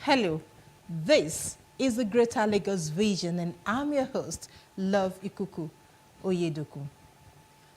Hello, this is the Greater Lagos Vision and I'm your host, Love Ikuku Oyedoku.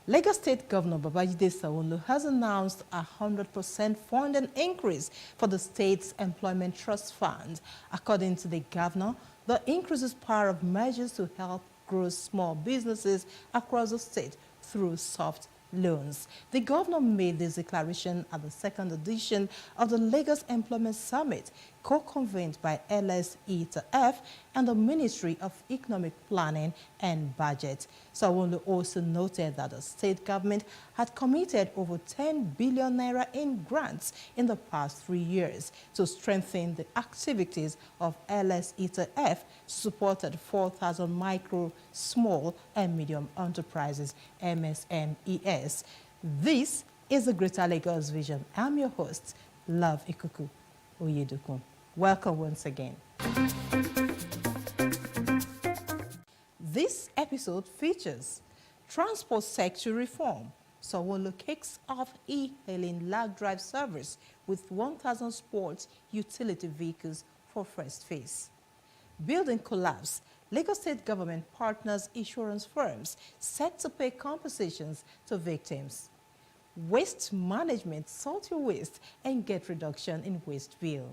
Lagos State Governor Babajide Sanwo-Olu has announced a 100% funding increase for the state's employment trust fund. According to the governor, the increase is part of measures to help grow small businesses across the state through soft loans. The governor made this declaration at the second edition of the Lagos Employment Summit, co-convened by LSE-F and the Ministry of Economic Planning and Budget. Sanwo-Olu also noted that the state government had committed over 10 billion naira in grants in the past 3 years to strengthen the activities of LSE-F, supported 4,000 micro, small and medium enterprises, MSMEs. This is the Greater Lagos Vision. I'm your host, Love Ikuku Oyedoku. Welcome once again. This episode features transport sector reform. Sanwo-Olu kicks off e-hailing lag drive service with 1,000 sports utility vehicles for first phase. Building collapse. Lagos State government partners insurance firms set to pay compensations to victims. Waste management, sort your waste and get reduction in waste bill.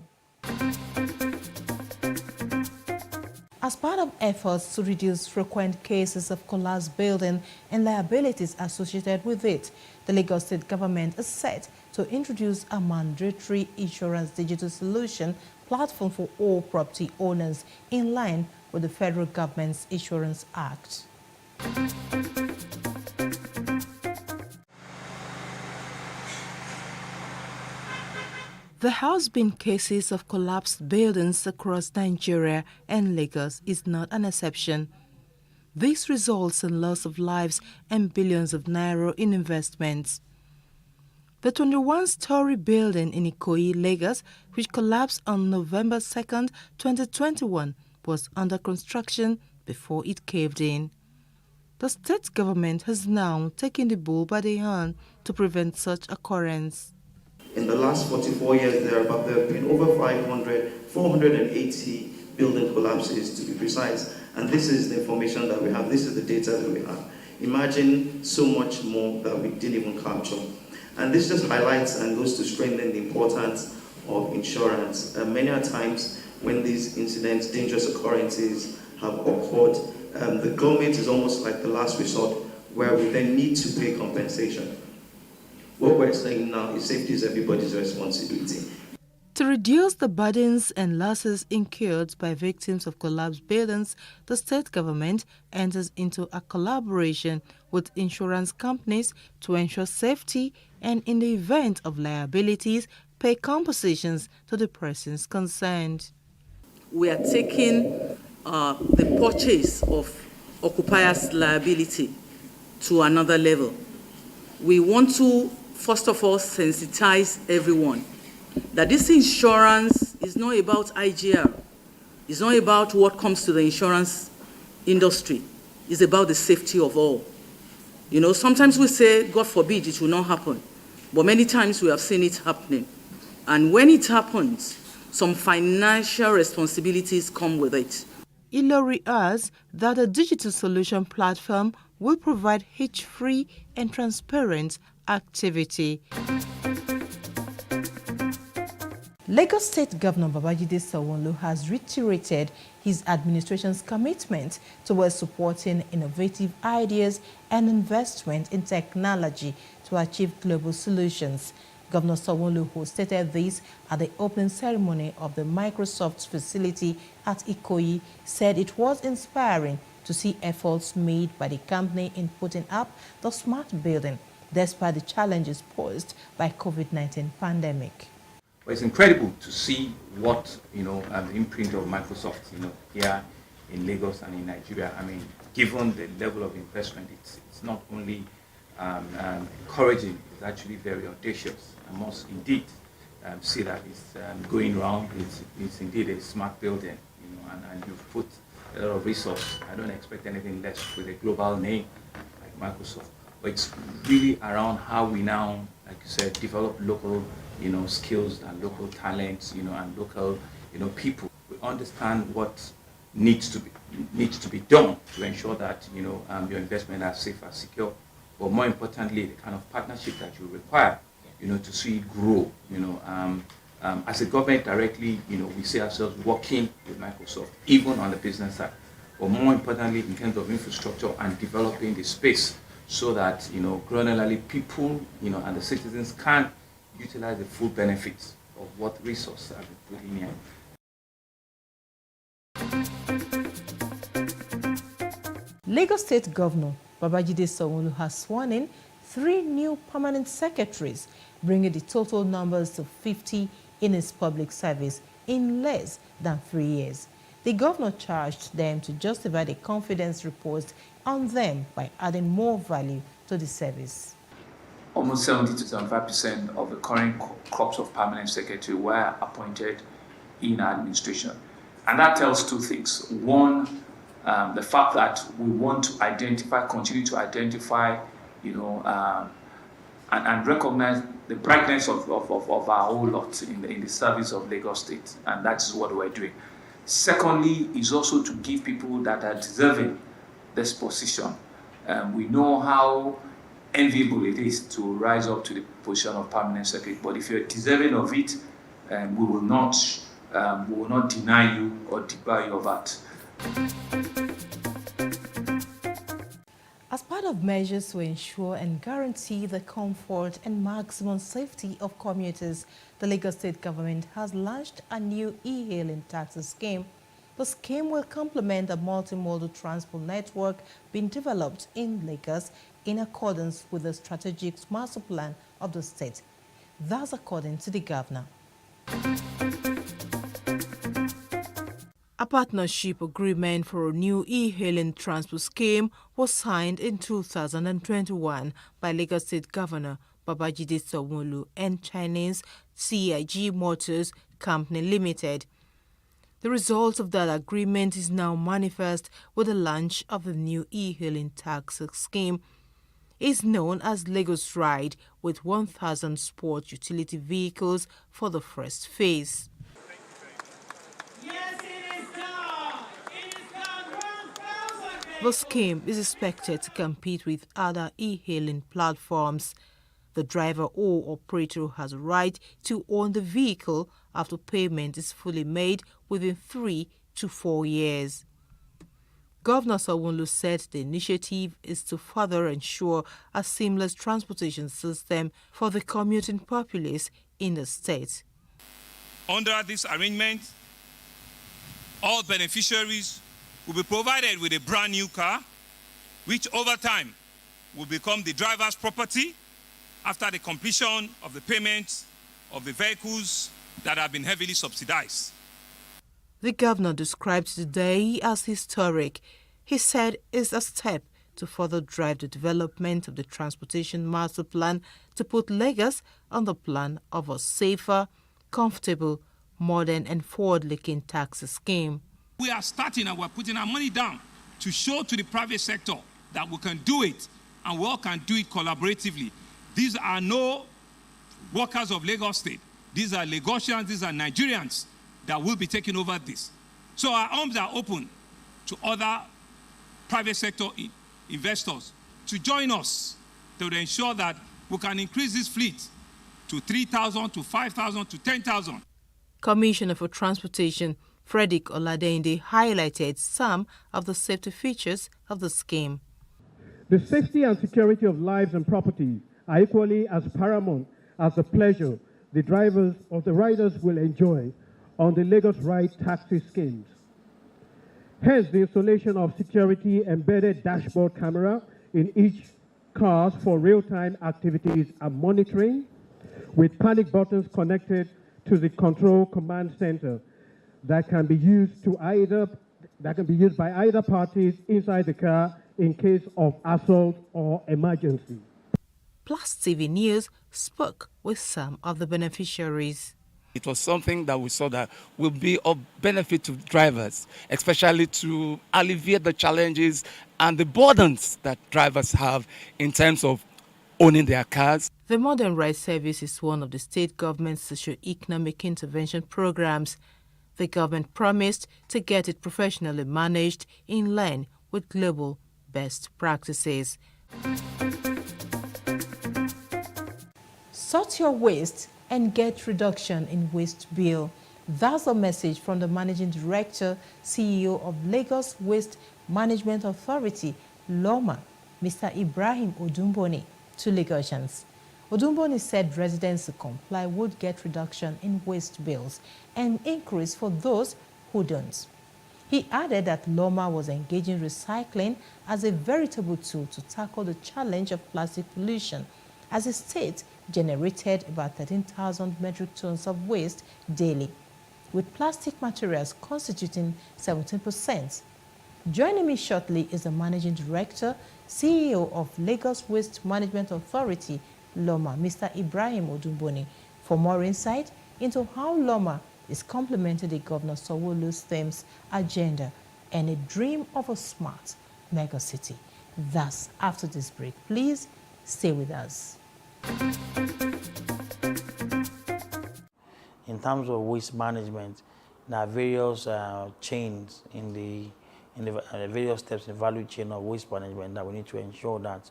As part of efforts to reduce frequent cases of collapsed building and liabilities associated with it, the Lagos State government is set to introduce a mandatory insurance digital solution platform for all property owners in line with the federal government's Insurance Act. There has been cases of collapsed buildings across Nigeria, and Lagos is not an exception. This results in loss of lives and billions of naira in investments. The 21-story building in Ikoyi, Lagos, which collapsed on November 2nd, 2021, was under construction before it caved in. The state government has now taken the bull by the horn to prevent such occurrence. In the last 44 years, there have been over 480 building collapses to be precise. And this is the information that we have. This is the data that we have. Imagine so much more that we didn't even capture. And this just highlights and goes to strengthen the importance of insurance. Many a times when these incidents, dangerous occurrences have occurred, the government is almost like the last resort where we then need to pay compensation. What we're saying now is safety is everybody's responsibility. To reduce the burdens and losses incurred by victims of collapsed buildings, the state government enters into a collaboration with insurance companies to ensure safety and, in the event of liabilities, pay compensations to the persons concerned. We are taking the purchase of occupiers' liability to another level. We want to, first of all, sensitize everyone that this insurance is not about IGR. It's not about what comes to the insurance industry. It's about the safety of all. You know, sometimes we say, God forbid, it will not happen. But many times we have seen it happening. And when it happens, some financial responsibilities come with it. Ilori adds that a digital solution platform will provide hitch-free and transparent activity. Lagos State Governor Babajide Sanwo-Olu has reiterated his administration's commitment towards supporting innovative ideas and investment in technology to achieve global solutions. Governor Sanwo-Olu, who stated this at the opening ceremony of the Microsoft facility at Ikoyi, said it was inspiring to see efforts made by the company in putting up the smart building, despite the challenges posed by COVID-19 pandemic. But it's incredible to see what, the imprint of Microsoft, here in Lagos and in Nigeria. I mean, given the level of investment, it's not only encouraging, it's actually very audacious. I must indeed see that it's going round. It's indeed a smart building, and you've put a lot of resource. I don't expect anything less with a global name like Microsoft. But it's really around how we now like you said, develop local, skills and local talents, and local, people. We understand what needs to be done to ensure that, your investment are safe and secure. But more importantly, the kind of partnership that you require, to see it grow, as a government directly, we see ourselves working with Microsoft, even on the business side. But more importantly, in terms of infrastructure and developing the space so that, granularly people, and the citizens can utilize the full benefits of what resources have been put in here. Lagos State Governor Babajide Sanwo-Olu has sworn in 3 new permanent secretaries, bringing the total numbers to 50 in his public service in less than 3 years. The governor charged them to justify the confidence reposed on them by adding more value to the service. Almost 70 to 75% of the current corps of permanent secretary were appointed in our administration. And that tells 2 things. One, the fact that we want to continue to identify, and recognize the brightness of our whole lot in the service of Lagos State, and that's what we're doing. Secondly, is also to give people that are deserving this position. We know how enviable it is to rise up to the position of permanent secretary, but if you're deserving of it, we will not deny you or debar you of that. As part of measures to ensure and guarantee the comfort and maximum safety of commuters, the Lagos State government has launched a new e-hailing taxi scheme. The scheme will complement the multimodal transport network being developed in Lagos in accordance with the strategic master plan of the state. That's according to the governor. A partnership agreement for a new e-hailing transport scheme was signed in 2021 by Lagos State Governor Babajide Sanwo-Olu and Chinese CIG Motors Company Limited. The result of that agreement is now manifest with the launch of the new e-hailing taxi scheme. It's known as Lagos Ride, with 1,000 sport utility vehicles for the first phase. The scheme is expected to compete with other e-hailing platforms. The driver or operator has a right to own the vehicle after payment is fully made within 3 to 4 years. Governor Sanwo-Olu said the initiative is to further ensure a seamless transportation system for the commuting populace in the state. Under this arrangement, all beneficiaries will be provided with a brand new car, which over time will become the driver's property after the completion of the payment of the vehicles that have been heavily subsidized. The governor described the day as historic. He said it's a step to further drive the development of the transportation master plan to put Lagos on the plan of a safer, comfortable, modern and forward-looking taxi scheme. We are starting and we're putting our money down to show to the private sector that we can do it and we all can do it collaboratively. These are no workers of Lagos State. These are Lagosians, these are Nigerians that will be taking over this. So our arms are open to other private sector investors to join us to ensure that we can increase this fleet to 3,000, to 5,000, to 10,000. Commissioner for Transportation Frederick Oladende highlighted some of the safety features of the scheme. The safety and security of lives and property are equally as paramount as the pleasure the drivers or the riders will enjoy on the Lagos Ride taxi schemes. Hence, the installation of security embedded dashboard camera in each car for real-time activities and monitoring, with panic buttons connected to the control command center that can be used by either parties inside the car in case of assault or emergency. Plus TV News spoke with some of the beneficiaries. It was something that we saw that will be of benefit to drivers, especially to alleviate the challenges and the burdens that drivers have in terms of owning their cars. The Modern Rights Service is one of the state government's socio-economic intervention programs. The government promised to get it professionally managed in line with global best practices. Sort your waste and get reduction in waste bill. That's a message from the Managing Director, CEO of Lagos Waste Management Authority, LOMA, Mr. Ibrahim Odumboni, to Lagosians. Odumboni said residents who comply would get reduction in waste bills and increase for those who don't. He added that LOMA was engaging recycling as a veritable tool to tackle the challenge of plastic pollution, as the state generated about 13,000 metric tons of waste daily, with plastic materials constituting 17%. Joining me shortly is the Managing Director, CEO of Lagos Waste Management Authority, LOMA, Mr. Ibrahim Odumboni, for more insight into how LOMA is complementing the Governor Sanwo-Olu's themes, agenda, and a dream of a smart mega city. Thus, after this break, please stay with us. In terms of waste management, there are various chains in the various steps in the value chain of waste management that we need to ensure that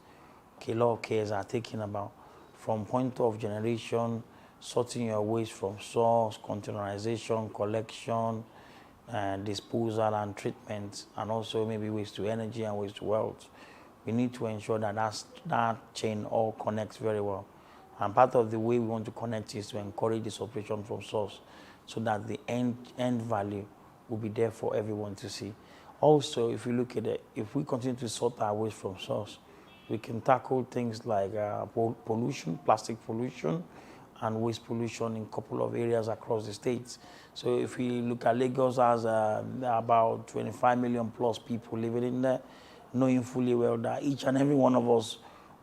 a lot of cares are taken about, from point of generation, sorting your waste from source, containerization, collection, disposal and treatment, and also maybe waste to energy and waste to wealth. We need to ensure that that chain all connects very well. And part of the way we want to connect is to encourage this operation from source, so that the end value will be there for everyone to see. Also, if you look at it, if we continue to sort our waste from source, we can tackle things like pollution, plastic pollution, and waste pollution in a couple of areas across the states. So if we look at Lagos, has about 25 million plus people living in there, knowing fully well that each and every one of us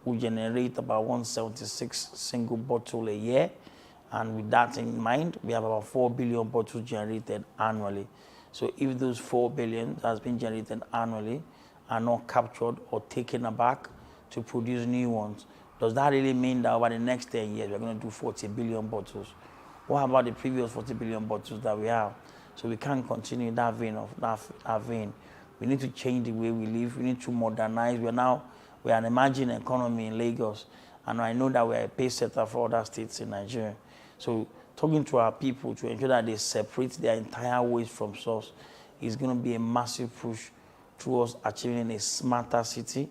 will generate about 176 single bottle a year. And with that in mind, we have about 4 billion bottles generated annually. So if those 4 billion that has been generated annually are not captured or taken back to produce new ones, does that really mean that over the next 10 years, we're going to do 40 billion bottles? What about the previous 40 billion bottles that we have? So we can't continue in that vein that vein. We need to change the way we live. We need to modernize. We are an emerging economy in Lagos, and I know that we are a pace setter for other states in Nigeria. So talking to our people to ensure that they separate their entire waste from source is going to be a massive push towards achieving a smarter city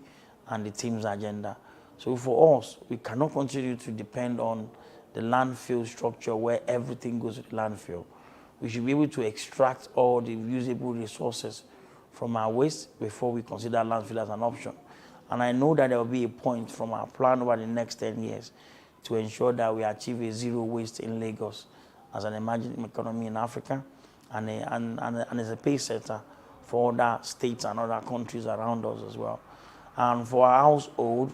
and the team's agenda. So for us, we cannot continue to depend on the landfill structure where everything goes to the landfill. We should be able to extract all the usable resources from our waste before we consider landfill as an option. And I know that there will be a point from our plan over the next 10 years to ensure that we achieve a zero waste in Lagos as an emerging economy in Africa and as a pace setter for other states and other countries around us as well. And for our household,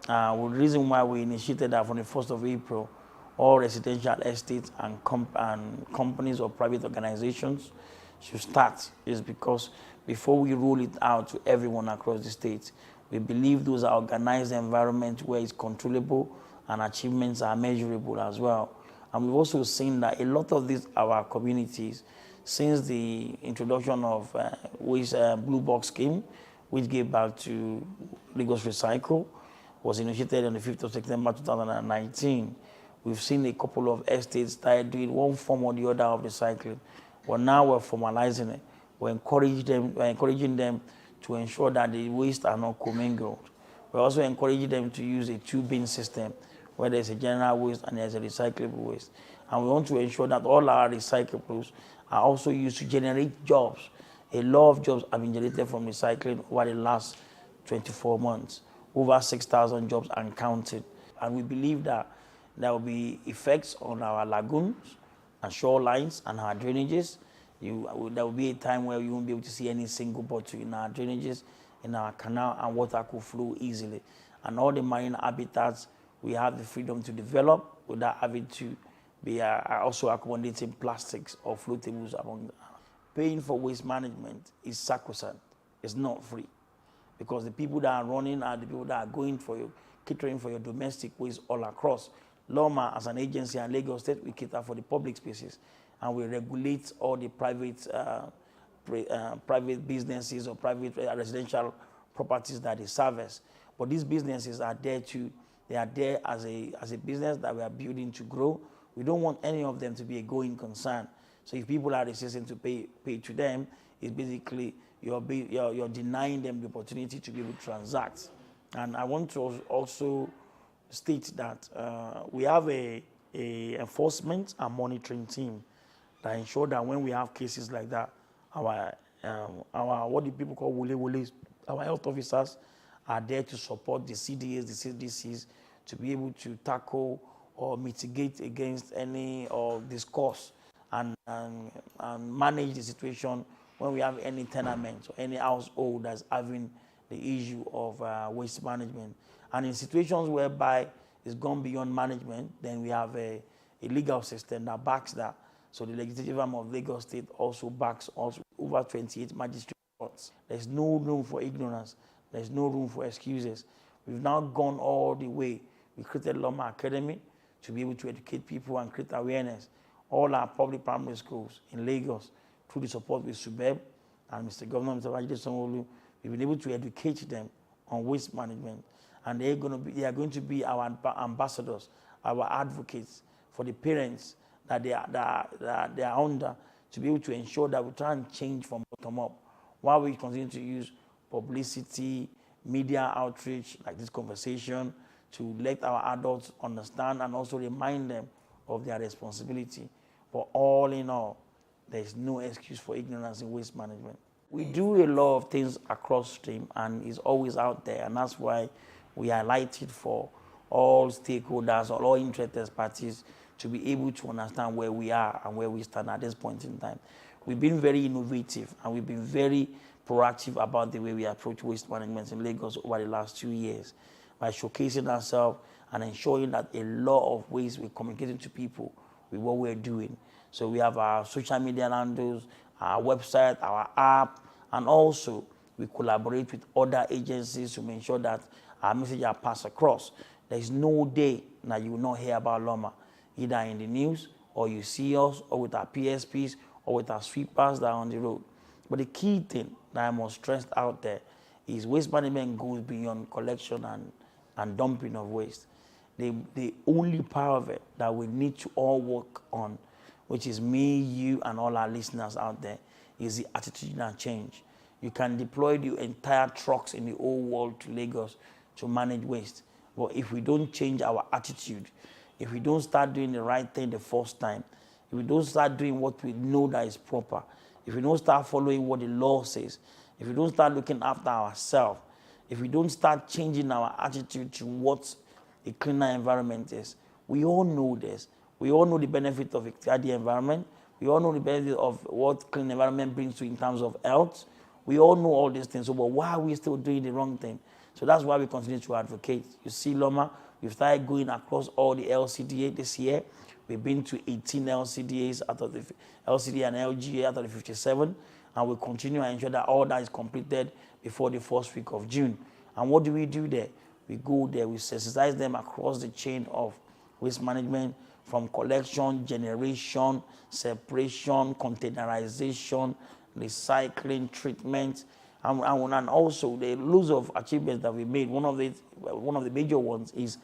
the reason why we initiated that from the 1st of April, all residential estates and companies or private organizations should start is because before we roll it out to everyone across the state, we believe those are organized environments where it's controllable and achievements are measurable as well. And we've also seen that a lot of these our communities, since the introduction of Waste Blue Box scheme, which gave back to Lagos Recycle, was initiated on the 5th of September 2019. We've seen a couple of estates start doing one form or the other of recycling. But now we're formalizing it. We're encouraging them to ensure that the waste are not commingled. We're also encouraging them to use a two-bin system where there's a general waste and there's a recyclable waste. And we want to ensure that all our recyclables are also used to generate jobs. A lot of jobs have been generated from recycling over the last 24 months. Over 6,000 jobs and counting. And we believe that there will be effects on our lagoons and shorelines and our drainages. There will be a time where you won't be able to see any single bottle in our drainages, in our canal, and water could flow easily. And all the marine habitats, we have the freedom to develop without having to be also accommodating plastics or floatables among them. Paying for waste management is sacrosanct. It's not free. Because the people that are running are the people that are going for your catering for your domestic waste all across. LOMA, as an agency and Lagos State, we cater for the public spaces, and we regulate all the private private businesses or private residential properties that they service. But these businesses are there they are there as a business that we are building to grow. We don't want any of them to be a going concern. So if people are resisting to pay to them, it's basically you're denying them the opportunity to be able to transact. And I want to also state that we have a enforcement and monitoring team that ensure that when we have cases like that, our what do people call wulis, our health officers are there to support the CDAs, the CDCs, to be able to tackle or mitigate against any or discuss and manage the situation when we have any tenement or any household that's having the issue of waste management. And in situations whereby it's gone beyond management, then we have a legal system that backs that. So the legislative arm of Lagos State also backs us over 28 magistrate courts. There's no room for ignorance. There's no room for excuses. We've now gone all the way. We created LOMA Academy to be able to educate people and create awareness. All our public primary schools in Lagos, through the support with SUBEB and Mr. Governor, Mr. Babajide Sanwo-Olu, we've been able to educate them on waste management. And they are going to be our ambassadors, our advocates for the parents that they are under, to be able to ensure that we try and change from bottom up, while we continue to use publicity, media outreach, like this conversation, to let our adults understand and also remind them of their responsibility. But all in all, there's no excuse for ignorance in waste management. We do a lot of things across stream, and it's always out there, and that's why we highlight it for all stakeholders or all interested parties to be able to understand where we are and where we stand at this point in time. We've been very innovative, and we've been very proactive about the way we approach waste management in Lagos over the last 2 years, by showcasing ourselves and ensuring that a lot of ways we're communicating to people with what we're doing. So we have our social media handles, our website, our app, and also we collaborate with other agencies to make sure that our message are passed across. There is no day that you will not hear about LOMA, either in the news, or you see us, or with our PSPs, or with our sweepers that are on the road. But the key thing that I must stress out there is waste management goes beyond collection and dumping of waste. The only part of it that we need to all work on, which is me, you, and all our listeners out there, is the attitudinal change. You can deploy the entire trucks in the whole world to Lagos to manage waste. But if we don't change our attitude, if we don't start doing the right thing the first time, if we don't start doing what we know that is proper, if we don't start following what the law says, if we don't start looking after ourselves, if we don't start changing our attitude to what a cleaner environment is, we all know this. We all know the benefit of a tidy environment. We all know the benefit of what clean environment brings to in terms of health. We all know all these things. So, but why are we still doing the wrong thing? So that's why we continue to advocate. You see, LOMA, we've started going across all the LCDA this year. We've been to 18 LCDAs out of the LCDA and LGA out of the 57, and we'll continue and ensure that all that is completed before the first week of June. And what do we do there? We go there, we sensitize them across the chain of waste management, from collection, generation, separation, containerization, recycling, treatment, and also the loads of achievements that we made. One of the major ones is,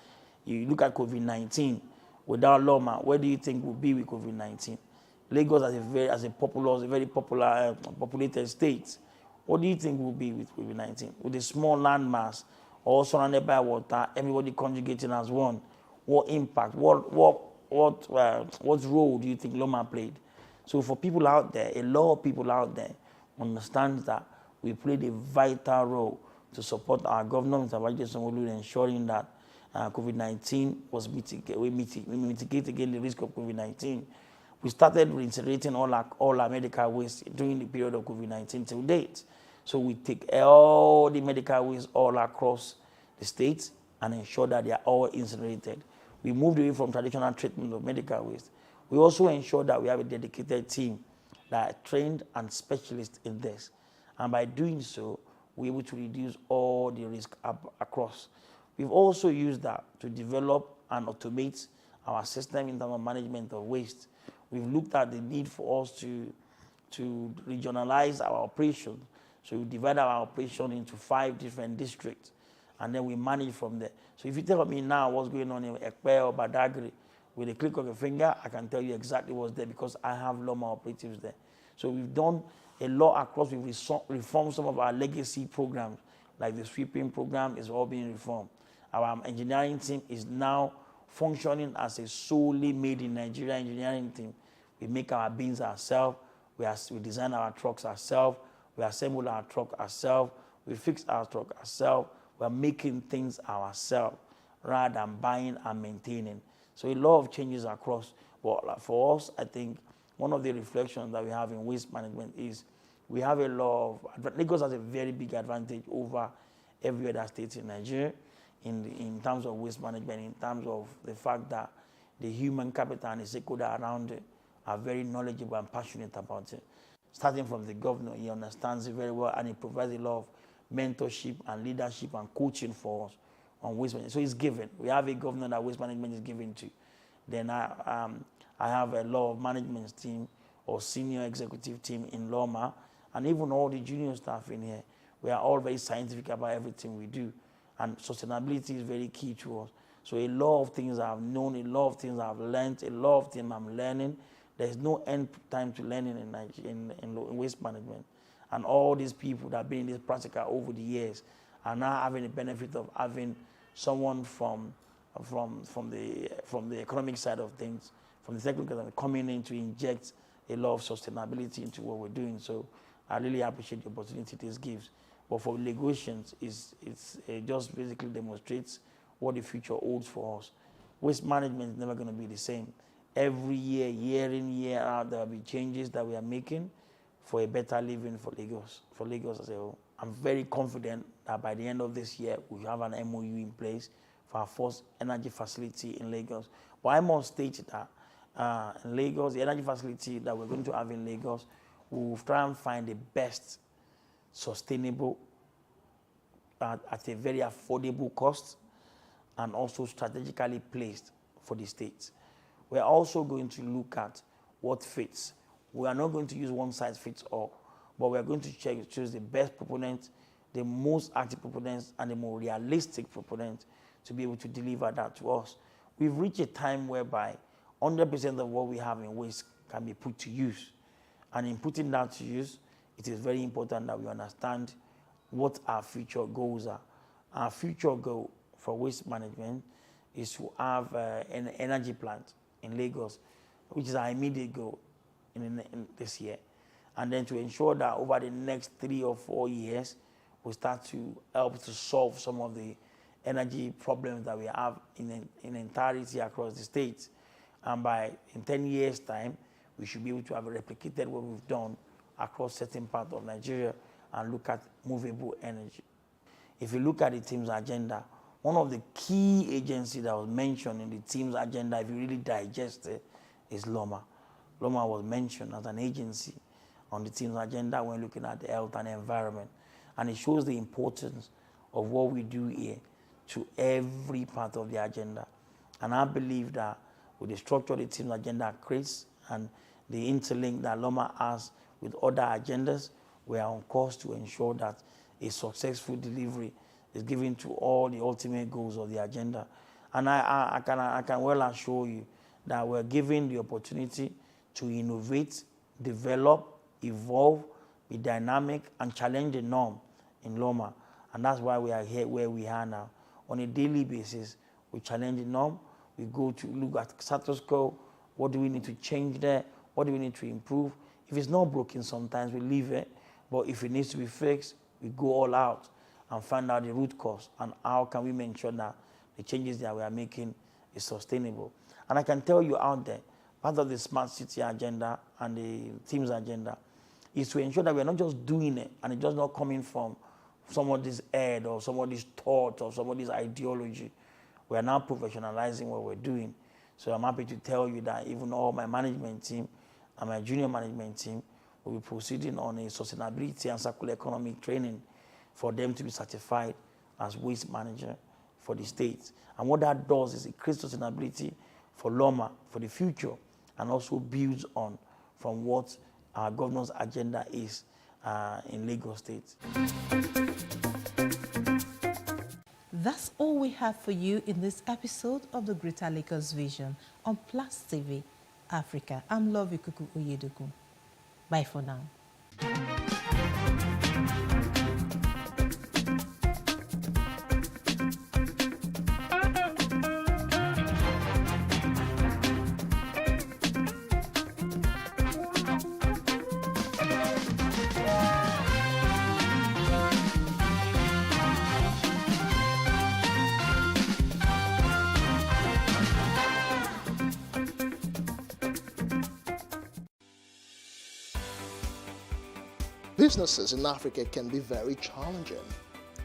you look at COVID-19. Without LOMA, where do you think we'll be with COVID-19? Lagos as a very popular, populated state. What do you think we'll be with COVID-19? With a small landmass, all surrounded by water, everybody conjugating as one. What impact? What role do you think LOMA played? So for people out there, a lot of people out there understand that we played a vital role to support our governor, Mr. Babajide Sanwo-Olu, ensuring that COVID-19 was mitigate again the risk of COVID-19. We started reintegrating all our medical waste during the period of COVID-19 till date. So we take all the medical waste all across the state and ensure that they are all incinerated. We moved away from traditional treatment of medical waste. We also ensure that we have a dedicated team that are trained and specialists in this. And by doing so, we're able to reduce all the risk across. We've also used that to develop and automate our system in terms of management of waste. We've looked at the need for us to regionalize our operations. So we divide our operation into 5 different districts, and then we manage from there. So if you tell me now what's going on in Ekpe or Badagry, with a click of a finger, I can tell you exactly what's there because I have Loma operatives there. So we've done a lot across. We've reformed some of our legacy programs, like the sweeping program is all being reformed. Our engineering team is now functioning as a solely made in Nigeria engineering team. We make our bins ourselves, we design our trucks ourselves, we assemble our truck ourselves, we fix our truck ourselves, we're making things ourselves rather than buying and maintaining. So a lot of changes across. But for us, I think one of the reflections that we have in waste management is we have a lot of, Lagos has a very big advantage over every other state in Nigeria in terms of waste management, in terms of the fact that the human capital and the stakeholder around it are very knowledgeable and passionate about it. Starting from the governor, he understands it very well and he provides a lot of mentorship and leadership and coaching for us on waste management. So it's given. We have a governor that waste management is given to. Then I have a lot of management team or senior executive team in Loma, and even all the junior staff in here. We are all very scientific about everything we do. And sustainability is very key to us. So a lot of things I've known, a lot of things I've learned, a lot of things I'm learning. There's no end time to learning in waste management. And all these people that have been in this practical over the years are now having the benefit of having someone from the economic side of things, from the technical side, coming in to inject a lot of sustainability into what we're doing. So I really appreciate the opportunity this gives. But for Lagosians, it just basically demonstrates what the future holds for us. Waste management is never going to be the same. Every year, year in, year out, there will be changes that we are making for a better living for Lagos as a whole. I'm very confident that by the end of this year, we have an MOU in place for our first energy facility in Lagos. But I must state that in Lagos, the energy facility that we're going to have in Lagos, we'll try and find the best sustainable at a very affordable cost and also strategically placed for the states. We're also going to look at what fits. We are not going to use one size fits all, but we're going to choose the best proponents, the most active proponents, and the more realistic proponents to be able to deliver that to us. We've reached a time whereby 100% of what we have in waste can be put to use. And in putting that to use, it is very important that we understand what our future goals are. Our future goal for waste management is to have an energy plant in Lagos, which is our immediate goal in this year. And then to ensure that over the next 3 or 4 years, we start to help to solve some of the energy problems that we have in entirety across the states. And in 10 years' time, we should be able to have replicated what we've done across certain parts of Nigeria and look at movable energy. If you look at the team's agenda, one of the key agencies that was mentioned in the team's agenda, if you really digest it, is Loma. Loma was mentioned as an agency on the team's agenda when looking at the health and environment. And it shows the importance of what we do here to every part of the agenda. And I believe that with the structure the team's agenda creates and the interlink that Loma has with other agendas, we are on course to ensure that a successful delivery is given to all the ultimate goals of the agenda. And I can well assure you that we're given the opportunity to innovate, develop, evolve, be dynamic, and challenge the norm in Loma. And that's why we are here where we are now. On a daily basis, we challenge the norm. We go to look at status quo. What do we need to change there? What do we need to improve? If it's not broken, sometimes we leave it. But if it needs to be fixed, we go all out and find out the root cause and how can we make sure that the changes that we are making is sustainable. And I can tell you out there, part of the smart city agenda and the team's agenda is to ensure that we're not just doing it and it's just not coming from somebody's head or somebody's thought or somebody's ideology. We are now professionalizing what we're doing. So I'm happy to tell you that even all my management team and my junior management team will be proceeding on a sustainability and circular economic training for them to be certified as waste manager for the state. And what that does is it creates sustainability for Loma for the future, and also builds on from what our governor's agenda is in Lagos State. That's all we have for you in this episode of the Greater Lagos Vision on Plus TV Africa. I'm Love Ikuku Oyedoku. Bye for now. Businesses in Africa can be very challenging.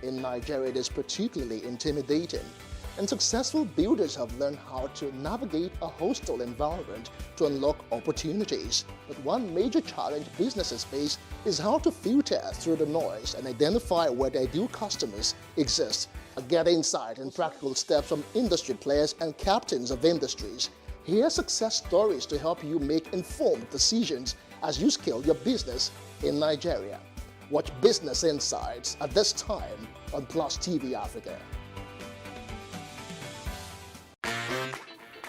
In Nigeria, it is particularly intimidating, and successful builders have learned how to navigate a hostile environment to unlock opportunities. But one major challenge businesses face is how to filter through the noise and identify where their ideal customers exist. Get insight and practical steps from industry players and captains of industries. Hear success stories to help you make informed decisions as you scale your business in Nigeria. Watch Business Insights at this time on Plus TV Africa.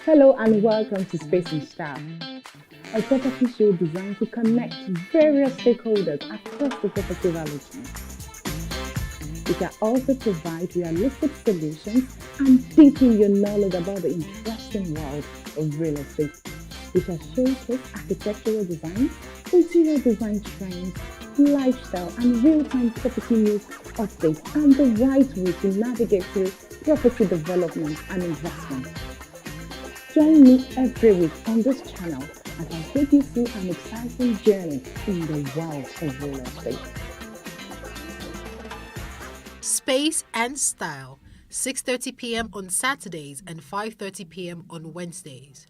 Hello and welcome to Space and Style, a property show designed to connect various stakeholders across the property value chain. We can also provide realistic solutions and deepen your knowledge about the interesting world of real estate. We shall showcase architectural design, interior design trends, lifestyle and real-time property news updates, and the right way to navigate through property development and investment. Join me every week on this channel as I take you through an exciting journey in the world of real estate. Space and Style, 6:30 p.m. on Saturdays and 5:30 p.m. on Wednesdays.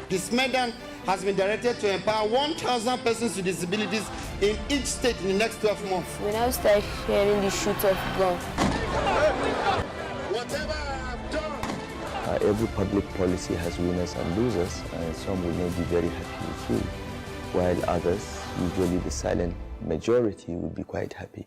This Medan has been directed to empower 1,000 persons with disabilities in each state in the next 12 months. We now start sharing the shoot of gun. Whatever I've done. Every public policy has winners and losers, and some will not be very happy with you, while others, usually the silent majority, will be quite happy.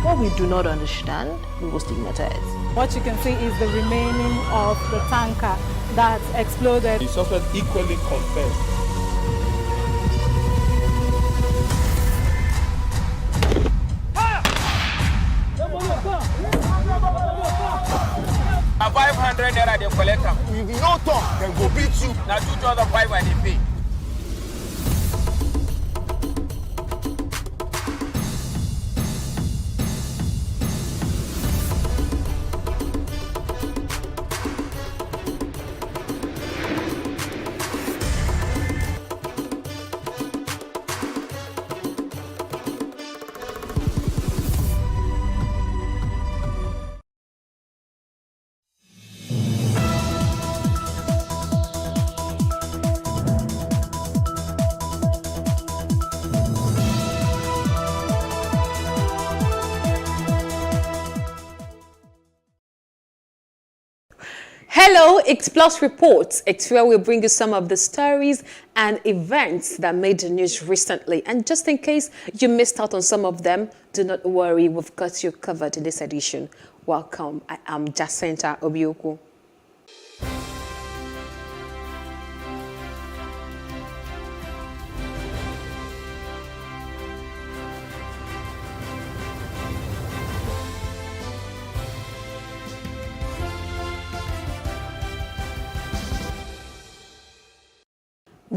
What we do not understand, we will stigmatize. What you can see is the remaining of the tanker that exploded. The suspect equally confessed. A 500 naira they collect them. If you no talk, then go beat you. Now 2,500 and they pay. Hello, it's Plus Reports. It's where we bring you some of the stories and events that made the news recently. And just in case you missed out on some of them, do not worry, we've got you covered in this edition. Welcome. I am Jacinta Obioku.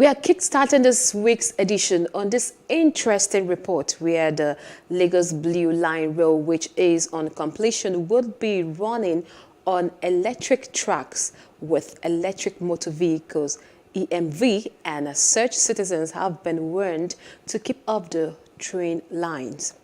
We are kickstarting this week's edition on this interesting report where the Lagos Blue Line Rail, which is on completion, would be running on electric tracks with electric motor vehicles, EMV, and as such, citizens have been warned to keep up the train lines.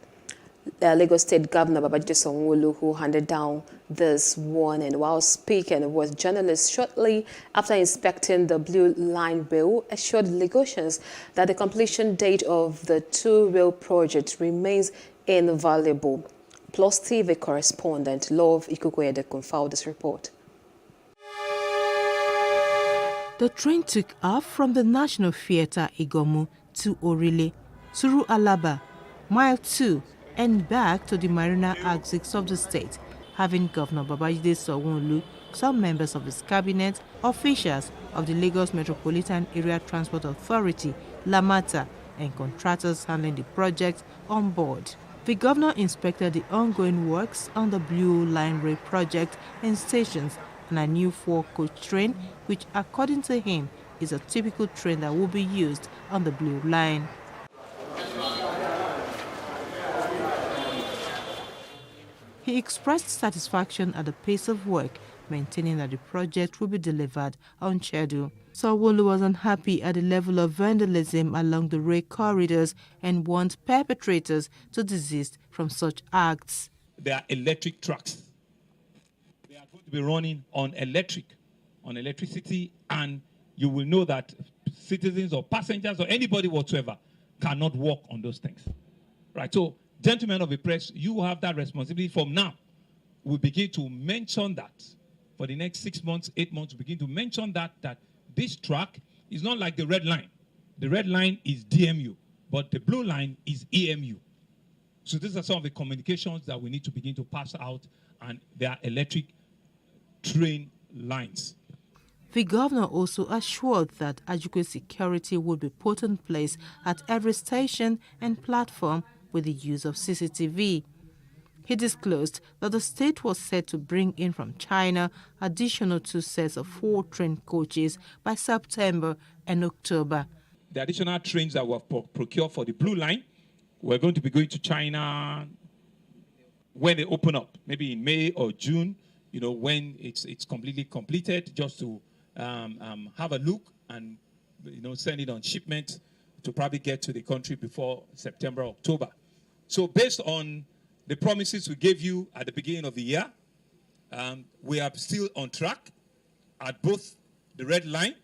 Lagos State Governor Babajide Sanwo-Olu, who handed down this warning while speaking with journalists shortly after inspecting the Blue Line Rail, assured Lagosians that the completion date of the two rail projects remains invaluable. Plus TV correspondent Love Ikuku filed this report. The train took off from the National Theatre Igomu to Orile, through Alaba, Mile 2, and back to the Marina axis of the state, having Governor Babajide Sanwo-Olu, some members of his cabinet, officials of the Lagos Metropolitan Area Transport Authority, LAMATA, and contractors handling the project on board. The governor inspected the ongoing works on the Blue Line Rail project and stations and a new 4-coach train, which according to him is a typical train that will be used on the Blue Line. He expressed satisfaction at the pace of work, maintaining that the project will be delivered on schedule. Sanwo-Olu was unhappy at the level of vandalism along the rail corridors and warned perpetrators to desist from such acts. There are electric trucks. They are going to be running on electricity, and you will know that citizens or passengers or anybody whatsoever cannot walk on those things. Right, so gentlemen of the press, you have that responsibility. From now, we'll begin to mention that. For the next 6 months, 8 months, we begin to mention that this track is not like the red line. The red line is DMU, but the blue line is EMU. So these are some of the communications that we need to begin to pass out, and they are electric train lines. The governor also assured that adequate security would be put in place at every station and platform with the use of CCTV. He disclosed that the state was set to bring in from China additional 2 sets of 4 train coaches by September and October. The additional trains that were procured for the Blue Line, we're going to be going to China when they open up, maybe in May or June, when it's completely completed, just to have a look and send it on shipment to probably get to the country before September, October. So based on the promises we gave you at the beginning of the year, we are still on track at both the red line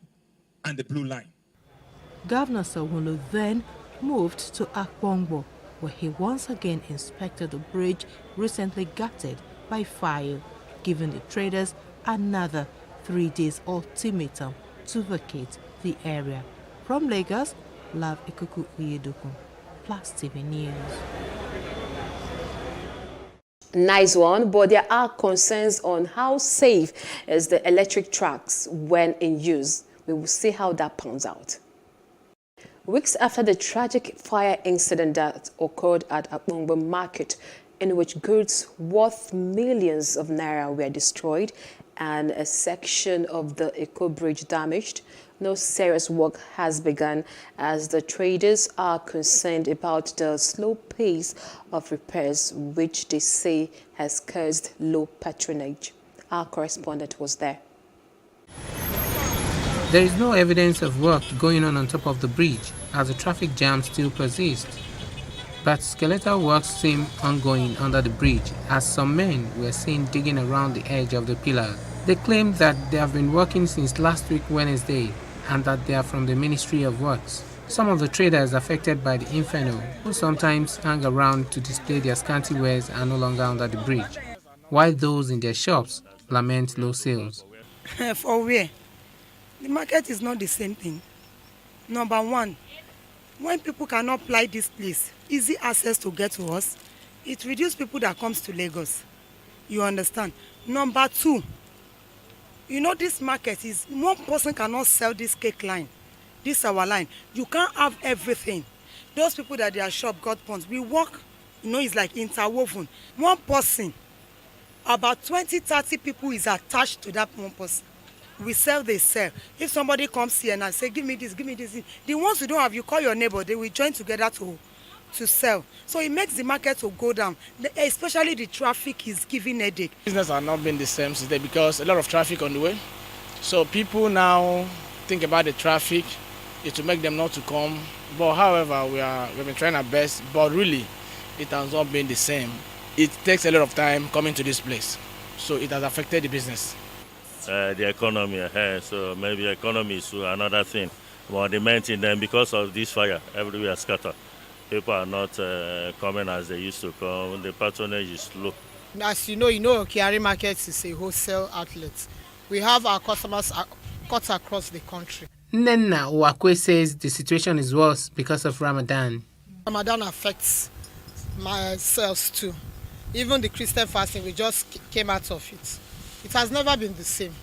and the blue line. Governor Sanwo-Olu then moved to Akpongbo, where he once again inspected the bridge recently gutted by fire, giving the traders another 3 days ultimatum to vacate the area. From Lagos, Love Ikuku Uyedoku, Plus TV News. Nice one, but there are concerns on how safe is the electric tracks when in use. We will see how that pans out. Weeks after the tragic fire incident that occurred at Akpongbo Market, in which goods worth millions of naira were destroyed and a section of the Eco Bridge damaged, no serious work has begun as the traders are concerned about the slow pace of repairs, which they say has caused low patronage. Our correspondent was there. There is no evidence of work going on top of the bridge as the traffic jam still persists. But skeletal works seem ongoing under the bridge as some men were seen digging around the edge of the pillar. They claim that they have been working since last week Wednesday and that they are from the Ministry of Works. Some of the traders affected by the inferno, who sometimes hang around to display their scanty wares, are no longer under the bridge, while those in their shops lament low sales. For where? The market is not the same thing. Number one, when people cannot apply this place, easy access to get to us, it reduces people that comes to Lagos. You understand? Number two, this market is, one person cannot sell this cake line, this our line. You can't have everything. Those people that their shop got points, we work, it's like interwoven. One person, about 20, 30 people is attached to that one person. We sell, they sell. If somebody comes here and I say, give me this, the ones who don't have, you call your neighbor, they will join together to sell. So it makes the market to go down. Especially the traffic is giving headache. Business has not been the same since then because a lot of traffic on the way. So people now think about the traffic, it will make them not to come. But however, we've been trying our best, but really, it has not been the same. It takes a lot of time coming to this place. So it has affected the business. The economy, so maybe economy is another thing. But the main thing then, because of this fire, everywhere scattered. People are not coming as they used to come. The patronage is low. As you know, Kiari Market is a wholesale outlet. We have our customers cut across the country. Nenna Wakwe says the situation is worse because of Ramadan. Ramadan affects my sales too. Even the Christian fasting, we just came out of it. It has never been the same.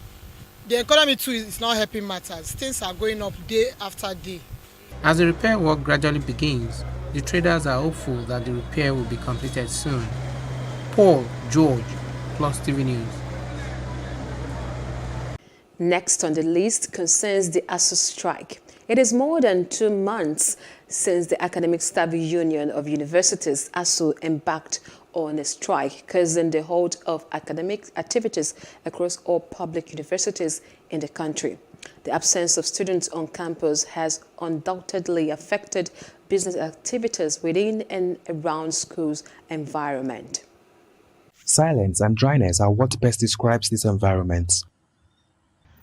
The economy too is not helping matters. Things are going up day after day. As the repair work gradually begins, the traders are hopeful that the repair will be completed soon. Paul George, Plus TV News. Next on the list concerns the ASU strike. It is more than 2 months since the Academic Staff Union of Universities, ASU, embarked on a strike, causing the halt of academic activities across all public universities in the country. The absence of students on campus has undoubtedly affected business activities within and around schools' environment. Silence and dryness are what best describes this environment.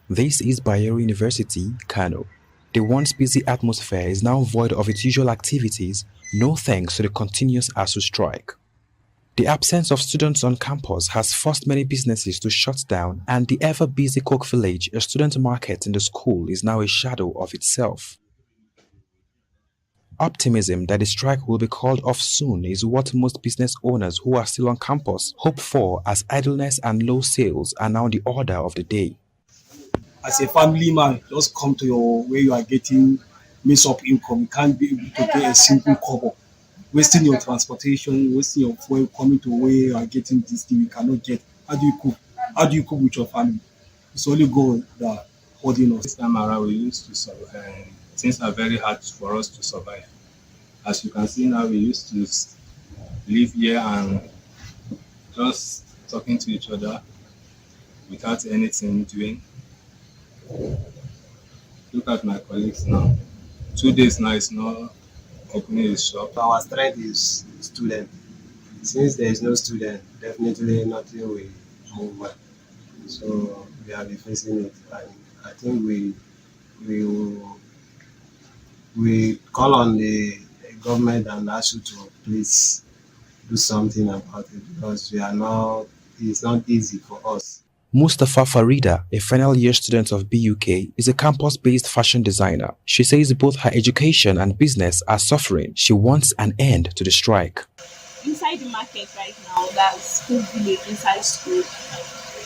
This is Bayero University, Kano. The once busy atmosphere is now void of its usual activities, no thanks to the continuous ASU strike. The absence of students on campus has forced many businesses to shut down, and the ever-busy Coke Village, a student market in the school, is now a shadow of itself. Optimism that the strike will be called off soon is what most business owners who are still on campus hope for, as idleness and low sales are now the order of the day. As a family man, just come to where you are getting mix up income. You can't be able to get a simple cover. Wasting your transportation, wasting your fuel, coming to where you are getting this thing you cannot get. How do you cook? How do you cook with your family? It's only God that holding us. This time around, we used to survive. Things are very hard for us to survive. As you can see now, we used to live here and just talking to each other without anything doing. Look at my colleagues now. 2 days now is not opening his shop. Our strike is student. Since there is no student, definitely nothing will move well. So we have been facing it. And I think we call on the government and ASU to please do something about it, because it's not easy for us. Mustafa Farida, a final year student of BUK, is a campus-based fashion designer. She says both her education and business are suffering. She wants an end to the strike. Inside the market right now, that's Coke Village, inside school,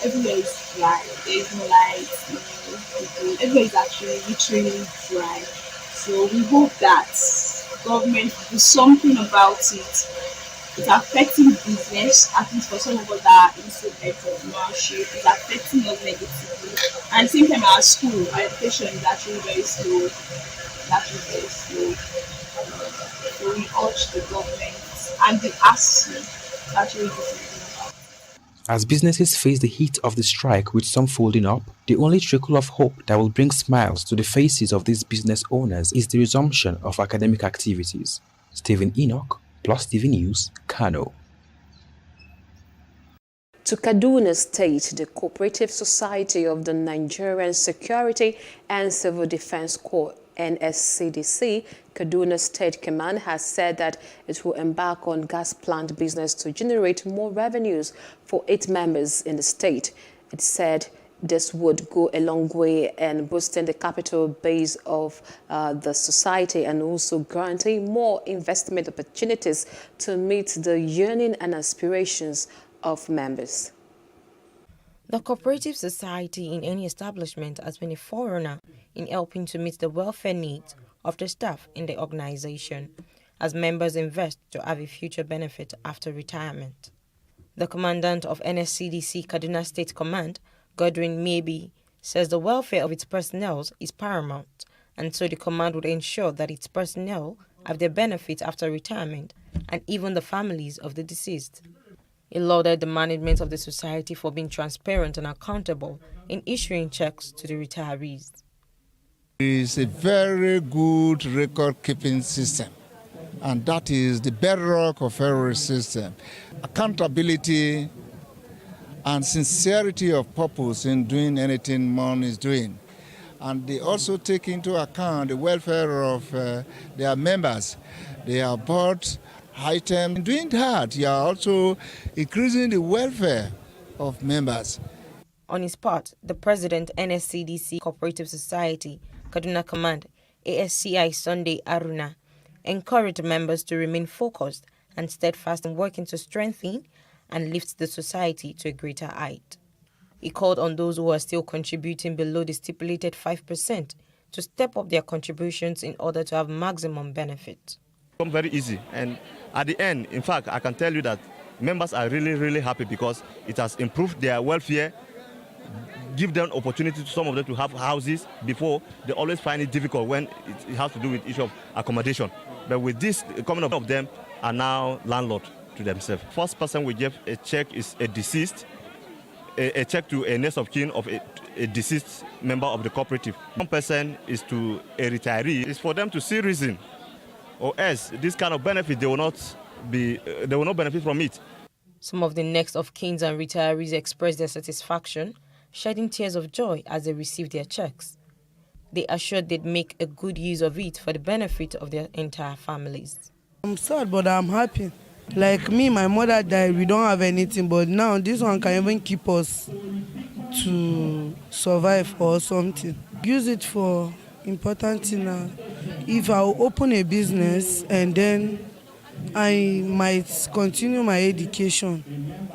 everywhere is dry. There is no light, everywhere is actually literally dry. So we hope that government will do something about it. It's affecting business, at least for some of us that are into entrepreneurship. It's affecting us negatively. And at the same time, our school, our education is actually very slow. So we urge the government and the ASU to actually do something about it. As businesses face the heat of the strike with some folding up, the only trickle of hope that will bring smiles to the faces of these business owners is the resumption of academic activities. Stephen Enoch, Plus TV News, Kano. To Kaduna State, the Cooperative Society of the Nigerian Security and Civil Defense Corps, NSCDC, Kaduna State Command has said that it will embark on gas plant business to generate more revenues for its members in the state. It said this would go a long way in boosting the capital base of the society and also granting more investment opportunities to meet the yearning and aspirations of members. The cooperative society in any establishment has been a forerunner in helping to meet the welfare needs of the staff in the organization, as members invest to have a future benefit after retirement. The commandant of NSCDC Kaduna State Command, Godwin Maybe, says the welfare of its personnel is paramount, and so the command would ensure that its personnel have their benefits after retirement and even the families of the deceased. He lauded the management of the society for being transparent and accountable in issuing checks to the retirees. It is a very good record-keeping system, and that is the bedrock of every system. Accountability and sincerity of purpose in doing anything one is doing. And they also take into account the welfare of their members. They have bought items. In doing that, you are also increasing the welfare of members. On his part, the president, NSCDC Cooperative Society, Kaduna Command, ASCI Sunday Aruna, encouraged members to remain focused and steadfast in working to strengthen and lift the society to a greater height. He called on those who are still contributing below the stipulated 5% to step up their contributions in order to have maximum benefit. It's very easy, and at the end, in fact, I can tell you that members are really happy because it has improved their welfare, give them opportunity to some of them to have houses. Before, they always find it difficult when it has to do with issue of accommodation. But with this, coming up of them are now landlord to themselves. First person we give a check is a deceased, a check to a next of kin of a deceased member of the cooperative. One person is to a retiree. It's for them to see reason, or else this kind of benefit they will not benefit from it. Some of the next of kins and retirees expressed their satisfaction, shedding tears of joy as they received their checks. They assured they'd make a good use of it for the benefit of their entire families. I'm sad, but I'm happy. Like me, my mother died, we don't have anything, but now this one can even keep us to survive or something. Use it for important thing. If I open a business and then I might continue my education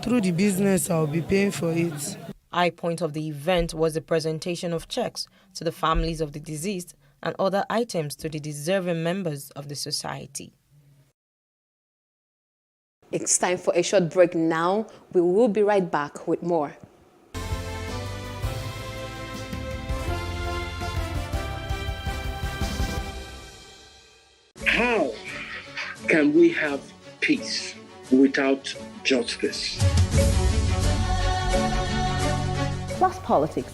through the business, I'll be paying for it. High point of the event was the presentation of checks to the families of the deceased and other items to the deserving members of the society. It's time for a short break now. We will be right back with more. How can we have peace without justice? Plus Politics.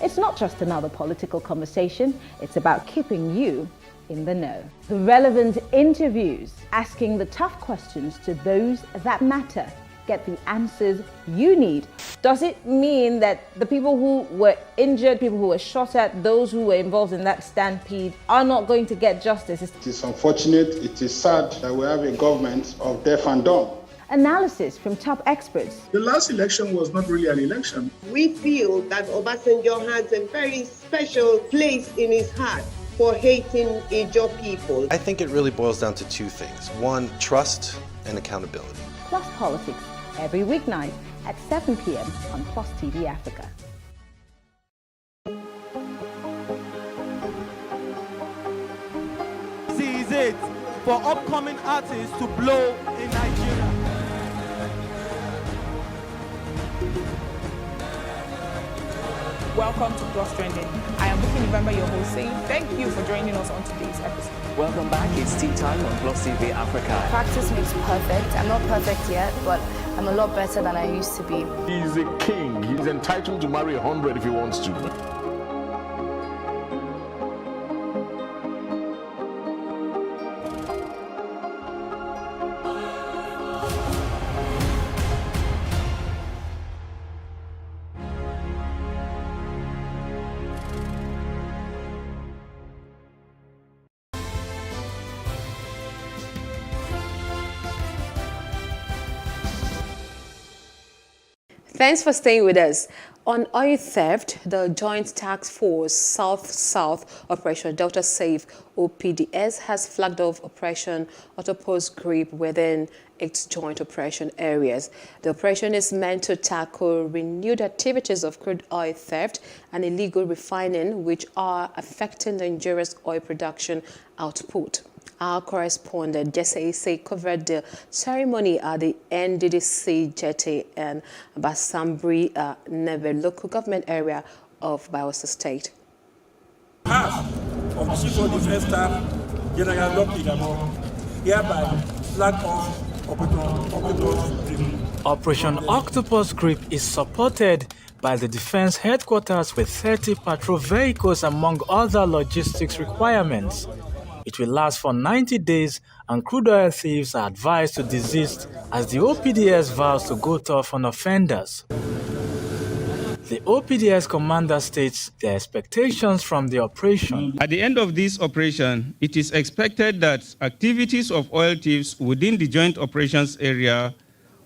It's not just another political conversation, it's about keeping you in the know. The relevant interviews, asking the tough questions to those that matter. Get the answers you need. Does it mean that the people who were injured, people who were shot at, those who were involved in that stampede are not going to get justice? It is unfortunate, it is sad that we have a government of deaf and dumb. Analysis from top experts. The last election was not really an election. We feel that Obasanjo has a very special place in his heart for hating Ijaw people. I think it really boils down to two things. One, trust and accountability. Plus Politics, every weeknight at 7 p.m. on Plus TV Africa. This is it for upcoming artists to blow in Nigeria. Welcome to Plus Trending. I am Buki November, your host, saying thank you for joining us on today's episode. Welcome back. It's tea time on Plus TV Africa. Practice makes perfect. I'm not perfect yet, but I'm a lot better than I used to be. He's a king. He's entitled to marry 100 if he wants to. Thanks for staying with us. On oil theft, the Joint Task Force South-South Operation Delta Safe OPDS has flagged off Operation Octopus Grip within its joint operation areas. The operation is meant to tackle renewed activities of crude oil theft and illegal refining, which are affecting Nigeria's oil production output. Our correspondent, Jesse Ise, covered the ceremony at the NDDC jetty and Basambri Neve local government area of Bayelsa State. Half of the Chief of Defence Staff, General Lucky Irabor, hereby flag off Octopus Grip. Operation Octopus Grip is supported by the Defense Headquarters with 30 patrol vehicles among other logistics requirements. It will last for 90 days and crude oil thieves are advised to desist as the OPDS vows to go tough on offenders. The OPDS commander states their expectations from the operation. At the end of this operation, it is expected that activities of oil thieves within the joint operations area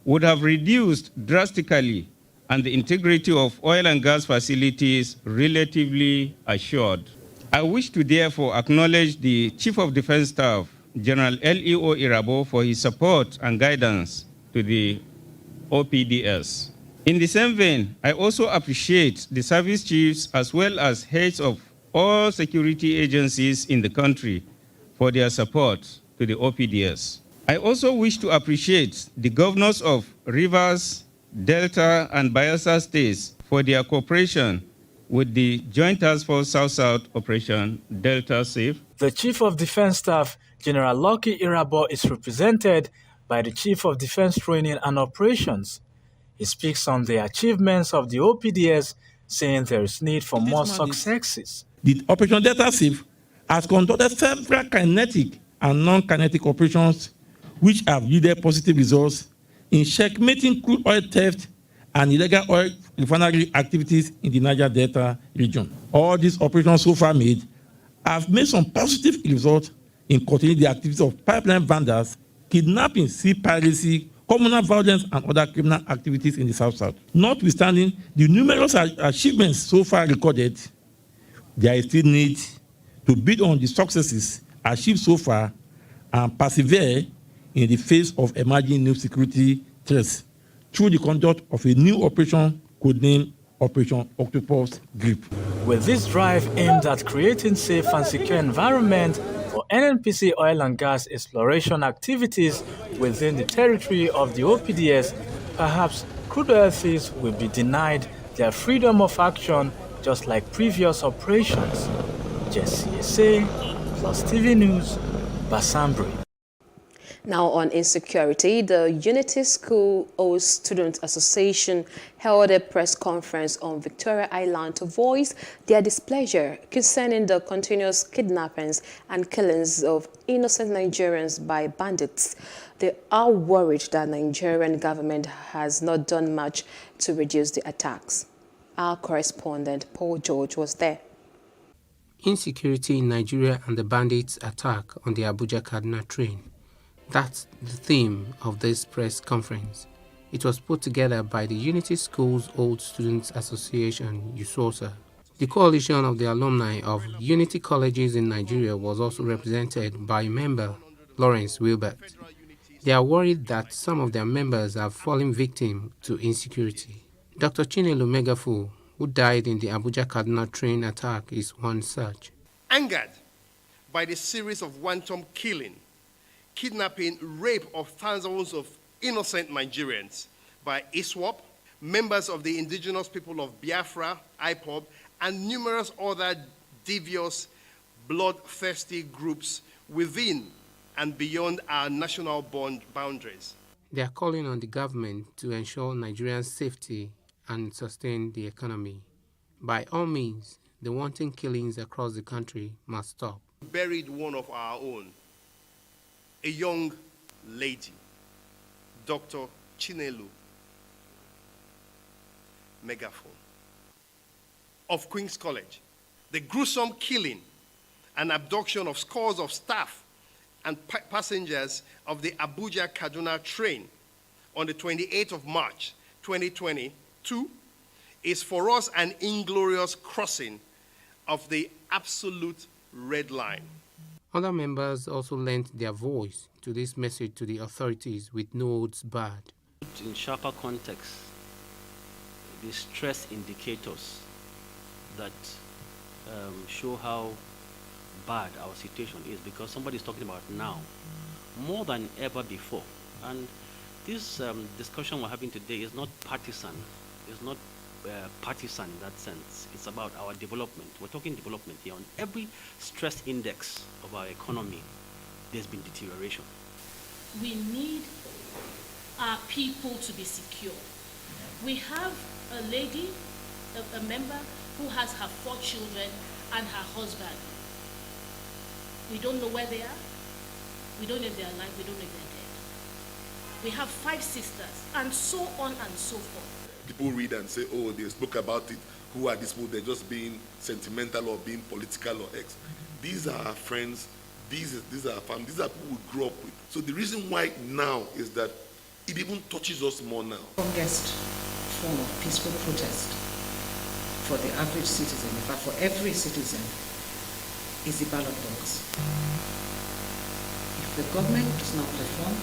would have reduced drastically and the integrity of oil and gas facilities relatively assured. I wish to therefore acknowledge the Chief of Defence Staff, General L.E.O. Irabor, for his support and guidance to the OPDS. In the same vein, I also appreciate the service chiefs as well as heads of all security agencies in the country for their support to the OPDS. I also wish to appreciate the governors of Rivers, Delta, and Bayelsa states for their cooperation with the Joint Task Force South-South Operation Delta Safe. The Chief of Defence Staff, General Lucky Irabor, is represented by the Chief of Defence Training and Operations. He speaks on the achievements of the OPDS, saying there is need for more successes. The Operation Delta Safe has conducted several kinetic and non-kinetic operations which have yielded positive results in checkmating crude oil theft and illegal oil refinery activities in the Niger Delta region. All these operations so far made have made some positive results in containing the activities of pipeline vandals, kidnapping, sea piracy, communal violence, and other criminal activities in the South-South. Notwithstanding the numerous achievements so far recorded, there is still need to build on the successes achieved so far and persevere in the face of emerging new security threats through the conduct of a new operation codenamed Operation Octopus Grip. With this drive aimed at creating safe and secure environment for NNPC oil and gas exploration activities within the territory of the OPDS, perhaps crude oil thieves will be denied their freedom of action just like previous operations. Jesse Ese, Plus TV News, Basambri. Now on insecurity, the Unity School Host Student Association held a press conference on Victoria Island to voice their displeasure concerning the continuous kidnappings and killings of innocent Nigerians by bandits. They are worried that the Nigerian government has not done much to reduce the attacks. Our correspondent Paul George was there. Insecurity in Nigeria and the bandits' attack on the Abuja-Kaduna train. That's the theme of this press conference. It was put together by the Unity Schools Old Students Association, USOSA. The coalition of the alumni of Unity Colleges in Nigeria was also represented by member Lawrence Wilbert. They are worried that some of their members have fallen victim to insecurity. Dr. Chinelo Megafu, who died in the Abuja-Kaduna train attack, is one such. Angered by the series of wanton killing, kidnapping, rape of thousands of innocent Nigerians by ISWAP, members of the indigenous people of Biafra, IPOB, and numerous other devious, bloodthirsty groups within and beyond our national boundaries. They are calling on the government to ensure Nigerians' safety and sustain the economy. By all means, the wanton killings across the country must stop. Buried one of our own, a young lady, Dr. Chinelo Megaphone of Queen's College. The gruesome killing and abduction of scores of staff and passengers of the Abuja-Kaduna train on the 28th of March, 2022 is for us an inglorious crossing of the absolute red line. Other members also lent their voice to this message to the authorities with no holds barred. In sharper context, the stress indicators that show how bad our situation is, because somebody is talking about now more than ever before. And this discussion we're having today is not partisan, it's not partisan in that sense. It's about our development. We're talking development here. On every stress index of our economy, there's been deterioration. We need our people to be secure. We have a lady, a member, who has her 4 children and her husband. We don't know where they are. We don't know if they're alive. We don't know if they're dead. We have 5 sisters, and so on and so forth. People read and say, oh, they spoke about it. Who are these people? They're just being sentimental or being political or X. These are our friends. These are our family. These are people we grew up with. So the reason why now is that it even touches us more now. The strongest form of peaceful protest for the average citizen, in fact for every citizen, is the ballot box. If the government does not perform,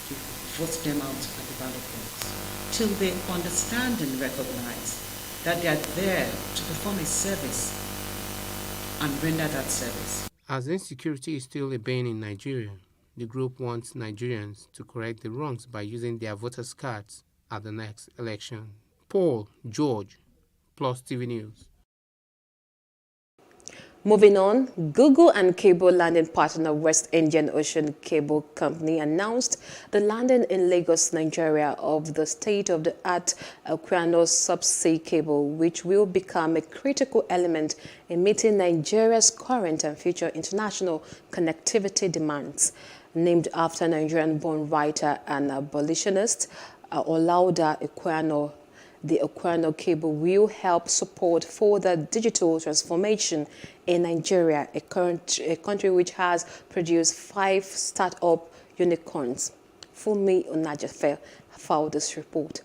you vote them out at the ballot box till they understand and recognize that they are there to perform a service and render that service. As insecurity is still a bane in Nigeria, the group wants Nigerians to correct the wrongs by using their voters' cards at the next election. Paul George, Plus TV News. Moving on, Google and cable landing partner West Indian Ocean Cable Company announced the landing in Lagos, Nigeria of the state-of-the-art Equinor subsea cable, which will become a critical element in meeting Nigeria's current and future international connectivity demands. Named after Nigerian-born writer and abolitionist Olaudah Equiano, the Equinor cable will help support further digital transformation in Nigeria, a country which has produced 5 startup unicorns. Funmi Onajefe filed this report.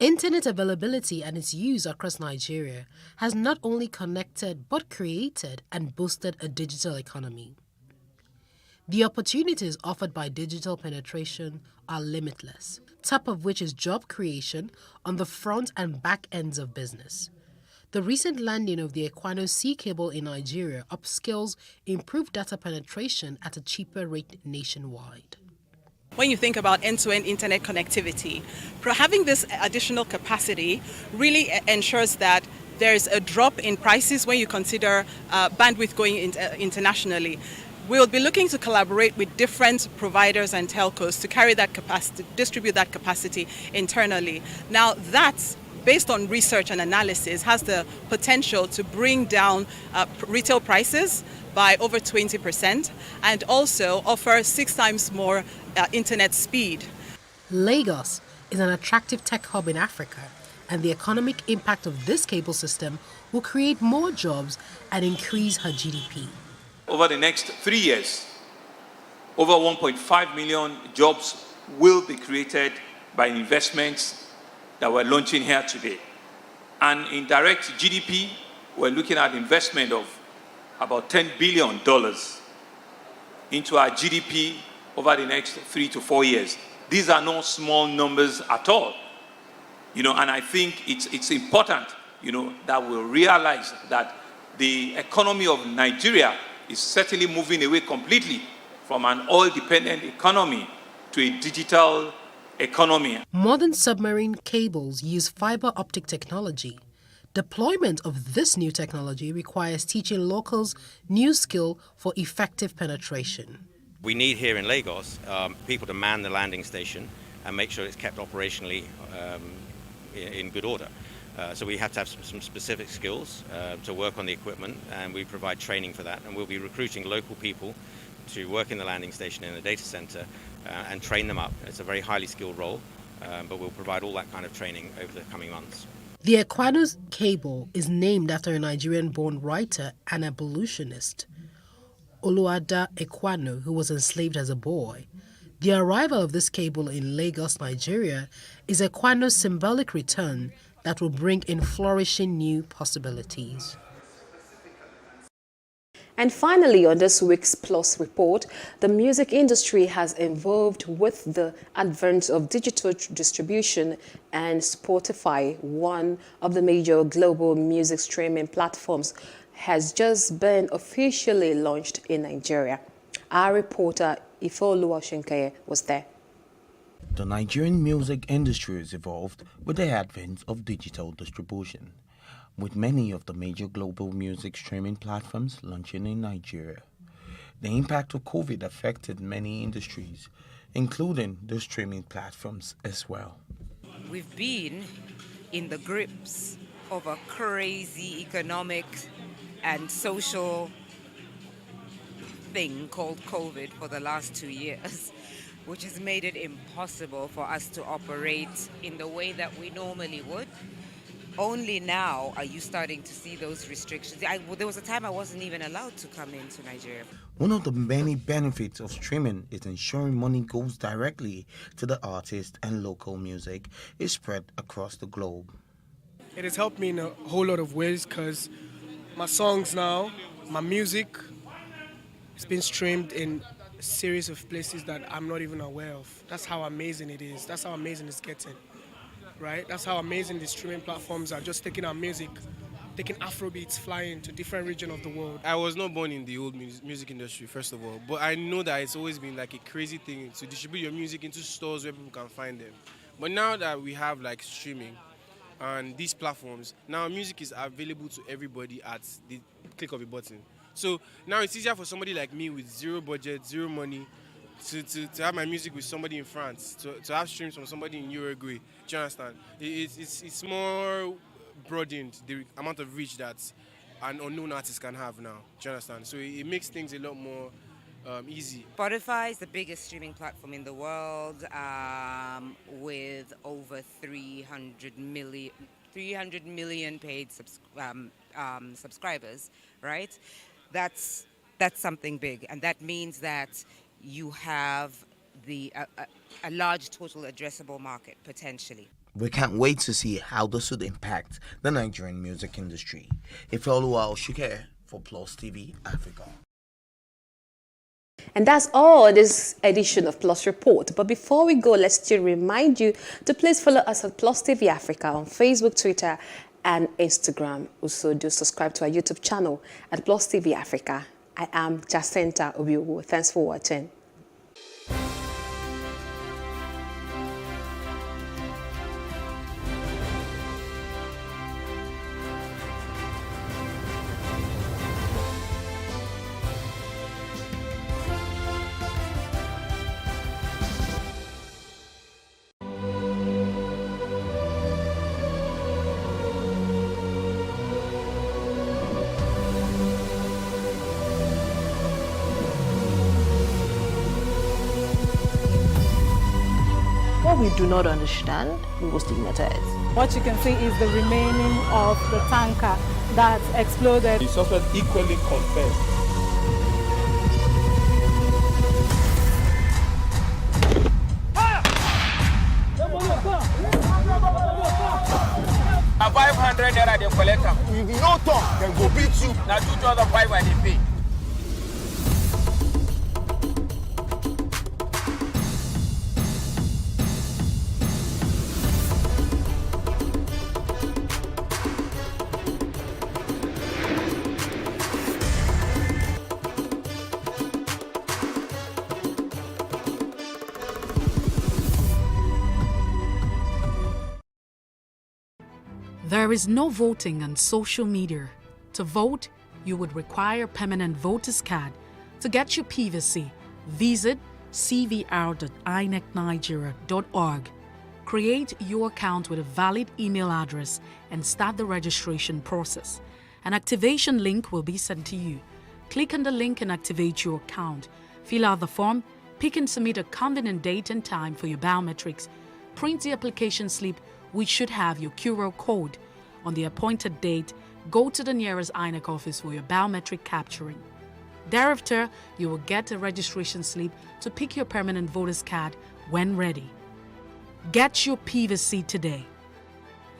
Internet availability and its use across Nigeria has not only connected but created and boosted a digital economy. The opportunities offered by digital penetration are limitless, top of which is job creation on the front and back ends of business. The recent landing of the Equinor sea cable in Nigeria upskills improved data penetration at a cheaper rate nationwide. When you think about end-to-end internet connectivity, having this additional capacity really ensures that there's a drop in prices when you consider bandwidth going internationally. We'll be looking to collaborate with different providers and telcos to carry that capacity, distribute that capacity internally. Now that's based on research and analysis, has the potential to bring down retail prices by over 20% and also offer 6 times more internet speed. Lagos is an attractive tech hub in Africa, and the economic impact of this cable system will create more jobs and increase her GDP. Over the next 3 years, over 1.5 million jobs will be created by investments that we're launching here today. And in direct GDP, we're looking at investment of about $10 billion into our GDP over the next 3 to 4 years. These are not small numbers at all. And I think it's important, that we realize that the economy of Nigeria is certainly moving away completely from an oil-dependent economy to a digital economy. Modern submarine cables use fiber optic technology. Deployment of this new technology requires teaching locals new skill for effective penetration. We need here in Lagos people to man the landing station and make sure it's kept operationally in good order. So we have to have some specific skills to work on the equipment, and we provide training for that. And we'll be recruiting local people to work in the landing station in the data center and train them up. It's a very highly skilled role, but we'll provide all that kind of training over the coming months. The Equinor cable is named after a Nigerian-born writer and abolitionist, Olaudah Equiano, who was enslaved as a boy. The arrival of this cable in Lagos, Nigeria, is Equinor's symbolic return that will bring in flourishing new possibilities. And finally, on this week's Plus report, the music industry has evolved with the advent of digital distribution, and Spotify, one of the major global music streaming platforms, has just been officially launched in Nigeria. Our reporter Ifeoluwa Shinkaye was there. The Nigerian music industry has evolved with the advent of digital distribution, with many of the major global music streaming platforms launching in Nigeria. The impact of COVID affected many industries, including the streaming platforms as well. We've been in the grips of a crazy economic and social thing called COVID for the last 2 years, which has made it impossible for us to operate in the way that we normally would. Only now are you starting to see those restrictions. There was a time I wasn't even allowed to come into Nigeria. One of the many benefits of streaming is ensuring money goes directly to the artist and local music is spread across the globe. It has helped me in a whole lot of ways because my songs now, my music, it's been streamed in a series of places that I'm not even aware of. That's how amazing it is. That's how amazing it's getting, right? That's how amazing the streaming platforms are just taking our music, taking Afrobeats, flying to different regions of the world. I was not born in the old music industry, first of all, but I know that it's always been like a crazy thing to distribute your music into stores where people can find them. But now that we have like streaming and these platforms, now music is available to everybody at the click of a button. So now it's easier for somebody like me with zero budget, zero money, to have my music with somebody in France, to have streams from somebody in Uruguay. Do you understand? It's more broadened, the amount of reach that an unknown artist can have now. Do you understand? So it makes things a lot more easy. Spotify is the biggest streaming platform in the world, with over 300 million paid subscribers, right? That's something big, and that means that you have a large total addressable market potentially. We can't wait to see how this would impact the Nigerian music industry. Ifeoluwa Oshuke for Plus TV Africa. And that's all this edition of Plus Report. But before we go, let's still remind you to please follow us on Plus TV Africa on Facebook, Twitter, and Instagram. Also, do subscribe to our YouTube channel at Plus TV Africa. I am Jacinta Obiowo. Thanks for watching. What we do not understand, we will stigmatize. What you can see is the remaining of the tanker that exploded. The suspect equally confessed. A 500 naira they collect am. If you no talk, dem go beat you. Na 2,500 they pay. There is no voting on social media. To vote, you would require permanent voter's card. To get your PVC, visit cvr.inecnigeria.org. Create your account with a valid email address and start the registration process. An activation link will be sent to you. Click on the link and activate your account. Fill out the form, pick and submit a convenient date and time for your biometrics. Print the application slip, which should have your QR code. On the appointed date, go to the nearest INEC office for your biometric capturing. Thereafter, you will get a registration slip to pick your permanent voter's card when ready. Get your PVC today.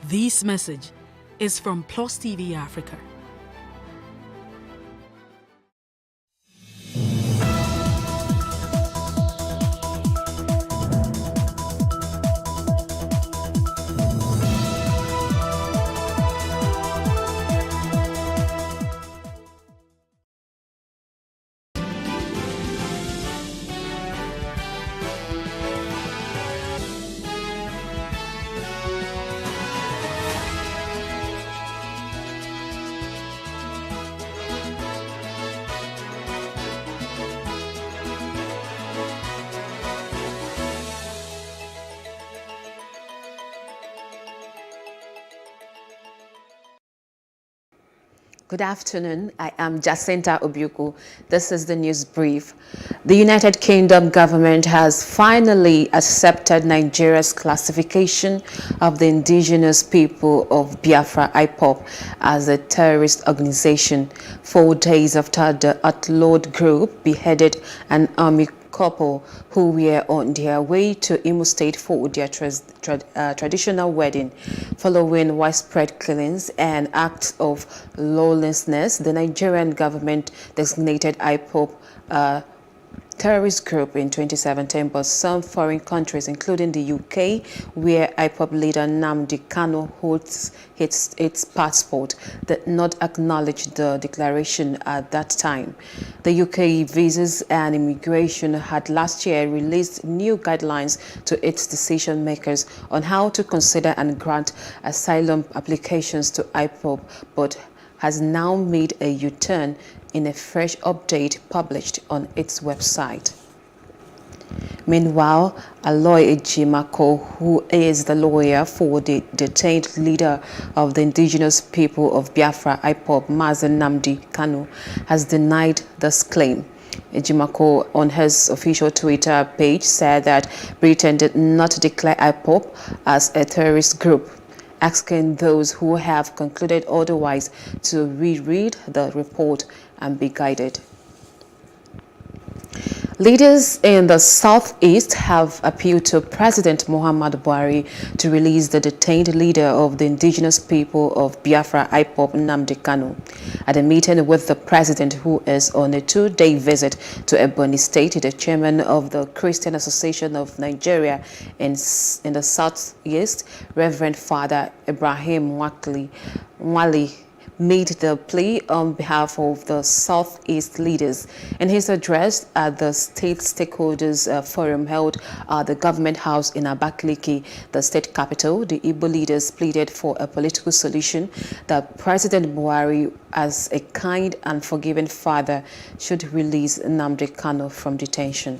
This message is from Plus TV Africa. Good afternoon. I am Jacinta Obiuku. This is the news brief. The United Kingdom government has finally accepted Nigeria's classification of the indigenous people of Biafra IPOB as a terrorist organization 4 days after the outlawed group beheaded an army couple who were on their way to Imo State for their traditional wedding. Following widespread killings and acts of lawlessness, the Nigerian government designated IPOB terrorist group in 2017, but some foreign countries, including the UK, where IPOB leader Nnamdi Kanu holds its passport, did not acknowledge the declaration at that time. The UK Visas and Immigration had last year released new guidelines to its decision makers on how to consider and grant asylum applications to IPOB, but has now made a U-turn in a fresh update published on its website. Meanwhile, Aloy Ejimako, who is the lawyer for the detained leader of the indigenous people of Biafra IPOB, Mazen Nnamdi Kanu, has denied this claim. Ejimako, on his official Twitter page, said that Britain did not declare IPOB as a terrorist group, asking those who have concluded otherwise to reread the report and be guided. Leaders in the southeast have appealed to President Muhammadu Buhari to release the detained leader of the indigenous people of Biafra IPOB, Nnamdi Kanu. At a meeting with the president, who is on a 2-day visit to Ebonyi State, the chairman of the Christian Association of Nigeria in the southeast, Reverend Father Ibrahim Wali, made the plea on behalf of the Southeast leaders. In his address at the State Stakeholders Forum held at the Government House in Abakaliki, the state capital, the Igbo leaders pleaded for a political solution that President Buhari, as a kind and forgiving father, should release Nnamdi Kanu from detention.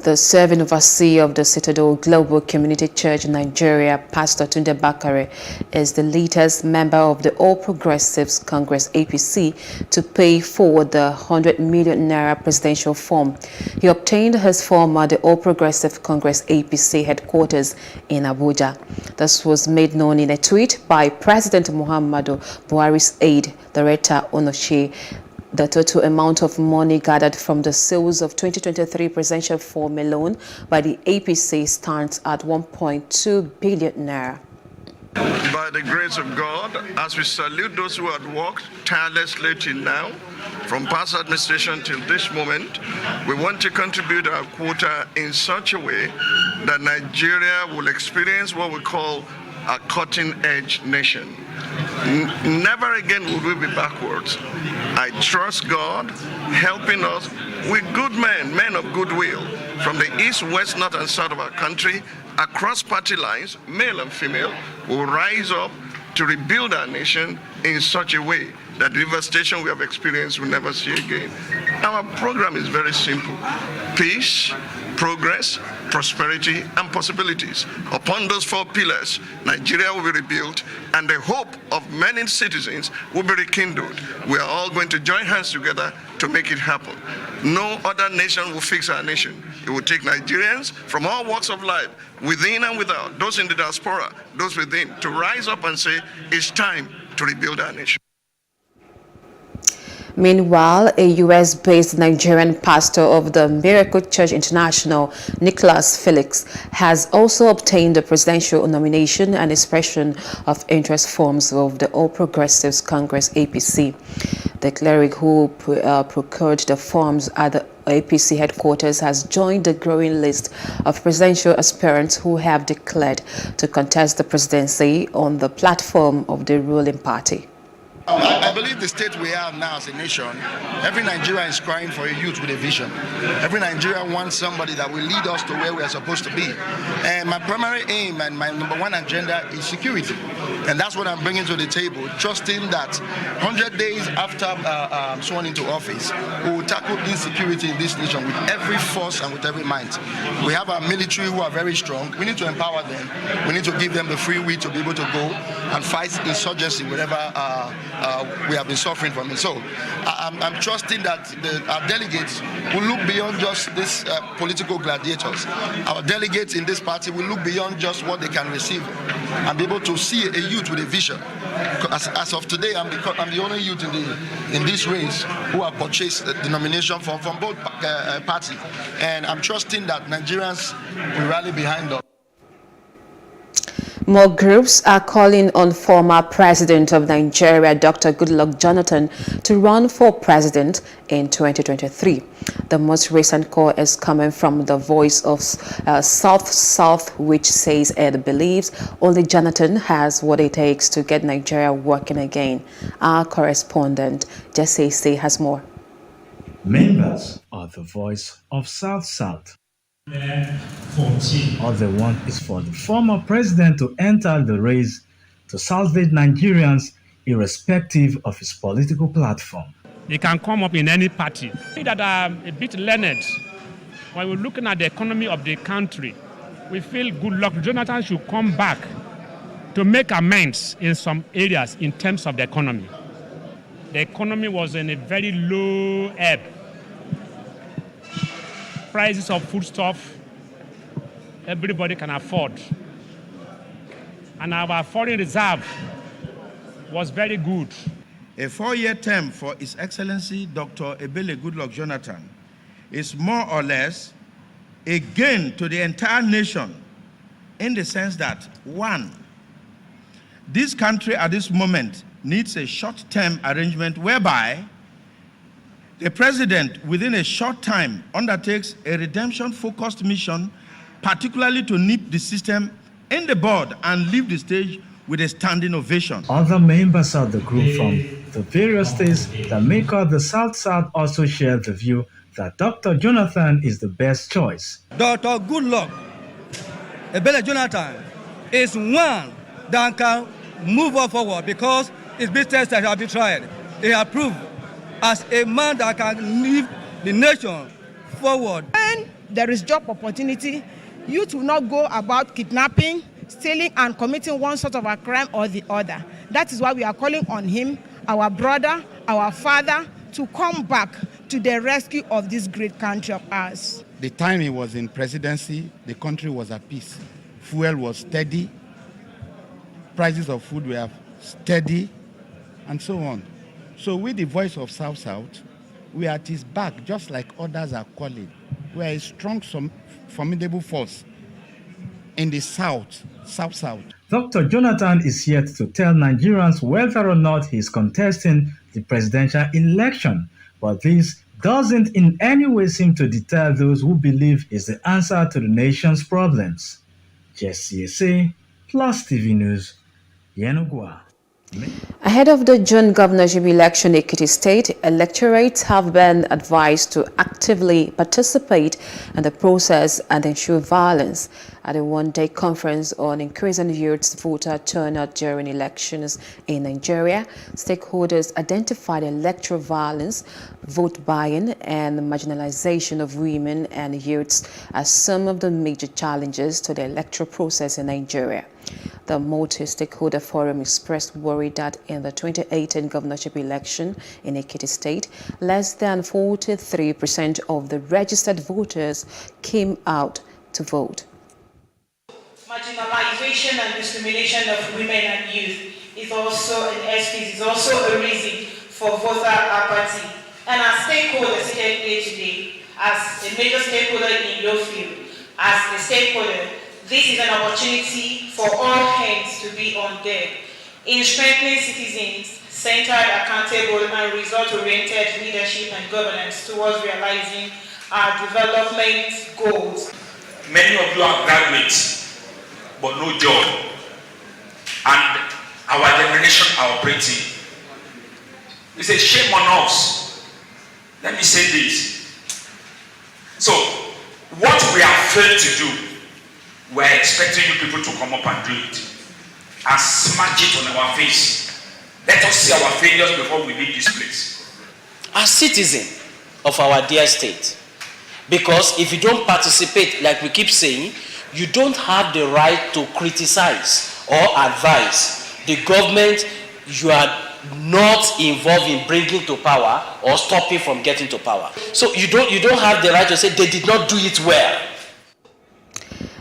The serving overseer of the Citadel Global Community Church in Nigeria, Pastor Tunde Bakare, is the latest member of the All Progressives Congress APC to pay for the 100 million naira presidential form. He obtained his form at the All Progressive Congress APC headquarters in Abuja. This was made known in a tweet by President Muhammadu Buhari's aide, Director Onoche. The total amount of money gathered from the sales of 2023 presidential form alone by the APC stands at 1.2 billion naira. By the grace of God, as we salute those who have worked tirelessly till now, from past administration till this moment, we want to contribute our quota in such a way that Nigeria will experience what we call a cutting-edge nation. Never again will we be backwards. I trust God helping us with good men of goodwill from the east, west, north, and south of our country, across party lines, male and female, will rise up to rebuild our nation in such a way that the devastation we have experienced will never see again. Our program is very simple: peace, progress, prosperity, and possibilities. Upon those 4 pillars, Nigeria will be rebuilt, and the hope of many citizens will be rekindled. We are all going to join hands together to make it happen. No other nation will fix our nation. It will take Nigerians from all walks of life, within and without, those in the diaspora, those within, to rise up and say, it's time to rebuild our nation. Meanwhile, a U.S.-based Nigerian pastor of the Miracle Church International, Nicholas Felix, has also obtained the presidential nomination and expression of interest forms of the All Progressives Congress APC. The cleric who procured the forms at the APC headquarters has joined the growing list of presidential aspirants who have declared to contest the presidency on the platform of the ruling party. I believe the state we are now as a nation, every Nigerian is crying for a youth with a vision. Every Nigerian wants somebody that will lead us to where we are supposed to be. And my primary aim and my number one agenda is security. And that's what I'm bringing to the table, trusting that 100 days after I'm sworn into office, we will tackle insecurity in this nation with every force and with every might. We have our military who are very strong. We need to empower them. We need to give them the free will to be able to go and fight insurgency wherever we have been suffering from it. So I'm trusting that our delegates will look beyond just these political gladiators. Our delegates in this party will look beyond just what they can receive and be able to see a youth with a vision. As of today, I'm the only youth in this race who have purchased the nomination from both parties. And I'm trusting that Nigerians will rally behind us. More groups are calling on former President of Nigeria, Dr. Goodluck Jonathan, to run for president in 2023. The most recent call is coming from the Voice of South, which says it believes only Jonathan has what it takes to get Nigeria working again. Our correspondent, Jesse C. has more. Members of the Voice of South. All they want is for the former president to enter the race to salvage Nigerians irrespective of his political platform. They can come up in any party. That are a bit learned. When we're looking at the economy of the country, we feel Goodluck Jonathan should come back to make amends in some areas in terms of the economy. The economy was in a very low ebb. Prices of foodstuff, everybody can afford. And our foreign reserve was very good. A 4-year term for His Excellency Dr. Ebele Goodluck Jonathan is more or less a gain to the entire nation in the sense that, one, this country at this moment needs a short-term arrangement whereby the president, within a short time, undertakes a redemption-focused mission, particularly to nip the system in the bud and leave the stage with a standing ovation. Other members of the group from the various states that make up the South also share the view that Dr. Jonathan is the best choice. Dr. Goodluck Ebele Jonathan is one that can move us forward because his business that have been tried. He has proved as a man that can lead the nation forward. When there is job opportunity, youth will not go about kidnapping, stealing, and committing one sort of a crime or the other. That is why we are calling on him, our brother, our father, to come back to the rescue of this great country of ours. The time he was in presidency, the country was at peace. Fuel was steady, prices of food were steady, and so on. So with the Voice of South, we are at his back, just like others are calling. We are a strong, formidable force in the South. Dr. Jonathan is yet to tell Nigerians whether or not he is contesting the presidential election, but this doesn't in any way seem to deter those who believe is the answer to the nation's problems. Jesse C. Plus TV News, Yenagoa. Ahead of the June governorship election in Ekiti State, electorates have been advised to actively participate in the process and ensure violence. At a one-day conference on increasing youth voter turnout during elections in Nigeria, stakeholders identified electoral violence, vote buying, and marginalization of women and youths as some of the major challenges to the electoral process in Nigeria. The multi-stakeholder forum expressed worry that in the 2018 governorship election in Ekiti State, less than 43% of the registered voters came out to vote. Marginalization and discrimination of women and youth is also an excuse, is also a reason for voter apathy. And our stakeholders here today, as a major stakeholder in your field, as a stakeholder, this is an opportunity for all hands to be on deck in strengthening citizens, centered, accountable, and result-oriented leadership and governance towards realizing our development goals. Many of you are graduates, but no job. And our generation are operating It's a shame on us. Let me say this. So, what we have failed to do, we're expecting you people to come up and do it. And smash it on our face. Let us see our failures before we leave this place. As citizens of our dear state, because if you don't participate, like we keep saying, you don't have the right to criticize or advise the government you are not involved in bringing to power or stopping from getting to power. So you don't have the right to say they did not do it well.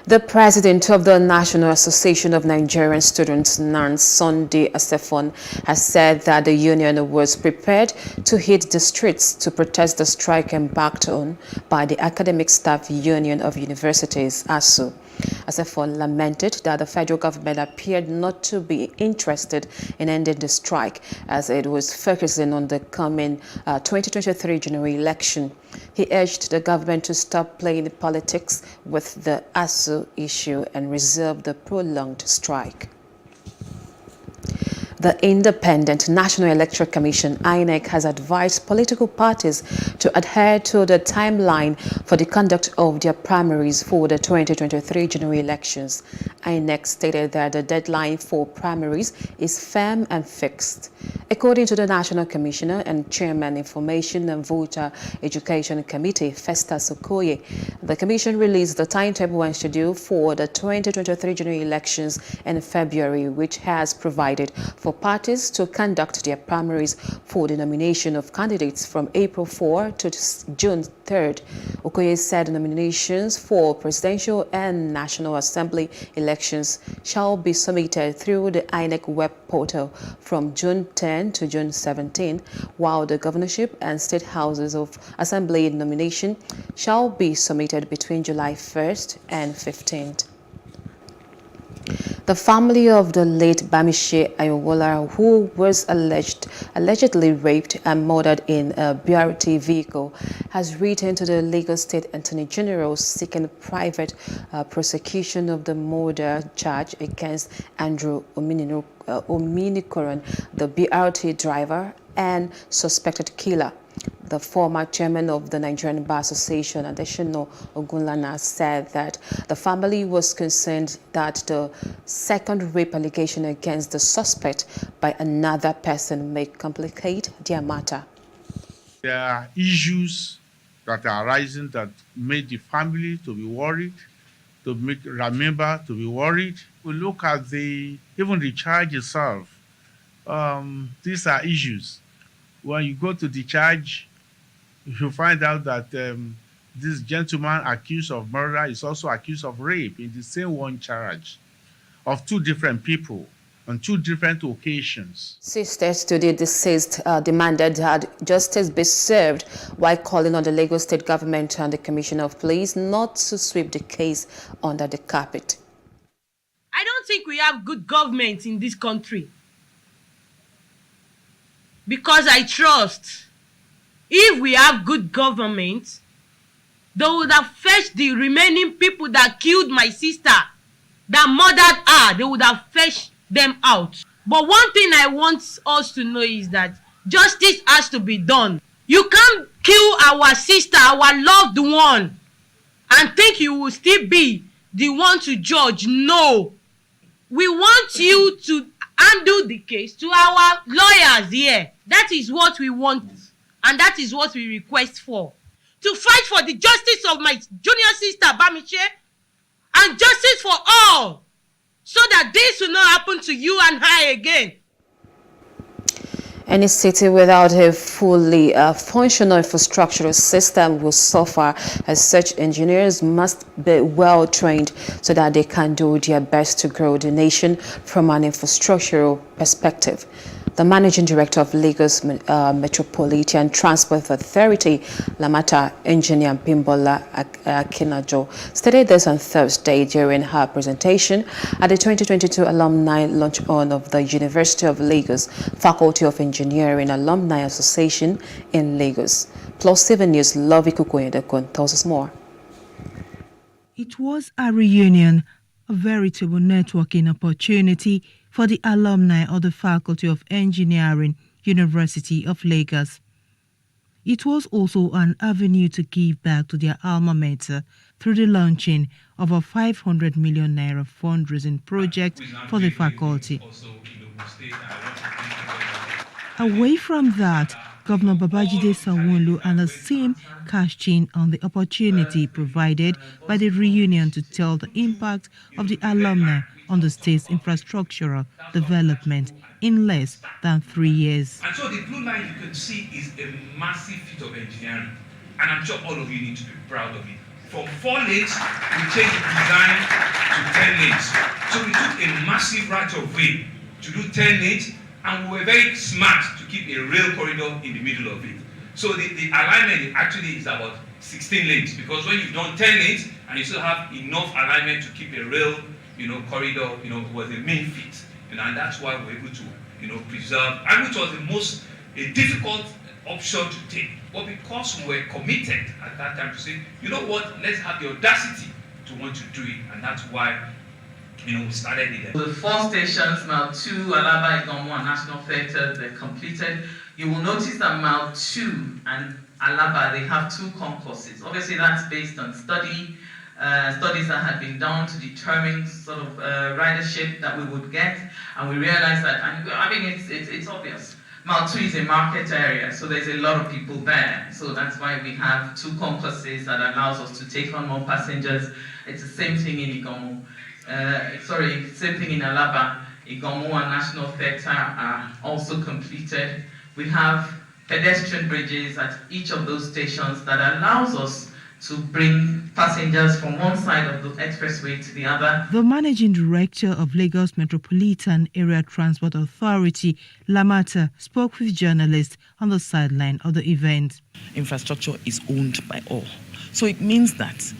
The president of the National Association of Nigerian Students, NANS, Sunday Asefon, has said that the union was prepared to hit the streets to protest the strike embarked on by the Academic Staff Union of Universities, ASU. Asefon lamented that the federal government appeared not to be interested in ending the strike as it was focusing on the coming 2023 general election. He urged the government to stop playing politics with the ASU issue and reserve the prolonged strike. The Independent National Electoral Commission, INEC, has advised political parties to adhere to the timeline for the conduct of their primaries for the 2023 general elections. INEC stated that the deadline for primaries is firm and fixed. According to the National Commissioner and Chairman Information and Voter Education Committee, Festus Okoye, the Commission released the timetable and schedule for the 2023 general elections in February, which has provided for parties to conduct their primaries for the nomination of candidates from April 4 to June 3rd. Okoye said nominations for presidential and National Assembly elections shall be submitted through the INEC web portal from June 10 to June 17, while the governorship and state houses of assembly nomination shall be submitted between July 1st and 15th. The family of the late Bamishe Ayowola, who was allegedly raped and murdered in a BRT vehicle, has written to the Lagos State Attorney General seeking private prosecution of the murder charge against Andrew Ominikoran, the BRT driver and suspected killer. The former chairman of the Nigerian Bar Association, Adesina Ogunlana, said that the family was concerned that the second rape allegation against the suspect by another person may complicate their matter. There are issues that are arising that made the family to be worried, to make a member to be worried. We look at even the charge itself. These are issues. When you go to the charge, you find out that this gentleman accused of murder is also accused of rape in the same one charge of two different people on two different occasions. Sisters to the deceased demanded that justice be served while calling on the Lagos State government and the Commissioner of Police not to sweep the case under the carpet. I don't think we have good government in this country. Because I trust, if we have good government, they would have fetched the remaining people that killed my sister, that murdered her, they would have fetched them out. But one thing I want us to know is that justice has to be done. You can't kill our sister, our loved one, and think you will still be the one to judge. No. We want you to handle the case to our lawyers here. That is what we want, and that is what we request for. To fight for the justice of my junior sister, Bamishe, and justice for all, so that this will not happen to you and I again. Any city without a fully functional infrastructural system will suffer, as such engineers must be well trained so that they can do their best to grow the nation from an infrastructural perspective. The Managing Director of Lagos Metropolitan Transport Authority, Lamata Engineer Bimbola Akinajo, stated this on Thursday during her presentation at the 2022 Alumni Launch-On of the University of Lagos Faculty of Engineering Alumni Association in Lagos. Plus 7 News' Lovey Kukoyedekon tells us more. It was a reunion, a veritable networking opportunity for the alumni of the Faculty of Engineering, University of Lagos. It was also an avenue to give back to their alma mater through the launching of a 500 million naira fundraising project for the faculty. Away from that, Governor Babajide Sanwo-Olu and his team cashed in on the opportunity provided by the reunion to tell the impact of the alumni on the state's infrastructural development in less than 3 years. And so the blue line you can see is a massive feat of engineering, and I'm sure all of you need to be proud of it. From 4 lanes, we changed the design to 10 lanes. So we took a massive right of way to do 10 lanes, and we were very smart to keep a rail corridor in the middle of it. So the alignment actually is about 16 lanes, because when you've done 10 lanes and you still have enough alignment to keep a rail, corridor, was the main feat. And that's why we're able to, preserve, and which was the most difficult option to take. But because we were committed at that time to say, you know what, let's have the audacity to want to do it, and that's why we started it. The 4 stations, Mile 2, Alaba, Igomo, and National Theatre, they're completed. You will notice that Mile 2 and Alaba, they have 2 concourses. Obviously, that's based on studies that had been done to determine sort of ridership that we would get, and we realized that, and I mean, it's obvious. Mile 2 is a market area, so there's a lot of people there. So that's why we have 2 concourses that allows us to take on more passengers. It's the same thing in Igomo. Same thing in Alaba. Igomo and National Theatre are also completed. We have pedestrian bridges at each of those stations that allows us to bring passengers from one side of the expressway to the other. The managing director of Lagos Metropolitan Area Transport Authority, Lamata, spoke with journalists on the sideline of the event. Infrastructure is owned by all. So it means that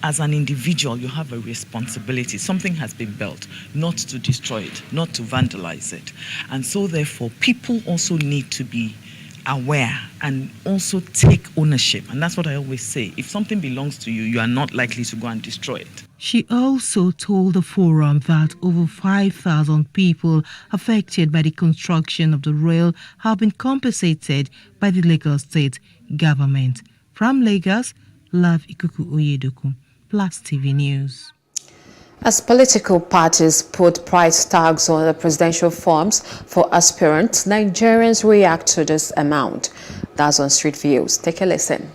as an individual, you have a responsibility. Something has been built, not to destroy it, not to vandalize it. And so therefore, people also need to be aware and also take ownership. And that's what I always say. If something belongs to you, you are not likely to go and destroy it. She also told the forum that over 5,000 people affected by the construction of the rail have been compensated by the Lagos State government. From Lagos, Love Ikuku Oyedoku, Plus TV News. As political parties put price tags on the presidential forms for aspirants, Nigerians react to this amount. That's on Street Views. Take a listen.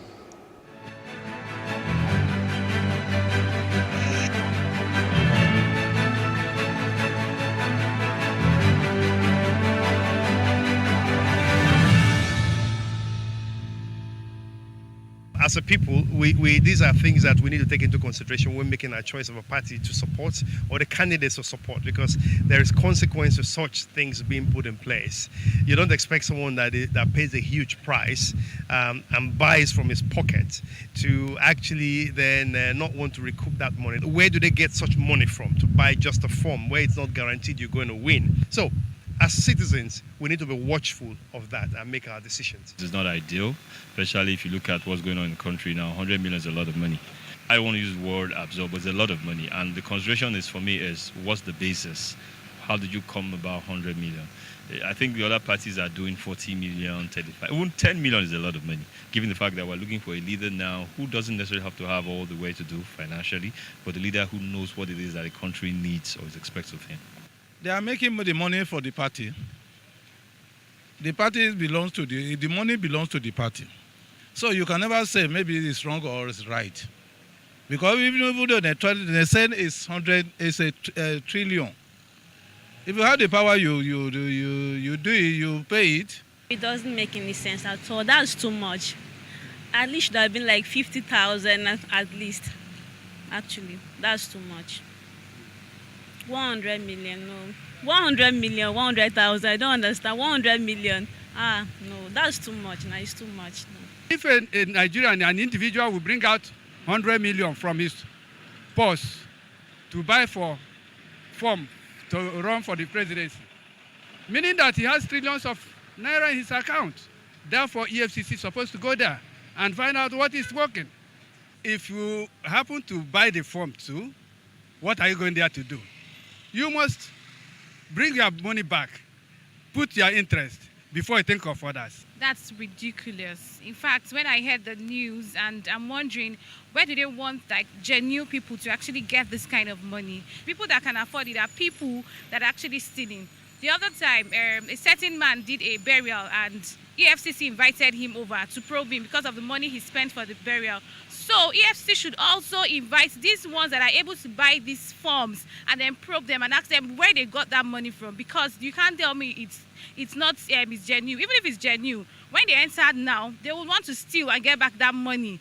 As a people, these are things that we need to take into consideration when making our choice of a party to support or the candidates to support, because there is consequence to such things being put in place. You don't expect someone that pays a huge price and buys from his pocket to actually then not want to recoup that money. Where do they get such money from to buy just a form where it's not guaranteed you're going to win? So, as citizens, we need to be watchful of that and make our decisions. It's not ideal, especially if you look at what's going on in the country now. 100 million is a lot of money. I don't want to use the word absorb, but it's a lot of money. And the consideration is, for me, is what's the basis? How did you come about 100 million? I think the other parties are doing 40 million, 35. Even 10 million is a lot of money, given the fact that we're looking for a leader now who doesn't necessarily have to have all the way to do financially, but a leader who knows what it is that the country needs or is expected of him. They are making the money for the party. The party belongs to the money belongs to the party. So you can never say maybe it's wrong or it's right. Because even though they say it's a trillion. If you have the power, you do it, you pay it. It doesn't make any sense at all. That's too much. At least there have been like 50,000 at least. Actually, that's too much. 100 million, no. 100 million, 100,000, I don't understand. 100 million, no, that's too much. No, it's too much. No. If a Nigerian, an individual will bring out 100 million from his purse to buy for form to run for the presidency, meaning that he has trillions of naira in his account. Therefore, EFCC is supposed to go there and find out what is working. If you happen to buy the form too, what are you going there to do? You must bring your money back, put your interest before you think of others. That's ridiculous. In fact, when I heard the news, and I'm wondering, where do they want like genuine people to actually get this kind of money? People that can afford it are people that are actually stealing. The other time, a certain man did a burial and EFCC invited him over to probe him because of the money he spent for the burial. So EFCC should also invite these ones that are able to buy these forms and then probe them and ask them where they got that money from, because you can't tell me it's not it's genuine. Even if it's genuine, when they enter now, they will want to steal and get back that money.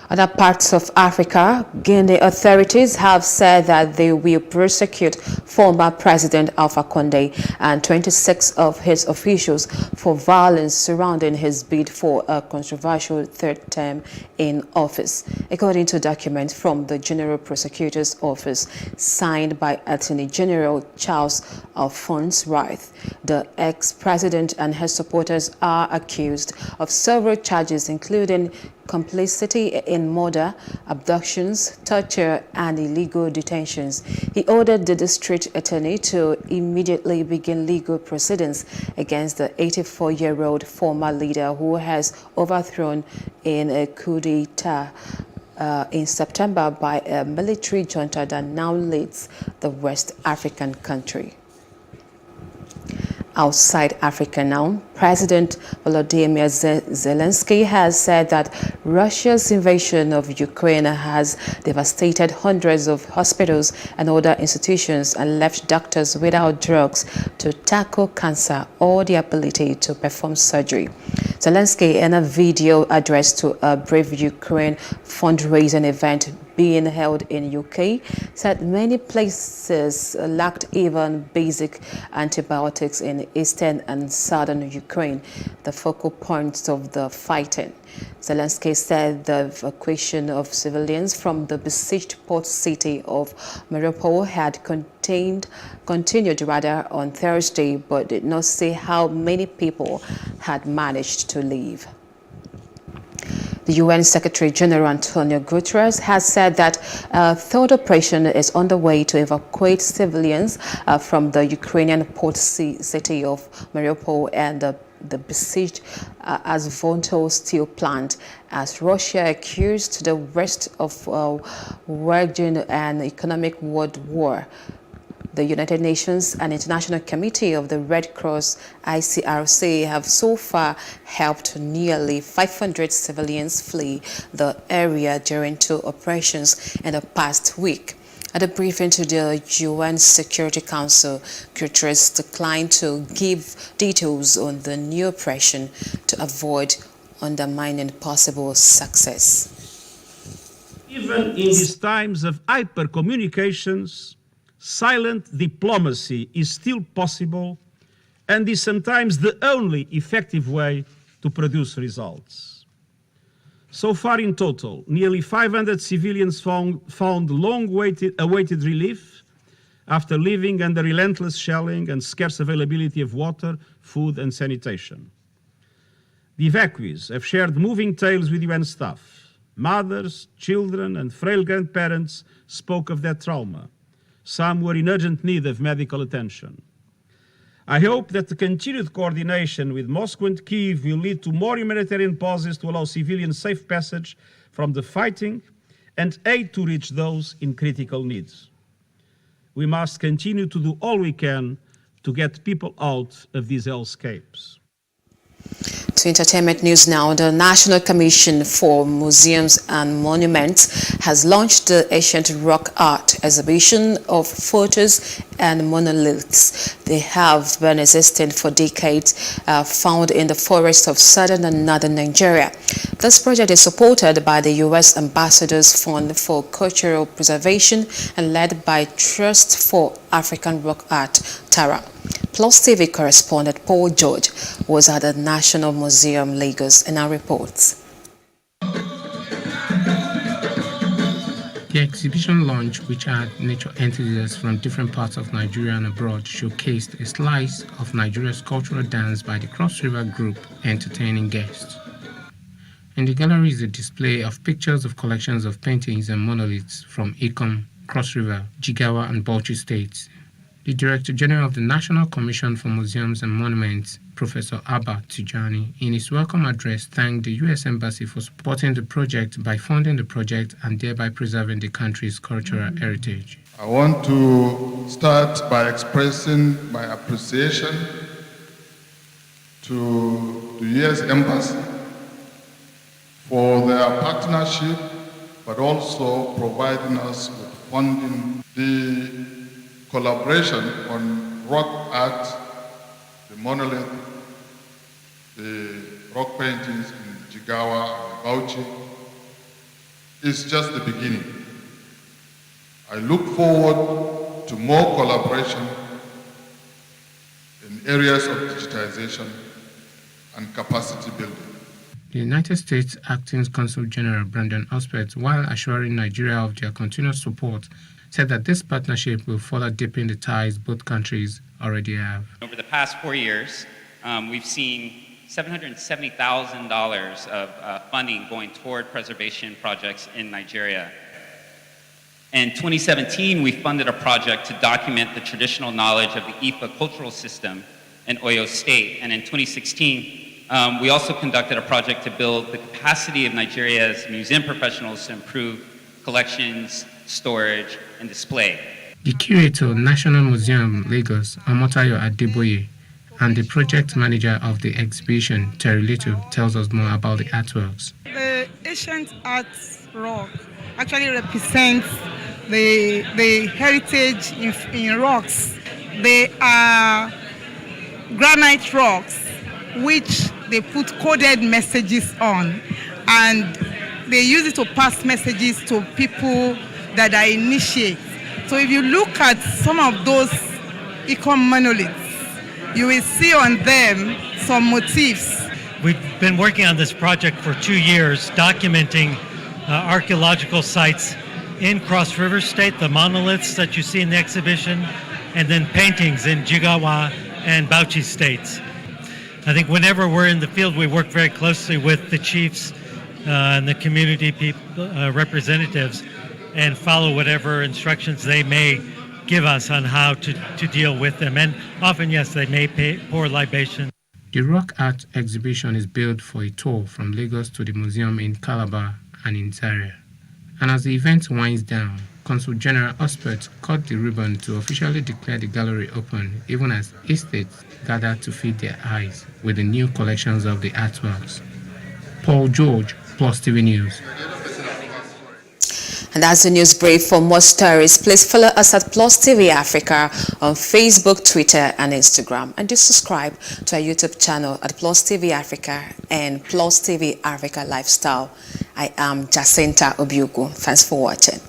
Other parts of Africa, Guinea authorities have said that they will prosecute former President Alpha Condé and 26 of his officials for violence surrounding his bid for a controversial third term in office, according to documents from the General Prosecutor's Office signed by Attorney General Charles Alphonse Wright. The ex-president and his supporters are accused of several charges, including complicity in murder, abductions, torture, and illegal detentions. He ordered the district attorney to immediately begin legal proceedings against the 84-year-old former leader who has overthrown in a coup d'etat in September by a military junta that now leads the West African country. Outside Africa now, President Volodymyr Zelensky has said that Russia's invasion of Ukraine has devastated hundreds of hospitals and other institutions and left doctors without drugs to tackle cancer or the ability to perform surgery. Zelensky, in a video address to a Brave Ukraine fundraising event being held in UK, said many places lacked even basic antibiotics in eastern and southern Ukraine, the focal points of the fighting. Zelensky said the evacuation of civilians from the besieged port city of Mariupol had continued on Thursday, but did not say how many people had managed to leave. The UN Secretary General Antonio Guterres has said that a third operation is underway to evacuate civilians from the Ukrainian port city of Mariupol and the besieged Azovstal steel plant, as Russia accused the West of waging an economic world war. The United Nations and International Committee of the Red Cross, ICRC, have so far helped nearly 500 civilians flee the area during 2 operations in the past week. At a briefing to the UN Security Council, Guterres declined to give details on the new operation to avoid undermining possible success. Even in these times of hyper-communications, silent diplomacy is still possible and is sometimes the only effective way to produce results. So far in total, nearly 500 civilians found long-awaited relief after living under relentless shelling and scarce availability of water, food and sanitation. The evacuees have shared moving tales with UN staff. Mothers, children and frail grandparents spoke of their trauma. Some were in urgent need of medical attention. I hope that the continued coordination with Moscow and Kyiv will lead to more humanitarian pauses to allow civilians safe passage from the fighting and aid to reach those in critical needs. We must continue to do all we can to get people out of these hellscapes. To entertainment news now, the National Commission for Museums and Monuments has launched the Ancient Rock Art exhibition of photos and monoliths. They have been existing for decades, found in the forests of southern and northern Nigeria. This project is supported by the U.S. Ambassador's Fund for Cultural Preservation and led by Trust for African Rock Art, TARA. Plus TV correspondent Paul George was at the National Museum, Lagos, and now reports. The exhibition launch, which had nature enthusiasts from different parts of Nigeria and abroad, showcased a slice of Nigeria's cultural dance by the Cross River Group, entertaining guests. In the gallery is a display of pictures of collections of paintings and monoliths from Ikom, Cross River, Jigawa and Bauchi states. The Director General of the National Commission for Museums and Monuments, Professor Abba Tijani, in his welcome address thanked the U.S. Embassy for supporting the project by funding the project and thereby preserving the country's cultural heritage. I want to start by expressing my appreciation to the U.S. Embassy for their partnership, but also providing us with funding. The collaboration on rock art, the monolith, the rock paintings in Jigawa and Bauchi is just the beginning. I look forward to more collaboration in areas of digitization and capacity building. The United States Acting Consul General Brandon Ospert, while assuring Nigeria of their continuous support, said that this partnership will further deepen the ties both countries already have. Over the past 4 years, we've seen $770,000 of funding going toward preservation projects in Nigeria. In 2017, we funded a project to document the traditional knowledge of the Ifa cultural system in Oyo State. And in 2016, we also conducted a project to build the capacity of Nigeria's museum professionals to improve collections, storage, and display. The curator, National Museum, Lagos, Omotayo Adeboye, and the project manager of the exhibition, Terry Little, tells us more about the artworks. The ancient art rock actually represents the heritage in rocks. They are granite rocks which they put coded messages on, and they use it to pass messages to people that are initiates. So if you look at some of those Ikom monoliths, you will see on them some motifs. We've been working on this project for 2 years, documenting archaeological sites in Cross River State, the monoliths that you see in the exhibition, and then paintings in Jigawa and Bauchi states. I think whenever we're in the field, we work very closely with the chiefs and the community representatives and follow whatever instructions they may give us on how to deal with them. And often, yes, they may pour libation. The rock art exhibition is billed for a tour from Lagos to the museum in Calabar and in Zaria. And as the event winds down, Consul General Ospert cut the ribbon to officially declare the gallery open, even as estates gather to feed their eyes with the new collections of the artworks. Paul George, Plus TV News. And that's the news brief. For more stories, please follow us at Plus TV Africa on Facebook, Twitter, and Instagram. And do subscribe to our YouTube channel at Plus TV Africa and Plus TV Africa Lifestyle. I am Jacinta Obiuku. Thanks for watching.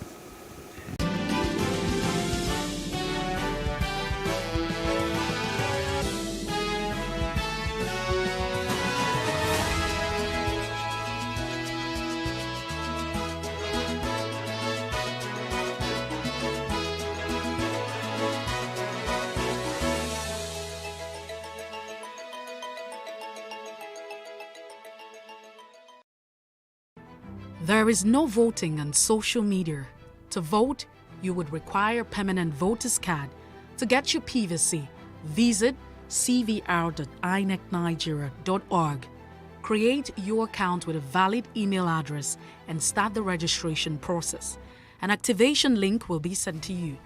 There is no voting on social media. To vote, you would require permanent voter's card. To get your PVC, visit cvr.inecnigeria.org. Create your account with a valid email address and start the registration process. An activation link will be sent to you.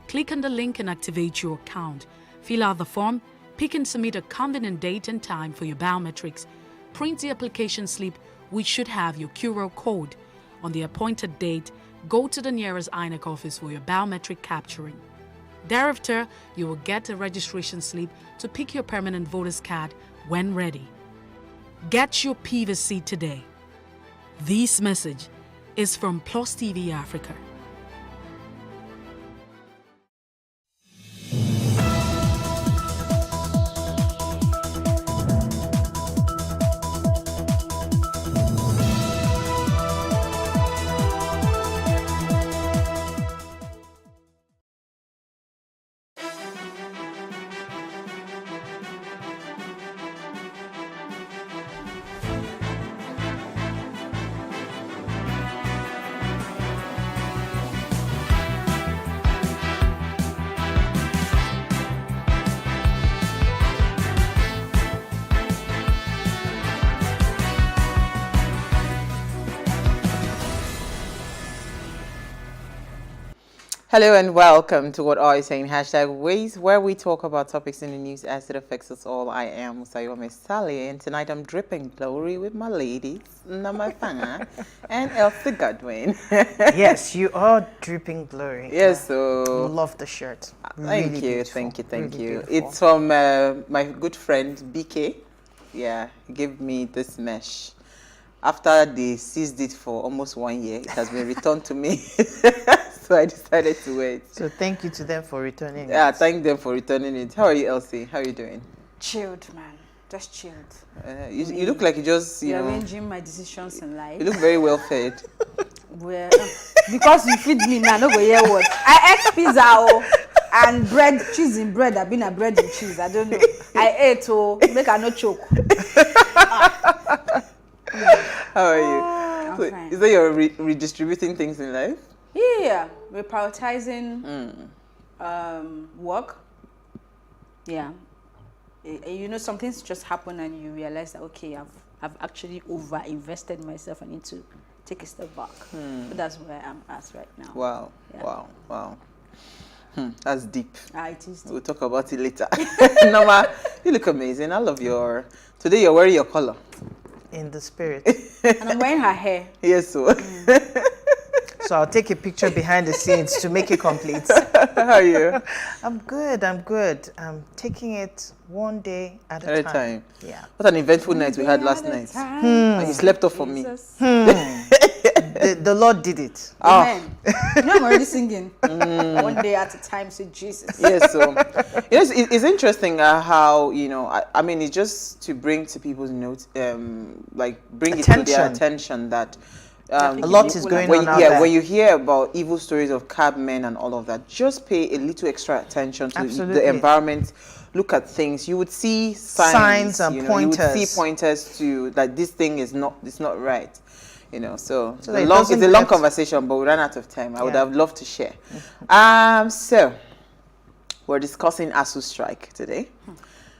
Click on the link and activate your account. Fill out the form, pick and submit a convenient date and time for your biometrics. Print the application slip, which should have your QR code. On the appointed date, go to the nearest INEC office for your biometric capturing. Thereafter, you will get a registration slip to pick your permanent voter's card when ready. Get your PVC today. This message is from Plus TV Africa. Hello and welcome to What Are You Saying? #Ways, where we talk about topics in the news as it affects us all. I am Musayome Sally, and tonight I'm dripping glory with my ladies, Nama Fanga and Elsie Godwin. Yes, you are dripping glory. Yes, so love the shirt. Thank Really you, beautiful. thank you, thank Really you. beautiful. It's from my good friend BK. Yeah, he gave me this mesh. After they seized it for almost 1 year, it has been returned to me. So I decided to wait. So thank you to them for returning Yeah, it. thank them for returning it. How are you, Elsie? How are you doing? Chilled, man. Just chilled. You look like you just, you know, Rearranging my decisions in life. you look very well fed. Well, because you feed me now, no go hear what. I ate pizza and bread, cheese in bread. I've been a bread and cheese. I don't know. I ate make I no choke. How are you? So, fine. is that you're redistributing things in life? Yeah, we're prioritizing work. Yeah. You know, some things just happen and you realize that, okay, I've actually over-invested myself. I need to take a step back. So that's where I'm at right now. Wow, Yeah. wow. That's deep. It is deep. We'll talk about it later. Norma, you look amazing. I love your... Today you're wearing your color. In the spirit. And I'm wearing her hair. Yes, so. So I'll take a picture behind the scenes to make it complete. How are you? I'm good. I'm taking it one day at a time. Yeah. What an eventful night we had last night. And you slept off for me. The Lord did it. Amen. You know, I'm already singing. One day at a time, say Jesus. Yes, so it's interesting how, you know, I mean, it's just to bring to people's notes, like bring it to their attention that a lot is going on out yeah, there. when you hear about evil stories of cabmen and all of that, just pay a little extra attention to the environment. Look at things. You would see signs and you know, pointers. You would see pointers to that this thing is not right. You know, so it's it a long conversation, but we ran out of time. I would have loved to share. So we're discussing ASU strike today.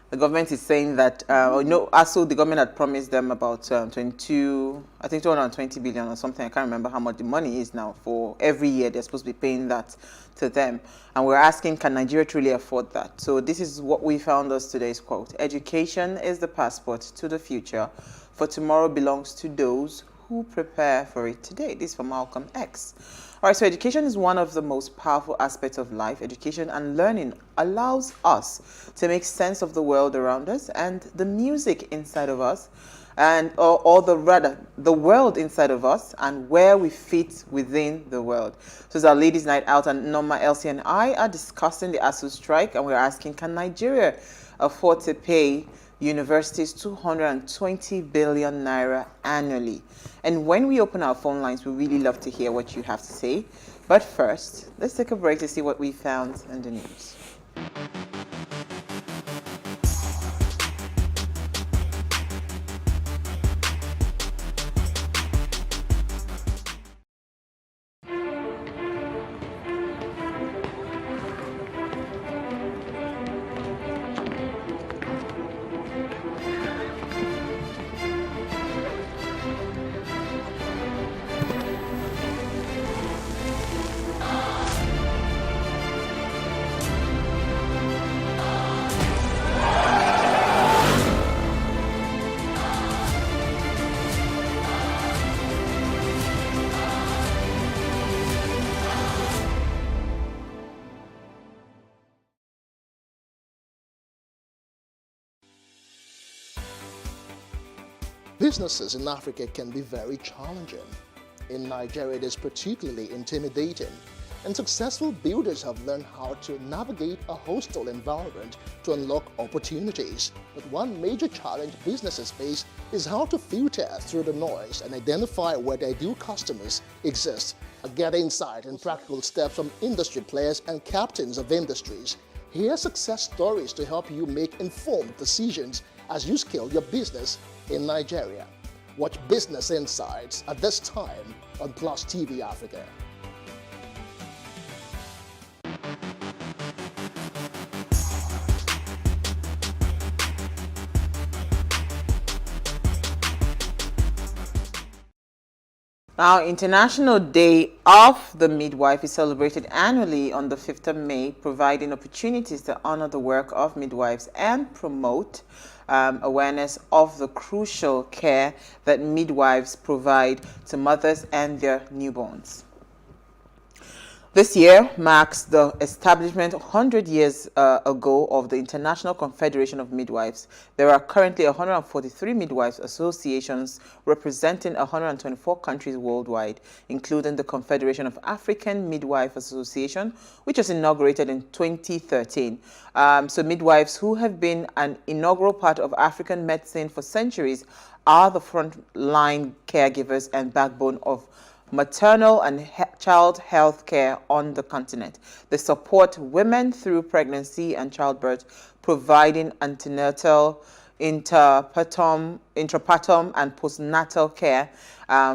The government is saying that, ASU, the government had promised them about 220 billion or something. I can't remember how much the money is now for every year. They're supposed to be paying that to them. And we're asking, can Nigeria truly afford that? So this is what we found as today's quote. Education is the passport to the future, for tomorrow belongs to those who prepare for it today. This is from Malcolm X. All right, so education is one of the most powerful aspects of life. Education and learning allows us to make sense of the world around us and the music inside of us, and or the world inside of us and where we fit within the world. So it's our ladies' night out, and Norma, Elsie, and I are discussing the ASU strike, and we're asking, can Nigeria afford to pay universities 220 billion naira annually? And when we open our phone lines, we really love to hear what you have to say. But first, let's take a break to see what we found in the news. Businesses in Africa can be very challenging. In Nigeria, it is particularly intimidating, and successful builders have learned how to navigate a hostile environment to unlock opportunities. But one major challenge businesses face is how to filter through the noise and identify where their ideal customers exist. Get insight and practical steps from industry players and captains of industries. Hear success stories to help you make informed decisions as you scale your business in Nigeria. Watch Business Insights at this time on Plus TV Africa. Now, International Day of the Midwife is celebrated annually on the 5th of May, providing opportunities to honor the work of midwives and promote awareness of the crucial care that midwives provide to mothers and their newborns. This year marks the establishment 100 years ago of the International Confederation of Midwives. There are currently 143 midwives associations representing 124 countries worldwide, including the Confederation of African Midwife Association, which was inaugurated in 2013. So midwives, who have been an integral part of African medicine for centuries, are the frontline caregivers and backbone of maternal and child health care on the continent. They support women through pregnancy and childbirth, providing antenatal, intrapartum and postnatal care,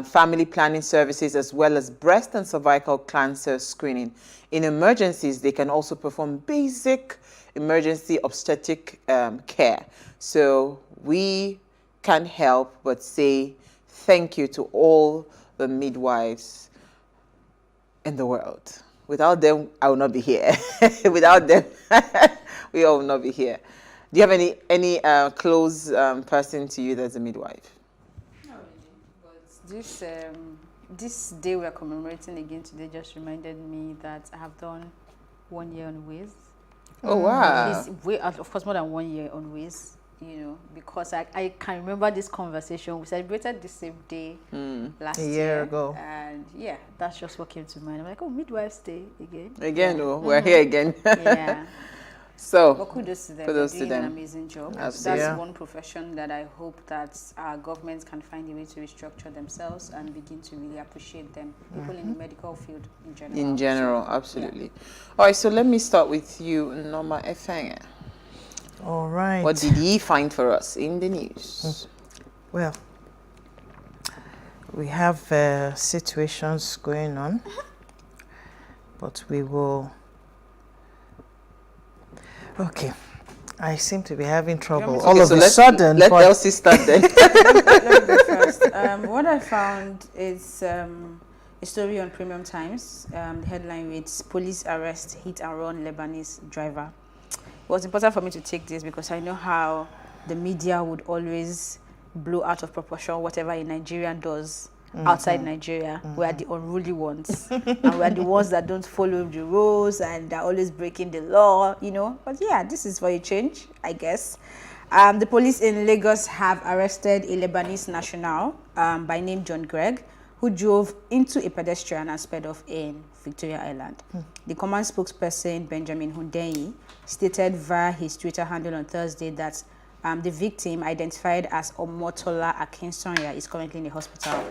family planning services, as well as breast and cervical cancer screening. In emergencies, they can also perform basic emergency obstetric care. So we can't help but say thank you to all the midwives in the world. Without them, I will not be here. Without them, we all will not be here. Do you have any close person to you that's a midwife? Not really, but this day we are commemorating again today just reminded me that I have done 1 year on Wiz. Oh wow! It's way out, of course, more than 1 year on Wiz. You know, because I can remember this conversation. We celebrated the same day last year ago. And yeah, that's just what came to mind. I'm like, oh, Midwives Day again. Again, yeah. We're here again. Yeah. So, but kudos to them. Kudos They're doing to them. an amazing job. Absolutely. That's one profession that I hope that our governments can find a way to restructure themselves and begin to really appreciate them. People in the medical field in general. In general, absolutely. Yeah. All right, so let me start with you, Norma Efenge. All right. What did he find for us in the news? Well, we have situations going on, but we will... Okay. I seem to be having trouble all of a sudden. Let Elsie start then. Let me go first. What I found is a story on Premium Times. The headline reads, "Police arrest hit and run Lebanese driver." It was important for me to take this because I know how the media would always blow out of proportion whatever a Nigerian does outside Nigeria. We are the unruly ones. And we are the ones that don't follow the rules and are always breaking the law, you know. But yeah, this is for a change, I guess. The police in Lagos have arrested a Lebanese national by name John Gregg, who drove into a pedestrian and sped off in Victoria Island. The command spokesperson, Benjamin Hundeyi, stated via his Twitter handle on Thursday that the victim, identified as Omotola Akinsonya, is currently in a hospital.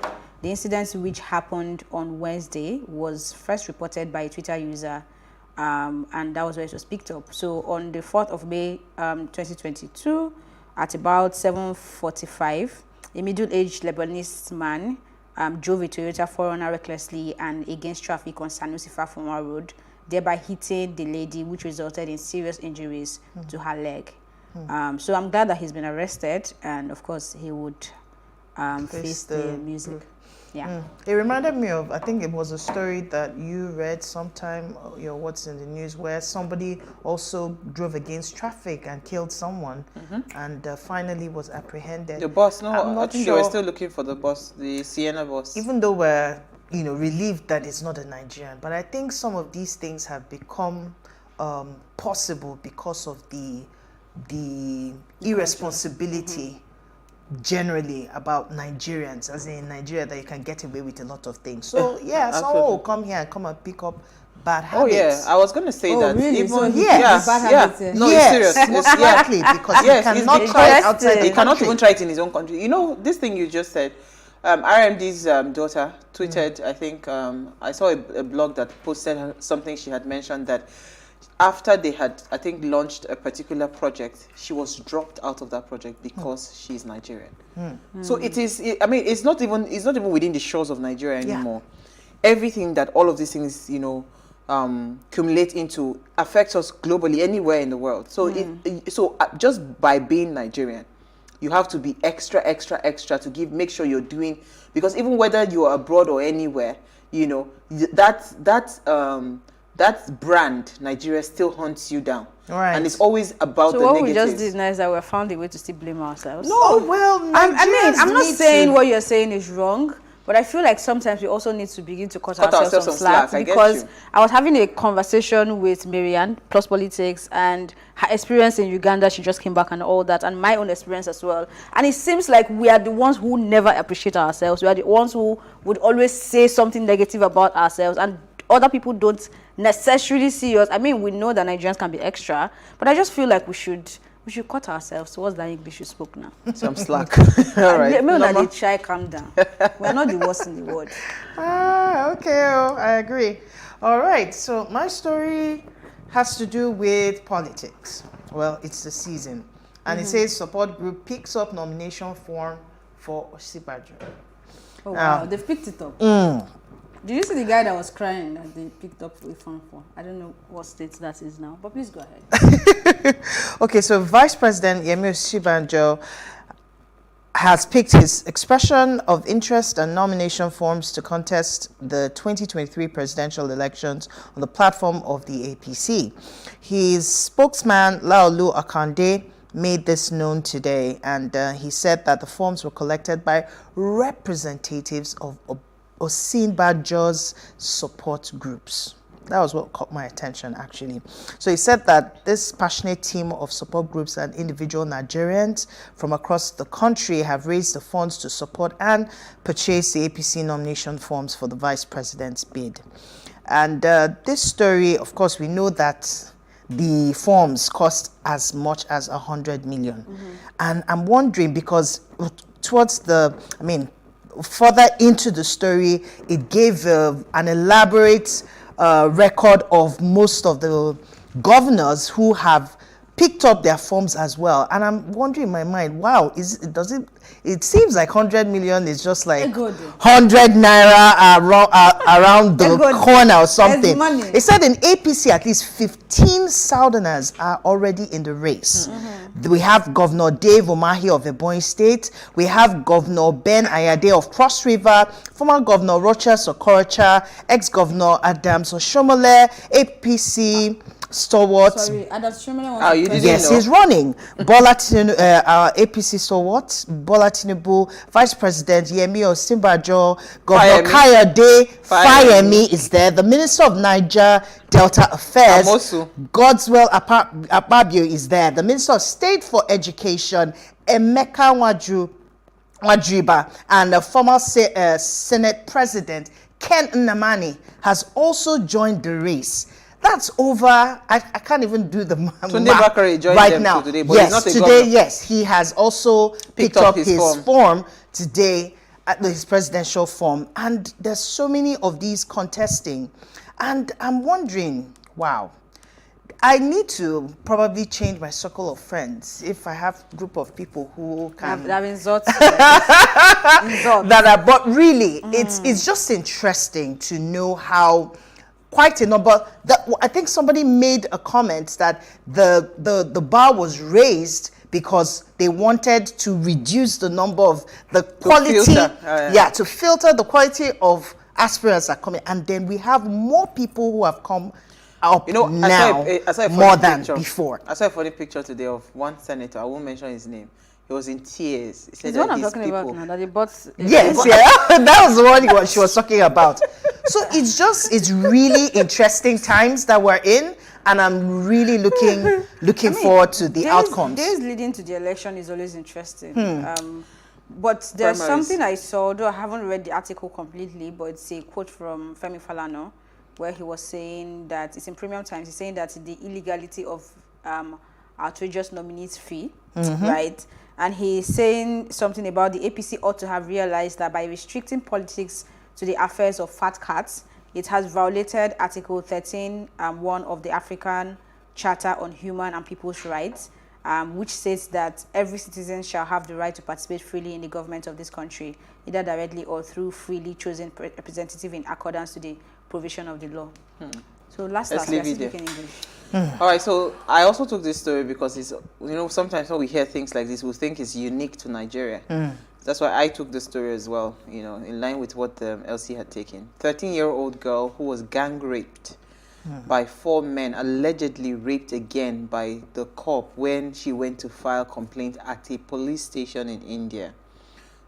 The incident, which happened on Wednesday, was first reported by a Twitter user, and that was where it was picked up. So on the 4th of May, 2022, at about 7:45, a middle-aged Lebanese man drove a Toyota 4Runner recklessly and against traffic on Sanusi Fafuma Road, thereby hitting the lady, which resulted in serious injuries to her leg. So I'm glad that he's been arrested, and of course he would face the music. Yeah. It reminded me of, I think it was a story that you read sometime, what's in the news, where somebody also drove against traffic and killed someone, and finally was apprehended. The boss, no, I'm not I think sure. they were still looking for the boss, the Sienna boss. Even though we're, relieved that it's not a Nigerian, but I think some of these things have become possible because of the irresponsibility generally about Nigerians, as in Nigeria, that you can get away with a lot of things. So yeah, someone will come here and come and pick up bad habits. Oh yeah, I was going to say that. Really? Even, So yes, bad yeah. habits, No, it's serious. Most likely, because he cannot try it outside the He cannot country. even try it in his own country. You know, this thing you just said, RMD's daughter tweeted, I think, I saw a blog that posted something she had mentioned that after they had, I think, launched a particular project, she was dropped out of that project because she's Nigerian. So it is, it's not even within the shores of Nigeria anymore. Everything that all of these things, accumulate into affects us globally anywhere in the world. So just by being Nigerian, you have to be extra to make sure you're doing, because even whether you're abroad or anywhere, you know, that brand, Nigeria, still hunts you down. Right. And it's always about the negatives. So what negatives. we just did now is that we found a way to still blame ourselves. No, well, I mean, I'm not saying what you're saying is wrong, but I feel like sometimes we also need to begin to cut ourselves some slack, because I was having a conversation with Marianne, Plus Politics, and her experience in Uganda, she just came back and all that, and my own experience as well. And it seems like we are the ones who never appreciate ourselves. We are the ones who would always say something negative about ourselves, and other people don't necessarily see us. I mean, we know that Nigerians can be extra, but I just feel like we should cut ourselves. What's that English you spoke now? Some slack. All right. Maybe that they try calm down. We're not the worst in the world. Okay, I agree. All right, so my story has to do with politics. Well, it's the season. And it says support group picks up nomination form for Osinbajo. Oh, wow. They've picked it up. Did you see the guy that was crying that they picked up a form for? I don't know what state that is now, but please go ahead. Okay, so Vice President Yemi Osinbajo has picked his expression of interest and nomination forms to contest the 2023 presidential elections on the platform of the APC. His spokesman, Laolu Akande, made this known today, and he said that the forms were collected by representatives of Osinbajo's support groups. That was what caught my attention, actually. So he said that this passionate team of support groups and individual Nigerians from across the country have raised the funds to support and purchase the APC nomination forms for the vice president's bid. And this story, of course, we know that the forms cost as much as 100 million. And I'm wondering, because towards further into the story, it gave an elaborate record of most of the governors who have picked up their forms as well. And I'm wondering in my mind, wow, it seems like 100 million is just like 100 naira around the corner or something. It said in APC at least 15 Southerners are already in the race. We have Governor Dave Umahi of Ebonyi State. We have Governor Ben Ayade of Cross River, former Governor Rochas Okorocha, ex-Governor Adams Oshomole, APC stalwart. Sorry, Adams Oshomole. Yes, he's running. Bola Tinubu, our APC stalwart, Bola Tinubu, Vice President Yemi Osinbajo, Governor Kayode Fayemi is there. The Minister of Niger Delta Affairs, Godswill Akpabio is there. The Minister of State for Education, Emeka Wadriba, and the former Senate President Ken Nnamani has also joined the race. That's over. I can't even do the math right now. Today, but yes, today, yes, he has also picked up his form today, his presidential form. And there's so many of these contesting. And I'm wondering, wow, I need to probably change my circle of friends if I have a group of people who can that are, but really, it's just interesting to know how quite a number. I think somebody made a comment that the bar was raised because they wanted to reduce the number of the quality, to filter the quality of aspirants that are coming, and then we have more people who have come up now more than before. I saw a funny picture today of one senator. I won't mention his name. He was in tears. He said the one I'm talking about now, that he bought. Yes, that was the one she was talking about. So it's really interesting times that we're in, and I'm really looking forward to the outcomes. Days leading to the election is always interesting. But there's something I saw, though I haven't read the article completely, but it's a quote from Femi Falana, where he was saying that, it's in Premium Times, he's saying that the illegality of outrageous nominees fee, right? And he's saying something about the APC ought to have realized that by restricting politics to the affairs of fat cats, it has violated Article 13(1) of the African Charter on Human and People's Rights, which says that every citizen shall have the right to participate freely in the government of this country, either directly or through freely chosen representative in accordance to the provision of the law. So let's leave it there. English. All right, so I also took this story because it's, sometimes when we hear things like this, we think it's unique to Nigeria. That's why I took the story as well, in line with what LC had taken. 13-year-old girl who was gang raped by 4 men, allegedly raped again by the cop when she went to file complaint at a police station in India.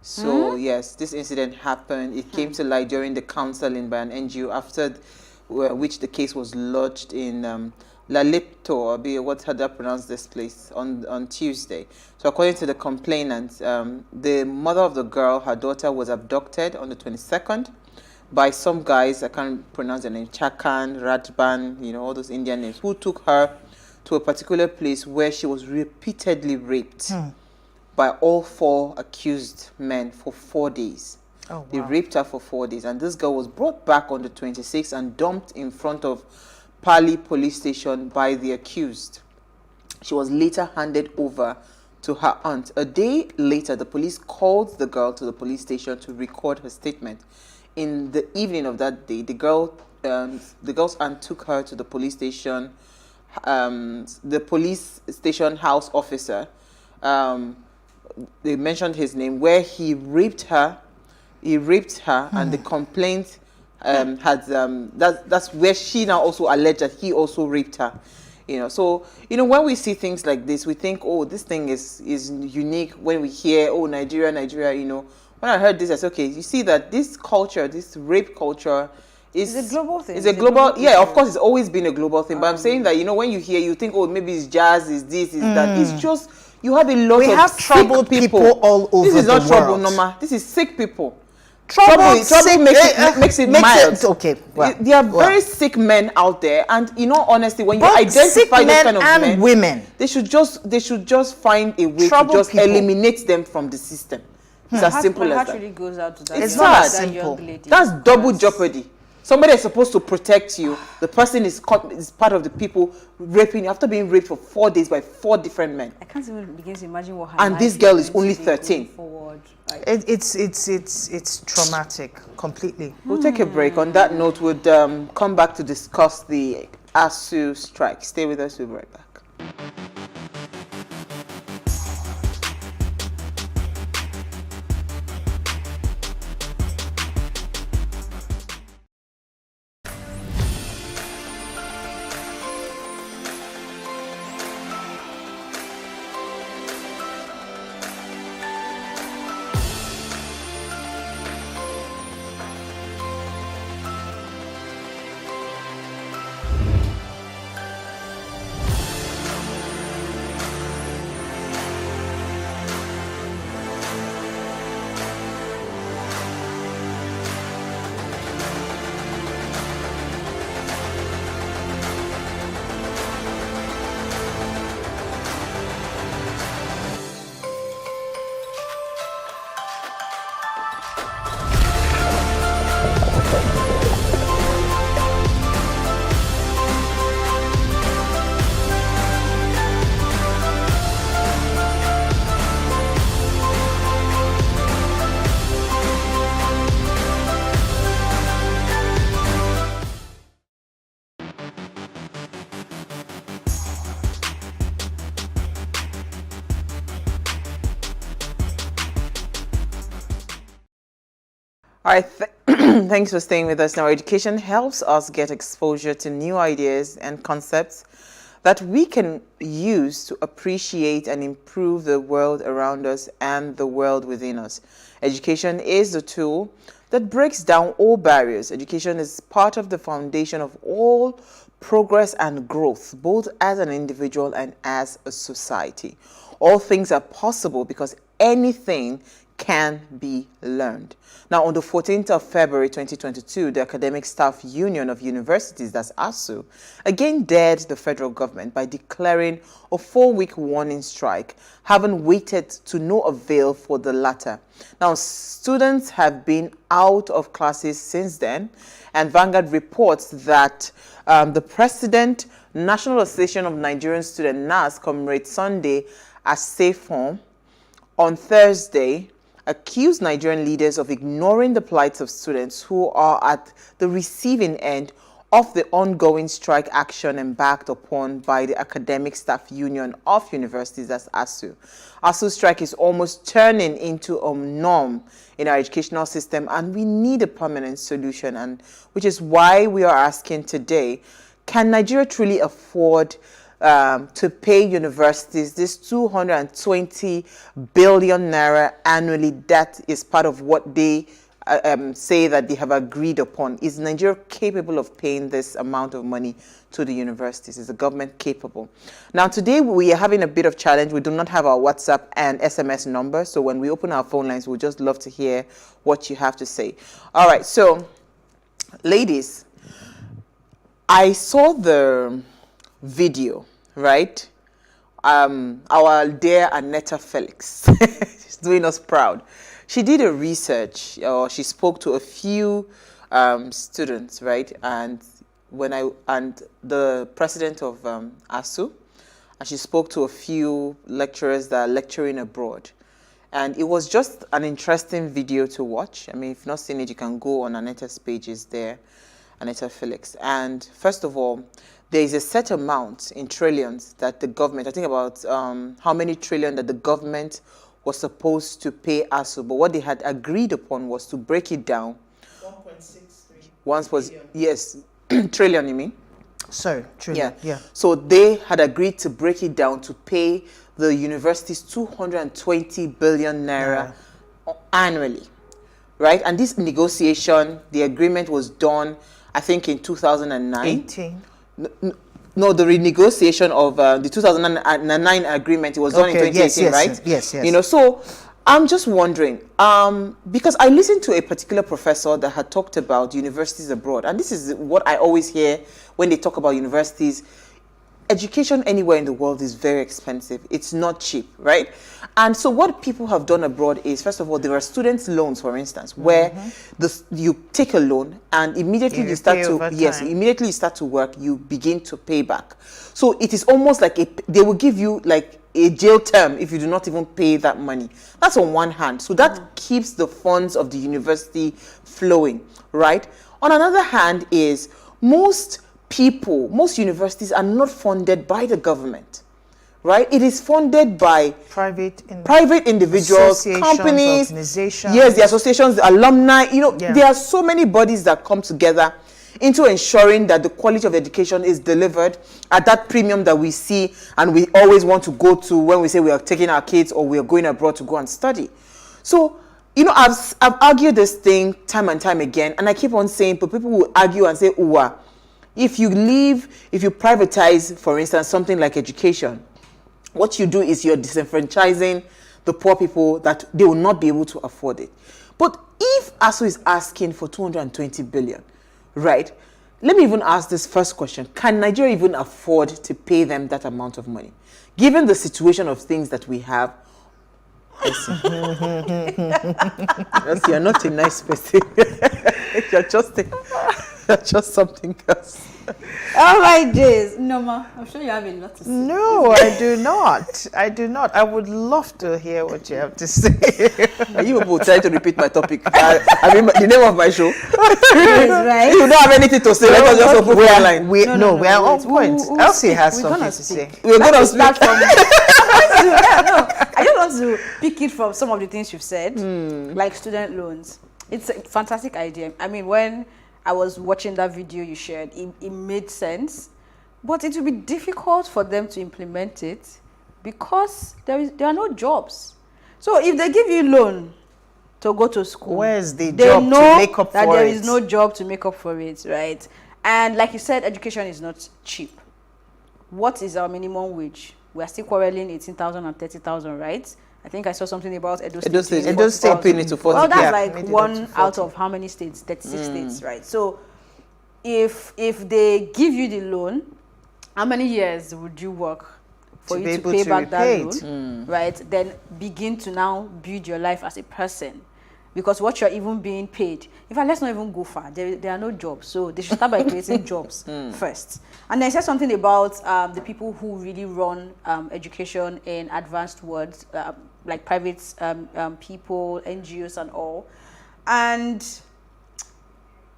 So yes, this incident happened. It came to light during the counseling by an NGO after which the case was lodged in Lalipto, or what had I pronounced this place, on Tuesday. So according to the complainant, the mother of the girl, her daughter, was abducted on the 22nd by some guys, I can't pronounce their name, Chakan, Rajban, all those Indian names, who took her to a particular place where she was repeatedly raped by all 4 accused men for 4 days. Oh, wow. They raped her for 4 days, and this girl was brought back on the 26th and dumped in front of Pali police station by the accused. She was later handed over to her aunt. A day later, the police called the girl to the police station to record her statement. In the evening of that day, the girl's aunt took her to the police station. The police station house officer, they mentioned his name, where he raped her. He raped her, and the complaint that's where she now also alleged that he also raped her. So when we see things like this, we think, oh, this thing is unique. When we hear, oh, Nigeria, when I heard this, I said, okay, you see that this culture, this rape culture, is a global thing. It's a global, yeah, of course, it's always been a global thing. But I'm saying that, when you hear, you think, oh, maybe it's jazz, is this, is that. It's just, you have a lot of have troubled people all over the world. This is not trouble, Norma. This is sick people. Trouble makes it mild. Okay, well, there are very sick men out there, and honestly, when you identify those kind of men, women, they should just find a way to just eliminate them from the system. It's as simple as that. Really goes out to that it's not as simple. That's double jeopardy. Somebody is supposed to protect you. The person is part of the people raping you after being raped for 4 days by 4 different men. I can't even begin to imagine what. And this girl is only 13. It's traumatic completely. We'll take a break. On that note, we'll come back to discuss the ASUU strike. Stay with us. We'll be right back. All right, thanks for staying with us. Now, education helps us get exposure to new ideas and concepts that we can use to appreciate and improve the world around us and the world within us. Education is the tool that breaks down all barriers. Education is part of the foundation of all progress and growth, both as an individual and as a society. All things are possible because anything can be learned. Now, on the 14th of February 2022, the Academic Staff Union of Universities, that's ASUU, again dared the federal government by declaring a 4-week warning strike, having waited to no avail for the latter. Now, students have been out of classes since then, and Vanguard reports that the President, National Association of Nigerian Students, NAS, Comrade Sunday Asefon, on Thursday, accused Nigerian leaders of ignoring the plights of students who are at the receiving end of the ongoing strike action embarked upon by the Academic Staff Union of Universities, that's ASU. ASU strike is almost turning into a norm in our educational system, and we need a permanent solution, and which is why we are asking today, can Nigeria truly afford to pay universities this 220 billion naira annually? That is part of what they say that they have agreed upon. Is Nigeria capable of paying this amount of money to the universities? Is the government capable? Now, today we are having a bit of challenge. We do not have our WhatsApp and SMS number, so when we open our phone lines, we'd just love to hear what you have to say. All right, so, ladies, I saw the video, right? Our dear Annetta Felix, she's doing us proud. She did a research, or she spoke to a few students, right? And the president of ASU, and she spoke to a few lecturers that are lecturing abroad. And it was just an interesting video to watch. I mean, if you've not seen it, you can go on Annetta's pages there, Annetta Felix. And first of all, there is a set amount in trillions that the government, I think about how many trillion that the government was supposed to pay ASU, but what they had agreed upon was to break it down. 1.63 Once was, yes, trillion, you mean? Sorry, trillion, yeah. So they had agreed to break it down to pay the universities 220 billion naira annually, right? And this negotiation, the agreement was done, I think, in 2009. 18. No, the renegotiation of the 2009 agreement, it was done in 2018, right? Yes. You know, so I'm just wondering, because I listened to a particular professor that had talked about universities abroad, and this is what I always hear when they talk about universities. Education anywhere in the world is very expensive. It's not cheap, right? And so what people have done abroad is, first of all, there are students' loans, for instance, where you take a loan and immediately you start to, immediately you start to work, you begin to pay back. So it is almost like they will give you like a jail term if you do not even pay that money. That's on one hand. So that keeps the funds of the university flowing, right? On another hand is most universities are not funded by the government, right? It is funded by private individuals, companies, organizations. Yes, the associations, the alumni. You know, there are so many bodies that come together into ensuring that the quality of education is delivered at that premium that we see and we always want to go to when we say we are taking our kids or we are going abroad to go and study. So, you know, I've argued this thing time and time again, and I keep on saying, but people will argue and say, if you privatize, for instance, something like education, what you do is you're disenfranchising the poor people that they will not be able to afford it. But if ASU is asking for 220 billion, right? Let me even ask this first question. Can Nigeria even afford to pay them that amount of money? Given the situation of things that we have, you're not a nice person. You're just something else. All right, Jays. Noma, I'm sure you have a lot to say. No, I do not. I would love to hear what you have to say. Are you people trying to repeat my topic? I mean, the name of my show. Right. You don't have anything to say. Let us just open the line. We are on point. Elsie has something to say. We're going to start from. I just want to pick it from some of the things you've said, like student loans. It's a fantastic idea. I mean, when I was watching that video you shared, it made sense, but it will be difficult for them to implement it because there are no jobs. So if they give you loan to go to school, where's the job to make up for it? There is no job to make up for it, right? And like you said, education is not cheap. What is our minimum wage? We are still quarreling 18,000 and 30,000, right? I think I saw something about Edo State. Edo State paying it to 40. Well, that's like one out of how many states? 36 states, right? So if they give you the loan, how many years would you work for you to pay back that loan, right? Then begin to now build your life as a person. Because what you're even being paid, in fact, let's not even go far. There are no jobs. So they should start by creating jobs first. And then I said something about the people who really run education in advanced words, like private people, NGOs and all. And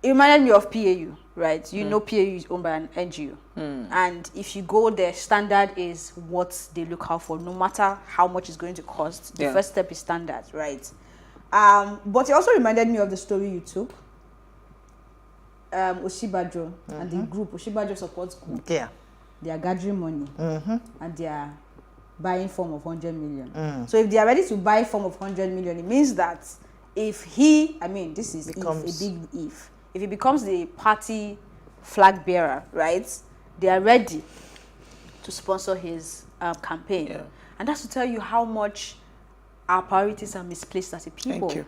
it reminded me of PAU. right? You know PAU is owned by an NGO. And if you go there, standard is what they look out for, no matter how much it's going to cost. The first step is standard, right? But it also reminded me of the story you took. Oshibajo and the group, Oshibajo Supports Group. Yeah. They are gathering money and they are buying form of 100 million. So if they are ready to buy form of 100 million, it means that if he, I mean, this is if, a big if he becomes the party flag bearer, right, they are ready to sponsor his campaign. And that's to tell you how much our priorities are misplaced as a people. Thank you.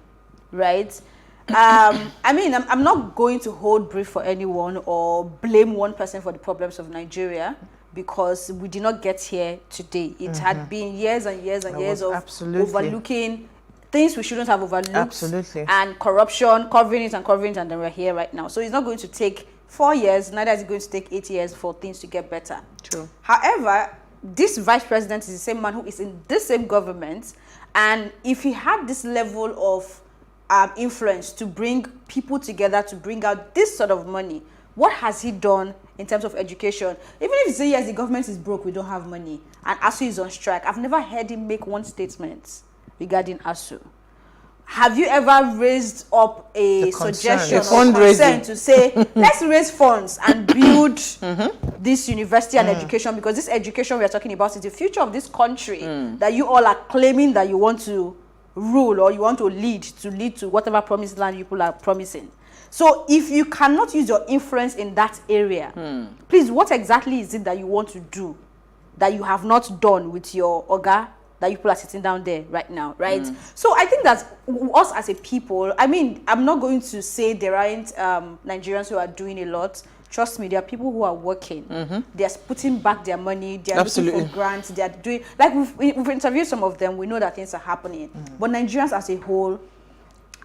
Right? I mean, I'm not going to hold brief for anyone or blame one person for the problems of Nigeria, because we did not get here today. It had been years and years and years of overlooking things we shouldn't have overlooked, and corruption, covering it, and then we're here right now. So it's not going to take 4 years, neither is it going to take 8 years for things to get better. True. However, this vice president is the same man who is in this same government, and if he had this level of influence to bring people together, to bring out this sort of money, what has he done in terms of education? Even if you say, yes, the government is broke, we don't have money, and ASU is on strike, I've never heard him make one statement regarding ASU. Have you ever raised up a suggestion or concern to say, let's raise funds and build this university and education, because this education we are talking about is the future of this country that you all are claiming that you want to rule or you want to lead to whatever promised land people are promising. So if you cannot use your influence in that area, please, what exactly is it that you want to do that you have not done with your Oga that you people are sitting down there right now, right? So I think that us as a people, I mean, I'm not going to say there aren't Nigerians who are doing a lot. Trust me, there are people who are working. They are putting back their money. They are looking for grants. They are doing, like we've interviewed some of them. We know that things are happening. But Nigerians as a whole,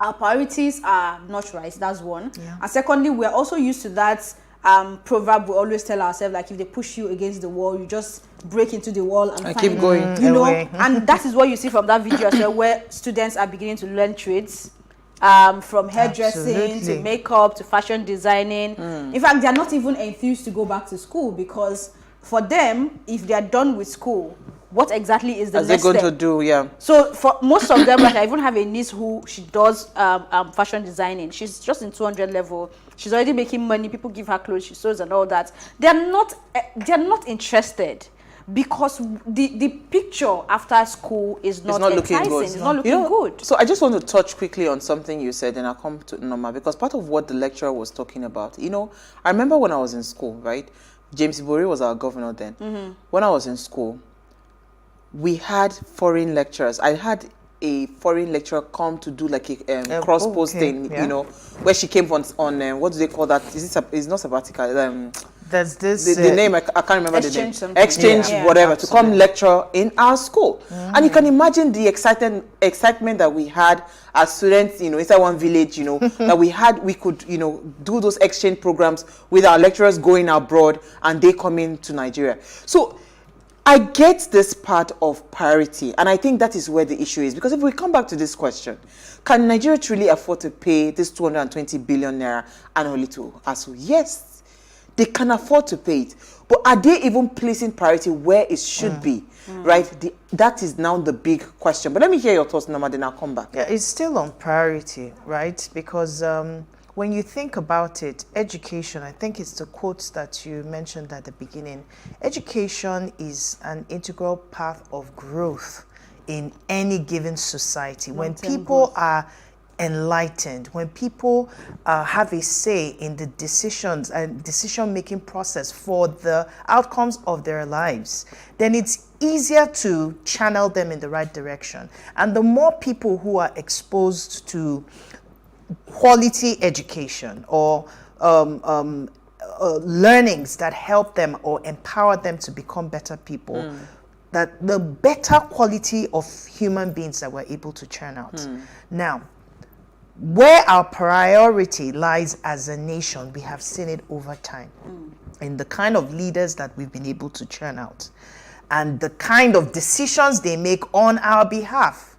our priorities are not right. That's one. And secondly, we're also used to that proverb we always tell ourselves, like, if they push you against the wall, you just break into the wall and keep going. You know, and that is what you see from that video as well, where students are beginning to learn trades. From hairdressing to makeup to fashion designing. In fact, they are not even enthused to go back to school, because for them, if they are done with school, what exactly is the next step? Going to do? So for most of them, like, I even have a niece who she does fashion designing. She's just in 200 level. She's already making money. People give her clothes, she sews and all that. They're not interested, because the picture after school is not looking good. It's not looking good. So I just want to touch quickly on something you said, and I'll come to Norma, because part of what the lecturer was talking about, you know, I remember when I was in school, right? James Ibori was our governor then. When I was in school, we had foreign lecturers. I had a foreign lecturer come to do like a cross-posting, you know, where she came on what do they call that? It's not sabbatical. There's this the name I can't remember the name. Exchange, whatever, to come lecture in our school. And you can imagine the excitement that we had as students, you know, inside one village, you know, that we could, you know, do those exchange programs with our lecturers going abroad and they coming to Nigeria. So I get this part of priority, and I think that is where the issue is, because if we come back to this question, can Nigeria truly afford to pay this 220 billion naira annually to ASU? Yes, they can afford to pay it, but are they even placing priority where it should be? Right? That is now the big question. But let me hear your thoughts, Norma, then I'll come back. Yeah, it's still on priority, right? Because when you think about it, education, I think it's the quotes that you mentioned at the beginning. Education is an integral path of growth in any given society. When people are enlightened, when people have a say in the decisions and decision-making process for the outcomes of their lives, then it's easier to channel them in the right direction. And the more people who are exposed to quality education or learnings that help them or empower them to become better people, that the better quality of human beings that we're able to churn out. Now, where our priority lies as a nation, we have seen it over time in the kind of leaders that we've been able to churn out and the kind of decisions they make on our behalf.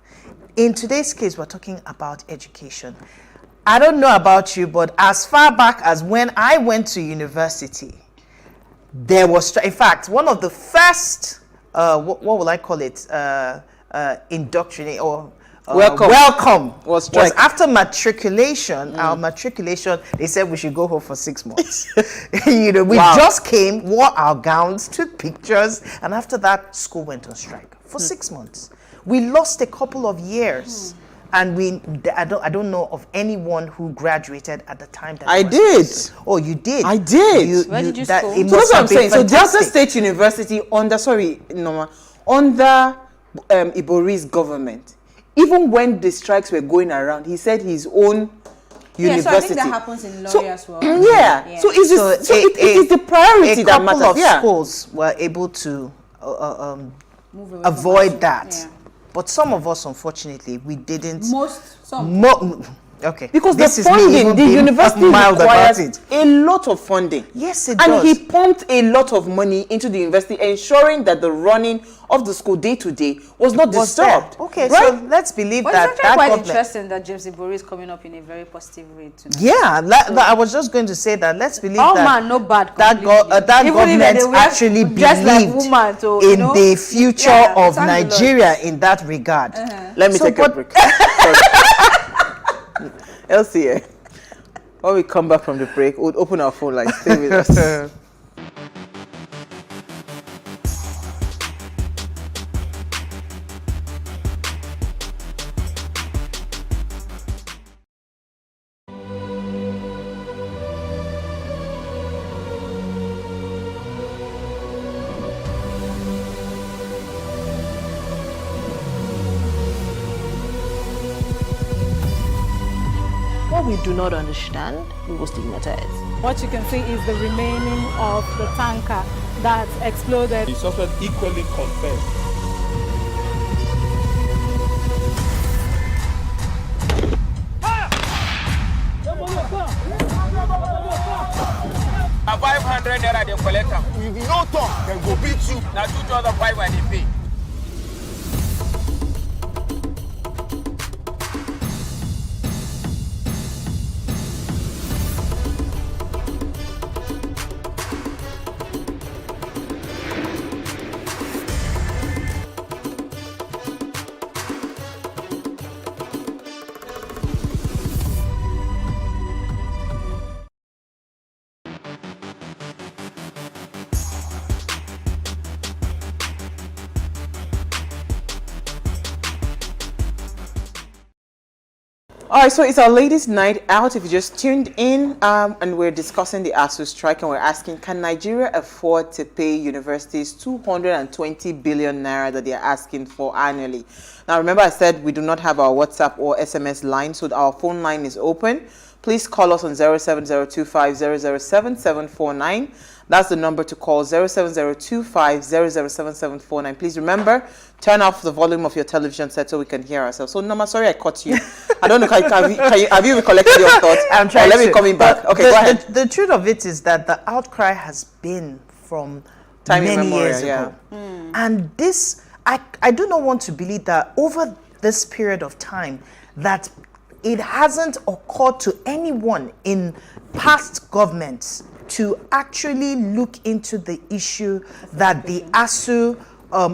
In today's case, we're talking about education. I don't know about you, but as far back as when I went to university, there was, in fact, one of the first, what will I call it, indoctrinate or welcome was after matriculation. Our matriculation, they said we should go home for 6 months. We just came, wore our gowns, took pictures, and after that, school went on strike for 6 months. We lost a couple of years. And I don't know of anyone who graduated at the time that I did. Oh, you did? I did. Where did you school? So that's what I'm saying. So Delta State University under Ibori's government, even when the strikes were going around, he said his own university. So I think that happens in Lorry as well. Yeah. So it is the priority that matters. A couple of schools were able to avoid that. Yeah. But some of us, unfortunately, we didn't. Okay. Because the funding, the university requires a lot of funding. Yes, it does. And he pumped a lot of money into the university, ensuring that the running of the school day to day was not disturbed. Okay, right? So let's believe that. It's actually quite interesting that James Ibori is coming up in a very positive way tonight. Yeah, I was just going to say that. Let's believe that. No bad. That government actually believed in the future of Nigeria in that regard. Let me take a break. Elsie, when we come back from the break, we'll open our phone line. Stay with us. What we do not understand, we will stigmatize. What you can see is the remaining of the tanker that exploded. He suffered equally confessed. A 500 naira they collect am. If you no talk, dem go beat you. Na 2,500 they pay. All right, so it's our ladies' night out. If you just tuned in, and we're discussing the ASUU strike, and we're asking, can Nigeria afford to pay universities 220 billion naira that they're asking for annually? Now, remember I said we do not have our WhatsApp or SMS line, so our phone line is open. Please call us on 07025007749. That's the number to call, 07025007749. Please remember, turn off the volume of your television set so we can hear ourselves. So, Nama, sorry I caught you. I don't know, have you recollected your thoughts? I'm trying let me coming back. Okay, go ahead. The truth of it is that the outcry has been from many years ago. And this, I do not want to believe that over this period of time that it hasn't occurred to anyone in past governments to actually look into the issue that the ASUU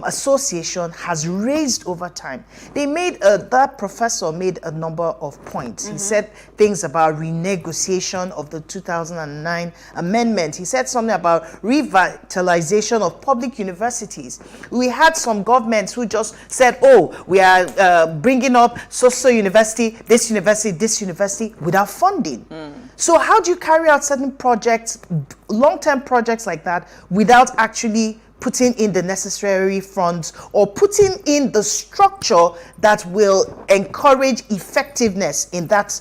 association has raised over time. They made that professor made a number of points. He said things about renegotiation of the 2009 amendment. He said something about revitalization of public universities. We had some governments who just said, oh, we are bringing up social university, this university without funding. So how do you carry out certain projects, long-term projects like that, without actually putting in the necessary funds or putting in the structure that will encourage effectiveness in that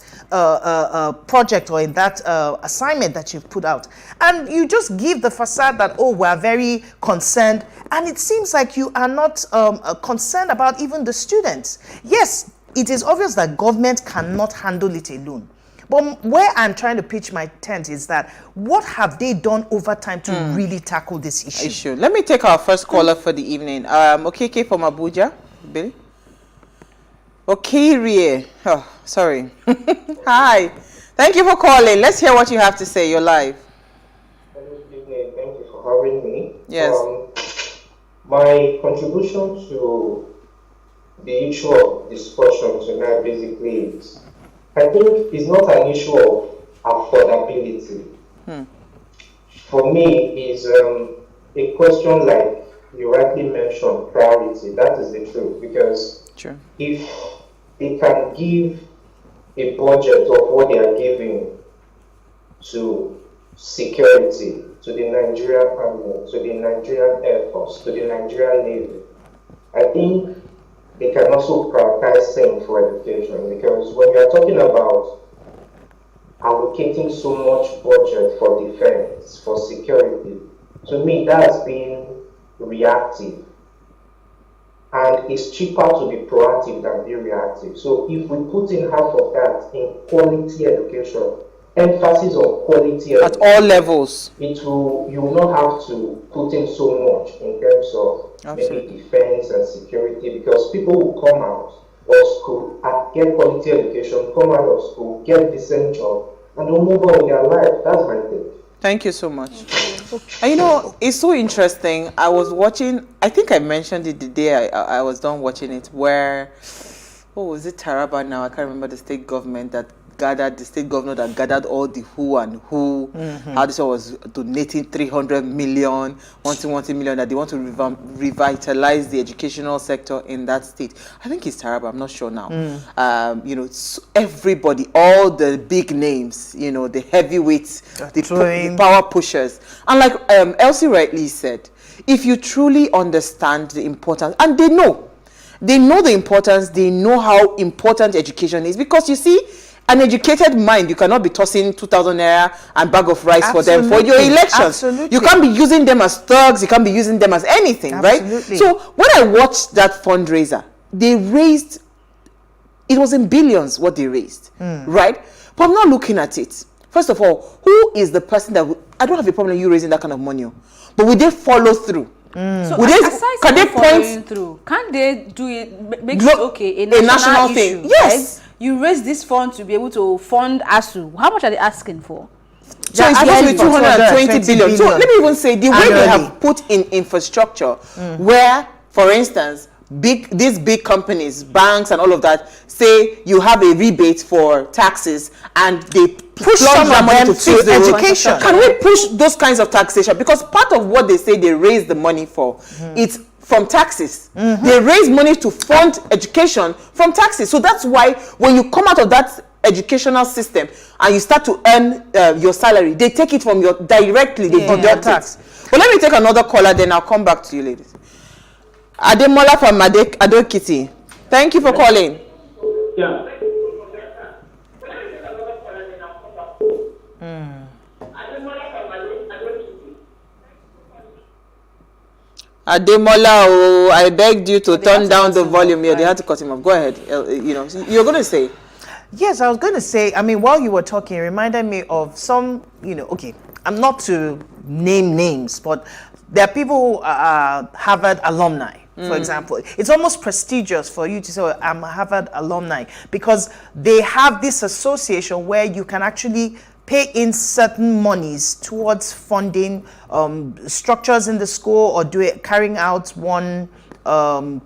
project or in that assignment that you've put out? And you just give the facade that, oh, we're very concerned, and it seems like you are not concerned about even the students. Yes, it is obvious that government cannot handle it alone. But where I'm trying to pitch my tent is that what have they done over time to really tackle this issue? Let me take our first caller for the evening. Okeke from Abuja. Bill? Okirie. Oh, sorry. Hi. Thank you for calling. Let's hear what you have to say. You're live. Thank you for having me. Yes. My contribution to the issue of discussion tonight basically is, I think it's not an issue of affordability. For me, is a question like you rightly mentioned, priority. That is the truth, because if they can give a budget of what they are giving to security, to the Nigerian Army, to the Nigerian Air Force, to the Nigerian Navy, I think they can also prioritize same for education, because when you are talking about allocating so much budget for defense, for security, to me that's being reactive. And it's cheaper to be proactive than be reactive. So if we put in half of that in quality education, emphasis on quality at all levels, you will not have to put in so much in terms of maybe defense and security, because people will come out of school and get quality education, come out of school, get decent job, and they'll move on with their life. That's my thing. Thank you so much. And you know, it's so interesting. I was watching, I think I mentioned it the day I was done watching it, where, was it Taraba now? I can't remember the state government that gathered, the state governor that gathered all the who and who, how this one was donating 300 million, 1 million, that they want to revitalize the educational sector in that state. I think it's Taraba, I'm not sure now. You know, everybody, all the big names, you know, the heavyweights, the power pushers. And like Elsie rightly said, if you truly understand the importance, and they know the importance, they know how important education is, because you see, an educated mind, you cannot be tossing 2,000 naira and bag of rice for them for your elections. You can't be using them as thugs, you can't be using them as anything, right? So when I watched that fundraiser, they raised, it was in billions what they raised, right? But I'm not looking at it. First of all, who is the person that, I don't have a problem with you raising that kind of money, but will they follow through? So can they point through? Can they do it? Make it okay a national thing? Issue, yes. Right? You raise this fund to be able to fund ASU. How much are they asking for? So it's supposed to be 220 billion. So let me even say the way they have put in infrastructure, where, for instance, these big companies, banks and all of that, say you have a rebate for taxes and they push some of them to education. Can we push those kinds of taxation? Because part of what they say they raise the money for, it's from taxes. They raise money to fund education from taxes. So that's why when you come out of that educational system and you start to earn your salary, they take it from your directly, they deduct tax. But let me take another caller, then I'll come back to you ladies. Ademola from Ado-Ekiti. Thank you for calling. Yeah. Ademola, I begged you to turn down the volume here. They had to cut him off. Go ahead. You know, you're going to say. Yes, I was going to say, I mean, while you were talking, it reminded me of some, you know, okay, I'm not to name names, but there are people who are Harvard alumni, for example. It's almost prestigious for you to say, oh, I'm a Harvard alumni, because they have this association where you can actually pay in certain monies towards funding structures in the school, or carrying out one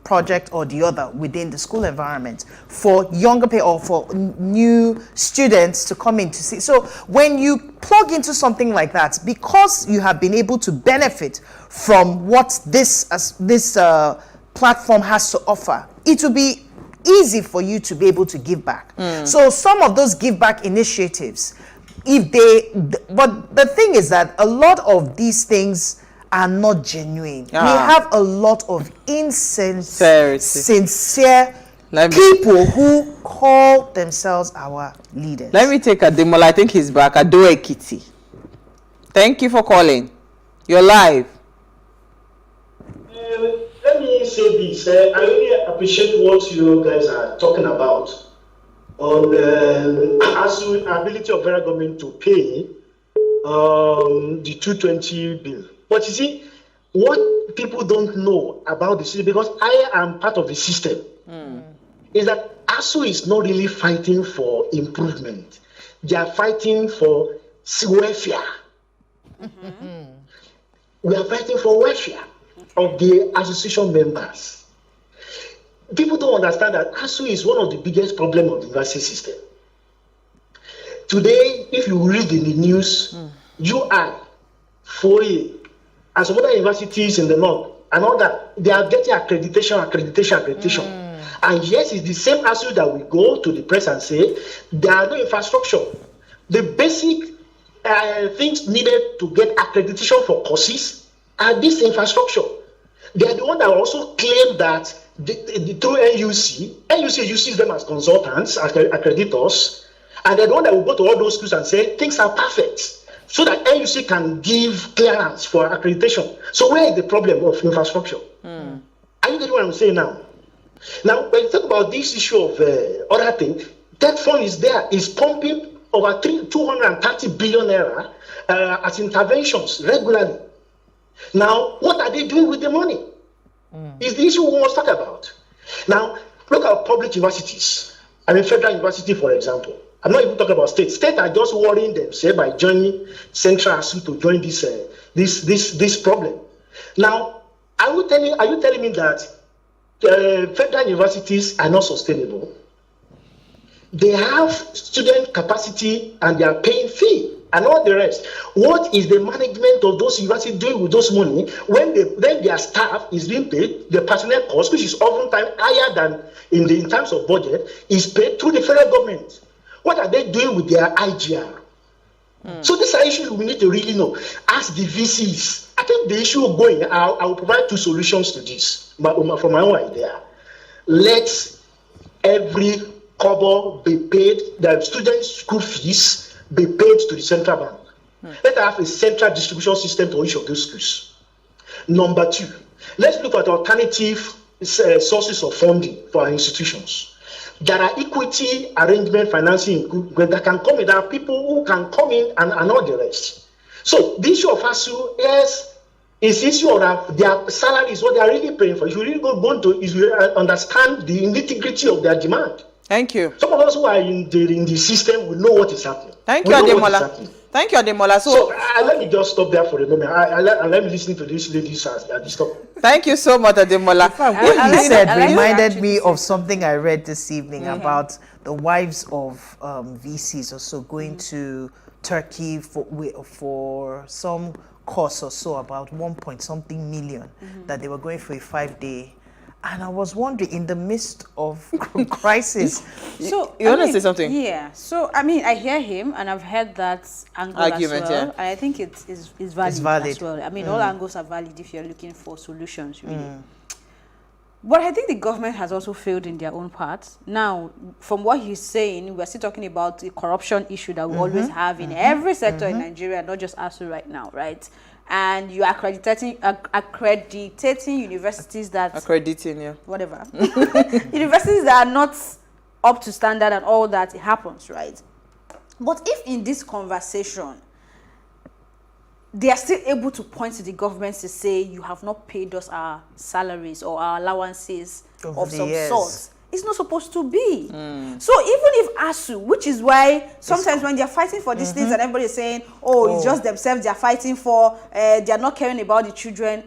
project or the other within the school environment for younger people or for new students to come in to see. So when you plug into something like that, because you have been able to benefit from what this platform has to offer, it will be easy for you to be able to give back. So some of those give back initiatives, but the thing is that a lot of these things are not genuine. We have a lot of sincere people who call themselves our leaders. Let me take Ademola. I think he's back. Ado-Ekiti. Thank you for calling. You're live. Let me say this. I really appreciate what you guys are talking about on the ability of federal government to pay the 220 bill. But you see, what people don't know about the system, because I am part of the system. is that ASU is not really fighting for improvement. They are fighting for welfare. We are fighting for welfare of the association members. People don't understand that ASU is one of the biggest problems of the university system. Today, if you read in the news, UI, FOE, and some other universities in the north, and all that, they are getting accreditation. And yes, it's the same ASU that we go to the press and say, there are no infrastructure. The basic things needed to get accreditation for courses are this infrastructure. They are the one that also claim that through NUC uses them as consultants, as accreditors, and they're the one that will go to all those schools and say things are perfect, so that NUC can give clearance for accreditation. So where is the problem of infrastructure? Are you getting what I'm saying now? Now, when you talk about this issue of other things, that fund is there, is pumping over 230 billion naira as interventions regularly. Now, what are they doing with the money? Is the issue we must talk about. Now, look at public universities. I mean, federal university, for example. I'm not even talking about state. State are just worrying themselves by joining Central ASU to join this problem. Now, are you telling me that federal universities are not sustainable? They have student capacity and they are paying fee and all the rest. What is the management of those universities doing with those money when their staff is being paid, the personnel cost, which is oftentimes higher than in terms of budget, is paid through the federal government? What are they doing with their IGR? So these are issues we need to really know. Ask the VCs. I think the issue going, I will provide two solutions to this from my own idea. Let every kobo be paid, the students' school fees be paid to the central bank. Let's have a central distribution system to each of those schools. Number two, let's look at alternative sources of funding for our institutions. There are equity arrangement financing that can come in. There are people who can come in and all the rest. So the issue of ASU is the issue of their salaries, what they are really paying for. If you really go into, if you understand the integrity of their demand. Thank you. Some of us who are in the system will know what is happening. Thank you, Ademola. Thank you, Ademola. So let me just stop there for a moment. Let me listen to these ladies at the stop. Thank you so much, Ademola. What you said reminded me of something I read this evening about the wives of VCs also going to Turkey for some course or so, about 1-point-something million that they were going for a 5-day. And I was wondering, in the midst of crisis, so you want to say something? Yeah. So I mean, I hear him, and I've heard that angle argument, as well. yeah. And I think it's valid as well. I mean, all angles are valid if you're looking for solutions, really. But I think the government has also failed in their own part. Now, from what he's saying, we're still talking about the corruption issue that we always have in every sector in Nigeria, not just ASU right now, right? And you are accrediting universities that... Whatever. Universities that are not up to standard and all that, it happens, right? But if in this conversation, they are still able to point to the government to say, you have not paid us our salaries or our allowances of some sort, it's not supposed to be. So even if ASU, which is why sometimes when they're fighting for these things and everybody is saying, it's just themselves they're fighting for, they're not caring about the children,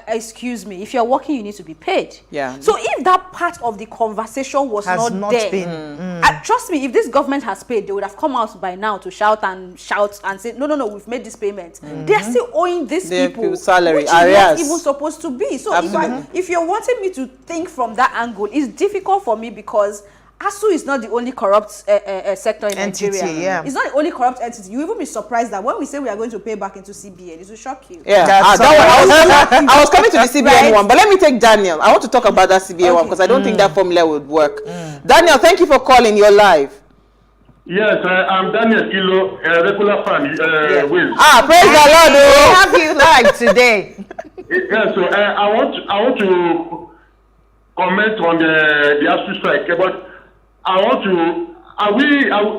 excuse me, if you're working, you need to be paid. Yeah. So if that part of the conversation was not there, trust me, if this government has paid, they would have come out by now to shout and say, no, we've made this payment. They're still owing these people salary, which is not even supposed to be. So if you're wanting me to think from that angle, it's difficult for me because ASU is not the only corrupt sector in Nigeria. It's not the only corrupt entity. You even be surprised that when we say we are going to pay back into CBN, it will shock you. Yeah, I was coming to the CBN one, but let me take Daniel. I want to talk about that CBN one because I don't think that formula would work. Daniel, thank you for calling. You're live. Yes, I'm Daniel Kilo, a regular fan. Will. Praise the Lord! We have you live today. Yeah, so I want to comment on the ASU strike, but I want to,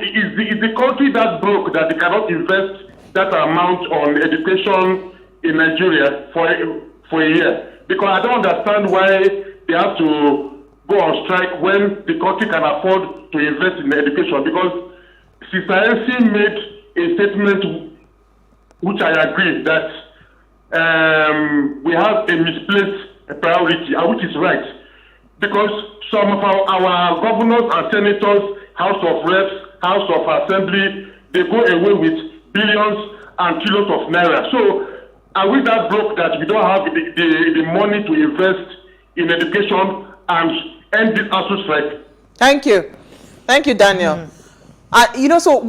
is the country that broke that they cannot invest that amount on education in Nigeria for a year? Because I don't understand why they have to go on strike when the country can afford to invest in education? Because Sister Elsie made a statement which I agree that we have a misplaced priority, which is right. Because some of our governors and senators, House of Reps, House of Assembly, they go away with billions and trillions of naira. So are we that broke that we don't have the money to invest in education and end this ASUU strike? Thank you, Daniel. So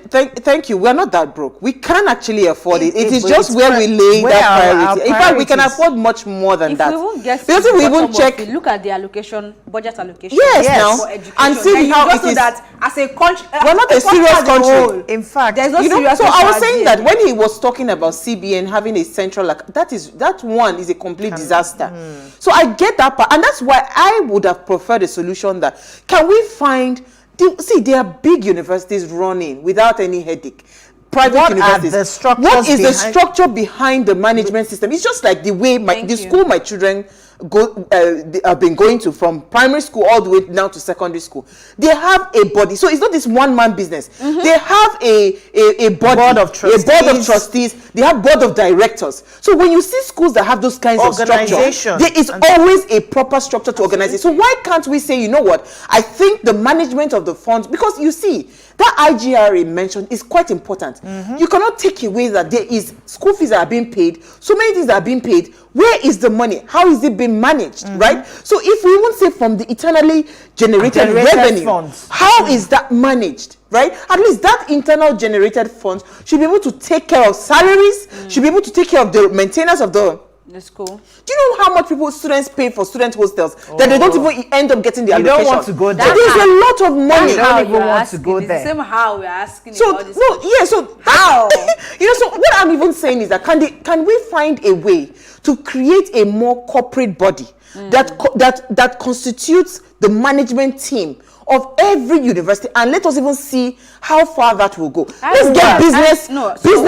thank you. We're not that broke. We can actually afford it. It is just where we lay that priority. In fact, we can afford much more than that. If we won't get because if we even check, look at the allocation, budget allocation. Yes, now, for education, and see how it is. That as a country, we're not a serious country. In fact, there's no serious. So I was saying that when he was talking about CBN having a central, that one is a complete disaster. So I get that part, and that's why I would have preferred a solution that can we find. See, there are big universities running without any headache. Private universities. What is the structure behind the management system? It's just like the way the school my children have been going to, from primary school all the way now to secondary school. They have a body, so it's not this one-man business. They have a board of trustees. They have board of directors. So when you see schools that have those kinds of structure, there is always a proper structure to organize it. So why can't we say, you know what? I think the management of the funds, because you see that IGRA mentioned is quite important. You cannot take away that there is school fees that are being paid, so many things that are being paid. Where is the money? How is it being managed, right? So if we won't say from the eternally generated revenue, funds, how is that managed, right? At least that internal generated funds should be able to take care of salaries, should be able to take care of the maintenance of the school. Do you know how much students pay for student hostels that they don't even end up getting the allocation? You don't want to go there. So there's a lot of money. You don't even want to go there. The same how we're asking. So about this so how? So what I'm even saying is that can we find a way to create a more corporate body that constitutes the management team of every university, and let us even see how far that will go. Let's get business people,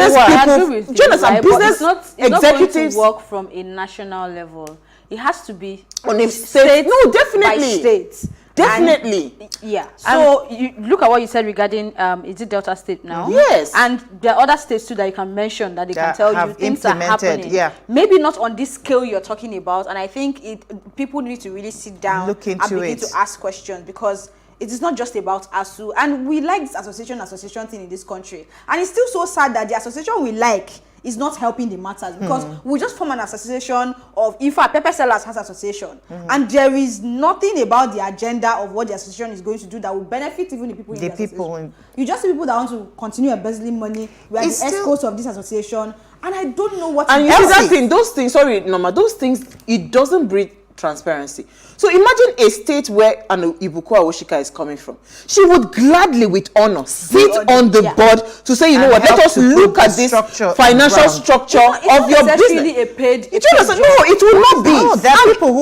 Jonathan, business executives. It's not going to work from a national level. It has to be on a state. No, definitely. By states. Definitely. So you look at what you said regarding is it Delta State now? Yes. And there are other states too that you can mention that they can tell you things are happening. Maybe not on this scale you're talking about. And I think people need to really sit down and begin to ask questions, because it is not just about ASUU. And we like this association thing in this country. And it's still so sad that the association we like is not helping the matters, because we just form an association of, in fact, Pepper Sellers has association, and there is nothing about the agenda of what the association is going to do that will benefit even the people in the association. You just see people that want to continue embezzling money. We are the escorts of this association, and I don't know what. And you see that thing, those things. Sorry, Norma, those things. It doesn't breed transparency. So imagine a state where Anu Ibuku Awoshika is coming from. She would gladly, with honor, sit on the board to say, you know what, let us look at this financial structure of your business. Really a paid No, it will not be. No, there are people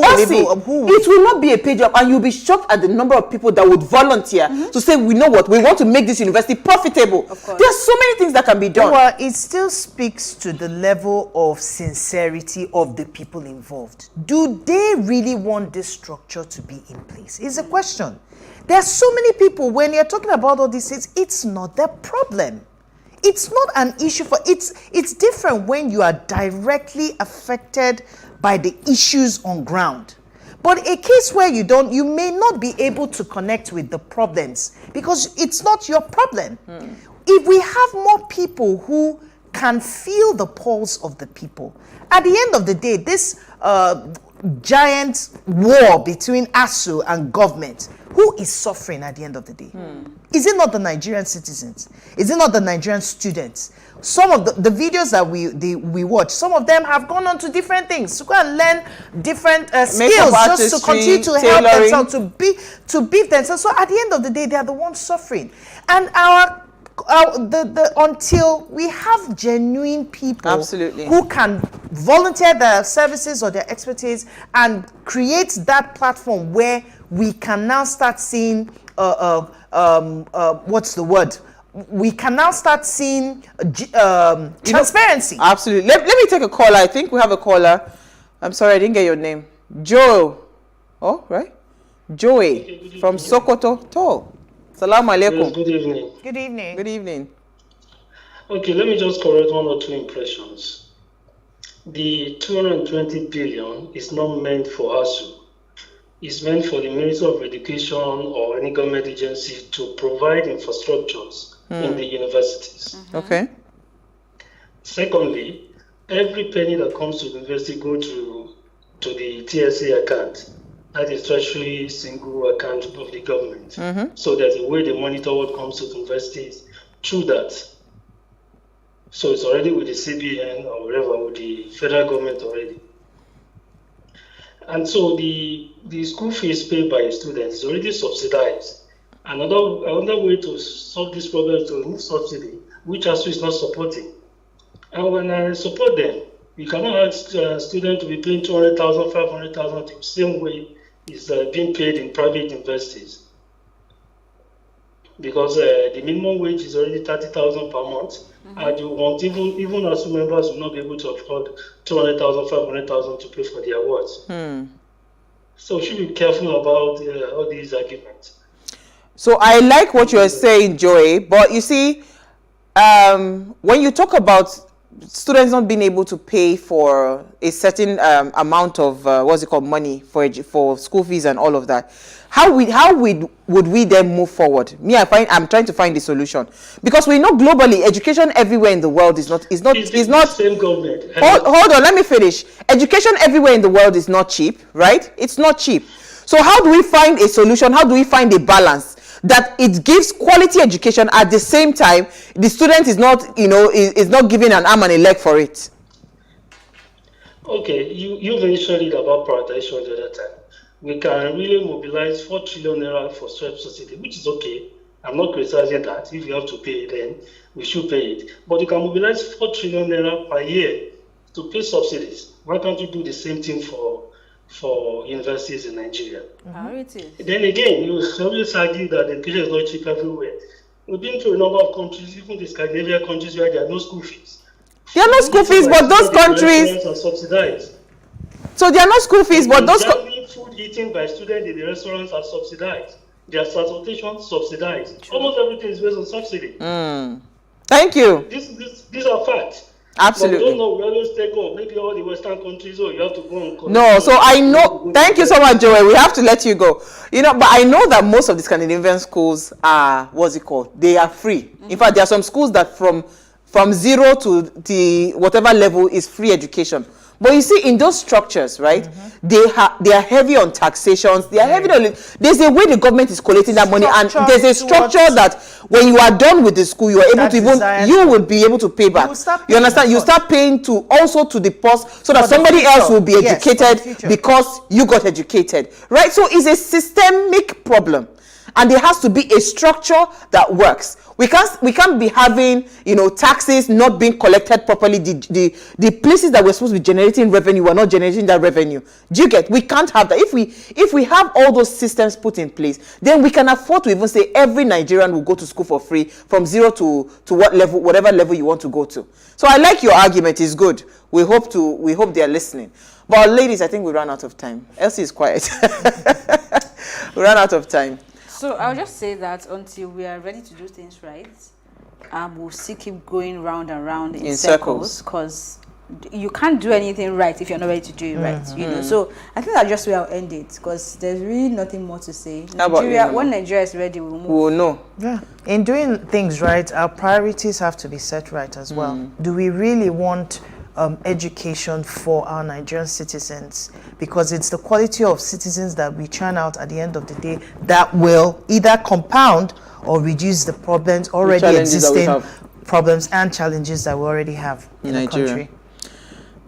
who it will not be a paid job, and you'll be shocked at the number of people that would volunteer to say, we know what, we want to make this university profitable. There are so many things that can be done. Well, it still speaks to the level of sincerity of the people involved. Do they really want this structure to be in place? Is a question. There are so many people, when you're talking about all these things, it's not their problem. It's not an issue for it's different when you are directly affected by the issues on ground. But a case where you may not be able to connect with the problems because it's not your problem. If we have more people who can feel the pulse of the people, at the end of the day, this giant war between ASUU and government, who is suffering at the end of the day? Is it not the Nigerian citizens? Is it not the Nigerian students? Some of the videos that we watch, some of them have gone on to different things to go and learn different skills just to continue to help themselves, to beat themselves. So at the end of the day, they are the ones suffering. And until we have genuine people who can volunteer their services or their expertise and create that platform where we can now start seeing what's the word? We can now start seeing transparency. Absolutely. Let me take a caller. I think we have a caller. I'm sorry, I didn't get your name. Joe. Oh, right? Joey from Sokoto. Salaam alaikum. Yes, good evening. Good evening. Good evening. Okay, let me just correct one or two impressions. The 220 billion is not meant for ASU. It's meant for the Ministry of Education or any government agency to provide infrastructures in the universities. Okay. Secondly, every penny that comes to the university goes to the TSA account. That is Treasury single account of the government. So there's a way they monitor what comes to the universities through that. So it's already with the CBN or whatever, with the federal government already. And so the school fees paid by students is already subsidized. Another way to solve this problem is to remove subsidy, which ASU is not supporting. And when I support them, you cannot ask students to be paying 200,000, 500,000 the same way it's being paid in private universities. Because the minimum wage is already 30,000 per month. And you want even ASU members will not be able to afford 200,000, 500,000 to pay for the awards. So we should be careful about all these arguments. So I like what you are saying, Joey, but you see, when you talk about students not being able to pay for a certain amount of money for school fees and all of that, how would we then move forward? I'm trying to find the solution, because we know globally education everywhere in the world is not same government. Hold on, let me finish. Education everywhere in the world is not cheap, right? It's not cheap. So how do we find a solution? How do we find a balance that it gives quality education at the same time the student is not, is not given an arm and a leg for it? Okay, you mentioned it about prioritization the other time. We can really mobilize 4 trillion naira for subsidy, which is okay. I'm not criticizing that. If you have to pay it, then we should pay it. But you can mobilize 4 trillion naira per year to pay subsidies. Why can't you do the same thing for universities in Nigeria? Then again, you always argue that education is not cheap everywhere. We've been to a number of countries, even the Scandinavian countries, where there are no school fees. There are no school fees, but those countries are subsidized. So there are no school fees, but those food eaten by students in the restaurants are subsidized. Their transportation subsidized. Almost everything is based on subsidy. Thank you. These are facts. Absolutely. But we don't know. We always take maybe all the Western countries. You have to go and no. So I know. Thank you so much, Joey. We have to let you go. But I know that most of the Scandinavian schools are they are free. In fact, there are some schools that from 0 to the whatever level is free education. But you see, in those structures, right, they are heavy on taxations. They are heavy on. There's a way the government is collecting that money, and there's a structure that when you are done with the school, you are able to you will be able to pay back. You understand? You start paying to the post, so that somebody else will be educated because you got educated, right? So it's a systemic problem. And there has to be a structure that works. We can't be having, taxes not being collected properly. The places that we're supposed to be generating revenue are not generating that revenue. Do you get? We can't have that. If we have all those systems put in place, then we can afford to even say every Nigerian will go to school for free from 0 to whatever level you want to go to. So I like your argument. It's good. We hope they are listening. But ladies, I think we ran out of time. Elsie is quiet. We ran out of time. So I'll just say that until we are ready to do things right, we'll still keep going round and round in circles, because you can't do anything right if you're not ready to do it right. So I think that's just where I'll end it, because there's really nothing more to say. When Nigeria is ready, we'll move. We'll know. Yeah. In doing things right, our priorities have to be set right as well. Do we really want education for our Nigerian citizens? Because it's the quality of citizens that we churn out at the end of the day that will either compound or reduce the problems already existing, problems and challenges that we already have in Nigeria. The country.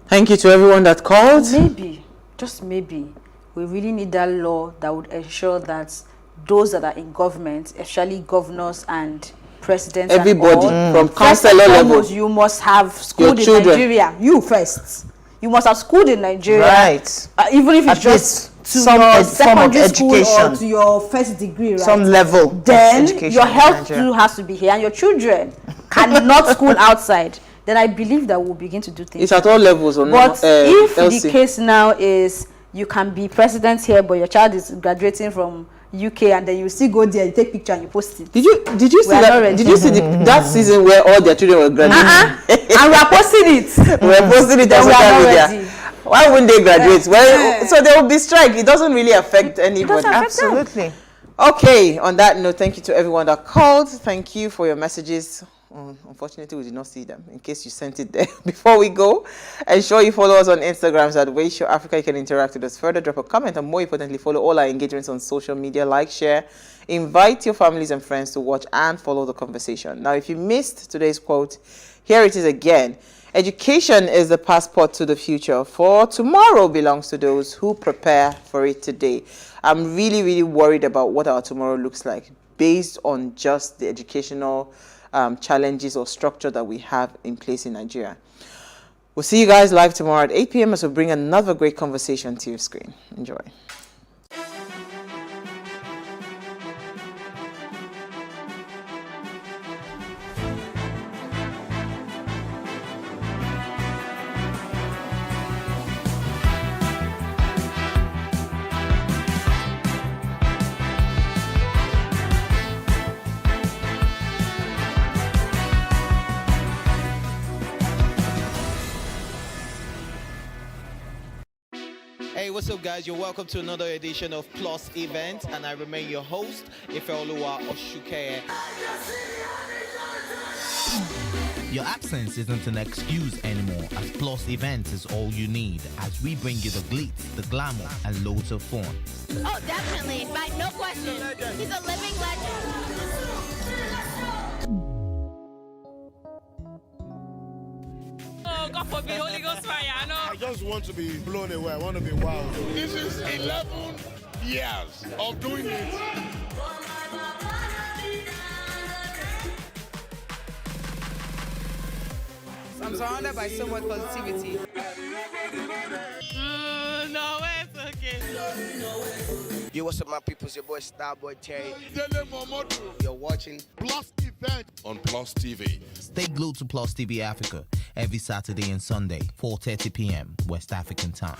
Thank you to everyone that called. Maybe, just maybe, we really need that law that would ensure that those that are in government, especially governors and presidents, everybody and from councillor level, you must have schooled in Nigeria. You first, you must have schooled in Nigeria, right? Even if it's just to your secondary school or to your first degree, right? Some level. Then your health too has to be here, and your children cannot school outside. Then I believe that we'll begin to do things. It's at all levels, or but if the case now is you can be president here, but your child is graduating from UK, and then you still go there, you take picture and you post it. Did you see that? Did you see that season where all their children were graduating? And we are posting it. We are posting it on social media. Why wouldn't they graduate? Well, so there will be strike. It doesn't really affect anybody. Absolutely. Okay. On that note, thank you to everyone that called. Thank you for your messages. Unfortunately, we did not see them. In case you sent it there. Before we go, ensure you follow us on Instagram at Wayshow Africa. You can interact with us further, drop a comment, and more importantly, follow all our engagements on social media. Like, share, invite your families and friends to watch and follow the conversation. Now, if you missed today's quote, here it is again. Education is the passport to the future, for tomorrow belongs to those who prepare for it today. I'm really, really worried about what our tomorrow looks like based on just the educational challenges or structure that we have in place in Nigeria. We'll see you guys live tomorrow at 8 p.m. as we bring another great conversation to your screen. Enjoy. Hey, what's up, guys? You're welcome to another edition of Plus Event, and I remain your host, Ifeoluwa Oshukeye. Your absence isn't an excuse anymore, as Plus Events is all you need, as we bring you the glitz, the glamour, and loads of fun. Oh, definitely. Right, no question. He's a living legend. Oh, God forbid, Holy Ghost fire, no. I just want to be blown away. I want to be wild. This is 11 years of doing it. I'm surrounded by so much positivity. No, it's okay. Yo, what's up, my people? It's your boy Starboy Terry. You're watching Plus Event on Plus TV. Stay glued to Plus TV Africa every Saturday and Sunday, 4:30 p.m. West African time.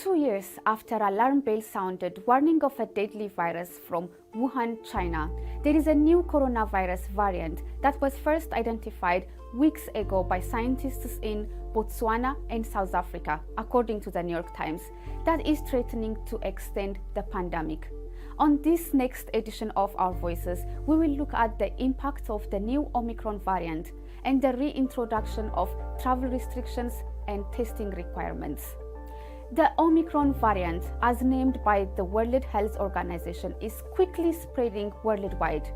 2 years after alarm bells sounded warning of a deadly virus from Wuhan, China, there is a new coronavirus variant that was first identified weeks ago by scientists in Botswana and South Africa, according to the New York Times, that is threatening to extend the pandemic. On this next edition of Our Voices, we will look at the impact of the new Omicron variant and the reintroduction of travel restrictions and testing requirements. The Omicron variant, as named by the World Health Organization, is quickly spreading worldwide.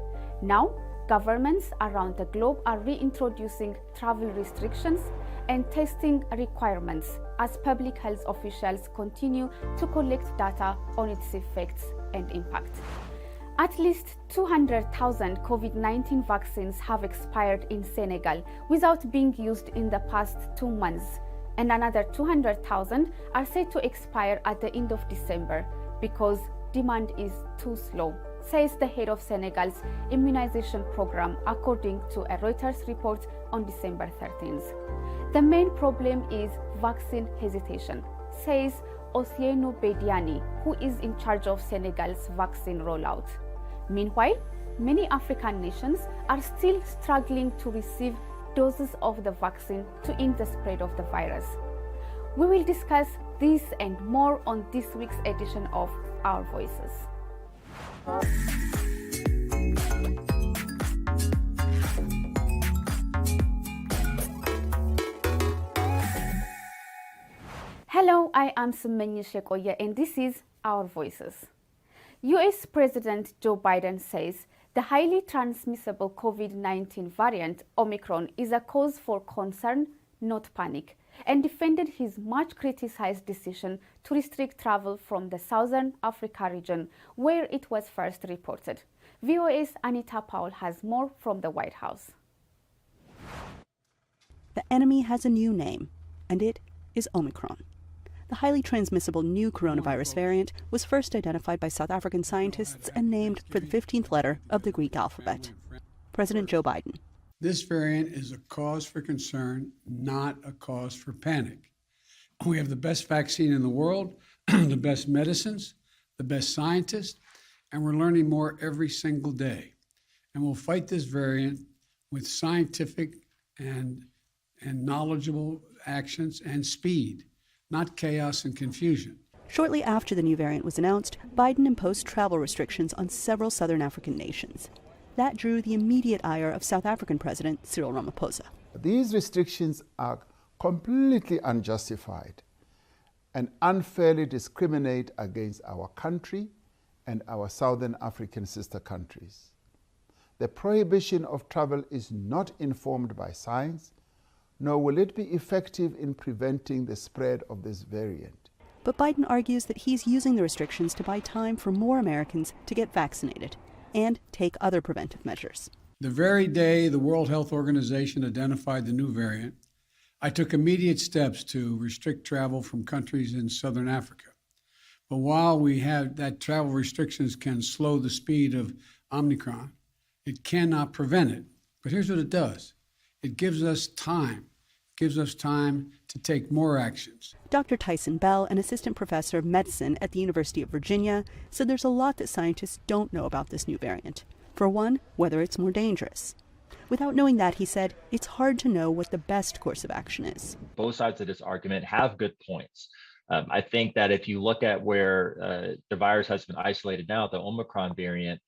Now, governments around the globe are reintroducing travel restrictions and testing requirements as public health officials continue to collect data on its effects and impact. At least 200,000 COVID-19 vaccines have expired in Senegal without being used in the past 2 months, and another 200,000 are set to expire at the end of December because demand is too slow, says the head of Senegal's immunization program, according to a Reuters report on December 13th. The main problem is vaccine hesitation, says Osienu Bediani, who is in charge of Senegal's vaccine rollout. Meanwhile, many African nations are still struggling to receive doses of the vaccine to end the spread of the virus. We will discuss this and more on this week's edition of Our Voices. Hello, I am Sumenyi Shekoye and this is Our Voices. US President Joe Biden says the highly transmissible COVID-19 variant Omicron is a cause for concern, not panic, and defended his much criticized decision to restrict travel from the Southern Africa region where it was first reported. VOA's Anita Powell has more from the White House. The enemy has a new name, and it is Omicron. The highly transmissible new coronavirus variant was first identified by South African scientists and named for the 15th letter of the Greek alphabet. President Joe Biden. This variant is a cause for concern, not a cause for panic. We have the best vaccine in the world, the best medicines, the best scientists, and we're learning more every single day. And we'll fight this variant with scientific and knowledgeable actions and speed, not chaos and confusion. Shortly after the new variant was announced, Biden imposed travel restrictions on several southern African nations. That drew the immediate ire of South African President Cyril Ramaphosa. These restrictions are completely unjustified and unfairly discriminate against our country and our southern African sister countries. The prohibition of travel is not informed by science, nor will it be effective in preventing the spread of this variant. But Biden argues that he's using the restrictions to buy time for more Americans to get vaccinated and take other preventive measures. The very day the World Health Organization identified the new variant, I took immediate steps to restrict travel from countries in southern Africa. But while we have that travel restrictions can slow the speed of Omicron, it cannot prevent it. But here's what it does. It gives us time. It gives us time to take more actions. Dr. Tyson Bell, an assistant professor of medicine at the University of Virginia, said there's a lot that scientists don't know about this new variant. For one, whether it's more dangerous. Without knowing that, he said, it's hard to know what the best course of action is. Both sides of this argument have good points. I think that if you look at where the virus has been isolated now, the Omicron variant,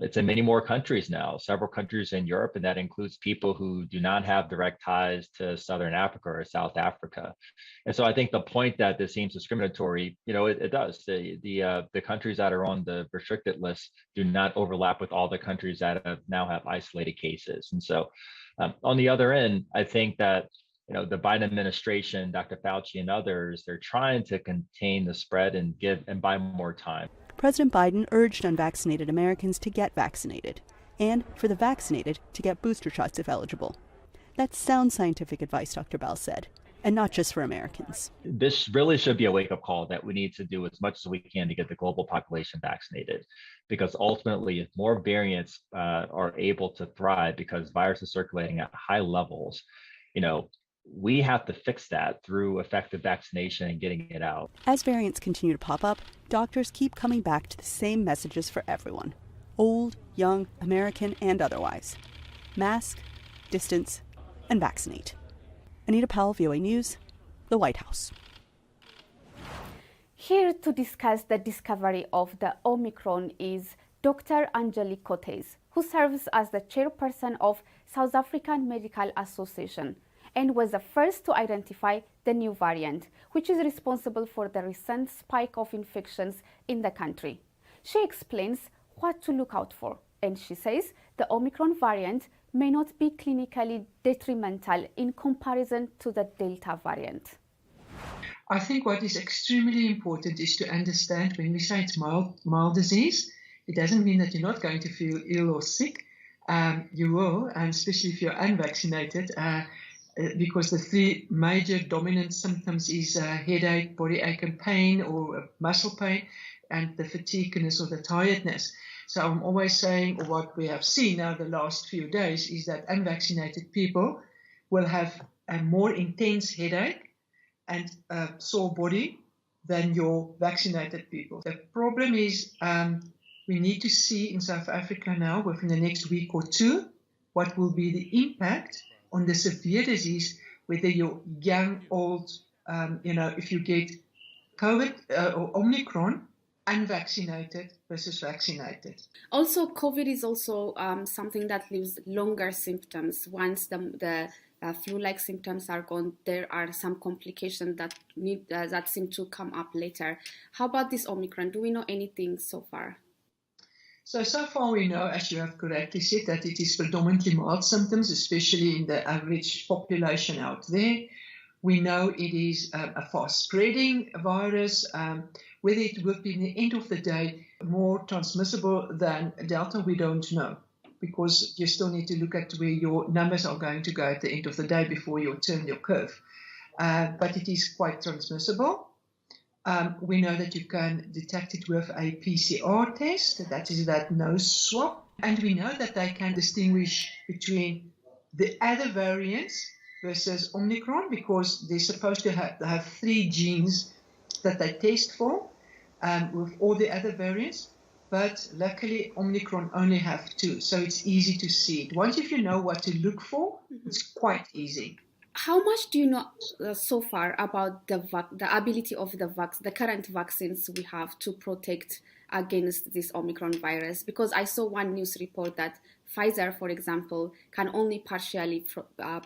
it's in many more countries now, several countries in Europe, and that includes people who do not have direct ties to Southern Africa or South Africa. And so I think the point that this seems discriminatory, it does. The countries that are on the restricted list do not overlap with all the countries that now have isolated cases. And so on the other end, I think that the Biden administration, Dr. Fauci and others, they're trying to contain the spread and buy more time. President Biden urged unvaccinated Americans to get vaccinated, and for the vaccinated to get booster shots if eligible. That's sound scientific advice, Dr. Bell said, and not just for Americans. This really should be a wake-up call that we need to do as much as we can to get the global population vaccinated, because ultimately, if more variants are able to thrive because virus is circulating at high levels, we have to fix that through effective vaccination and getting it out. As variants continue to pop up, doctors keep coming back to the same messages for everyone: old, young, American, and otherwise. Mask, distance, and vaccinate. Anita Powell, VOA News, the White House. Here to discuss the discovery of the Omicron is Dr. Angelique Cotes, who serves as the chairperson of South African Medical Association and was the first to identify the new variant, which is responsible for the recent spike of infections in the country. She explains what to look out for, and she says the Omicron variant may not be clinically detrimental in comparison to the Delta variant. I think what is extremely important is to understand when we say it's mild disease, it doesn't mean that you're not going to feel ill or sick. You will, and especially if you're unvaccinated, because the three major dominant symptoms is headache, body ache and pain, or muscle pain, and the fatigueness or the tiredness. So I'm always saying, or what we have seen now the last few days, is that unvaccinated people will have a more intense headache and a sore body than your vaccinated people. The problem is we need to see in South Africa now, within the next week or two, what will be the impact on the severe disease, whether you're young, old, if you get COVID or Omicron, unvaccinated versus vaccinated. Also, COVID is also something that leaves longer symptoms. Once the flu-like symptoms are gone, there are some complications that seem to come up later. How about this Omicron? Do we know anything so far? So far we know, as you have correctly said, that it is predominantly mild symptoms, especially in the average population out there. We know it is a fast-spreading virus. Whether it will be, in the end of the day, more transmissible than Delta, we don't know, because you still need to look at where your numbers are going to go at the end of the day before you turn your curve. But it is quite transmissible. We know that you can detect it with a PCR test, that is that nose swab. And we know that they can distinguish between the other variants versus Omicron, because they're supposed to have 3 genes that they test for with all the other variants. But luckily, Omicron only have 2, so it's easy to see it. Once if you know what to look for, it's quite easy. How much do you know so far about the ability of the current vaccines we have to protect against this Omicron virus? Because I saw one news report that Pfizer, for example, can only partially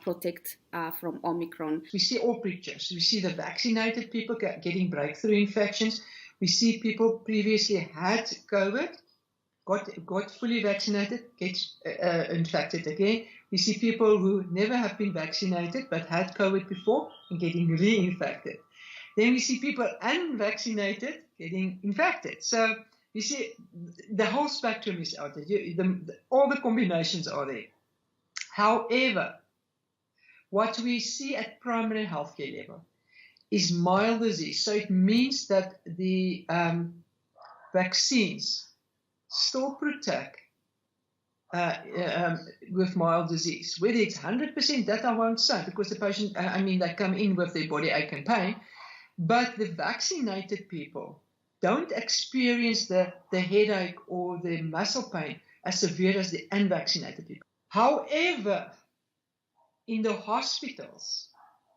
protect from Omicron. We see all pictures. We see the vaccinated people getting breakthrough infections. We see people previously had COVID, got fully vaccinated, get infected again. We see people who never have been vaccinated but had COVID before and getting reinfected. Then we see people unvaccinated getting infected. So you see the whole spectrum is out there. All the combinations are there. However, what we see at primary healthcare level is mild disease. So it means that the vaccines still protect with mild disease. Whether it's 100%, that I won't say, because the patient, they come in with their body ache and pain, but the vaccinated people don't experience the headache or the muscle pain as severe as the unvaccinated people. However, in the hospitals,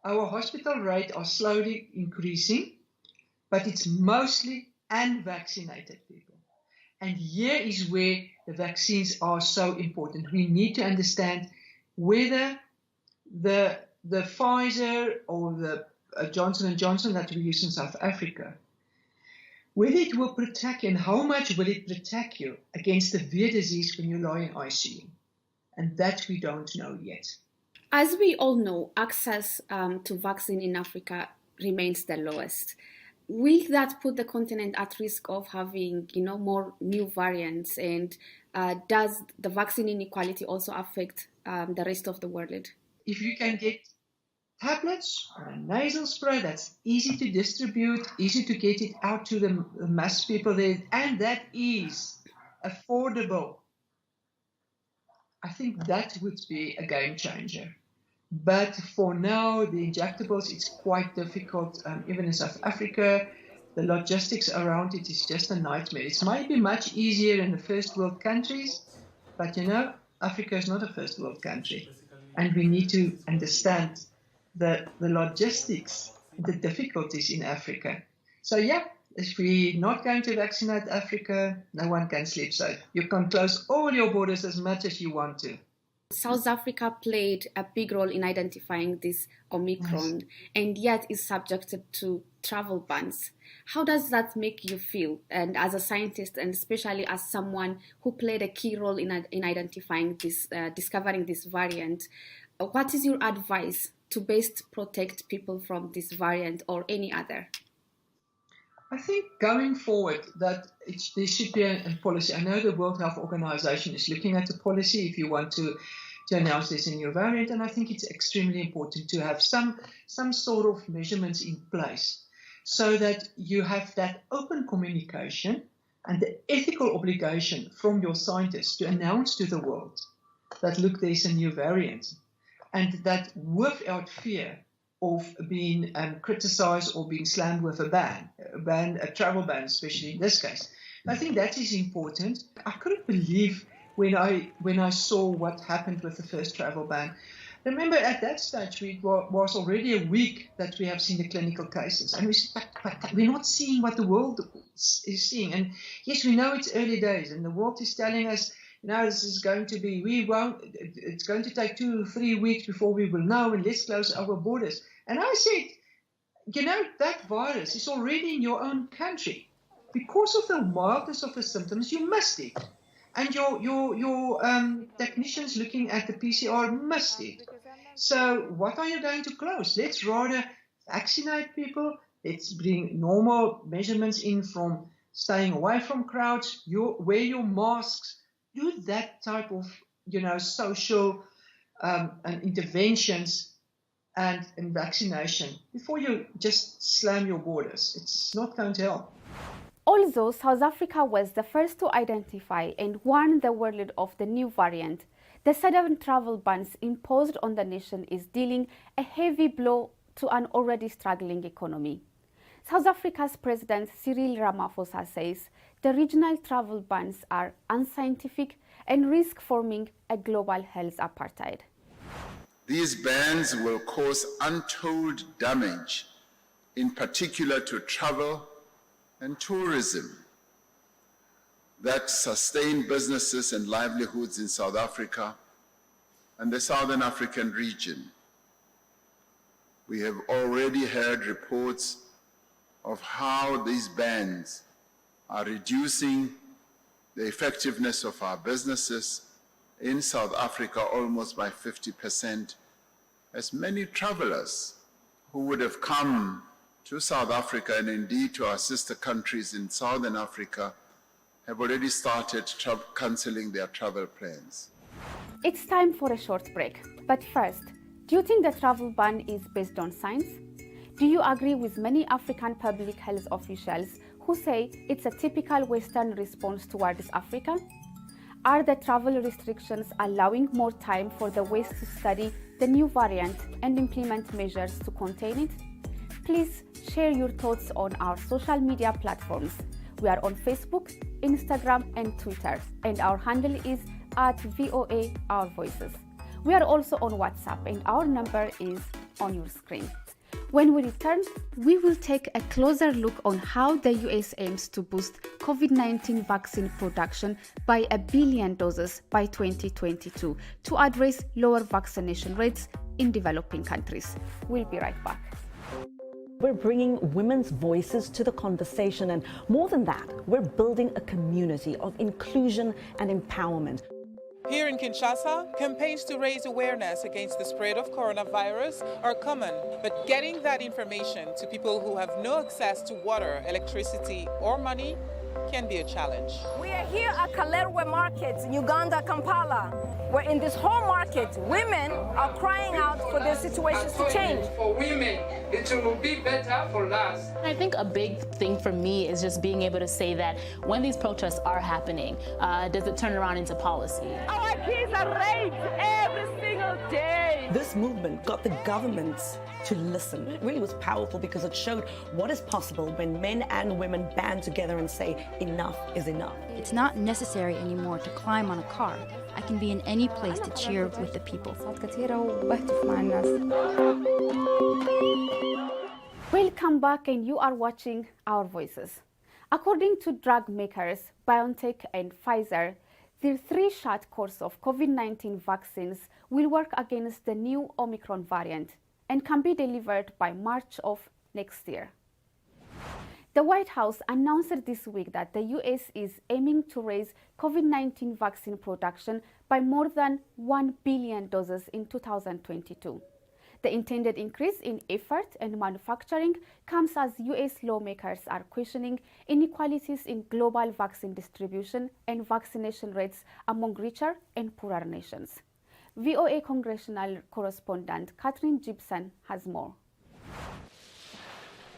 our hospital rate are slowly increasing, but it's mostly unvaccinated people. And here is where the vaccines are so important. We need to understand whether the Pfizer or the Johnson & Johnson that we use in South Africa, whether it will protect you and how much will it protect you against severe disease when you lie in ICU. And that we don't know yet. As we all know, access to vaccine in Africa remains the lowest. Will that put the continent at risk of having, more new variants? And does the vaccine inequality also affect the rest of the world? If you can get tablets or a nasal spray that's easy to distribute, easy to get it out to the mass people there, and that is affordable, I think that would be a game changer. But for now, the injectables, it's quite difficult, even in South Africa. The logistics around it is just a nightmare. It might be much easier in the first world countries, but Africa is not a first world country. And we need to understand the logistics, the difficulties in Africa. So yeah, if we're not going to vaccinate Africa, no one can sleep safe. You can close all your borders as much as you want to. South Africa played a big role in identifying this Omicron, and yet is subjected to travel bans. How does that make you feel? And as a scientist, and especially as someone who played a key role in identifying this, discovering this variant, what is your advice to best protect people from this variant or any other? I think going forward that there should be a policy. I know the World Health Organization is looking at a policy if you want to announce this in your variant, and I think it's extremely important to have some sort of measurements in place so that you have that open communication and the ethical obligation from your scientists to announce to the world that, look, there's a new variant, and that without fear of being criticized or being slammed with a travel ban, especially in this case. I think that is important. I couldn't believe when I saw what happened with the first travel ban. Remember, at that stage, it was already a week that we have seen the clinical cases, and we said, but we're not seeing what the world is seeing. And yes, we know it's early days, and the world is telling us, this is going to be, it's going to take 2 or 3 weeks before we will know, and let's close our borders. And I said, that virus is already in your own country. Because of the mildness of the symptoms, you missed it. And your technicians looking at the PCR missed it. So what are you going to close? Let's rather vaccinate people. Let's bring normal measurements in from staying away from crowds. Wear your masks. Do that type of, social and interventions and vaccination before you just slam your borders. It's not going to help. Although South Africa was the first to identify and warn the world of the new variant, the sudden travel bans imposed on the nation is dealing a heavy blow to an already struggling economy. South Africa's President Cyril Ramaphosa says the regional travel bans are unscientific and risk forming a global health apartheid. These bans will cause untold damage, in particular to travel and tourism that sustain businesses and livelihoods in South Africa and the Southern African region. We have already heard reports of how these bans are reducing the effectiveness of our businesses in South Africa almost by 50%, as many travelers who would have come to South Africa and indeed to our sister countries in Southern Africa have already started cancelling their travel plans. It's time for a short break. But first, do you think the travel ban is based on science? Do you agree with many African public health officials who say it's a typical Western response towards Africa? Are the travel restrictions allowing more time for the West to study the new variant and implement measures to contain it? Please share your thoughts on our social media platforms. We are on Facebook, Instagram, and Twitter, and our handle is @VOA Our Voices. We are also on WhatsApp, and our number is on your screen. When we return, we will take a closer look on how the US aims to boost COVID-19 vaccine production by 1 billion doses by 2022 to address lower vaccination rates in developing countries. We'll be right back. We're bringing women's voices to the conversation, and more than that, we're building a community of inclusion and empowerment. Here in Kinshasa, campaigns to raise awareness against the spread of coronavirus are common, but getting that information to people who have no access to water, electricity, or money can be a challenge. We are here at Kalerwe Market in Uganda, Kampala, where in this whole market, women are crying out for their situations to change. For women, it will be better for us. I think a big thing for me is just being able to say that when these protests are happening, does it turn around into policy? Our kids are raped every single day. This movement got the governments to listen. It really was powerful because it showed what is possible when men and women band together and say, enough is enough. It's not necessary anymore to climb on a car. I can be in any place to cheer with the people. Welcome back, and you are watching Our Voices. According to drug makers BioNTech and Pfizer, their 3-shot course of COVID-19 vaccines will work against the new Omicron variant and can be delivered by March of next year. The White House announced this week that the U.S. is aiming to raise COVID-19 vaccine production by more than 1 billion doses in 2022. The intended increase in effort and manufacturing comes as U.S. lawmakers are questioning inequalities in global vaccine distribution and vaccination rates among richer and poorer nations. VOA congressional correspondent Katherine Gibson has more.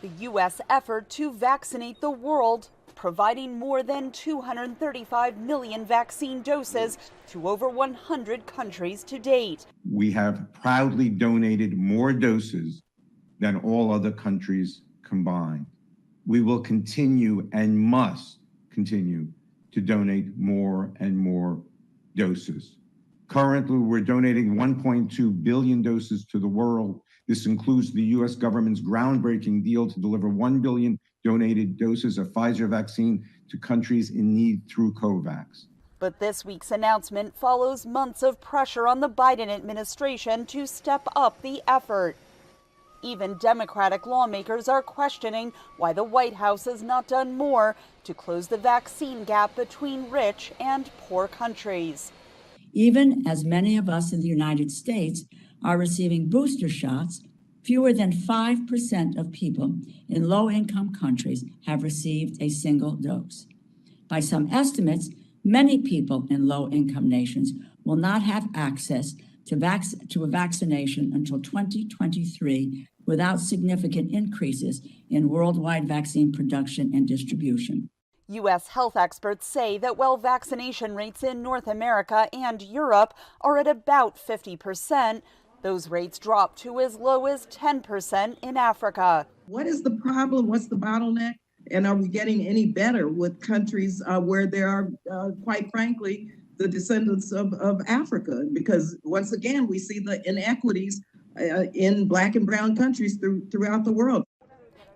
The U.S. effort to vaccinate the world, providing more than 235 million vaccine doses to over 100 countries to date. We have proudly donated more doses than all other countries combined. We will continue and must continue to donate more and more doses. Currently, we're donating 1.2 billion doses to the world. This includes the U.S. government's groundbreaking deal to deliver 1 billion donated doses of Pfizer vaccine to countries in need through COVAX. But this week's announcement follows months of pressure on the Biden administration to step up the effort. Even Democratic lawmakers are questioning why the White House has not done more to close the vaccine gap between rich and poor countries. Even as many of us in the United States are receiving booster shots, fewer than 5% of people in low-income countries have received a single dose. By some estimates, many people in low-income nations will not have access to a vaccination until 2023 without significant increases in worldwide vaccine production and distribution. U.S. health experts say that while vaccination rates in North America and Europe are at about 50%, those rates drop to as low as 10% in Africa. What is the problem? What's the bottleneck? And are we getting any better with countries where there are, quite frankly, the descendants of Africa? Because once again, we see the inequities in Black and brown countries throughout the world.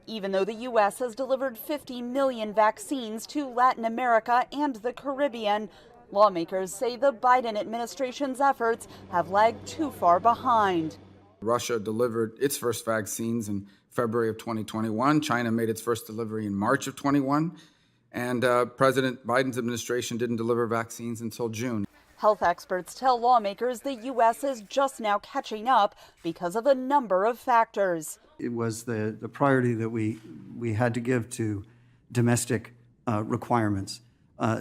Even though the U.S. has delivered 50 million vaccines to Latin America and the Caribbean, lawmakers say the Biden administration's efforts have lagged too far behind. Russia delivered its first vaccines in February of 2021. China made its first delivery in March of 21. And President Biden's administration didn't deliver vaccines until June. Health experts tell lawmakers the U.S. is just now catching up because of a number of factors. It was the priority that we had to give to domestic requirements.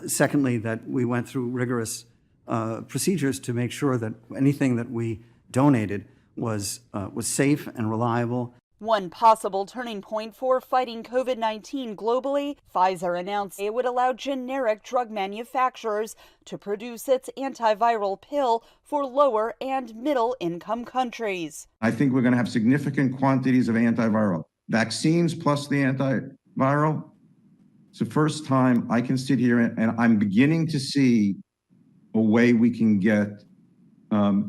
Secondly, that we went through rigorous procedures to make sure that anything that we donated was safe and reliable. One possible turning point for fighting COVID-19 globally, Pfizer announced it would allow generic drug manufacturers to produce its antiviral pill for lower and middle income countries. I think we're going to have significant quantities of antiviral vaccines plus the antiviral. It's the first time I can sit here and I'm beginning to see a way we can get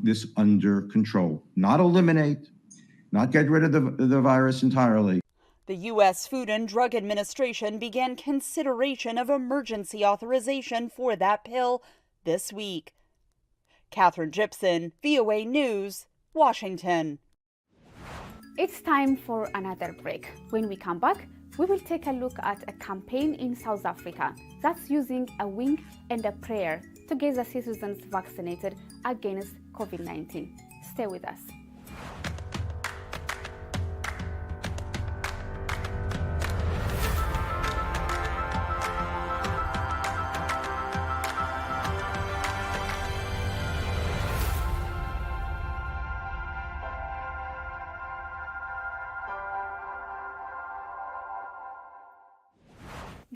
this under control. Not eliminate, not get rid of the virus entirely. The U.S. Food and Drug Administration began consideration of emergency authorization for that pill this week. Katherine Gibson, VOA News, Washington. It's time for another break. When we come back, we will take a look at a campaign in South Africa that's using a wink and a prayer to get the citizens vaccinated against COVID-19. Stay with us.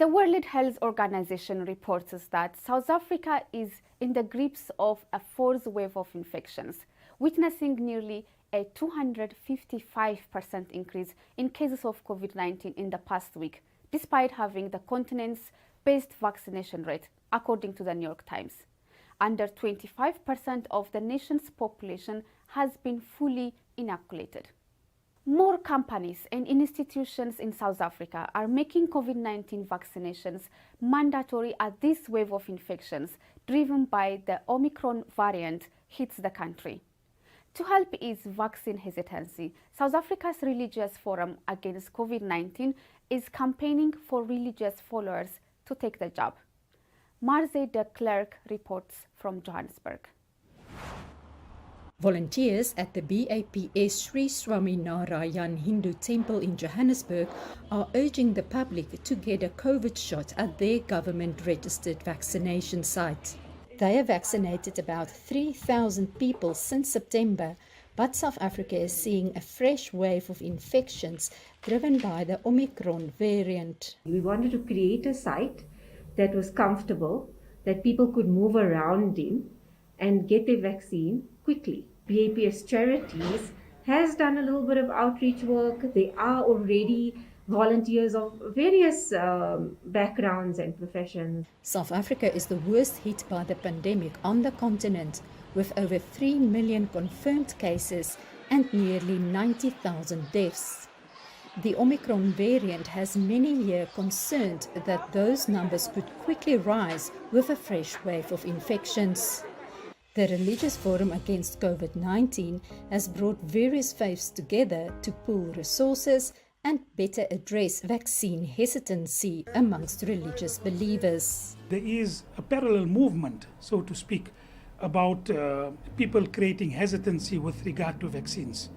The World Health Organization reports that South Africa is in the grips of a fourth wave of infections, witnessing nearly a 255% increase in cases of COVID-19 in the past week, despite having the continent's best vaccination rate, according to the New York Times. Under 25% of the nation's population has been fully inoculated. More companies and institutions in South Africa are making COVID-19 vaccinations mandatory as this wave of infections, driven by the Omicron variant, hits the country. To help ease vaccine hesitancy, South Africa's Religious Forum Against COVID-19 is campaigning for religious followers to take the jab. Marze de Klerk reports from Johannesburg. Volunteers at the BAPS Sri Swaminarayan Hindu Temple in Johannesburg are urging the public to get a COVID shot at their government-registered vaccination site. They have vaccinated about 3,000 people since September, but South Africa is seeing a fresh wave of infections driven by the Omicron variant. We wanted to create a site that was comfortable, that people could move around in and get their vaccine quickly. BAPS Charities has done a little bit of outreach work. There are already volunteers of various backgrounds and professions. South Africa is the worst hit by the pandemic on the continent, with over 3 million confirmed cases and nearly 90,000 deaths. The Omicron variant has many here concerned that those numbers could quickly rise with a fresh wave of infections. The Religious Forum Against COVID-19 has brought various faiths together to pool resources and better address vaccine hesitancy amongst religious believers. There is a parallel movement, so to speak, about people creating hesitancy with regard to vaccines.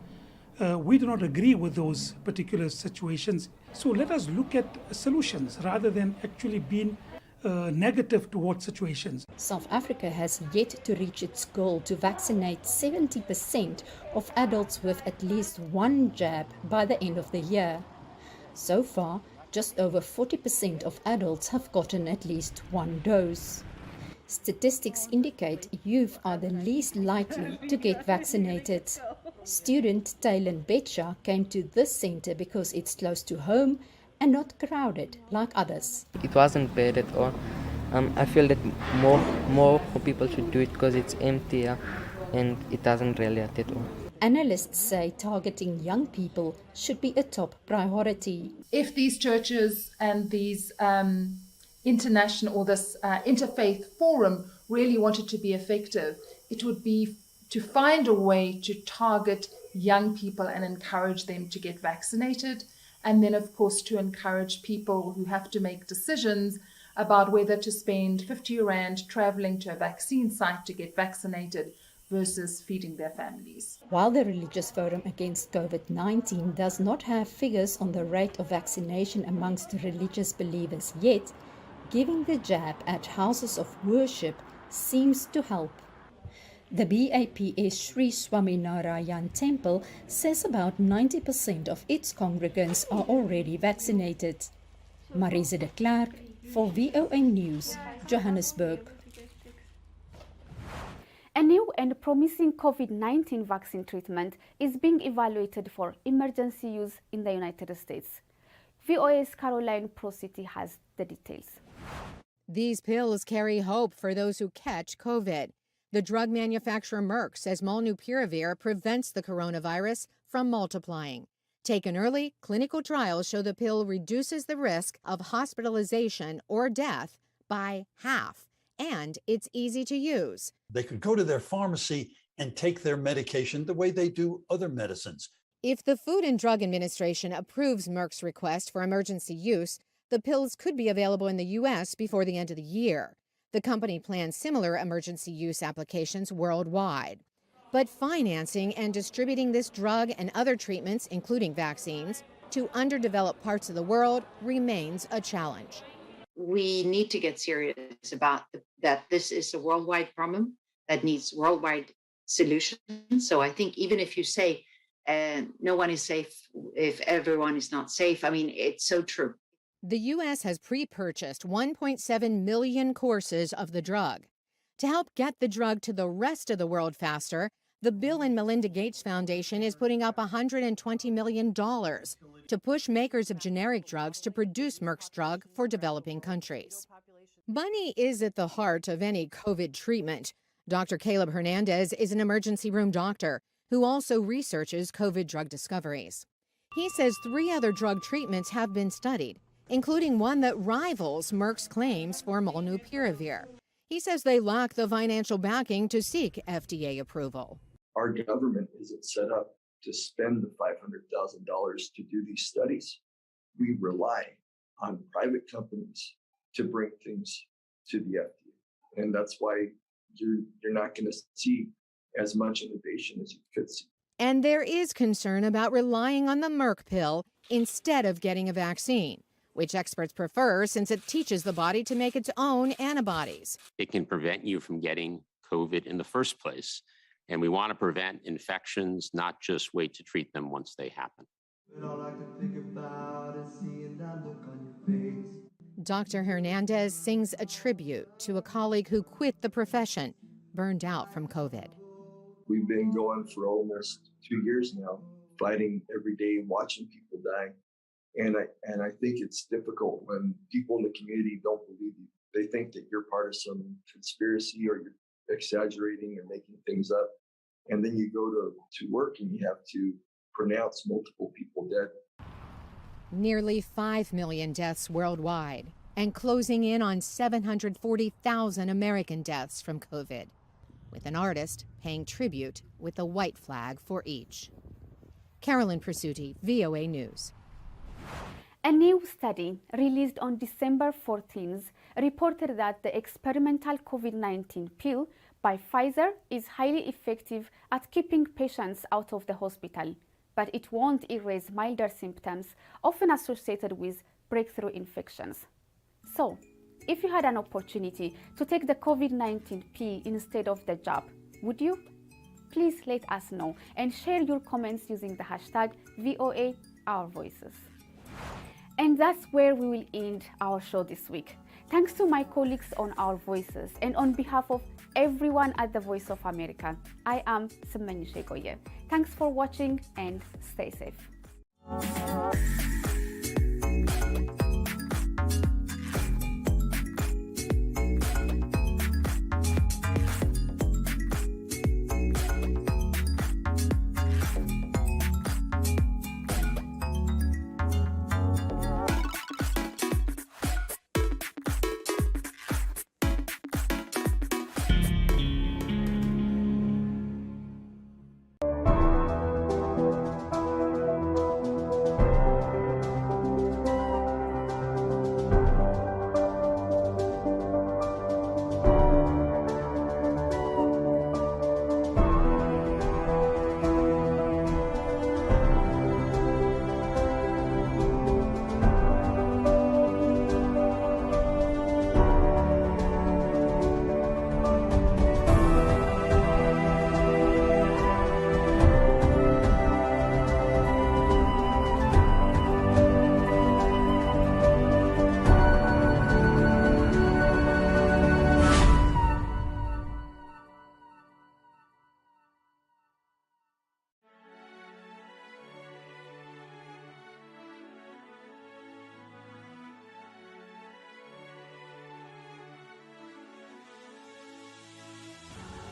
We do not agree with those particular situations, so let us look at solutions rather than actually being negative towards situations. South Africa has yet to reach its goal to vaccinate 70% of adults with at least one jab by the end of the year. So far, just over 40% of adults have gotten at least one dose. Statistics indicate youth are the least likely to get vaccinated. Student Taylor Betcha came to this center because it's close to home and not crowded like others. It wasn't bad at all. I feel that more people should do it because it's emptier and it doesn't really hurt at all. Analysts say targeting young people should be a top priority. If these churches and these international or this interfaith forum really wanted to be effective, it would be to find a way to target young people and encourage them to get vaccinated. And then, of course, to encourage people who have to make decisions about whether to spend 50 Rand traveling to a vaccine site to get vaccinated versus feeding their families. While the Religious Forum Against COVID-19 does not have figures on the rate of vaccination amongst religious believers yet, giving the jab at houses of worship seems to help. The BAPS Sri Swaminarayan Temple says about 90% of its congregants are already vaccinated. Marisa de Klerk for VOA News, Johannesburg. A new and promising COVID-19 vaccine treatment is being evaluated for emergency use in the United States. VOA's Caroline Prosity has the details. These pills carry hope for those who catch COVID. The drug manufacturer Merck says molnupiravir prevents the coronavirus from multiplying. Taken early, clinical trials show the pill reduces the risk of hospitalization or death by half, and it's easy to use. They could go to their pharmacy and take their medication the way they do other medicines. If the Food and Drug Administration approves Merck's request for emergency use, the pills could be available in the U.S. before the end of the year. The company plans similar emergency use applications worldwide. But financing and distributing this drug and other treatments, including vaccines, to underdeveloped parts of the world remains a challenge. We need to get serious about that. This is a worldwide problem that needs worldwide solutions. So I think even if you say no one is safe if everyone is not safe, I mean, it's so true. The U.S. has pre-purchased 1.7 million courses of the drug. To help get the drug to the rest of the world faster, the Bill and Melinda Gates Foundation is putting up $120 million to push makers of generic drugs to produce Merck's drug for developing countries. Money is at the heart of any COVID treatment. Dr. Caleb Hernandez is an emergency room doctor who also researches COVID drug discoveries. He says 3 other drug treatments have been studied, including one that rivals Merck's claims for molnupiravir. He says they lack the financial backing to seek FDA approval. Our government isn't set up to spend the $500,000 to do these studies. We rely on private companies to bring things to the FDA. And that's why you're not going to see as much innovation as you could see. And there is concern about relying on the Merck pill instead of getting a vaccine, which experts prefer since it teaches the body to make its own antibodies. It can prevent you from getting COVID in the first place. And we want to prevent infections, not just wait to treat them once they happen. Dr. Hernandez sings a tribute to a colleague who quit the profession, burned out from COVID. We've been going for almost 2 years now, fighting every day, watching people die. And I think it's difficult when people in the community don't believe you. They think that you're part of some conspiracy or you're exaggerating or making things up. And then you go to work and you have to pronounce multiple people dead. Nearly 5 million deaths worldwide and closing in on 740,000 American deaths from COVID, with an artist paying tribute with a white flag for each. Carolyn Presutti, VOA News. A new study released on December 14th reported that the experimental COVID-19 pill by Pfizer is highly effective at keeping patients out of the hospital, but it won't erase milder symptoms often associated with breakthrough infections. So, if you had an opportunity to take the COVID-19 pill instead of the jab, would you? Please let us know and share your comments using the hashtag VOA Our Voices. And that's where we will end our show this week. Thanks to my colleagues on Our Voices and on behalf of everyone at the Voice of America, I am Semeni Shegoye. Thanks for watching and stay safe.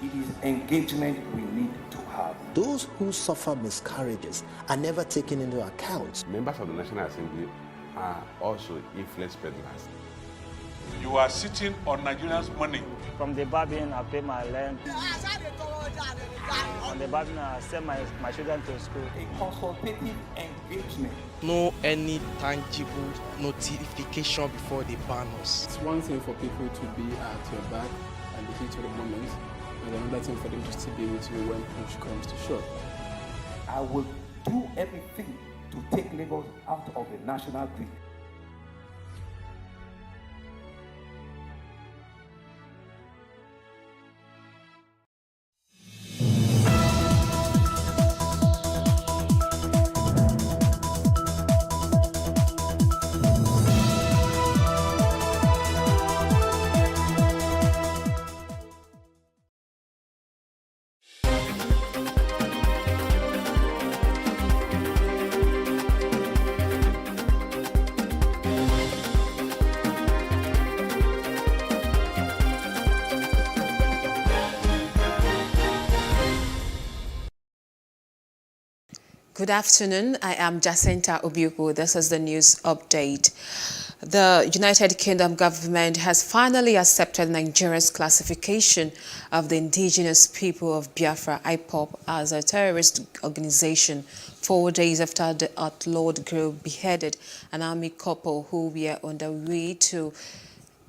It is engagement we need to have. Those who suffer miscarriages are never taken into account. Members of the National Assembly are also influence peddlers. You are sitting on Nigerians' money. From the Babin, I pay my rent. On the Babin, I send my children to school. A consultative engagement. No any tangible notification before they ban us. It's one thing for people to be at your back and the heat of the moment, and another thing for them to still be with you when push comes to shove. I will do everything to take Lagos out of the national grid. Good afternoon. I am Jacinta Obiuku. This is the news update. The United Kingdom government has finally accepted Nigeria's classification of the indigenous people of Biafra, IPOB, as a terrorist organization 4 days after the outlawed group beheaded an army couple who were on their way to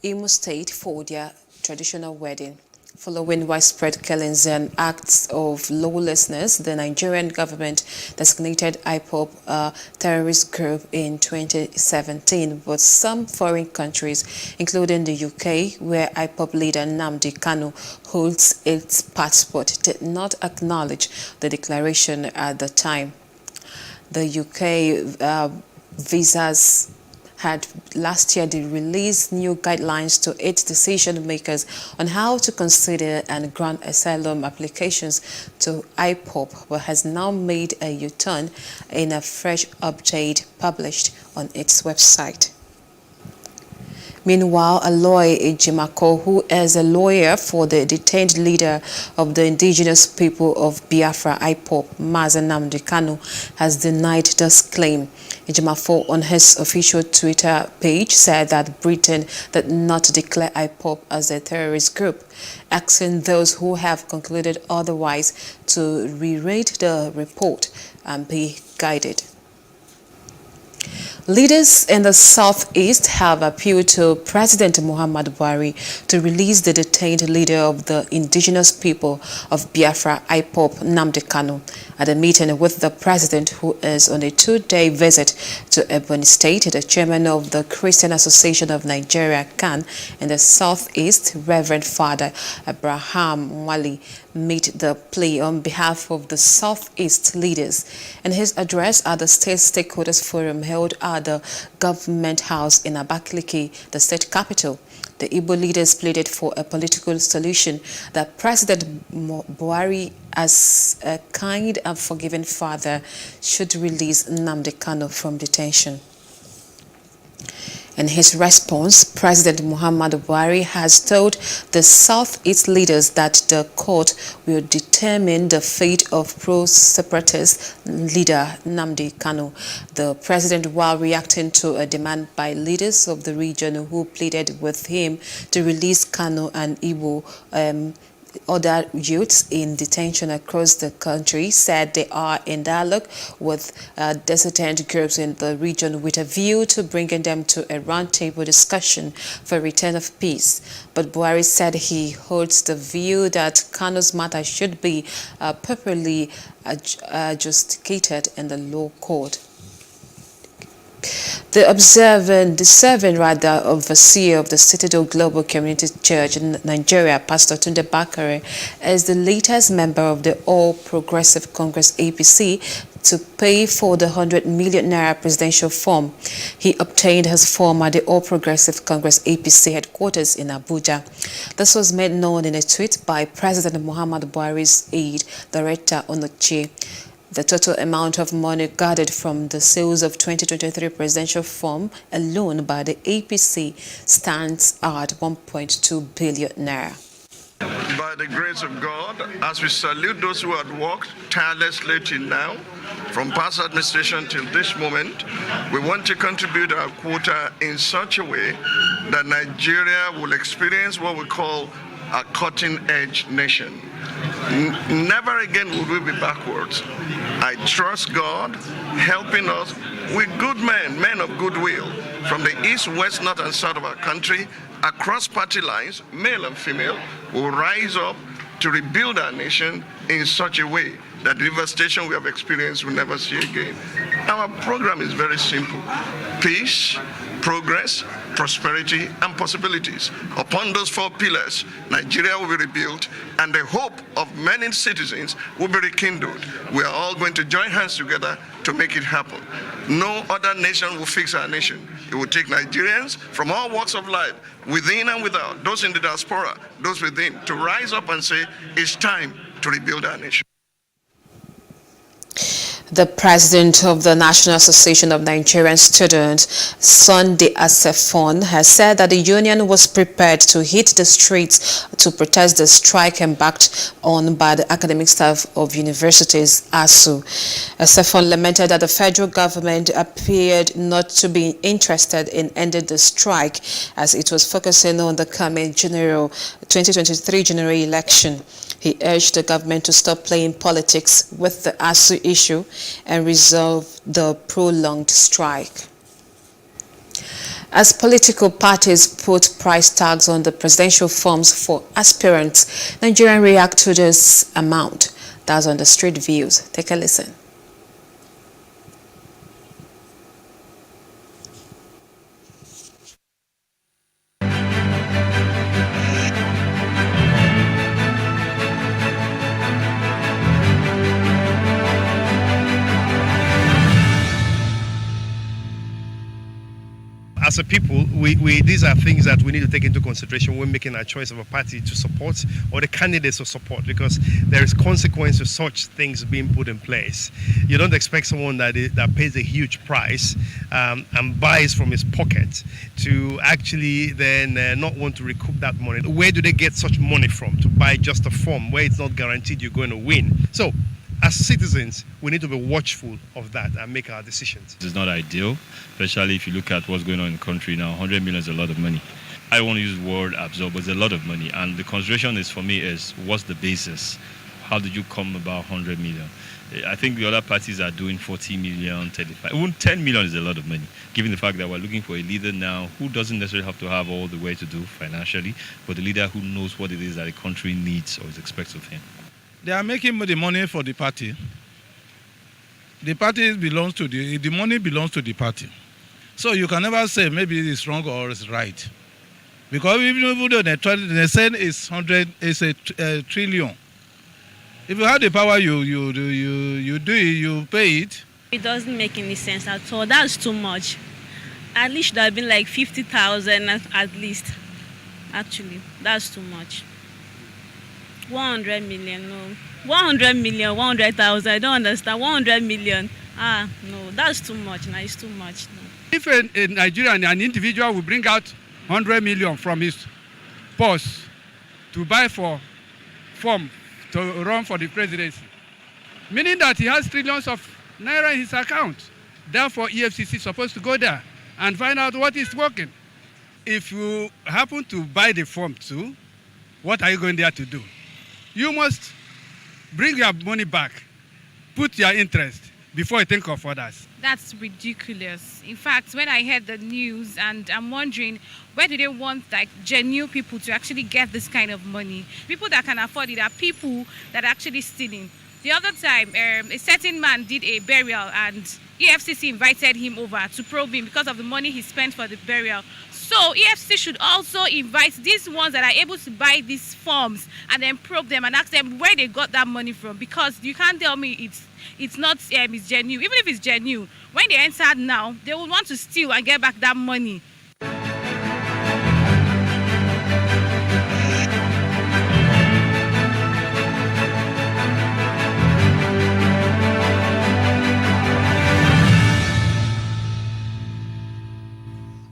Imo State for their traditional wedding. Following widespread killings and acts of lawlessness, the Nigerian government designated IPOB a terrorist group in 2017, but some foreign countries, including the UK, where IPOB leader Nnamdi Kanu holds its passport, did not acknowledge the declaration at the time. The UK visas had last year released new guidelines to its decision makers on how to consider and grant asylum applications to IPOB, but has now made a U-turn in a fresh update published on its website. Meanwhile, Aloy Ejimako, who is a lawyer for the detained leader of the indigenous people of Biafra, IPOB, Mazi Nnamdi Kanu, has denied this claim. Ejimako, on his official Twitter page, said that Britain did not declare IPOB as a terrorist group, asking those who have concluded otherwise to reread the report and be guided. Leaders in the southeast have appealed to President Muhammadu Buhari to release the detained leader of the indigenous people of Biafra, IPOB, Nnamdi Kanu, at a meeting with the president, who is on a 2-day visit to Ebonyi State. The chairman of the Christian Association of Nigeria, CAN, in the southeast, Reverend Father Abraham Wali, made the plea on behalf of the southeast leaders. In his address at the State Stakeholders Forum held at the Government House in Abakaliki, the state capital, the Igbo leaders pleaded for a political solution that President Buhari, as a kind and forgiving father, should release Nnamdi Kanu from detention. In his response, President Muhammadu Buhari has told the Southeast leaders that the court will determine the fate of pro-separatist leader Nnamdi Kanu. The president, while reacting to a demand by leaders of the region who pleaded with him to release Kanu and Igbo other youths in detention across the country, said they are in dialogue with dissident groups in the region with a view to bringing them to a roundtable discussion for return of peace. But Buhari said he holds the view that Kanu's matter should be properly adjudicated in the law court. The serving overseer of the Citadel Global Community Church in Nigeria, Pastor Tunde Bakare, is the latest member of the All Progressive Congress APC to pay for the 100 million naira presidential form. He obtained his form at the All Progressive Congress APC headquarters in Abuja. This was made known in a tweet by President Muhammadu Buhari's aide, Director Onochie. The total amount of money gathered from the sales of 2023 presidential form alone by the APC stands at 1.2 billion naira. By the grace of God, as we salute those who have worked tirelessly till now, from past administration till this moment, we want to contribute our quota in such a way that Nigeria will experience what we call a cutting-edge nation. Never again will we be backwards. I trust God helping us with good men of goodwill from the east, west, north, and south of our country, across party lines, male and female, will rise up to rebuild our nation in such a way that the devastation we have experienced will never see again. Our program is very simple: peace, progress, prosperity, and possibilities. Upon those 4 pillars, Nigeria will be rebuilt, and the hope of many citizens will be rekindled. We are all going to join hands together to make it happen. No other nation will fix our nation. It will take Nigerians from all walks of life, within and without, those in the diaspora, those within, to rise up and say, it's time to rebuild our nation. The president of the National Association of Nigerian Students, Sunday Asefon, has said that the union was prepared to hit the streets to protest the strike embarked on by the academic staff of universities, ASU. Asefon lamented that the federal government appeared not to be interested in ending the strike as it was focusing on the coming 2023 general election. He urged the government to stop playing politics with the ASU issue and resolve the prolonged strike. As political parties put price tags on the presidential forms for aspirants, Nigerians react to this amount. That's on the Street Views. Take a listen. As a people, these are things that we need to take into consideration when making our choice of a party to support or the candidates to support, because there is consequence to such things being put in place. You don't expect someone that pays a huge price and buys from his pocket to actually then not want to recoup that money. Where do they get such money from to buy just a form where it's not guaranteed you're going to win? So, as citizens, we need to be watchful of that and make our decisions. It's not ideal, especially if you look at what's going on in the country now. 100 million is a lot of money. I don't want to use the word absorb, but it's a lot of money. And the consideration is, for me, is what's the basis? How did you come about 100 million? I think the other parties are doing 40 million, 35. Even 10 million is a lot of money, given the fact that we're looking for a leader now who doesn't necessarily have to have all the way to do financially, but a leader who knows what it is that the country needs or is expected of him. They are making the money for the party. The party belongs to the money belongs to the party. So you can never say maybe it's wrong or it's right. Because even though they say it's a trillion. If you have the power, you do it, you pay it. It doesn't make any sense at all. That's too much. At least should have been like 50,000 at least. Actually, that's too much. 100 million, no. 100 million, 100,000, I don't understand. 100 million, no, that's too much. No, it's too much. No. If a Nigerian, an individual will bring out 100 million from his purse to buy for form to run for the presidency, meaning that he has trillions of naira in his account. Therefore, EFCC is supposed to go there and find out what is working. If you happen to buy the form too, what are you going there to do? You must bring your money back, put your interest before you think of others. That's ridiculous. In fact, when I heard the news, and I'm wondering, where do they want like genuine people to actually get this kind of money? People that can afford it are people that are actually stealing. The other time, a certain man did a burial and EFCC invited him over to probe him because of the money he spent for the burial. So EFCC should also invite these ones that are able to buy these forms and then probe them and ask them where they got that money from, because you can't tell me it's not it's genuine. Even if it's genuine, when they enter now, they will want to steal and get back that money.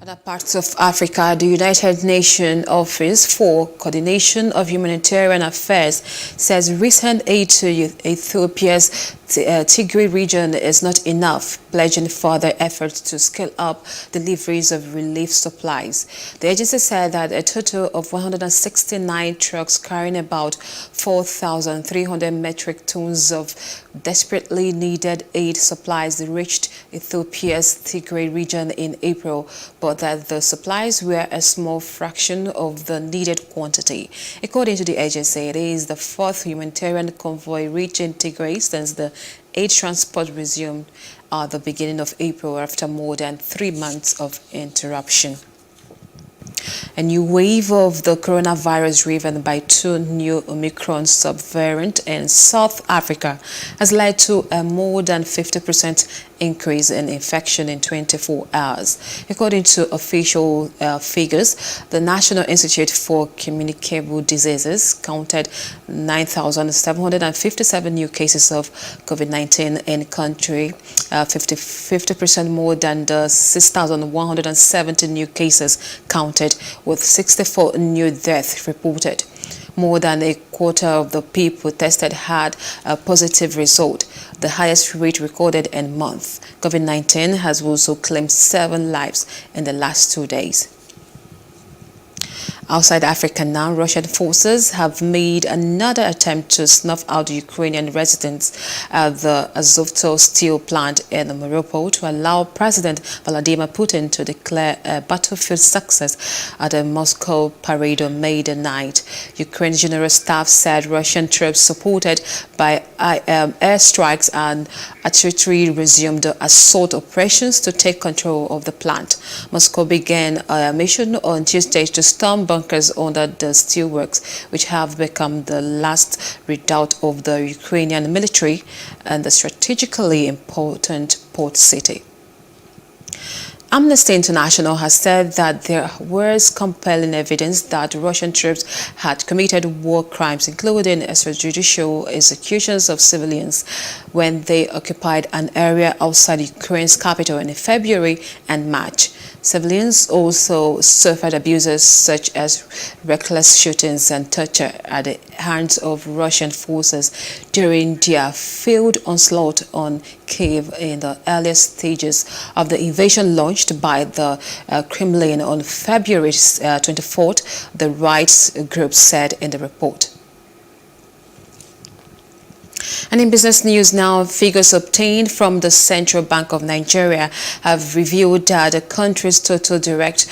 Other parts of Africa, the United Nations Office for Coordination of Humanitarian Affairs says recent aid to Ethiopia's Tigray region is not enough, pledging further efforts to scale up deliveries of relief supplies. The agency said that a total of 169 trucks carrying about 4,300 metric tons of desperately needed aid supplies reached Ethiopia's Tigray region in April, but that the supplies were a small fraction of the needed quantity. According to the agency, it is the fourth humanitarian convoy reaching Tigray since the aid transport resumed at the beginning of April after more than 3 months of interruption. A new wave of the coronavirus driven by 2 new Omicron subvariants in South Africa has led to a more than 50% increase in infection in 24 hours. According to official figures, the National Institute for Communicable Diseases counted 9,757 new cases of COVID-19 in country, 50% more than the 6,170 new cases counted, with 64 new deaths reported. More than a quarter of the people tested had a positive result, the highest rate recorded in months. COVID-19 has also claimed 7 lives in the last 2 days. Outside Africa now, Russian forces have made another attempt to snuff out Ukrainian residents at the Azovstal steel plant in Mariupol to allow President Vladimir Putin to declare a battlefield success at a Moscow parade on May the 9th. Ukraine's General Staff said Russian troops supported by airstrikes and artillery resumed the assault operations to take control of the plant. Moscow began a mission on Tuesday to storm bunkers under the steelworks, which have become the last redoubt of the Ukrainian military and the strategically important port city. Amnesty International has said that there was compelling evidence that Russian troops had committed war crimes, including extrajudicial executions of civilians when they occupied an area outside Ukraine's capital in February and March. Civilians also suffered abuses such as reckless shootings and torture at the hands of Russian forces during their failed onslaught on Kyiv in the earliest stages of the invasion launched by the Kremlin on February 24th, the rights group said in the report. And in business news now, figures obtained from the Central Bank of Nigeria have revealed that the country's total direct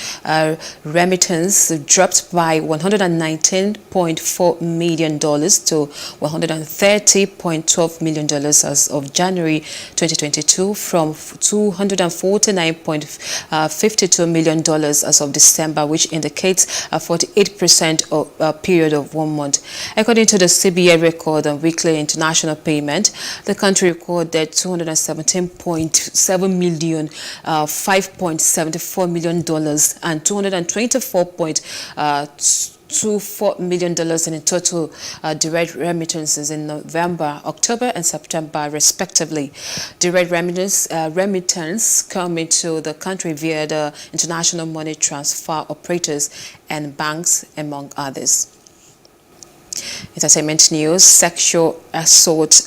remittance dropped by $119.4 million to $130.12 million as of January 2022 from $249.52 million as of December, which indicates a 48% of a period of 1 month. According to the CBN record on weekly international payment, the country recorded $217.7 million, $5.74 million, and $224.24 million in total direct remittances in November, October, and September, respectively. Direct remittance come into the country via the international money transfer operators and banks, among others. Entertainment news: sexual assault.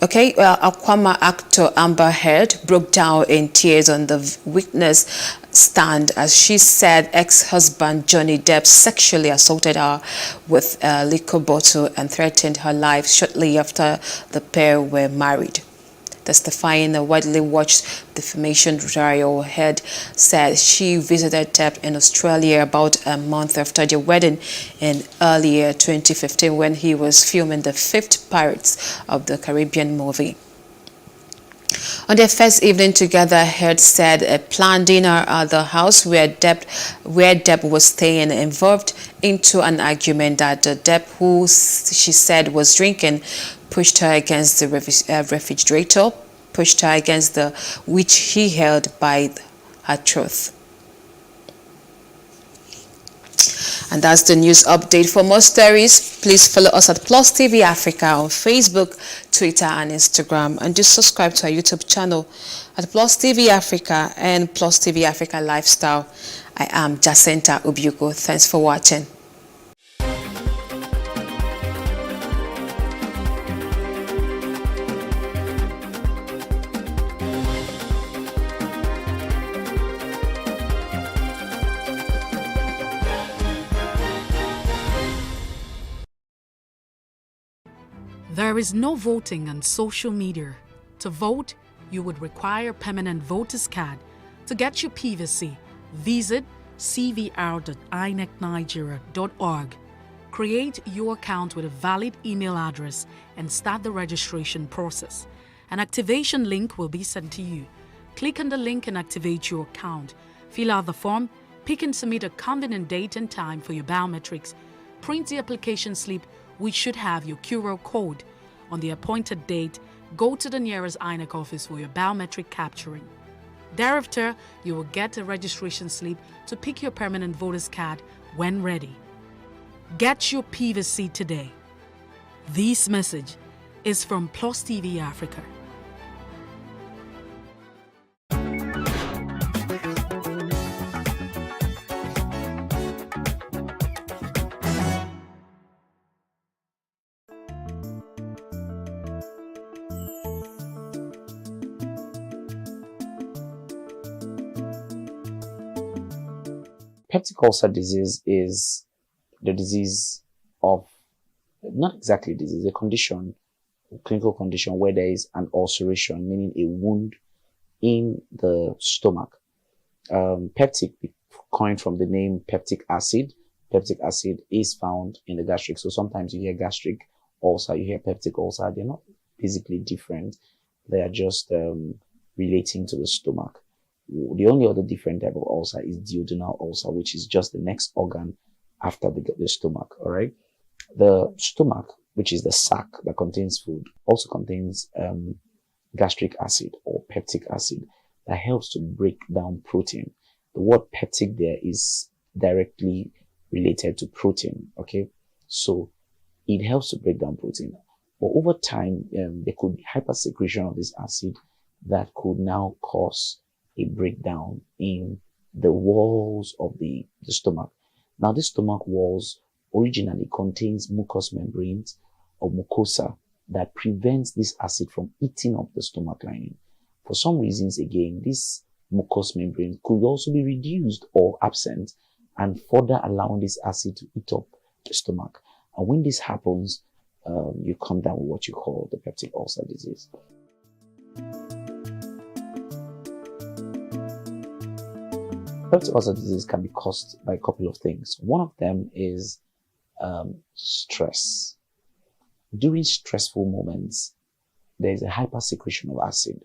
Aquama actor Amber Heard broke down in tears on the witness stand as she said ex-husband Johnny Depp sexually assaulted her with a liquor bottle and threatened her life shortly after the pair were married. Testifying in a widely watched defamation trial, Heard said she visited Depp in Australia about a month after their wedding in earlier 2015 when he was filming the 5th Pirates of the Caribbean movie. On their first evening together, Heard said a planned dinner at the house where Depp was staying involved into an argument that Depp, who she said was drinking, pushed her against the refrigerator, pushed her against which he held by her throat. And that's the news update. For more stories, please follow us at Plus TV Africa on Facebook, Twitter, and Instagram. And just subscribe to our YouTube channel at Plus TV Africa and Plus TV Africa Lifestyle. I am Jacinta Obiuko. Thanks for watching. There is no voting on social media. To vote, you would require a permanent voter's card. To get your PVC, visit cvr.inecnigeria.org. Create your account with a valid email address and start the registration process. An activation link will be sent to you. Click on the link and activate your account. Fill out the form, pick and submit a convenient date and time for your biometrics. Print the application slip, which should have your QR code. On the appointed date, go to the nearest INEC office for your biometric capturing. Thereafter, you will get a registration slip to pick your permanent voter's card when ready. Get your PVC today. This message is from Plus TV Africa. Peptic ulcer disease is the disease of, not exactly disease, a condition, a clinical condition where there is an ulceration, meaning a wound in the stomach. Peptic, coined from the name peptic acid. Peptic acid is found in the gastric. So sometimes you hear gastric ulcer, you hear peptic ulcer. They're not physically different. They are just relating to the stomach. The only other different type of ulcer is duodenal ulcer, which is just the next organ after the stomach, all right? The stomach, which is the sac that contains food, also contains gastric acid or peptic acid that helps to break down protein. The word peptic there is directly related to protein, okay? So it helps to break down protein. But over time, there could be hypersecretion of this acid that could now cause a breakdown in the walls of the stomach. Now, the stomach walls originally contains mucous membranes or mucosa that prevents this acid from eating up the stomach lining. For some reasons, again, this mucous membrane could also be reduced or absent and further allowing this acid to eat up the stomach. And when this happens, you come down with what you call the peptic ulcer disease. Peptic ulcer disease can be caused by a couple of things. One of them is stress. During stressful moments, there is a hypersecretion of acid,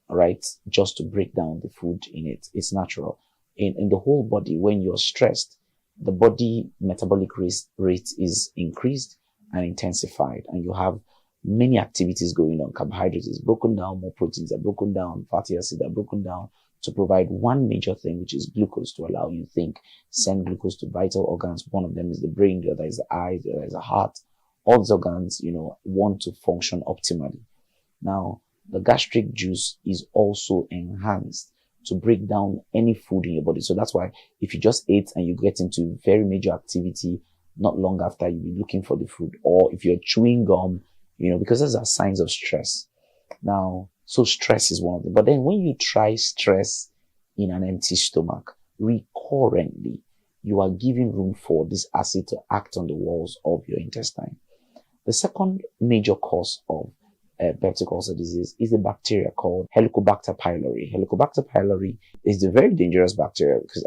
right? Just to break down the food in it. It's natural. In the whole body, when you're stressed, the body metabolic rate is increased and intensified, and you have many activities going on. Carbohydrates is broken down, more proteins are broken down, fatty acids are broken down to provide one major thing, which is glucose, to allow you to think, send glucose to vital organs. One of them is the brain, the other is the eye, the other is the heart. All these organs, want to function optimally. Now, the gastric juice is also enhanced to break down any food in your body. So that's why if you just ate and you get into very major activity, not long after you'll be looking for the food. Or if you're chewing gum, because those are signs of stress. Now, so stress is one of them. But then when you try stress in an empty stomach, recurrently, you are giving room for this acid to act on the walls of your intestine. The second major cause of peptic ulcer disease is a bacteria called Helicobacter pylori. Helicobacter pylori is a very dangerous bacteria because,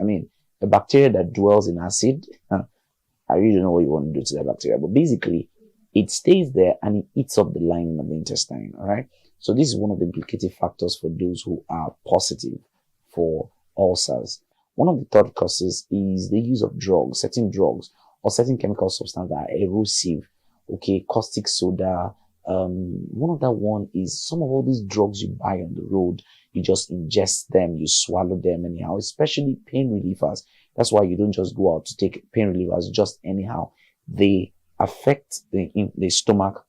a bacteria that dwells in acid, I really don't know what you want to do to that bacteria, but basically, it stays there and it eats up the lining of the intestine, all right? So this is one of the implicative factors for those who are positive for ulcers. One of the third causes is the use of drugs, certain drugs, or certain chemical substances that are erosive, okay, caustic soda. One of that one is some of all these drugs you buy on the road, you just ingest them, you swallow them anyhow, especially pain relievers. That's why you don't just go out to take pain relievers just anyhow. They affect the stomach,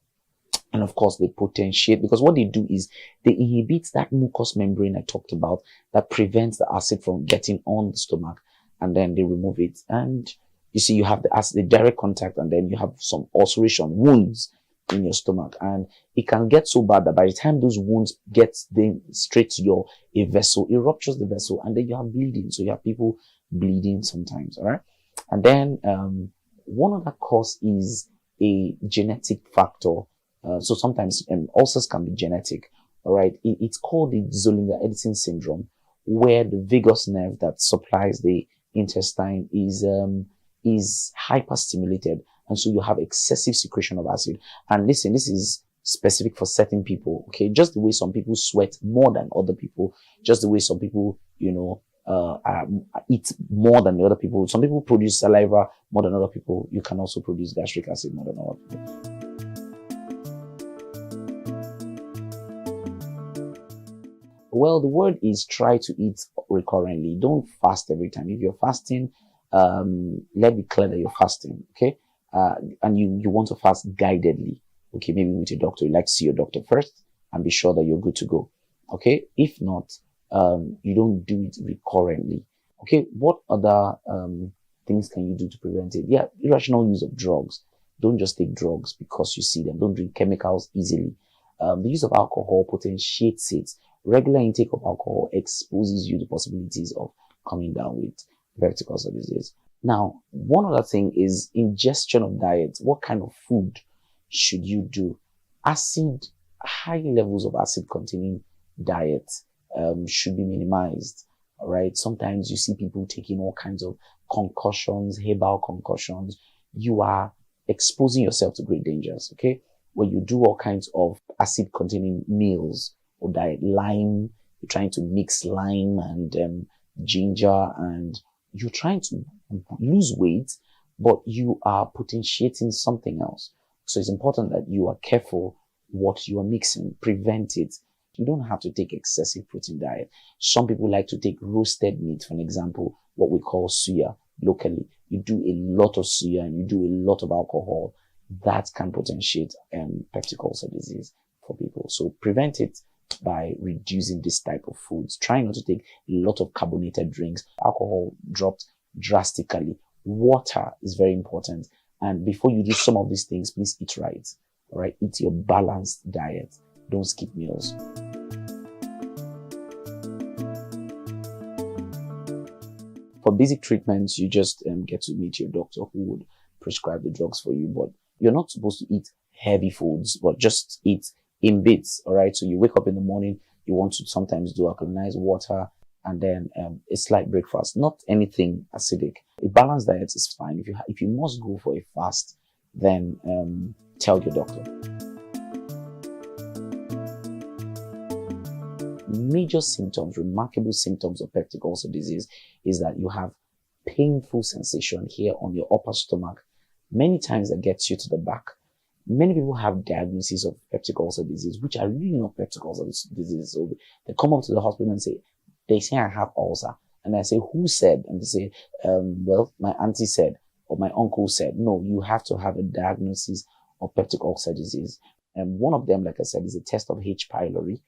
and of course they potentiate, because what they do is they inhibit that mucous membrane I talked about that prevents the acid from getting on the stomach, and then they remove it. And you see, you have the acid, the direct contact, and then you have some ulceration, wounds in your stomach, and it can get so bad that by the time those wounds get them straight to a vessel, it ruptures the vessel, and then you have bleeding. So you have people bleeding sometimes, all right? And then one other cause is a genetic factor. So sometimes ulcers can be genetic, all right? It's called the Zollinger-Ellison syndrome, where the vagus nerve that supplies the intestine is hyperstimulated, and so you have excessive secretion of acid. And listen, this is specific for certain people, okay? Just the way some people sweat more than other people, just the way some people, eat more than the other people. Some people produce saliva more than other people. You can also produce gastric acid more than other people. Well, the word is try to eat recurrently. Don't fast every time. If you're fasting, let me clear that you're fasting, okay? And you want to fast guidedly, okay? Maybe with your doctor. You like to see your doctor first and be sure that you're good to go, okay? If not, you don't do it recurrently, okay? What other things can you do to prevent it? Yeah, irrational use of drugs. Don't just take drugs because you see them. Don't drink chemicals easily. The use of alcohol potentiates it. Regular intake of alcohol exposes you to possibilities of coming down with peptic ulcer disease. Now, one other thing is ingestion of diet. What kind of food should you do? High levels of acid-containing diet should be minimized. All right. Sometimes you see people taking all kinds of concussions, herbal concussions. You are exposing yourself to great dangers. Okay. When you do all kinds of acid-containing meals or diet, lime, you're trying to mix lime and ginger, and you're trying to lose weight, but you are potentiating something else. So it's important that you are careful what you are mixing, prevent it. You don't have to take excessive protein diet. Some people like to take roasted meat, for an example, what we call suya locally. You do a lot of suya and you do a lot of alcohol. That can potentiate peptic ulcer disease for people. So prevent it by reducing this type of foods. Try not to take a lot of carbonated drinks. Alcohol dropped drastically. Water is very important. And before you do some of these things, please eat right. All right, eat your balanced diet. Don't skip meals. For basic treatments, you just get to meet your doctor who would prescribe the drugs for you. But you're not supposed to eat heavy foods, but just eat in bits. All right. So you wake up in the morning, you want to sometimes do alkalinized water and then a slight breakfast. Not anything acidic. A balanced diet is fine. If you must go for a fast, then tell your doctor. Major symptoms, remarkable symptoms of peptic ulcer disease is that you have painful sensation here on your upper stomach. Many times that gets you to the back. Many people have diagnoses of peptic ulcer disease, which are really not peptic ulcer disease. So they come up to the hospital and they say I have ulcer. And I say, who said? And they say, well, my auntie said, or my uncle said. No, you have to have a diagnosis of peptic ulcer disease. And one of them, like I said, is a test of H. pylori.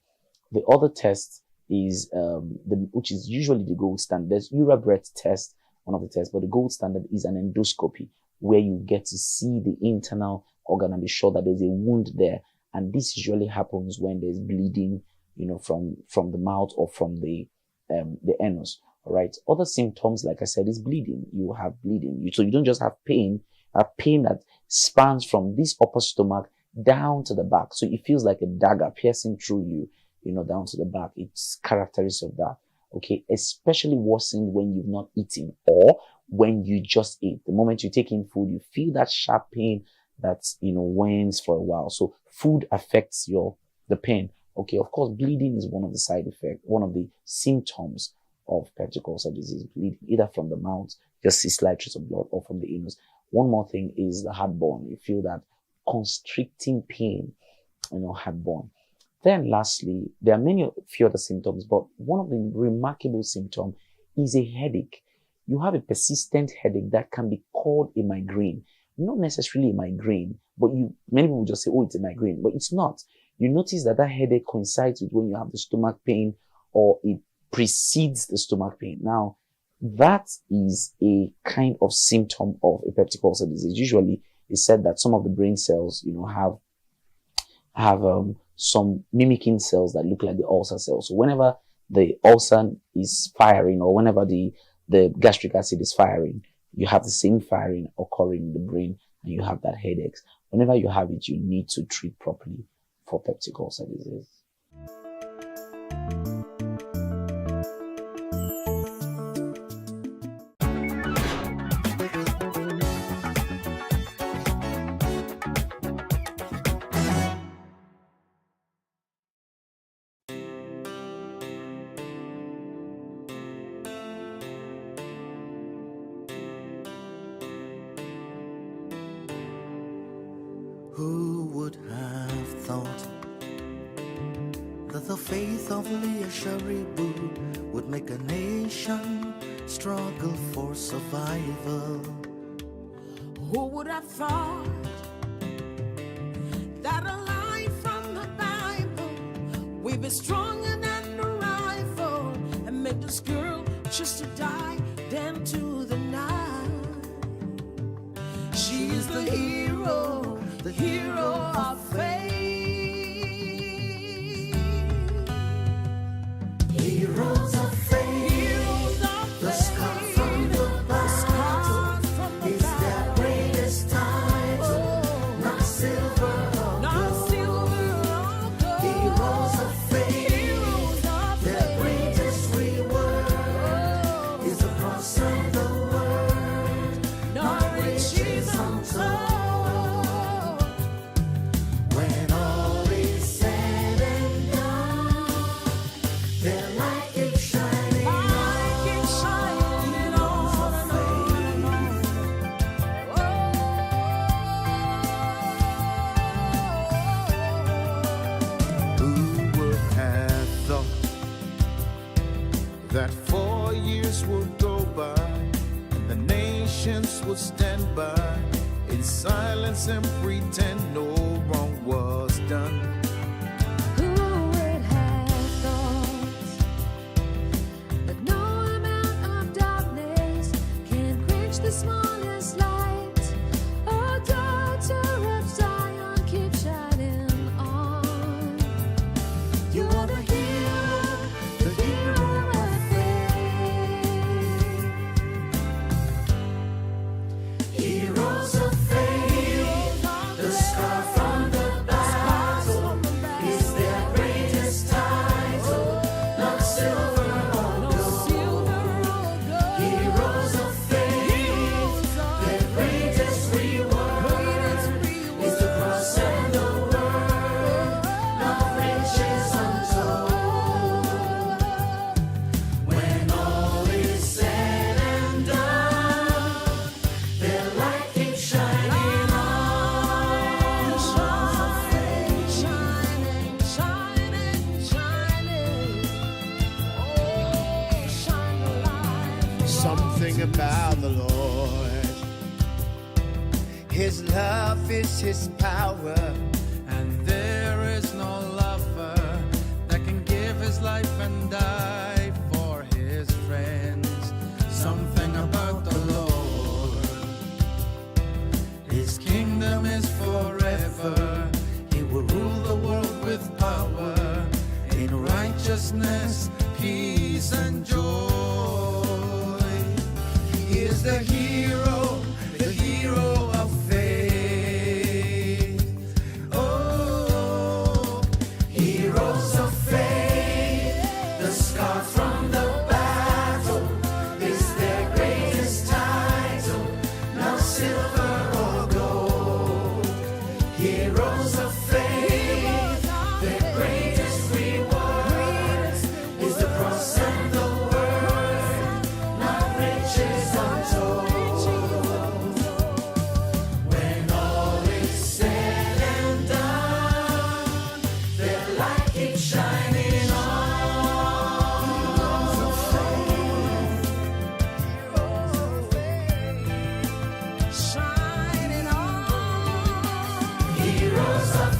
The other test is, which is usually the gold standard. There's URABRET test, one of the tests, but the gold standard is an endoscopy, where you get to see the internal organ and be sure that there's a wound there. And this usually happens when there's bleeding, from the mouth or from the anus. All right. Other symptoms, like I said, is bleeding. You have bleeding. So you don't just have pain. You have pain that spans from this upper stomach down to the back. So it feels like a dagger piercing through you, down to the back. It's characteristic of that. Okay. Especially worsened when you've not eaten or when you just ate. The moment you take in food, you feel that sharp pain that, wanes for a while. So food affects the pain. Okay. Of course, bleeding is one of the side effects, one of the symptoms of peptic ulcer disease, bleeding, either from the mouth, just see slight trace of blood, or from the anus. One more thing is the heartburn. You feel that constricting pain, heartburn. Then lastly, there are few other symptoms, but one of the remarkable symptoms is a headache. You have a persistent headache that can be called a migraine. Not necessarily a migraine, but many people just say, oh, it's a migraine, but it's not. You notice that headache coincides with when you have the stomach pain, or it precedes the stomach pain. Now, that is a kind of symptom of a peptic ulcer disease. Usually, it's said that some of the brain cells, have some mimicking cells that look like the ulcer cells. So whenever the ulcer is firing, or whenever the gastric acid is firing, you have the same firing occurring in the brain, and you have that headache. Whenever you have it, you need to treat properly for peptic ulcer disease. Who would have thought that the faith of Leah Sharibu would make a nation struggle for survival. Who would have thought that a line from the Bible would be stronger than a rifle and make this girl just to die down to the night? She is the hero of faith. Heroes of faith, the scar from the battle is their greatest title, not silver or gold. Heroes of faith, their greatest reward is the cross and the word, not riches untold. When all is said and done, their light keeps shining on. Who would have thought that 4 years would go by and the nations would stand by in silence and pretend no wrong was done? Who would have thought that no amount of darkness can quench the smallest light? Oh, daughter of Zion, keep shining on. You are the hero of faith. Heroes of faith, the scar from the battle is their greatest title, not silver or gold. Heroes of faith, their greatest reward is the cross and the word, not riches untold. When all is said and done, their light keeps shining on. Shining, shining, shining. Oh, shine the light. Something about the Lord, His love is His power, and there is no lover that can give his life and die for his friends. Something about the Lord, His kingdom is forever. He will rule the world with power in righteousness, peace, and joy. He is the hero of faith. Oh, Heroes of faith, the scar from the battle is their greatest title, not silver or gold. Heroes of faith, their greatest reward is the cross and the word, not riches untold. When all is said and done, their light keeps shining on. Shining on. Heroes of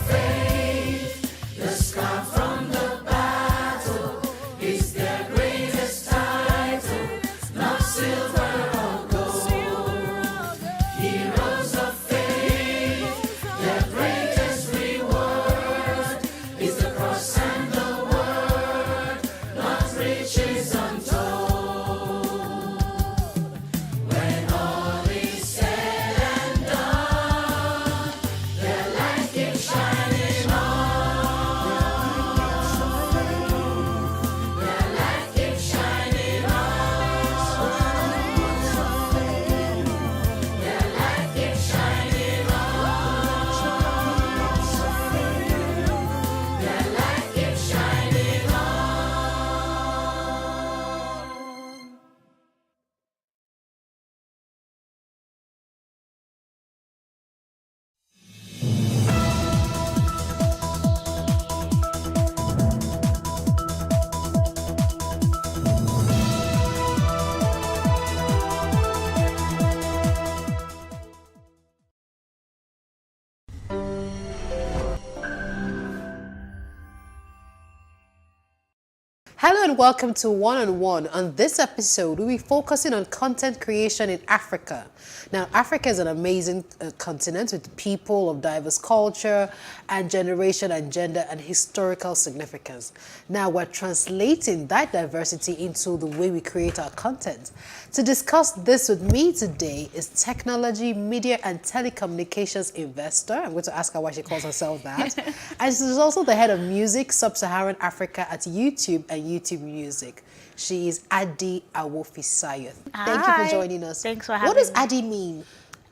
Hello and welcome to One on One. On this episode, we'll be focusing on content creation in Africa. Now, Africa is an amazing continent with people of diverse culture and generation and gender and historical significance. Now, we're translating that diversity into the way we create our content. To discuss this with me today is technology, media, and telecommunications investor. I'm going to ask her why she calls herself that. And she's also the head of music, Sub-Saharan Africa at YouTube and YouTube Music. She is Adi Awofisayo. Thank you for joining us. Thanks for having me. What does me. Adi mean?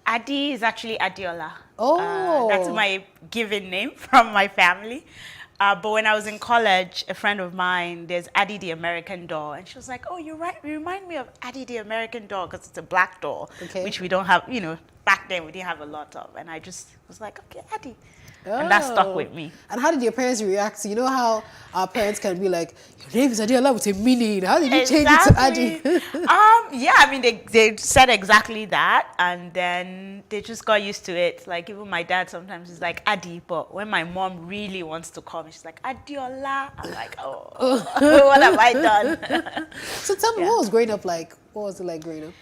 Adi is actually Adiola. Oh. That's my given name from my family. But when I was in college, a friend of mine, there's Adi the American doll. And she was like, oh, you're right. You remind me of Adi the American doll because it's a black doll, which we don't have, you know, back then we didn't have a lot of. And I just was like, okay, Adi. And that stuck with me. And how did your parents react? You know how our parents can be like, your name is Adiola with a meaning. How did you change it to Adi? Yeah, I mean, they said exactly that. And then they just got used to it. Like, even my dad sometimes is like, Adi. But when my mom really wants to call me, she's like, Adiola. I'm like, oh, what have I done? So tell me, what was growing up like? What was it like growing up?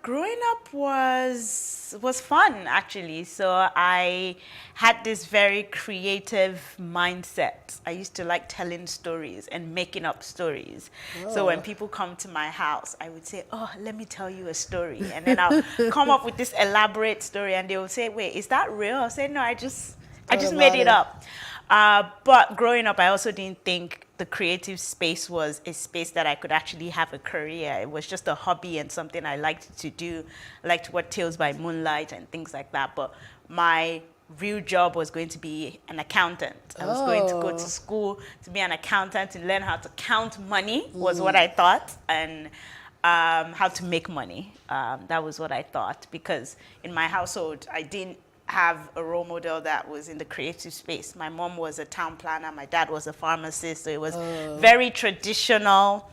Growing up was fun, actually. So I had this very creative mindset. I used to like telling stories and making up stories. So when people come to my house, I would say, oh, let me tell you a story. And then I'll come up with this elaborate story and they will say, wait, is that real? I'll say, no, I just made it up. But growing up, I also didn't think the creative space was a space that I could actually have a career. It was just a hobby and something I liked to do. I liked to watch Tales by Moonlight and things like that. But my real job was going to be an accountant. I was going to go to school to be an accountant and learn how to count money was what I thought, and how to make money. That was what I thought, because in my household, I didn't have a role model that was in the creative space. My mom was a town planner, my dad was a pharmacist, so it was very traditional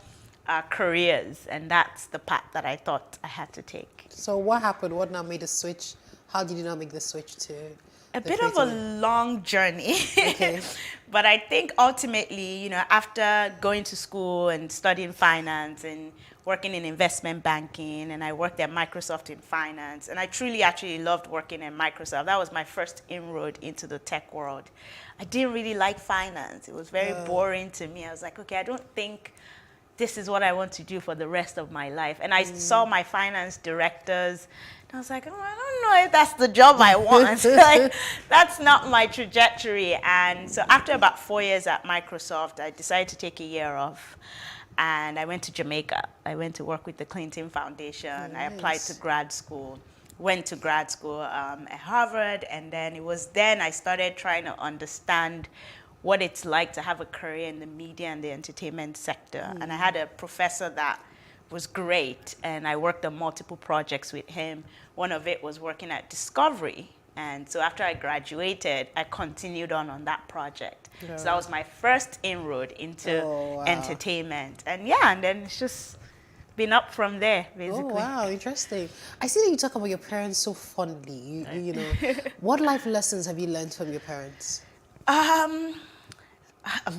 careers, and that's the path that I thought I had to take. So what happened? What now made the switch? How did you now make the switch to a bit of a long journey? Okay. But I think ultimately, you know, after going to school and studying finance and working in investment banking, and I worked at Microsoft in finance, and I truly actually loved working at Microsoft. That was my first inroad into the tech world. I didn't really like finance. It was very boring to me. I was like, okay, I don't think this is what I want to do for the rest of my life. And I saw my finance directors, and I was like, oh, I don't know if that's the job I want. Like, that's not my trajectory. And so after about 4 years at Microsoft, I decided to take a year off. And I went to Jamaica. I went to work with the Clinton Foundation. Nice. I applied to grad school, went to grad school at Harvard. And then it was then I started trying to understand what it's like to have a career in the media and the entertainment sector. And I had a professor that was great. And I worked on multiple projects with him. One of it was working at Discovery. And so after I graduated, I continued on that project. Yeah. So that was my first inroad into entertainment. And yeah, and then it's just been up from there, basically. Oh, wow, interesting. I see that you talk about your parents so fondly. You know, what life lessons have you learned from your parents? A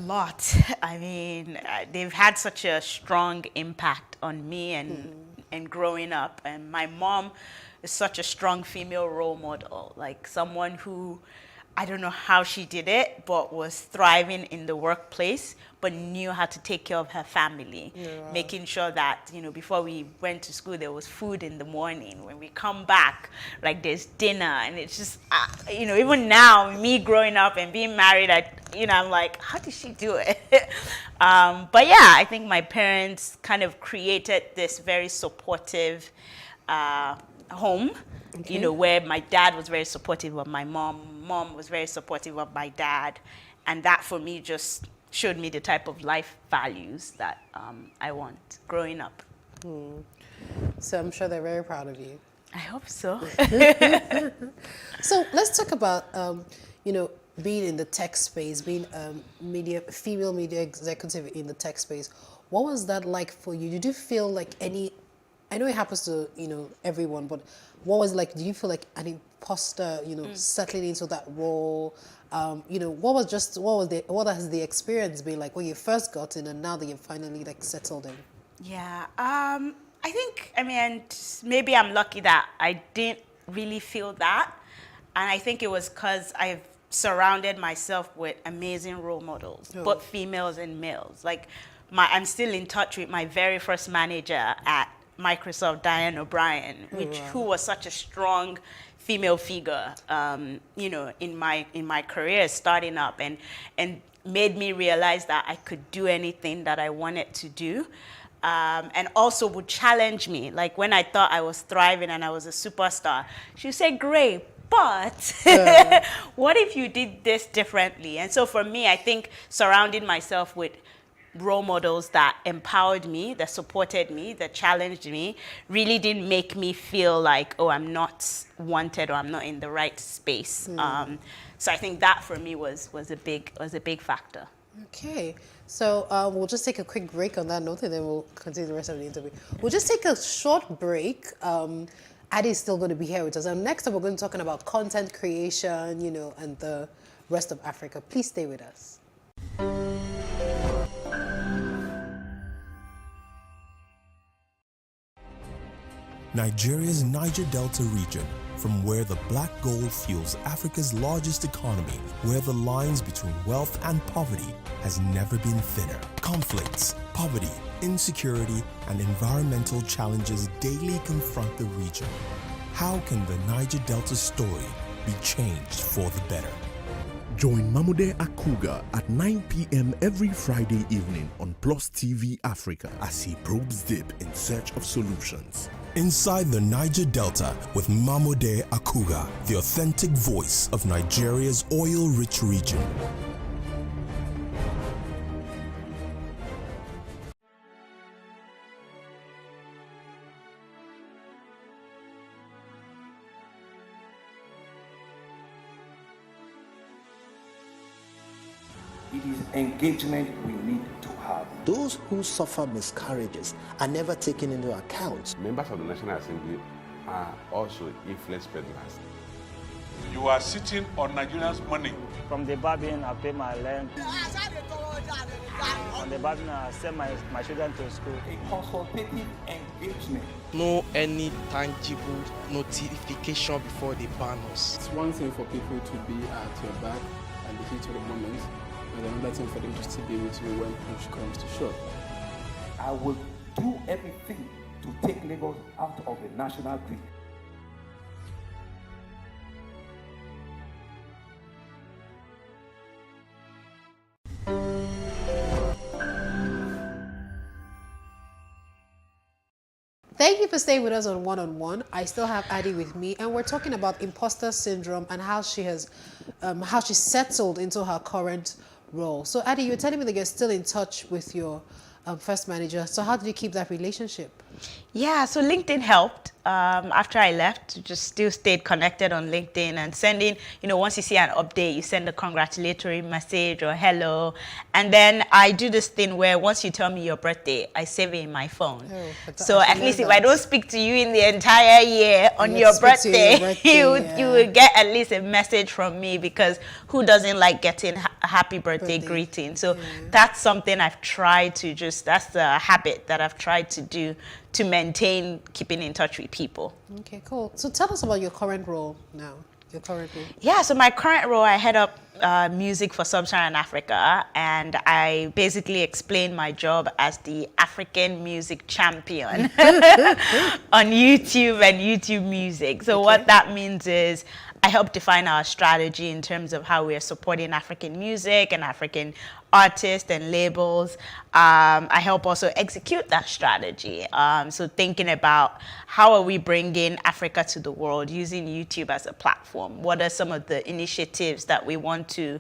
lot. I mean, they've had such a strong impact on me and growing up. And my mom is such a strong female role model, like someone who, I don't know how she did it, but was thriving in the workplace, but knew how to take care of her family, making sure that, you know, before we went to school, there was food in the morning. When we come back, like there's dinner, and it's just, you know, even now, me growing up and being married, I'm like, how did she do it? But yeah, I think my parents kind of created this very supportive home, you know, where my dad was very supportive of my mom was very supportive of my dad, and that for me just showed me the type of life values that I want growing up. So I'm sure they're very proud of you. I hope so. So let's talk about, you know, being in the tech space, being female media executive in the tech space. What was that like for you? Did you feel like any I know it happens to, everyone, but what was it like? Do you feel like an imposter, settling into that role? What has the experience been like when you first got in and now that you're finally like settled in? Yeah, and maybe I'm lucky that I didn't really feel that. And I think it was because I've surrounded myself with amazing role models, both females and males. Like, I'm still in touch with my very first manager at Microsoft, Diane O'Brien, who was such a strong female figure, in my career starting up, and made me realize that I could do anything that I wanted to do. And also would challenge me. Like when I thought I was thriving and I was a superstar, she would say, great, but what if you did this differently? And so for me, I think surrounding myself with role models that empowered me, that supported me, that challenged me, really didn't make me feel like, oh, I'm not wanted or I'm not in the right space. So I think that for me was a big factor. Okay, so we'll just take a quick break on that note and then we'll continue the rest of the interview. We'll just take a short break. Addie is still going to be here with us. And next up, we're going to be talking about content creation, and the rest of Africa. Please stay with us. Nigeria's Niger Delta region, from where the black gold fuels Africa's largest economy, where the lines between wealth and poverty has never been thinner. Conflicts, poverty, insecurity, and environmental challenges daily confront the region. How can the Niger Delta story be changed for the better? Join Mamude Akuga at 9 p.m. every Friday evening on Plus TV Africa as he probes deep in search of solutions. Inside the Niger Delta with Mamude Akuga, the authentic voice of Nigeria's oil-rich region. It is engagement we need to have. Those who suffer miscarriages are never taken into account. Members of the National Assembly are also influence peddlers. You are sitting on Nigerians' money. From the barbing, I pay my rent. On the barbing, I send my children to school. A consultative engagement. No any tangible notification before they ban us. It's one thing for people to be at your back and the heat of the moment, and another thing for them to still be with you when push comes to shove. I will do everything to take Lagos out of the national grid. Thank you for staying with us on One-on-One. I still have Addie with me, and we're talking about imposter syndrome and how she settled into her current role. So Addie, you're telling me that you're still in touch with your first manager. So how did you keep that relationship? Yeah, so LinkedIn helped. After I left, just still stayed connected on LinkedIn and sending, once you see an update, you send a congratulatory message or hello. And then I do this thing where once you tell me your birthday, I save it in my phone. So at least if I don't speak to you in the entire year on your birthday, you will get at least a message from me, because who doesn't like getting a happy birthday greeting? So that's something I've tried to that's the habit that I've tried to do to maintain keeping in touch with people. Okay, cool. So tell us about your current role now. Your current role. Yeah, so my current role, I head up music for Sub-Saharan Africa, and I basically explain my job as the African music champion on YouTube and YouTube Music. So what that means is I help define our strategy in terms of how we are supporting African music and African artists and labels. I help also execute that strategy. So thinking about how are we bringing Africa to the world using YouTube as a platform? What are some of the initiatives that we want to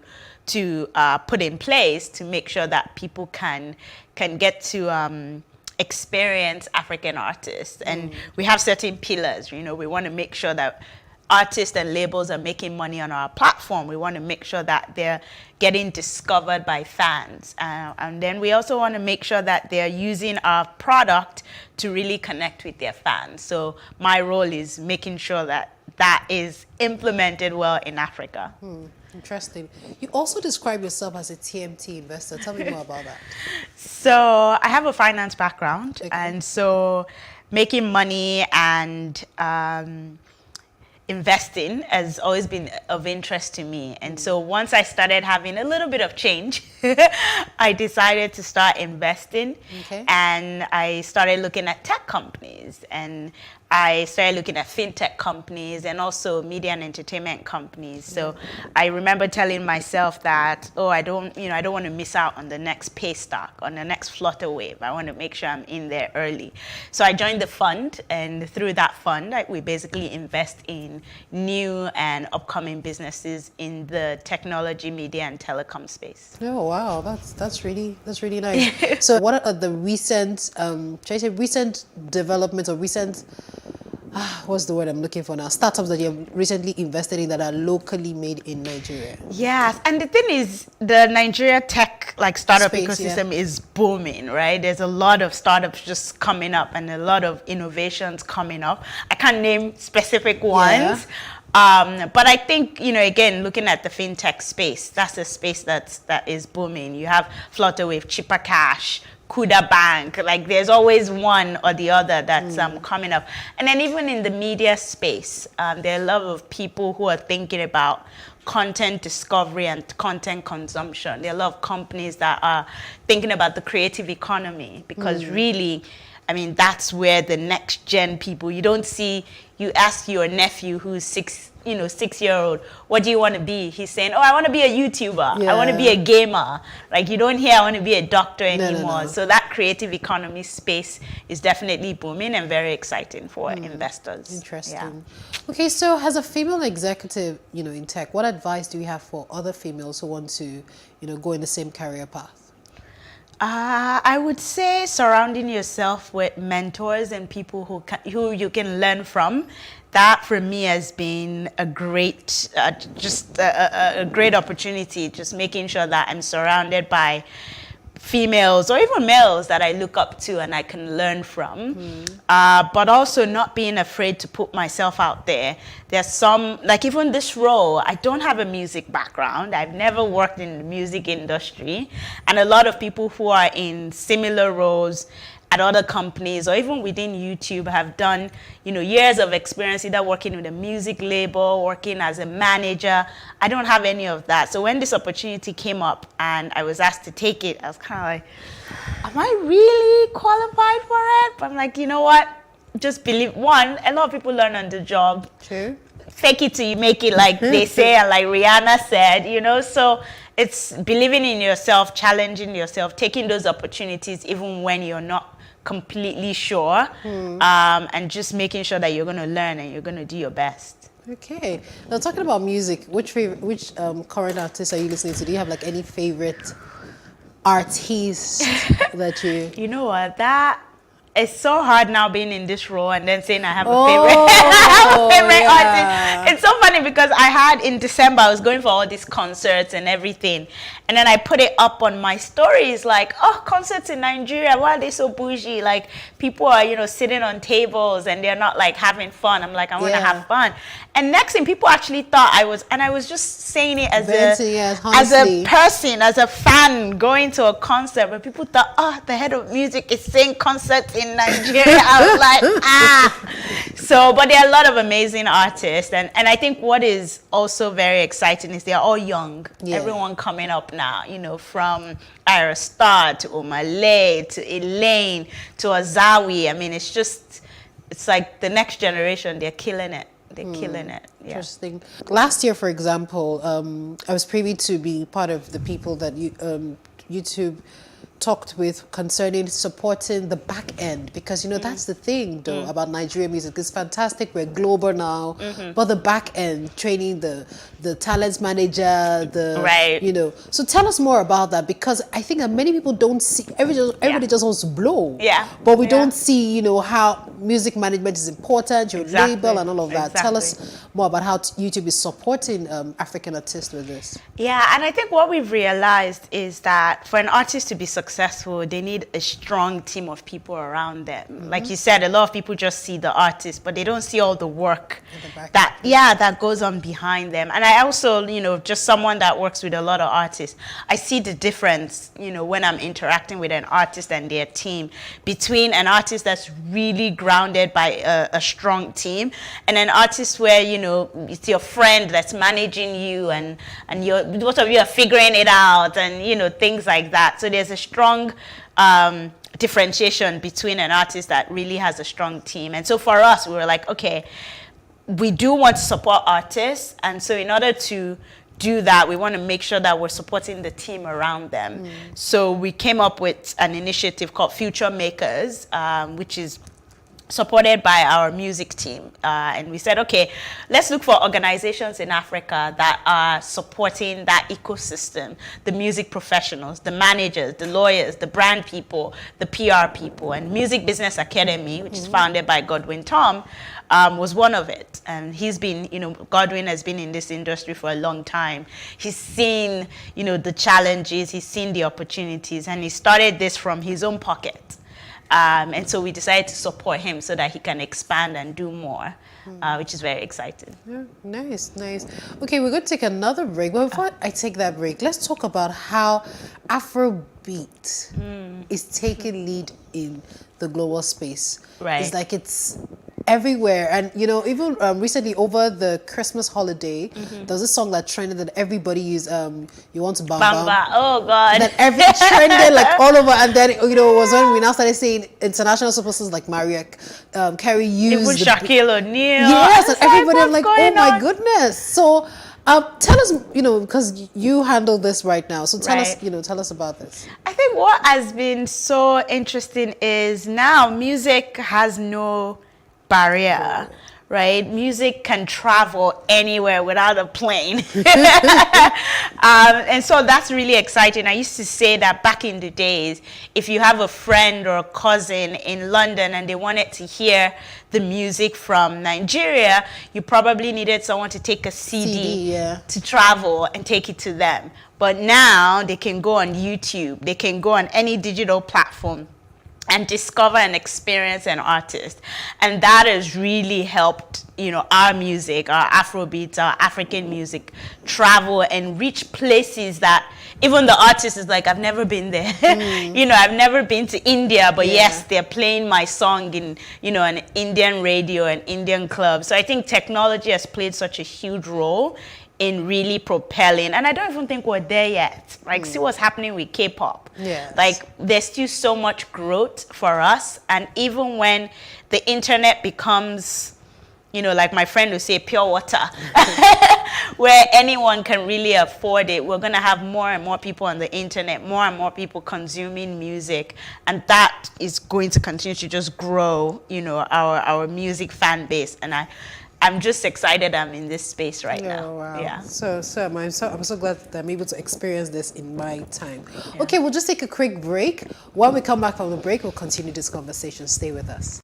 put in place to make sure that people can get to experience African artists? And we have certain pillars. We want to make sure that artists and labels are making money on our platform, we want to make sure that they're getting discovered by fans. And then we also want to make sure that they're using our product to really connect with their fans. So my role is making sure that that is implemented well in Africa. Interesting. You also describe yourself as a TMT investor. Tell me more about that. So I have a finance background, and so making money and investing has always been of interest to me. And so once I started having a little bit of change, I decided to start investing. And I started looking at tech companies, and I started looking at fintech companies and also media and entertainment companies. So I remember telling myself that, oh, I don't want to miss out on the next pay stock, on the next Flutter wave. I want to make sure I'm in there early. So I joined the fund, and through that fund, we basically invest in new and upcoming businesses in the technology, media, and telecom space. Oh wow, that's really nice. So what are the recent recent developments or recent what's the word I'm looking for now? Startups that you've recently invested in that are locally made in Nigeria. Yes, and the thing is, the Nigeria tech startup Space, ecosystem is booming, right? There's a lot of startups just coming up and a lot of innovations coming up. I can't name specific ones. But I think, again, looking at the fintech space, that's a space that is booming. You have Flutterwave, Chipper Cash, Kuda Bank, there's always one or the other that's coming up. And then even in the media space, there are a lot of people who are thinking about content discovery and content consumption. There are a lot of companies that are thinking about the creative economy because really, that's where the next gen people, you ask your nephew who's 6-year-old, what do you want to be? He's saying, oh, I want to be a YouTuber. I want to be a gamer. You don't hear, I want to be a doctor anymore. No. So that creative economy space is definitely booming and very exciting for investors. Interesting. Yeah. Okay, so as a female executive, in tech, what advice do you have for other females who want to, go in the same career path? I would say surrounding yourself with mentors and people who you can learn from. That for me has been a great, a great opportunity. Just making sure that I'm surrounded by females or even males that I look up to and I can learn from. But also not being afraid to put myself out there. There's some, even this role, I don't have a music background. I've never worked in the music industry. And a lot of people who are in similar roles at other companies or even within YouTube have done, years of experience either working with a music label, working as a manager. I don't have any of that. So when this opportunity came up and I was asked to take it, I was kind of am I really qualified for it? But I'm like, you know what? Just believe. One, a lot of people learn on the job. True. Fake it till you make it, like they say, and like Rihanna said, so it's believing in yourself, challenging yourself, taking those opportunities even when you're not completely sure, and just making sure that you're going to learn and you're going to do your best. Okay. Now, talking about music, which current artists are you listening to? Do you have any favorite artist that you... You know what? It's so hard now being in this role and then saying I have a favorite artist. It's so funny because in December, I was going for all these concerts and everything. And then I put it up on my stories concerts in Nigeria, why are they so bougie? People are, sitting on tables and they're not having fun. I'm like, I want to have fun. And next thing, people actually thought I was just saying it as a person, as a fan going to a concert, but people thought, the head of music is saying concerts in Nigeria. I was like, So, but there are a lot of amazing artists. And I think what is also very exciting is they're all young. Yeah. Everyone coming up now, from Ira Star to Omale to Elaine to Azawi. It's like the next generation, they're killing it. They're killing it. Yeah. Interesting. Last year, for example, I was privy to be part of the people that YouTube talked with concerning supporting the back end, because you know that's the thing though about Nigerian music. It's fantastic, we're global now, but the back end, training the talent manager, you know. So tell us more about that, because I think that many people don't see, everybody just wants to blow, but we don't see, you know, how music management is important, your label and all of that. Tell us more about how YouTube is supporting African artists with this. Yeah, and I think what we've realized is that for an artist to be successful, they need a strong team of people around them. Like you said, a lot of people just see the artist, but they don't see all the work that goes on behind them. And I also, you know, just someone that works with a lot of artists, I see the difference, you know, when I'm interacting with an artist and their team, between an artist that's really grounded by a strong team and an artist where, you know, it's your friend that's managing you and both of you are figuring it out and, you know, things like that. So there's a strong differentiation between an artist that really has a strong team. And so for us, we were like, okay, we do want to support artists. And so in order to do that, we want to make sure that we're supporting the team around them. So we came up with an initiative called Future Makers, which is supported by our music team. And we said, okay, let's look for organizations in Africa that are supporting that ecosystem, the music professionals, the managers, the lawyers, the brand people, the PR people. And Music Business Academy, which is founded by Godwin Tom, was one of it. And he's been, you know, Godwin has been in this industry for a long time. He's seen, you know, the challenges, he's seen the opportunities, and he started this from his own pocket. And so we decided to support him so that he can expand and do more, which is very exciting. Yeah, nice, nice. Okay, we're going to take another break. But before I take that break, let's talk about how Afrobeat is taking lead in the global space. Right. It's like it's everywhere. And, you know, even recently over the Christmas holiday, there was a song that trended that everybody used, You Want to Bam Bam. Bamba. Oh, God. That every trended like all over. And then, you know, it was when we now started saying international superstars like Mariah Carey used. Even Shaquille O'Neal. Yes, and everybody was like, oh my goodness. So tell us, you know, because you handle this right now. So tell us, you know, tell us about this. I think what has been so interesting is now music has no barrier, right? Music can travel anywhere without a plane. And so that's really exciting. I used to say that back in the days, if you have a friend or a cousin in London and they wanted to hear the music from Nigeria, you probably needed someone to take a CD to travel and take it to them. But now they can go on YouTube, they can go on any digital platform and discover and experience an artist. And that has really helped, you know, our music, our Afrobeat, our African music travel and reach places that even the artist is like, I've never been there. You know, I've never been to India, but yes, they're playing my song in, you know, an Indian radio, an Indian club. So I think technology has played such a huge role in really propelling, and I don't even think we're there yet. Like, see what's happening with K-pop. Like, there's still so much growth for us, and even when the internet becomes, you know, like my friend would say, pure water, where anyone can really afford it, we're gonna have more and more people on the internet, more and more people consuming music, and that is going to continue to just grow, you know, our music fan base. And I'm just excited I'm in this space right now. Wow. Yeah. So I'm so glad that I'm able to experience this in my time. Okay, we'll just take a quick break. When we come back from the break, we'll continue this conversation. Stay with us.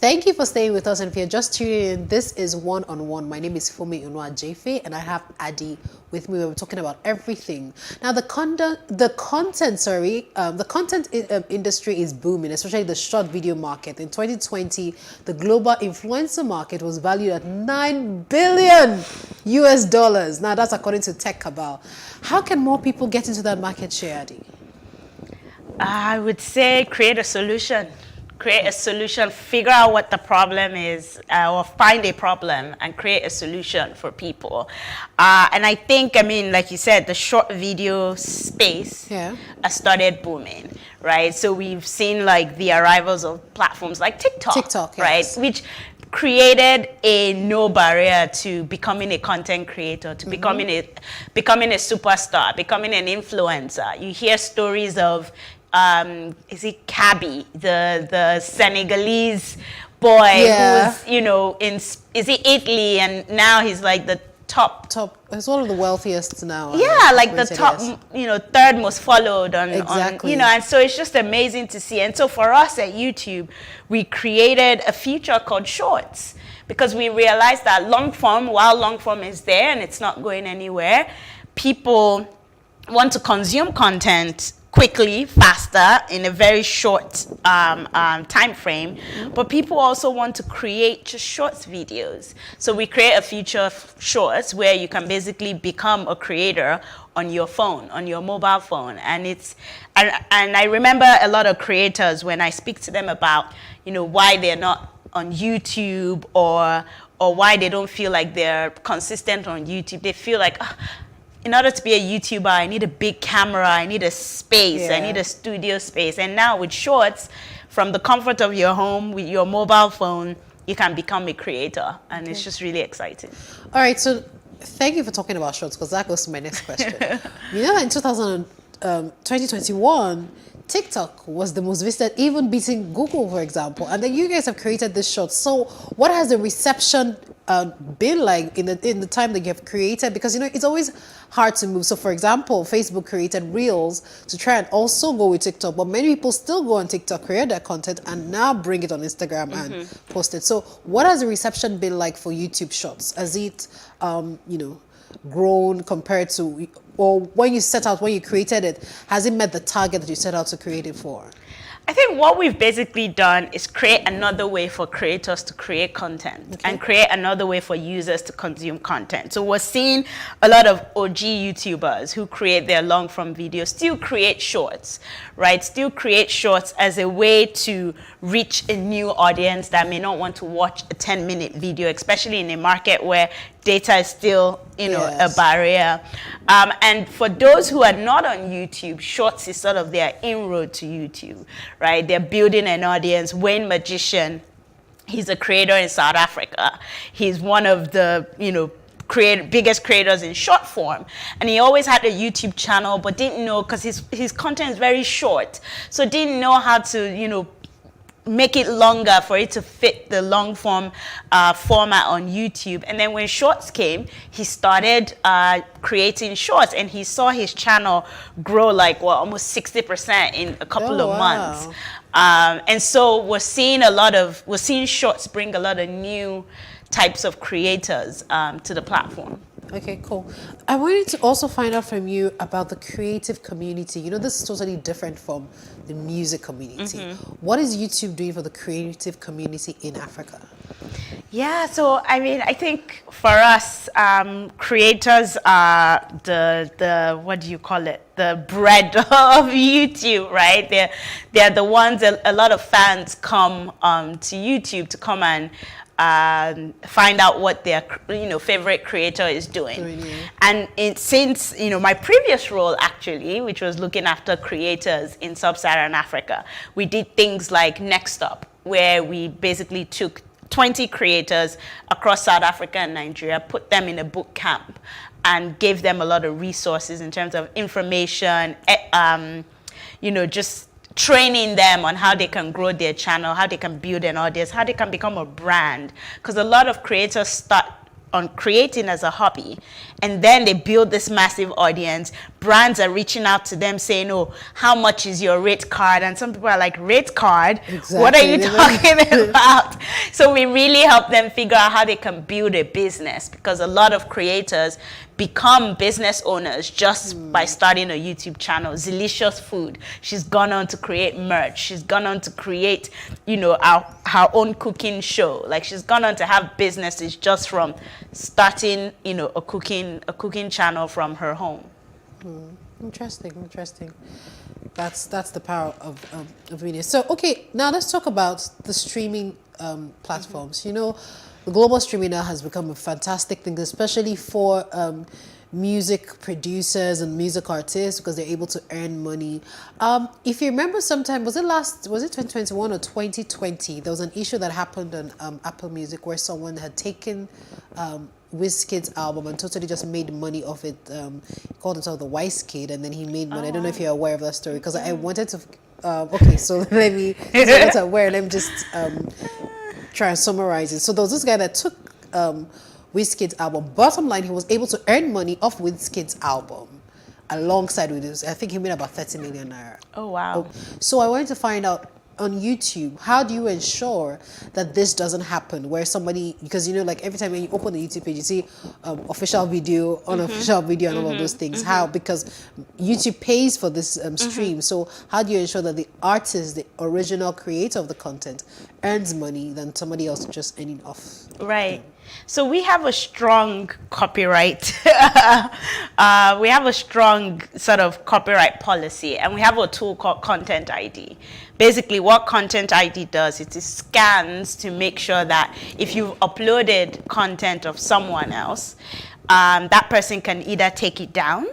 Thank you for staying with us. And if you're just tuning in, this is One on One. My name is Fumi Unwa Jefe, and I have Adi with me. We're talking about everything. Now, the content industry is booming, especially the short video market. In 2020, the global influencer market was valued at $9 billion US. Now, that's according to Tech Cabal. How can more people get into that market share, Adi? I would say create a solution. Create a solution, figure out what the problem is, or find a problem and create a solution for people. And I think, like you said, the short video space has started booming, right? So we've seen like the arrivals of platforms like TikTok, right? Which created a no barrier to becoming a content creator, to becoming a superstar, becoming an influencer. You hear stories of is it Kabi, the Senegalese boy who's, is he Italy, and now he's like the top. He's one of the wealthiest now. Yeah, like the top, third most followed on, and so it's just amazing to see. And so for us at YouTube, we created a feature called Shorts, because we realized that while long form is there and it's not going anywhere, people want to consume content quickly, faster, in a very short time frame, but people also want to create just shorts videos. So we create a feature of Shorts where you can basically become a creator on your phone, on your mobile phone. And I remember a lot of creators, when I speak to them about, why they're not on YouTube or why they don't feel like they're consistent on YouTube, they feel like, in order to be a YouTuber, I need a big camera, I need a space, I need a studio space. And now with Shorts, from the comfort of your home, with your mobile phone, you can become a creator. And it's just really exciting. All right, so thank you for talking about Shorts, because that goes to my next question. In 2021, TikTok was the most visited, even beating Google, for example. And then you guys have created this Shorts. So what has the reception been like in the time that you have created? Because it's always hard to move. So for example, Facebook created Reels to try and also go with TikTok, but many people still go on TikTok, create their content, and now bring it on Instagram and post it. So what has the reception been like for YouTube Shorts? Has it grown compared to, or when you created it, has it met the target that you set out to create it for? I think what we've basically done is create another way for creators to create content and create another way for users to consume content. So we're seeing a lot of OG YouTubers who create their long form videos still create shorts, right? Still create shorts as a way to reach a new audience that may not want to watch a 10-minute video, especially in a market where data is still, a barrier. And for those who are not on YouTube, Shorts is sort of their inroad to YouTube, right? They're building an audience. Wayne Magician, he's a creator in South Africa. He's one of the, biggest creators in short form. And he always had a YouTube channel, but didn't know, because his content is very short. So didn't know how to, make it longer for it to fit the long form format on YouTube. And then when Shorts came, he started creating Shorts, and he saw his channel grow like almost 60% in a couple of months. And so we're seeing Shorts bring a lot of new types of creators to the platform. Okay, cool. I wanted to also find out from you about the creative community. This is totally different from the music community. What is YouTube doing for the creative community in Africa? Yeah, so I think for us, creators are the what do you call it? The bread of YouTube, right? They're the ones a lot of fans come to YouTube to come and find out what their favorite creator is doing. And since my previous role actually, which was looking after creators in sub-Saharan Africa, we did things like Next Up, where we basically took 20 creators across South Africa and Nigeria, put them in a boot camp, and gave them a lot of resources in terms of information, just training them on how they can grow their channel, how they can build an audience, how they can become a brand. Because a lot of creators start on creating as a hobby, and then they build this massive audience. Brands are reaching out to them saying, oh, how much is your rate card? And some people are like, rate card? Exactly. What are you talking about? So we really help them figure out how they can build a business, because a lot of creators become business owners just by starting a YouTube channel. Zilicious Food, she's gone on to create merch. She's gone on to create, you know, her own cooking show. Like, she's gone on to have businesses just from starting, you know, a cooking channel from her home. Interesting. That's the power of media. So, okay, now let's talk about the streaming platforms. You know, the global streaming now has become a fantastic thing, especially for music producers and music artists, because they're able to earn money. If you remember, sometime was it 2021 or 2020? There was an issue that happened on Apple Music where someone had taken Wizkid's album and totally just made money off it. He called himself the Wise Kid, and then he made money. I don't know if you're aware of that story, because I wanted to. Okay, so let me just try and summarize it. So there was this guy that took Wizkid's album. Bottom line, he was able to earn money off Wizkid's album alongside with this. I think he made about 30 million naira. Oh, wow. So I wanted to find out, on YouTube, how do you ensure that this doesn't happen, where somebody, because you know, like every time when you open the YouTube page, you see official video, unofficial video, and all of those things. How? Because YouTube pays for this stream. So how do you ensure that the artist, the original creator of the content, earns money than somebody else just earning off? Right. So we have a strong copyright. We have a strong sort of copyright policy, and we have a tool called Content ID. Basically, what Content ID does is it scans to make sure that if you've uploaded content of someone else, that person can either take it down.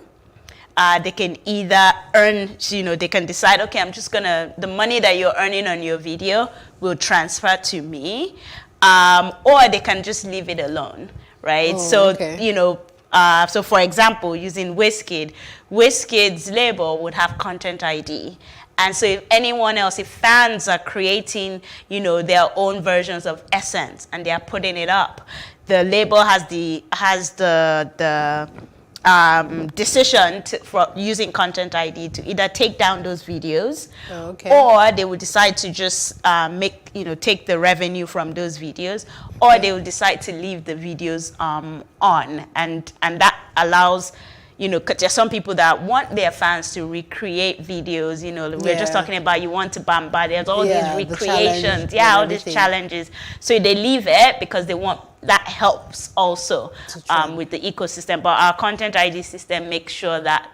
They can either earn, you know, they can decide, okay, I'm just gonna, the money that you're earning on your video will transfer to me. Or they can just leave it alone, right? You know, so for example, using Wizkid, Wizkid's label would have Content ID. And so if anyone else, if fans are creating, you know, their own versions of Essence and they are putting it up, the label has the decision for using Content ID to either take down those videos, or they will decide to just take the revenue from those videos, or they will decide to leave the videos on, and that allows, you know, because there's some people that want their fans to recreate videos. You know, we're just talking about, you want to Bamba, there's all these recreations, all these challenges. So they leave it because they want, that helps also with the ecosystem. But our Content ID system makes sure that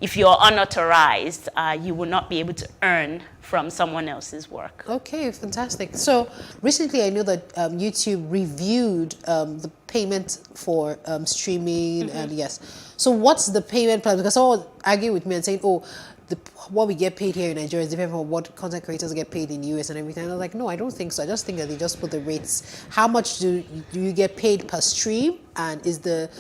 if you're unauthorized, you will not be able to earn from someone else's work. Okay, fantastic. So recently I know that YouTube reviewed the payment for streaming, and yes. So what's the payment plan? Because someone argue with me and saying, oh, what we get paid here in Nigeria is different from what content creators get paid in the US and everything. And I was like, no, I don't think so. I just think that they just put the rates. How much do you get paid per stream? And is there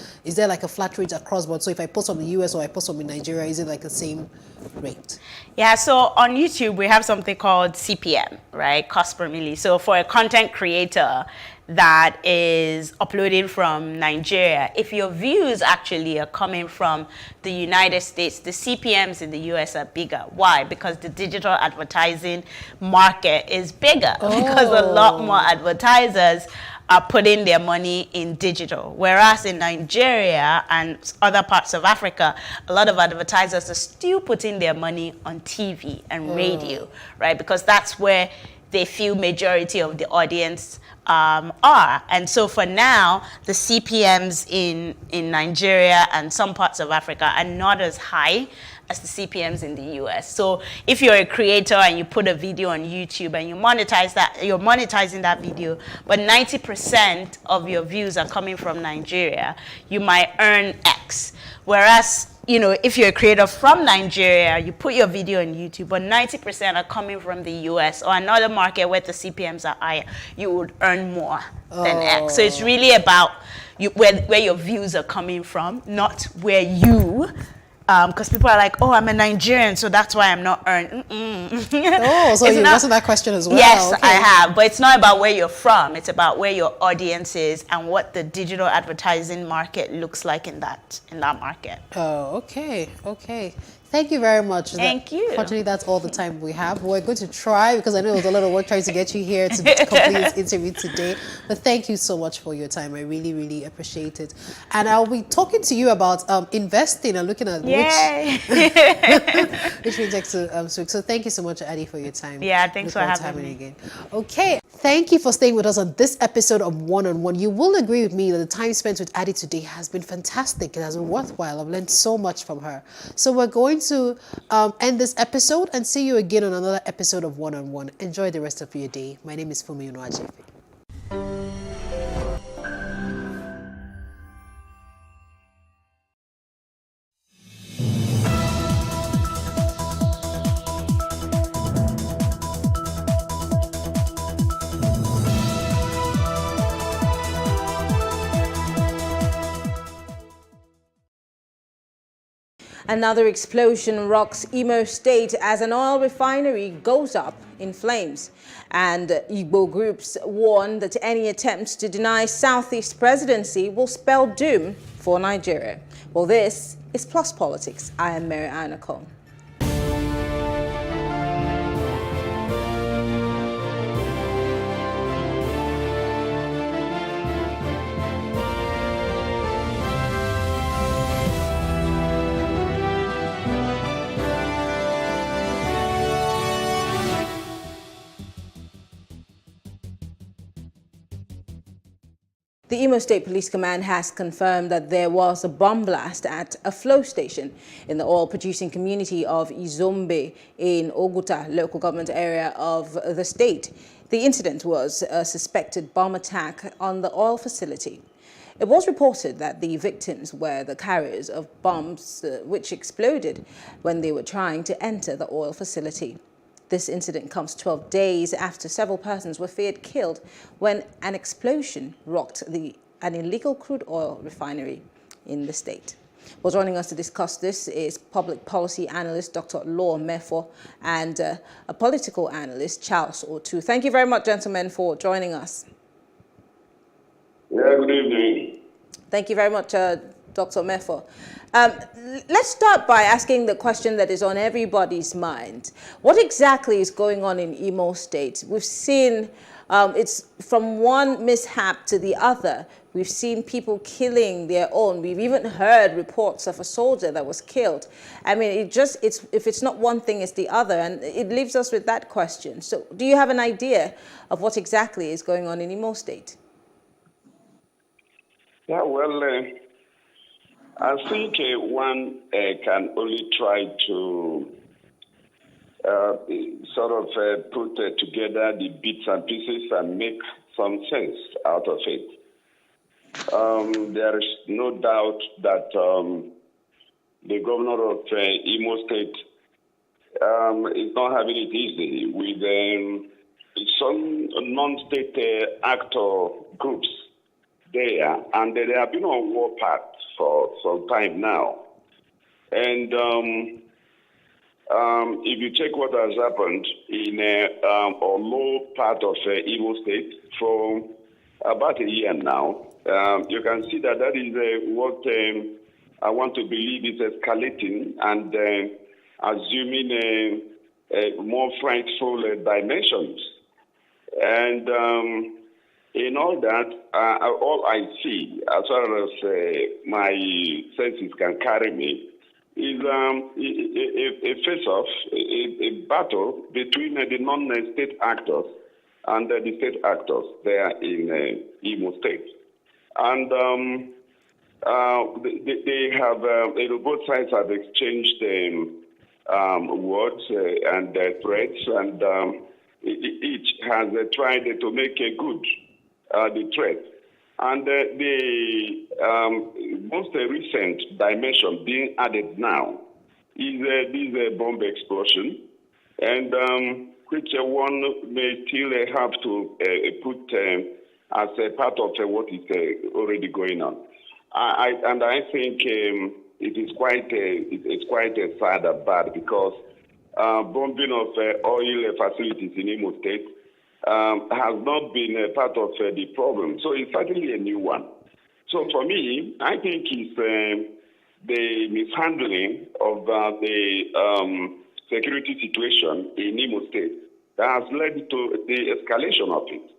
like a flat rate across board? So if I post from the US or I post from Nigeria, is it like the same rate? Yeah, so on YouTube, we have something called CPM, right? Cost per milli. So for a content creator that is uploading from Nigeria, if your views actually are coming from the United States, the CPMs in the US are bigger. Why? Because the digital advertising market is bigger, because a lot more advertisers are putting their money in digital. Whereas in Nigeria and other parts of Africa, a lot of advertisers are still putting their money on TV and radio, right? Because that's where they feel majority of the audience are. And so for now, the CPMs in Nigeria and some parts of Africa are not as high as the CPMs in the US. So if you're a creator and you put a video on YouTube and you monetize that, you're monetizing that video, but 90% of your views are coming from Nigeria, you might earn X. Whereas, you know, if you're a creator from Nigeria, you put your video on YouTube, but 90% are coming from the US or another market where the CPMs are higher, you would earn more than X. So it's really about where your views are coming from, not where you Because people are like, oh, I'm a Nigerian, so that's why I'm not earning. Oh, so you've answered that question as well. Yes, okay. I have. But it's not about where you're from. It's about where your audience is and what the digital advertising market looks like in that market. Oh, okay. Okay. Thank you very much. Thank you. Fortunately, that's all the time we have. We're going to try, because I know it was a lot of work trying to get you here to complete this interview today. But thank you so much for your time. I really, really appreciate it. And I'll be talking to you about investing and looking at which fintech to switch. So thank you so much, Addie, for your time. Yeah, thanks for having me again. Okay. Thank you for staying with us on this episode of One on One. You will agree with me that the time spent with Addie today has been fantastic. It has been worthwhile. I've learned so much from her. So we're going to end this episode and see you again on another episode of One on One. Enjoy the rest of your day. My name is Fumi Unuajefe. Another explosion rocks Imo State as an oil refinery goes up in flames. And Igbo groups warn that any attempts to deny Southeast presidency will spell doom for Nigeria. Well, this is Plus Politics. I am Mary Anacon. The Imo State Police Command has confirmed that there was a bomb blast at a flow station in the oil-producing community of Izombe in Oguta local government area of the state. The incident was a suspected bomb attack on the oil facility. It was reported that the victims were the carriers of bombs which exploded when they were trying to enter the oil facility. This incident comes 12 days after several persons were feared killed when an explosion rocked an illegal crude oil refinery in the state. Well, joining us to discuss this is public policy analyst Dr. Law Mefo and a political analyst, Charles Otu. Thank you very much, gentlemen, for joining us. Yeah, good evening. Thank you very much, Dr. Mefo. Let's start by asking the question that is on everybody's mind. What exactly is going on in Imo State? We've seen it's from one mishap to the other. We've seen people killing their own. We've even heard reports of a soldier that was killed. I mean, if it's not one thing, it's the other. And it leaves us with that question. So do you have an idea of what exactly is going on in Imo State? Yeah, well, I think one can only try to sort of put together the bits and pieces and make some sense out of it. There is no doubt that the governor of Imo State is not having it easy with some non-state actor groups there, and they have been on war path for some time now. And if you check what has happened in low part of Imo State for about a year now, you can see that is what I want to believe is escalating and assuming more frightful dimensions. And in all that, all I see, as far as my senses can carry me, is a face-off, a battle between the non-state actors and the state actors there in Imo State. And they have, both sides have exchanged words and threats, and each has tried to make a good the threat. And the most recent dimension being added now is this bomb explosion, and which one may still have to put as a part of what is already going on. I think it's quite sad and bad because bombing of oil facilities in Imo State has not been a part of the problem. So it's certainly a new one. So for me, I think it's the mishandling of the security situation in Imo State that has led to the escalation of it.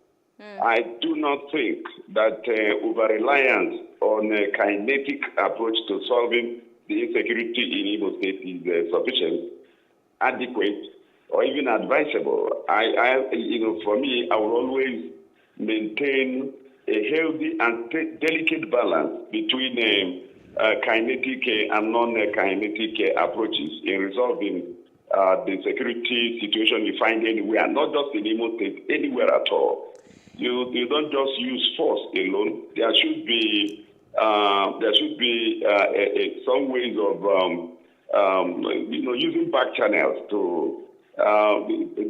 I do not think that over-reliance on a kinetic approach to solving the insecurity in Imo State is sufficient, adequate, or even advisable. For me, I will always maintain a healthy and delicate balance between kinetic and non-kinetic approaches in resolving the security situation you find anywhere, not just in Imo State, anywhere at all. You don't just use force alone. There should be some ways of using back channels to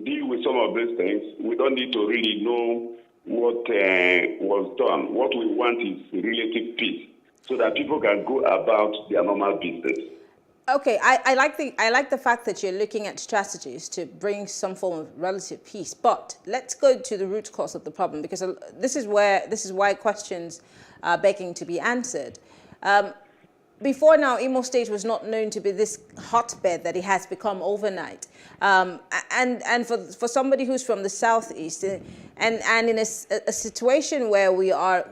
deal with some of these things. We don't need to really know what was done. What we want is relative peace, so that people can go about their normal business. Okay, I like the fact that you're looking at strategies to bring some form of relative peace. But let's go to the root cause of the problem, because this is why questions are begging to be answered. Before now, Imo State was not known to be this hotbed that it has become overnight. And for somebody who's from the southeast, and in a situation where we are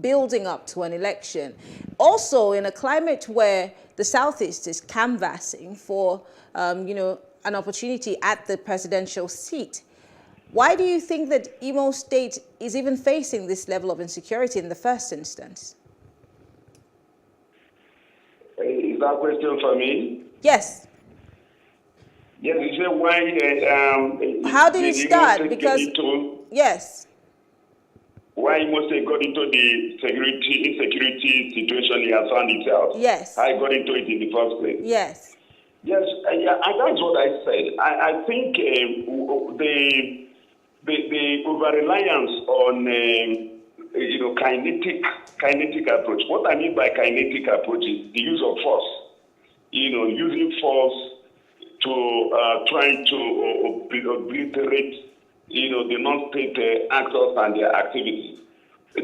building up to an election, also in a climate where the southeast is canvassing for an opportunity at the presidential seat, why do you think that Imo State is even facing this level of insecurity in the first instance? Is that a question for me? Yes. Yes, you say why... how do you start? Because... yes. Why Imo State got into the insecurity situation he has found himself. Yes. I got into it in the first place. Yes. Yes, and that's what I said. I think the over-reliance on kinetic approach. What I mean by kinetic approach is the use of force. Using force to trying to obliterate the non-state actors and their activities.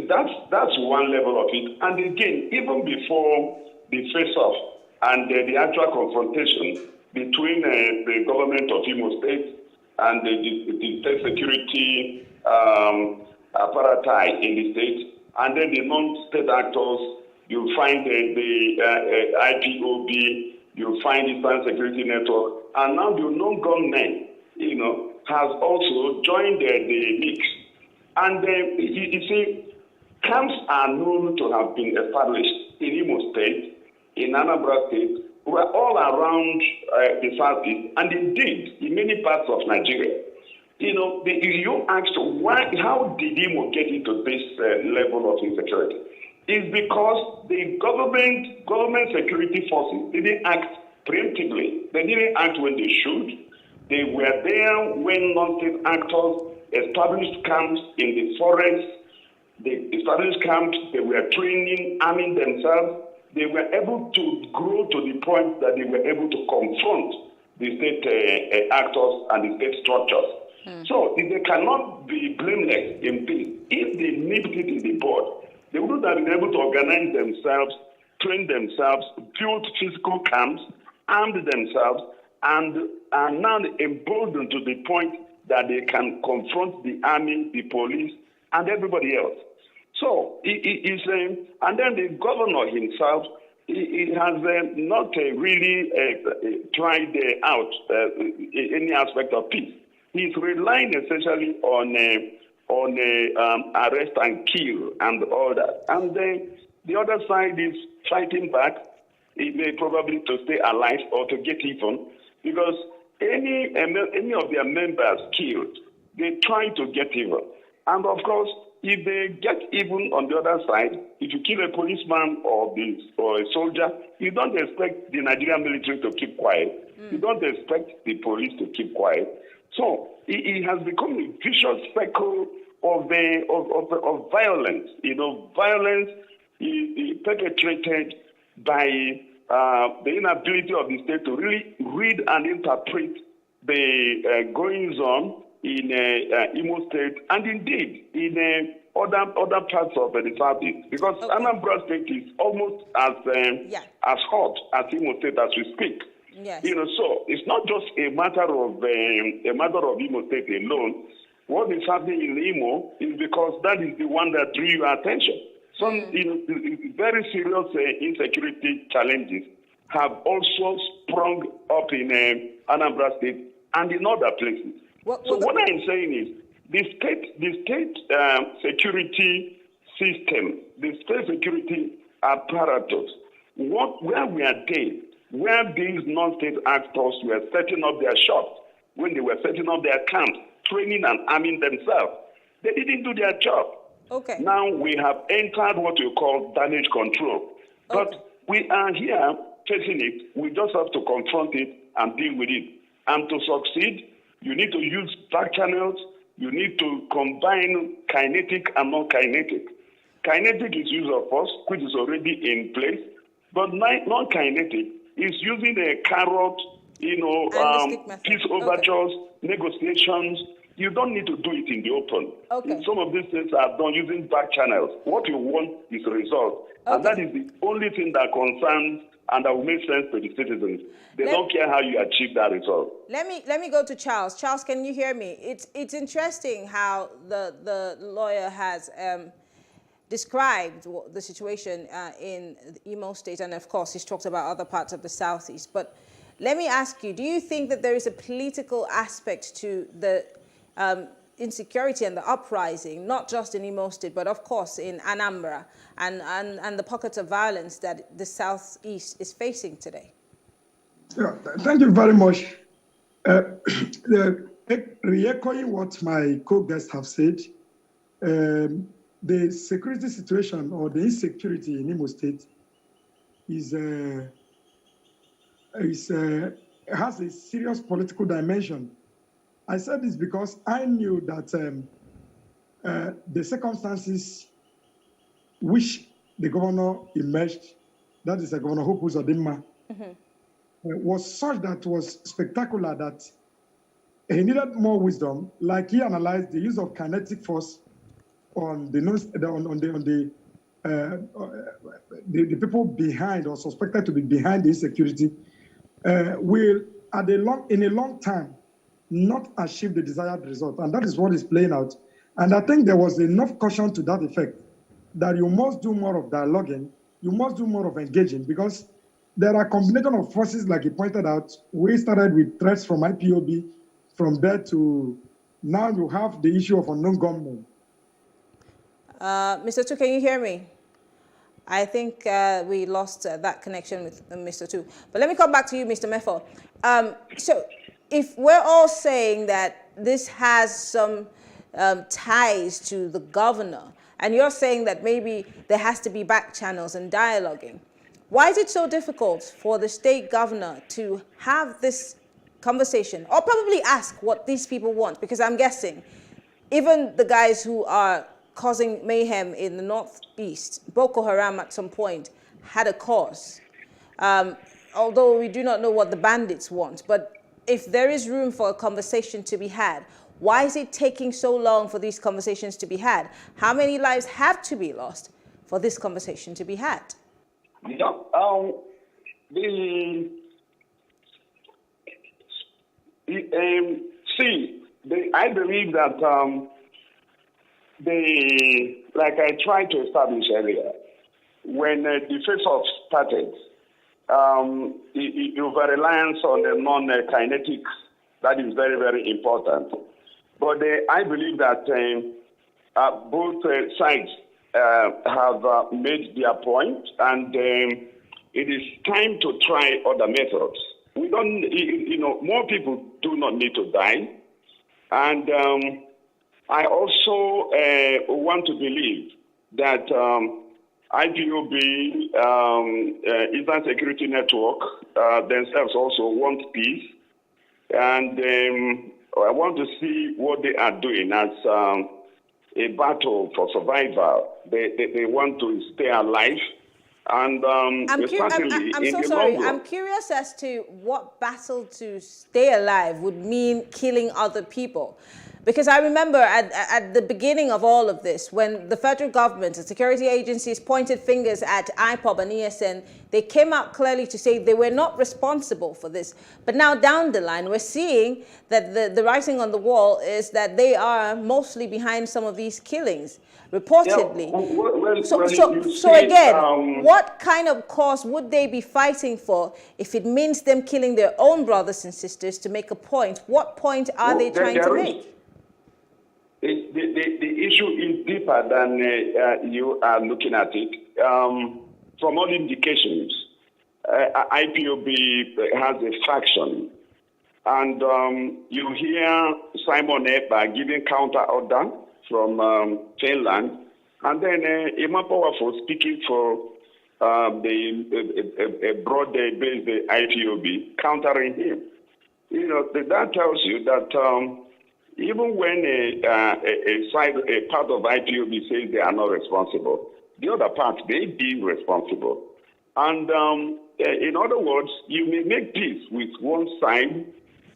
That's one level of it. And again, even before the face-off and the actual confrontation between the government of Imo State and the state security apparatus in the state, and then the non-state actors, you find the IPOB, you find the Eastern Security Network, and now the non-government, has also joined the mix. And you see, camps are known to have been established in Imo State, in Anambra State, all around the southeast, and indeed in many parts of Nigeria. You asked how did Imo get into this level of insecurity? It's because the government security forces didn't act preemptively. They didn't act when they should. They were there when non-state actors established camps in the forest. They established camps, they were training, arming themselves. They were able to grow to the point that they were able to confront the state actors and the state structures. So they cannot be blameless in this. If they nipped it in the bud, they would have been able to organize themselves, train themselves, build physical camps, armed themselves, and are now emboldened to the point that they can confront the army, the police, and everybody else. So, and then the governor himself, he has not really tried out any aspect of peace. He's relying essentially on arrest and kill and all that. And the other side is fighting back, probably to stay alive or to get even, because any of their members killed, they try to get even. And of course, if they get even on the other side, if you kill a policeman or a soldier, you don't expect the Nigerian military to keep quiet. You don't expect the police to keep quiet. So it has become a vicious cycle of violence. Violence is perpetrated by the inability of the state to really read and interpret the goings on in Imo State and indeed in other parts of the Southeast, because Anambra State is almost as hot as Imo State as we speak. Yes. So it's not just a matter of Imo State alone. What is happening in Imo is because that is the one that drew your attention. Some very serious insecurity challenges have also sprung up in Anambra State and in other places. What I'm saying is the state security system, the state security apparatus, where we are there, where these non-state actors were setting up their shops, when they were setting up their camps, training and arming themselves, they didn't do their job. Okay. Now we have entered what you call damage control. But we are here facing it. We just have to confront it and deal with it. And to succeed, you need to use back channels. You need to combine kinetic and non-kinetic. Kinetic is use of force, which is already in place. But non-kinetic is using a carrot, peace overtures, negotiations. You don't need to do it in the open. Some of these things are done using back channels. What you want is result. And that is the only thing that concerns and that will make sense to the citizens. They don't care how you achieve that result. Let me go to Charles. Charles, can you hear me? It's interesting how the lawyer has described the situation in Imo State, and of course he's talked about other parts of the Southeast. But let me ask you, do you think that there is a political aspect to the insecurity and the uprising, not just in Imo State, but of course in Anambra and the pockets of violence that the Southeast is facing today? Yeah, thank you very much. Re-echoing what my co-guests have said, the security situation or the insecurity in Imo State has a serious political dimension. I said this because I knew that the circumstances which the governor emerged, that is Governor Hope Uzodimma, was such that was spectacular that he needed more wisdom. Like he analyzed the use of kinetic force on the people behind or suspected to be behind the insecurity will in a long time not achieve the desired result, and that is what is playing out. And I think there was enough caution to that effect that you must do more of dialoguing, you must do more of engaging, because there are a combination of forces, like he pointed out. We started with threats from IPOB, from there to now you have the issue of unknown gunmen. Mr. Tu, can you hear me? I think we lost that connection with Mr. Tu. But let me come back to you, Mr. Mefo. So if we're all saying that this has some ties to the governor, and you're saying that maybe there has to be back channels and dialoguing, why is it so difficult for the state governor to have this conversation or probably ask what these people want? Because I'm guessing even the guys who are causing mayhem in the northeast, Boko Haram at some point had a cause. Although we do not know what the bandits want, but if there is room for a conversation to be had, why is it taking so long for these conversations to be had? How many lives have to be lost for this conversation to be had? Yeah, I believe that like I tried to establish earlier, when the face-off started, over-reliance on the non-kinetics, that is very, very important. But I believe that both sides have made their point, and it is time to try other methods. We don't, more people do not need to die. And I also want to believe that IPOB, Eastern Security Network, themselves also want peace. And I want to see what they are doing as a battle for survival. They want to stay alive. And I'm certainly so in the sorry. long run, I'm curious as to what battle to stay alive would mean killing other people. Because I remember at the beginning of all of this, when the federal government and security agencies pointed fingers at IPOB and ESN, they came out clearly to say they were not responsible for this. But now down the line, we're seeing that the writing on the wall is that they are mostly behind some of these killings, reportedly. So again, what kind of cause would they be fighting for if it means them killing their own brothers and sisters to make a point? What point are they trying to make? The issue is deeper than you are looking at it. From all indications, IPOB has a faction. And you hear Simon Ekpa giving counter order from Finland. And then Emma Powerful speaking for the broad-based IPOB, countering him. You know, that tells you that even when a part of IPOB says they are not responsible, the other part, they be responsible. And in other words, you may make peace with one side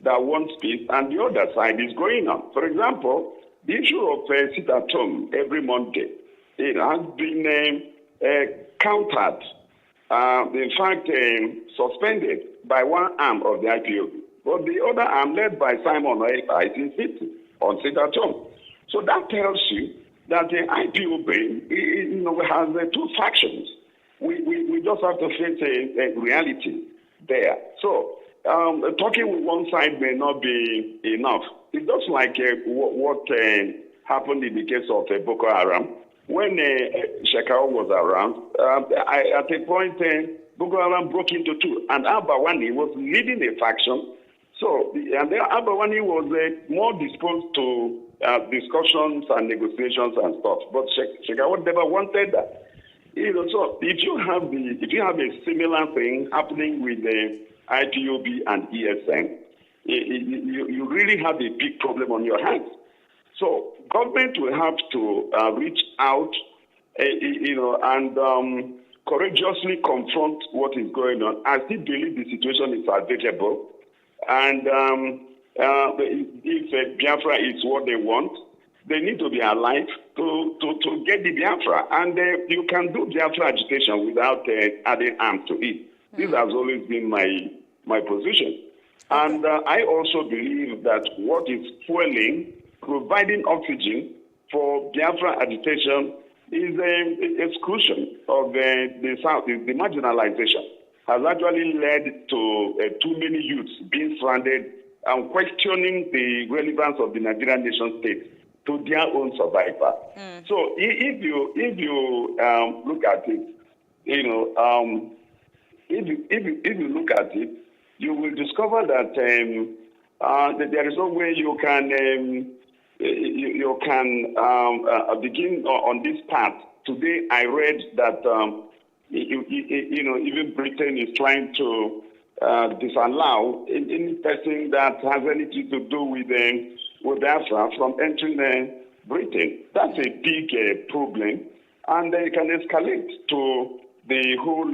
that wants peace, and the other side is going on. For example, the issue of sit at home every Monday, it has been countered, in fact, suspended by one arm of the IPOB. But the other arm, led by Simon Ekpa, is in city on sit at home. So that tells you that the IPOB has two factions. We just have to face a reality there. So talking with one side may not be enough. It's just like what happened in the case of Boko Haram. When Shekau was around, at a point, Boko Haram broke into two, and Al-Bawani was leading a faction. So, and then Al-Bawani was more disposed to discussions and negotiations and stuff. But Shekau never wanted that. You know, so if you have a similar thing happening with the IPOB and ESN, you really have a big problem on your hands. So government will have to reach out, and courageously confront what is going on. I still believe the situation is salvageable, and if Biafra is what they want, they need to be alive to get the Biafra, and you can do Biafra agitation without adding arms to it. This has always been my position. And I also believe that what is fueling, providing oxygen for Biafra agitation is exclusion of the South, the marginalization has actually led to too many youths being stranded and questioning the relevance of the Nigerian nation state to their own survival. So if you look at it, if you look at it, you will discover that that there is no way you can begin on this path. Today, I read that even Britain is trying to disallow any person that has anything to do with Biafra from entering Britain. That's a big problem, and it can escalate to the whole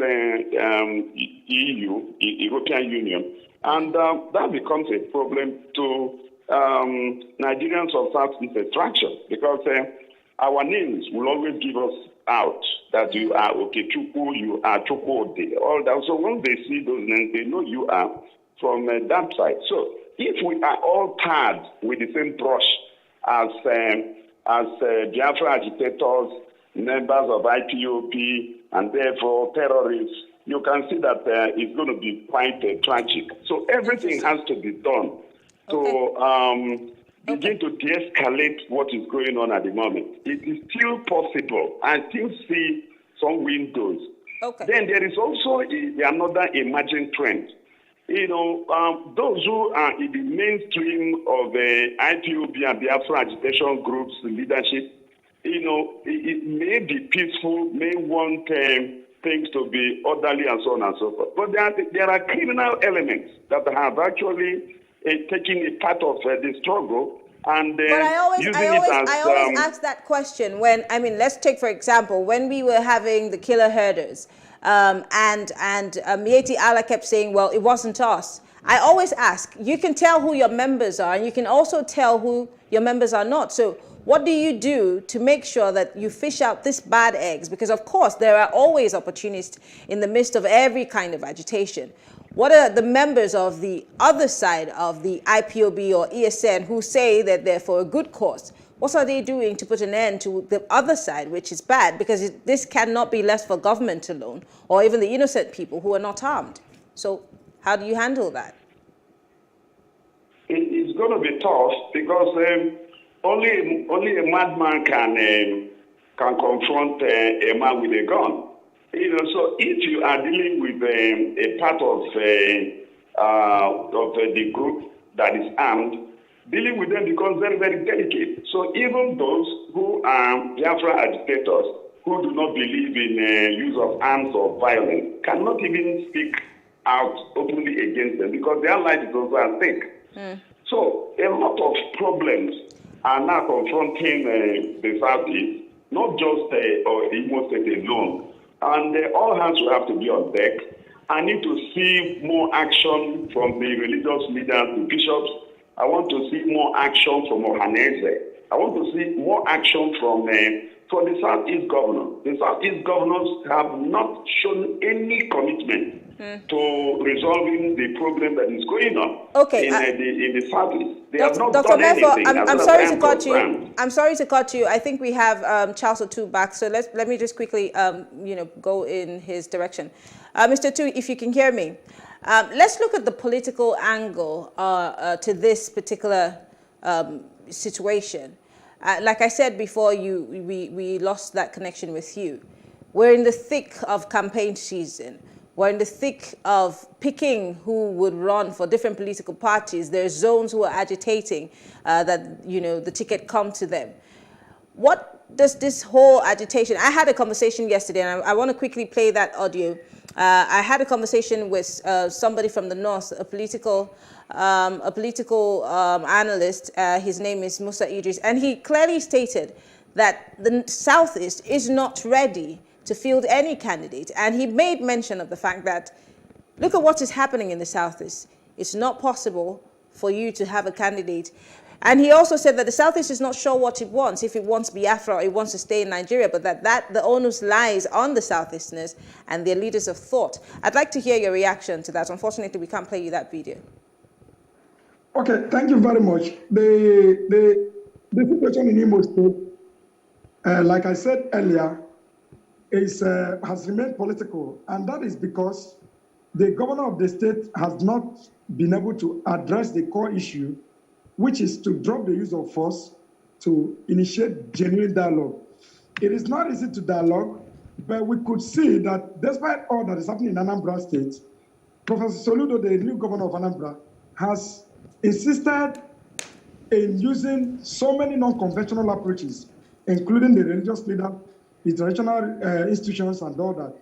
EU, European Union, and that becomes a problem to Nigerians of Southeast extraction, because our names will always give us out that you are Okechukwu, you are Chukwudi, all that. So once they see those names, they know you are from that side. So if we are all tarred with the same brush as Biafra agitators, members of IPOB, and therefore terrorists, you can see that it's going to be quite tragic. So everything has to be done to begin to de-escalate what is going on at the moment. It is still possible. I still see some windows. Then there is also another emerging trend. Those who are in the mainstream of the IPOB and Biafra agitation groups leadership, it may be peaceful, may want things to be orderly and so on and so forth. But there are criminal elements that have actually taken a part of the struggle. And but I always ask that question when, let's take, for example, when we were having the killer herders, And Mieti Allah kept saying, well, it wasn't us. I always ask, you can tell who your members are, and you can also tell who your members are not. So what do you do to make sure that you fish out these bad eggs? Because, of course, there are always opportunists in the midst of every kind of agitation. What are the members of the other side of the IPOB or ESN who say that they're for a good cause? What are they doing to put an end to the other side, which is bad? Because this cannot be left for government alone, or even the innocent people who are not harmed. So how do you handle that? It's going to be tough because only a madman can confront a man with a gun. You know, so if you are dealing with a part of the group that is armed, dealing with them becomes very, very delicate. So even those who are Biafra agitators, who do not believe in use of arms or violence, cannot even speak out openly against them because their life is also at stake. So a lot of problems are now confronting the Southeast, not just Imo State alone. And all hands will have to be on deck. I need to see more action from the religious leaders, the bishops. I want to see more action from Ohanese. I want to see more action from the Southeast governor. The Southeast governors have not shown any commitment to resolving the problem that is going on in the Southeast. They have not done anything. I'm sorry to cut you. I'm sorry to cut you. I think we have Charles Otu back, so let me just quickly go in his direction. Mr. Otu, if you can hear me, let's look at the political angle to this particular situation. Like I said before, we lost that connection with you. We're in the thick of campaign season. We're in the thick of picking who would run for different political parties. There's zones who are agitating that, the ticket come to them. What does this whole agitation... I had a conversation yesterday, and I want to quickly play that audio. I had a conversation with somebody from the north, a political analyst. His name is Musa Idris, and he clearly stated that the Southeast is not ready to field any candidate. And he made mention of the fact that, look at what is happening in the Southeast. It's not possible for you to have a candidate. And he also said that the Southeast is not sure what it wants, if it wants Biafra or it wants to stay in Nigeria, but that the onus lies on the Southeasterners and their leaders of thought. I'd like to hear your reaction to that. Unfortunately, we can't play you that video. Okay, thank you very much. The situation in Imo State, like I said earlier, has remained political, and that is because the governor of the state has not been able to address the core issue, which is to drop the use of force to initiate genuine dialogue. It is not easy to dialogue, but we could see that despite all that is happening in Anambra State, Professor Soludo, the new governor of Anambra, has insisted in using so many non-conventional approaches, including the religious leader, the traditional institutions and all that,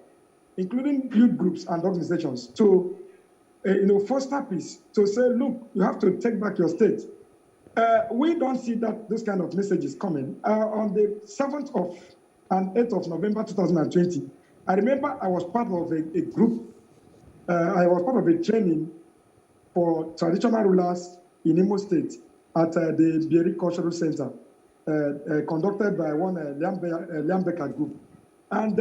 including youth groups and organizations, to foster peace, to say, look, you have to take back your state. We don't see that those kind of messages coming. On the 7th and 8th of November 2020, I remember I was part of a group, I was part of a training for traditional rulers in Imo State at the Bieri Cultural Center, conducted by one Liam Becker group. And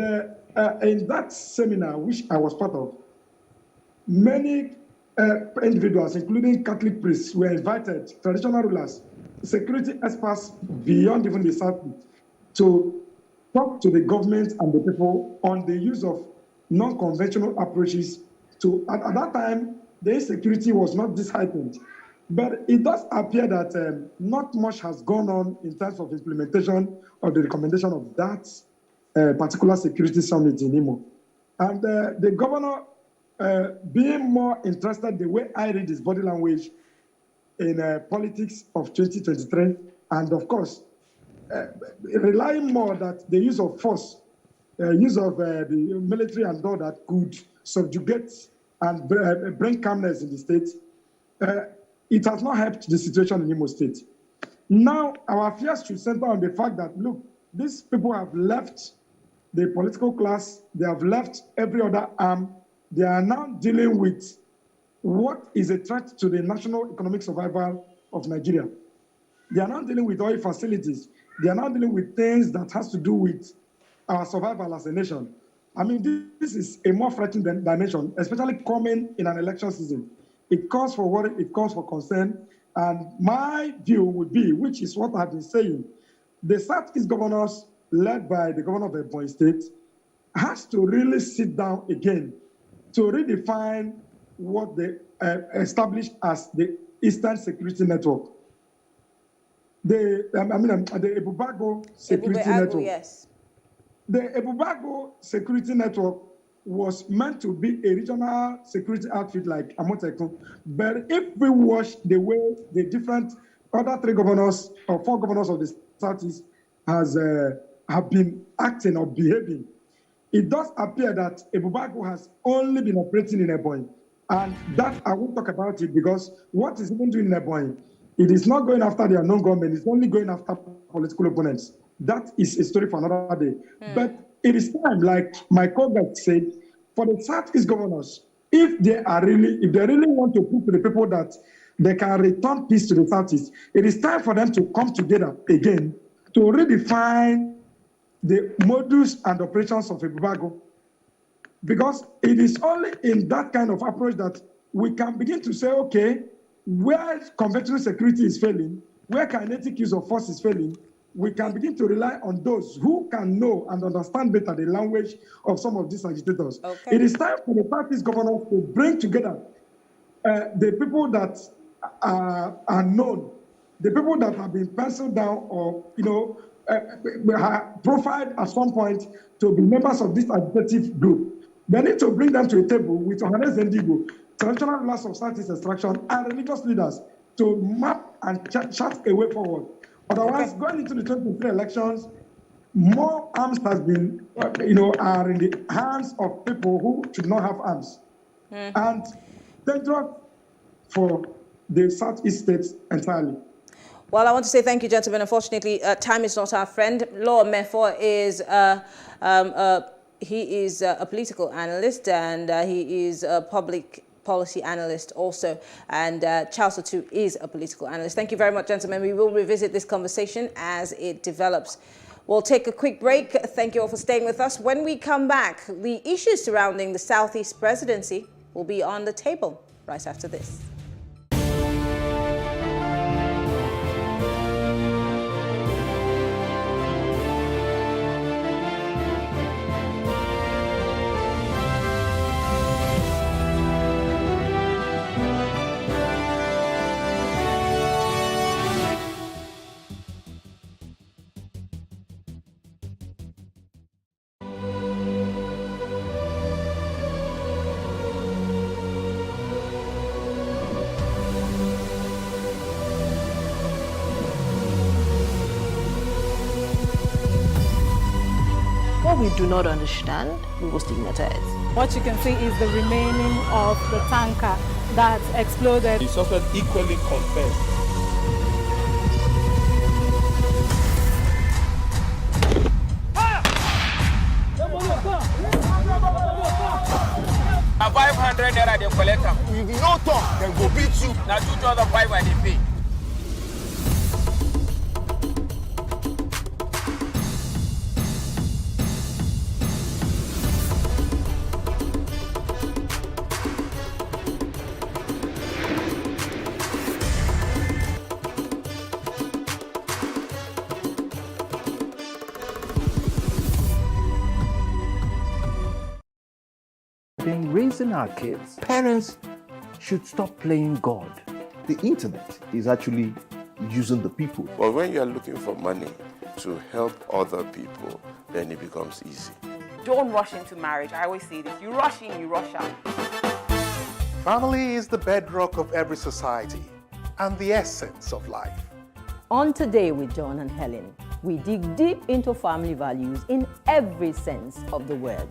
in that seminar, which I was part of, many individuals, including Catholic priests, were invited, traditional rulers, security experts beyond even the South, to talk to the government and the people on the use of non-conventional approaches to, at that time, the insecurity was not this heightened. But it does appear that not much has gone on in terms of implementation of the recommendation of that particular security summit in Imo. And the governor, being more interested the way I read his body language in politics of 2023, and of course, relying more that the use of force, use of the military and all that could subjugate and bring calmness in the state, it has not helped the situation in Imo State. Now, our fears should center on the fact that, look, these people have left the political class. They have left every other arm. They are now dealing with what is a threat to the national economic survival of Nigeria. They are not dealing with oil facilities. They are not dealing with things that has to do with our survival as a nation. I mean, this is a more threatening dimension, especially coming in an election season. It calls for worry, it calls for concern. And my view would be, which is what I've been saying, the Southeast governors, led by the governor of Ebonyi State, has to really sit down again to redefine what they established as the Eastern Security Network. The Ebubago Security Network. Yes. The Ebubago Security Network was meant to be a regional security outfit like Amotekun. But if we watch the way the different other 3 governors or 4 governors of the Southeast have been acting or behaving, it does appear that Ebubago has only been operating in Ebonyi. And that, I won't talk about it, because what is even doing in Ebonyi, it is not going after the unknown government, it's only going after political opponents. That is a story for another day. But it is time, like my colleague said, for the Southeast governors, if they really want to prove to the people that they can return peace to the Southeast, it is time for them to come together again to redefine the modus and operations of Ebubago. Because it is only in that kind of approach that we can begin to say, okay, where conventional security is failing, where kinetic use of force is failing, we can begin to rely on those who can know and understand better the language of some of these agitators. Okay. It is time for the Southeast governors to bring together the people that are known, the people that have been penciled down or, profiled at some point to be members of this agitative group. They need to bring them to a table with Ohanes Ndigo, traditional rulers of Southeast extraction, and religious leaders to map and chart a way forward. Otherwise, going into the 2023 elections, more arms has been, are in the hands of people who should not have arms. And dangerous for the Southeast states entirely. Well, I want to say thank you, gentlemen. Unfortunately, time is not our friend. Law Mefo is he is a political analyst, and he is a public policy analyst also, and Charles Otu is a political analyst. Thank you very much, gentlemen. We will revisit this conversation as it develops. We'll take a quick break. Thank you all for staying with us. When we come back, the issues surrounding the Southeast presidency will be on the table right after this. What we do not understand, we will stigmatize. What you can see is the remaining of the tanker that exploded. The suspect equally confessed. A 500 naira they collect them. If you no talk, then go beat you. Now 2,500 they pay. In raising our kids, parents should stop playing God. The internet is actually using the people. But when you are looking for money to help other people, then it becomes easy. Don't rush into marriage. I always say this. You rush in, you rush out. Family is the bedrock of every society and the essence of life. On Today with John and Helen, we dig deep into family values in every sense of the word.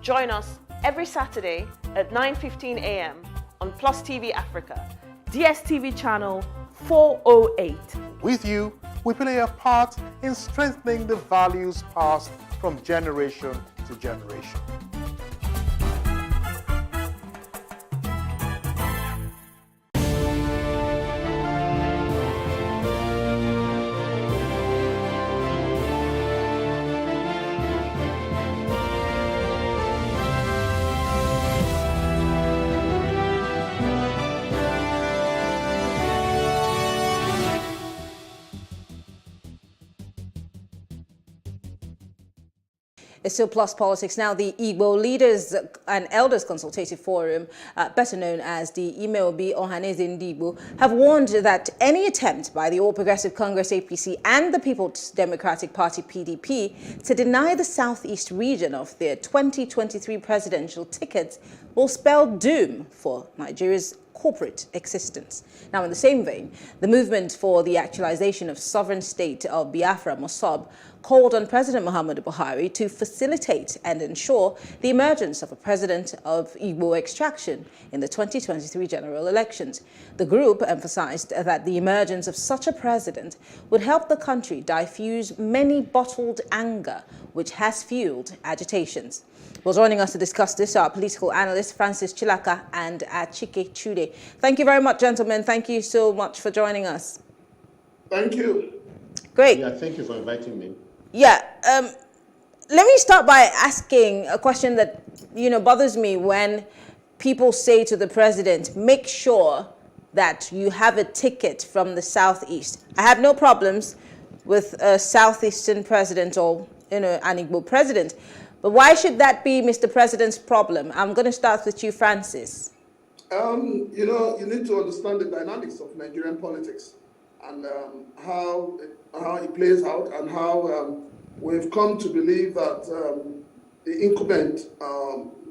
Join us every Saturday at 9:15 a.m. on Plus TV Africa, DSTV channel 408. With you, we play a part in strengthening the values passed from generation to generation. It's still Plus Politics now. The Igbo Leaders and Elders Consultative Forum, better known as the Imeobi Ohaneze Ndigbo, have warned that any attempt by the All Progressive Congress APC and the People's Democratic Party PDP to deny the Southeast region of their 2023 presidential tickets will spell doom for Nigeria's corporate existence. Now, in the same vein, the Movement for the Actualization of Sovereign State of Biafra, MOSOB, called on President Muhammadu Buhari to facilitate and ensure the emergence of a president of Igbo extraction in the 2023 general elections. The group emphasized that the emergence of such a president would help the country diffuse many bottled anger, which has fueled agitations. Well, joining us to discuss this are political analysts Francis Chilaka and Achike Chude. Thank you very much, gentlemen. Thank you so much for joining us. Thank you. Great. Yeah, thank you for inviting me. Yeah, let me start by asking a question that, bothers me when people say to the president, make sure that you have a ticket from the Southeast. I have no problems with a Southeastern president or, an Igbo president, but why should that be Mr. President's problem? I'm going to start with you, Francis. You need to understand the dynamics of Nigerian politics and how it plays out, and how we've come to believe that the incumbent,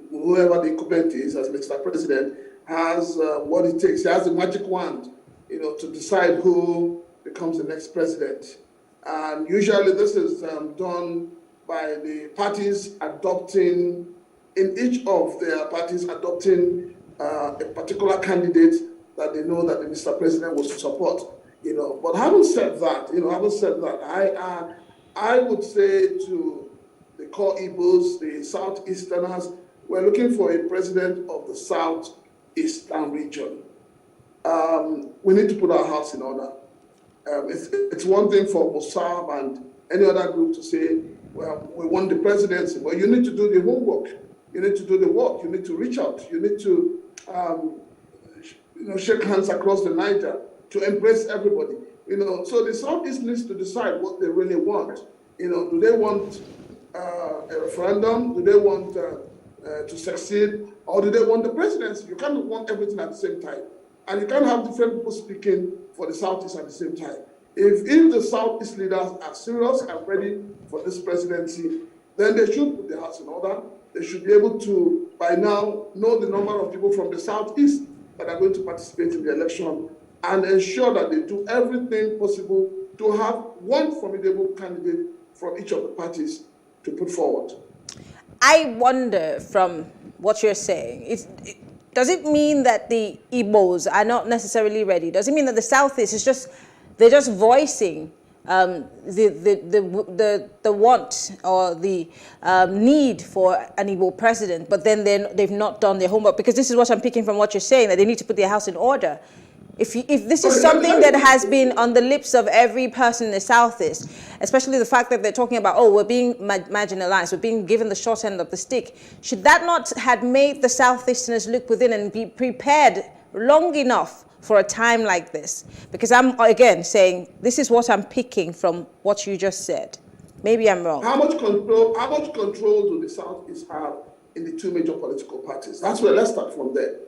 whoever the incumbent is as Mr. President, has what it takes. He has the magic wand, to decide who becomes the next president. And usually this is done by the parties adopting, in each of their parties adopting a particular candidate that they know that the Mr. President was to support. But having said that, I would say to the core Igbos, the Southeasterners, we're looking for a president of the Southeastern region. We need to put our house in order. It's one thing for MOSOB and any other group to say, well, we want the presidency. Well, you need to do the homework. You need to do the work. You need to reach out. You need to, shake hands across the Niger to embrace everybody. So the Southeast needs to decide what they really want. Do they want a referendum? Do they want to succeed? Or do they want the presidency? You can't want everything at the same time. And you can't have different people speaking for the Southeast at the same time. If the Southeast leaders are serious and ready for this presidency, then they should put their house in order. They should be able to, by now, know the number of people from the Southeast that are going to participate in the election, and ensure that they do everything possible to have one formidable candidate from each of the parties to put forward. I wonder, from what you're saying, does it mean that the Igbos are not necessarily ready? Does it mean that the Southeast is they're just voicing the want or the need for an Igbo president, but then they've not done their homework? Because this is what I'm picking from what you're saying, that they need to put their house in order. If this is something that has been on the lips of every person in the Southeast, especially the fact that they're talking about, we're being marginalized, we're being given the short end of the stick, should that not have made the Southeasterners look within and be prepared long enough for a time like this? Because I'm, again, saying this is what I'm picking from what you just said. Maybe I'm wrong. How much control do the Southeast have in the two major political parties? That's where, let's start from there.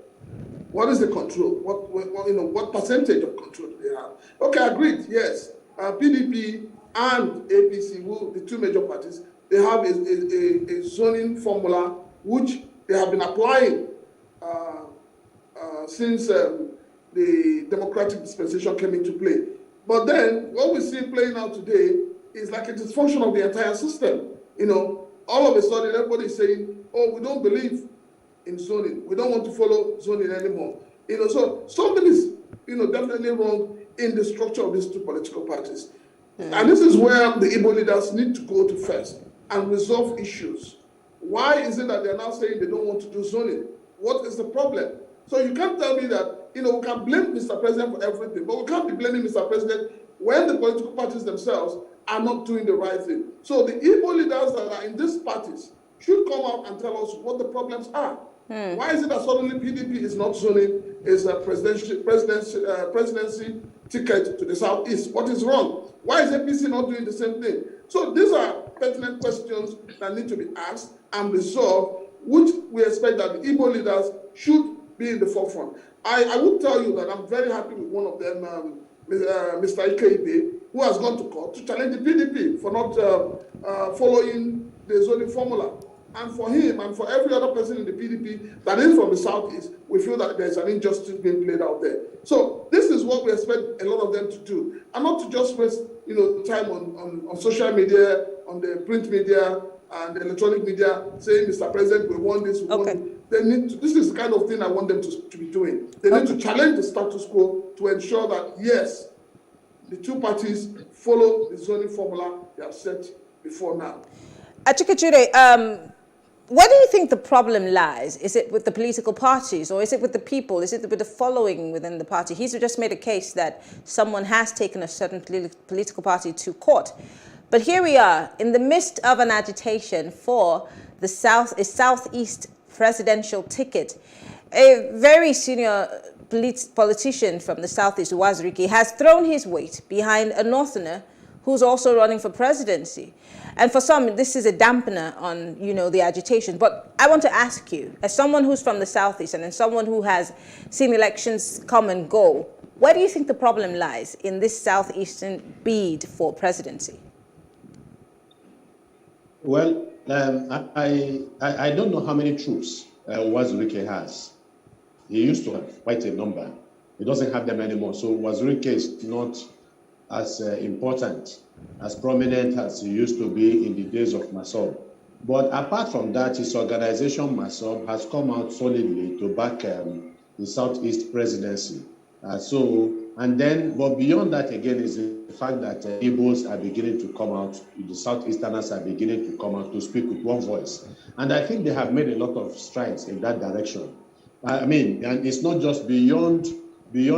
What is the control? What percentage of control do they have? Okay, agreed, yes. PDP and APC, the two major parties, they have a zoning formula which they have been applying since the democratic dispensation came into play. But then what we see playing out today is like a dysfunction of the entire system. All of a sudden everybody is saying, we don't believe in zoning. We don't want to follow zoning anymore. So something is, definitely wrong in the structure of these two political parties. And this is where the Igbo leaders need to go to first. and resolve issues. Why is it that they're now saying they don't want to do zoning? What is the problem? So you can't tell me that, we can blame Mr. President for everything, but we can't be blaming Mr. President when the political parties themselves are not doing the right thing. So the Igbo leaders that are in these parties should come out and tell us what the problems are. Why is it that suddenly PDP is not zoning is a presidency ticket to the southeast? What is wrong? Why is APC not doing the same thing? So these are pertinent questions that need to be asked and resolved, which we expect that the Igbo leaders should be in the forefront. I would tell you that I'm very happy with one of them, Mr. Ikeibe, who has gone to court to challenge the PDP for not following the zoning formula. And for him and for every other person in the PDP that is from the southeast, we feel that there's an injustice being played out there. So this is what we expect a lot of them to do, and not to just waste time on social media, on the print media and the electronic media, saying, Mr. President, we want this, we want this. They need to, this is the kind of thing I want them to be doing. They need to challenge the status quo to ensure that, yes, the two parties follow the zoning formula they have set before now. Achikachure, where do you think the problem lies? Is it with the political parties, or is it with the people? Is it with the following within the party? He's just made a case that someone has taken a certain political party to court. But here we are, in the midst of an agitation for the Southeast presidential ticket. A very senior politician from the Southeast, Wazirike, has thrown his weight behind a Northerner who's also running for presidency. And for some, this is a dampener on, the agitation. But I want to ask you, as someone who's from the Southeast and as someone who has seen elections come and go, where do you think the problem lies in this Southeastern bid for presidency? Well, I don't know how many troops Wazirike has. He used to have quite a number. He doesn't have them anymore. So Wazirike is not as important, as prominent as he used to be in the days of Masob. But apart from that, his organization, Masob, has come out solidly to back the Southeast presidency. But beyond that, again, is the fact that Igbos are beginning to come out, the Southeasterners are beginning to come out to speak with one voice. And I think they have made a lot of strides in that direction. And it's not just beyond the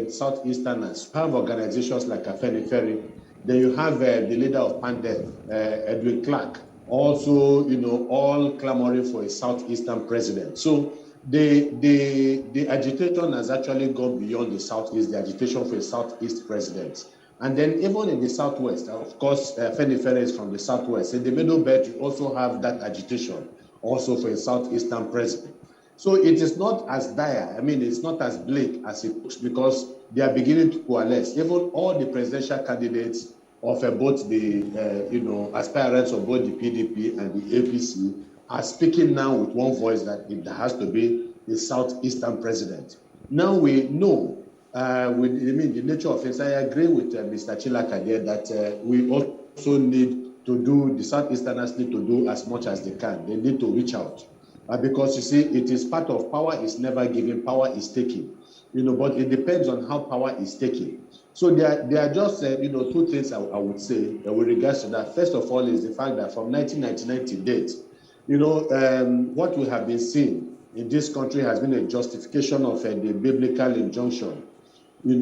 Southeasterners. You have organizations like Afenifere. Then you have the leader of Pandef, Edwin Clark, also, all clamoring for a Southeastern president. So the agitation has actually gone beyond the Southeast, the agitation for a Southeast president. And then even in the Southwest, of course, Afenifere is from the Southwest. In the Middle Belt, you also have that agitation also for a Southeastern president. So it is not as dire. It's not as bleak as it looks, because they are beginning to coalesce. Even all the presidential candidates of both the, aspirants of both the PDP and the APC are speaking now with one voice that it has to be the Southeastern president. Now we know, the nature of things. I agree with Mr. Chilaka there that we also need to do, the Southeasterners need to do as much as they can. They need to reach out. Because you see, it is part of power is never given, power is taken. But it depends on how power is taken. So there are just two things I would say with regards to that. First of all is the fact that from 1999 to date, what we have been seeing in this country has been a justification of the biblical injunction, the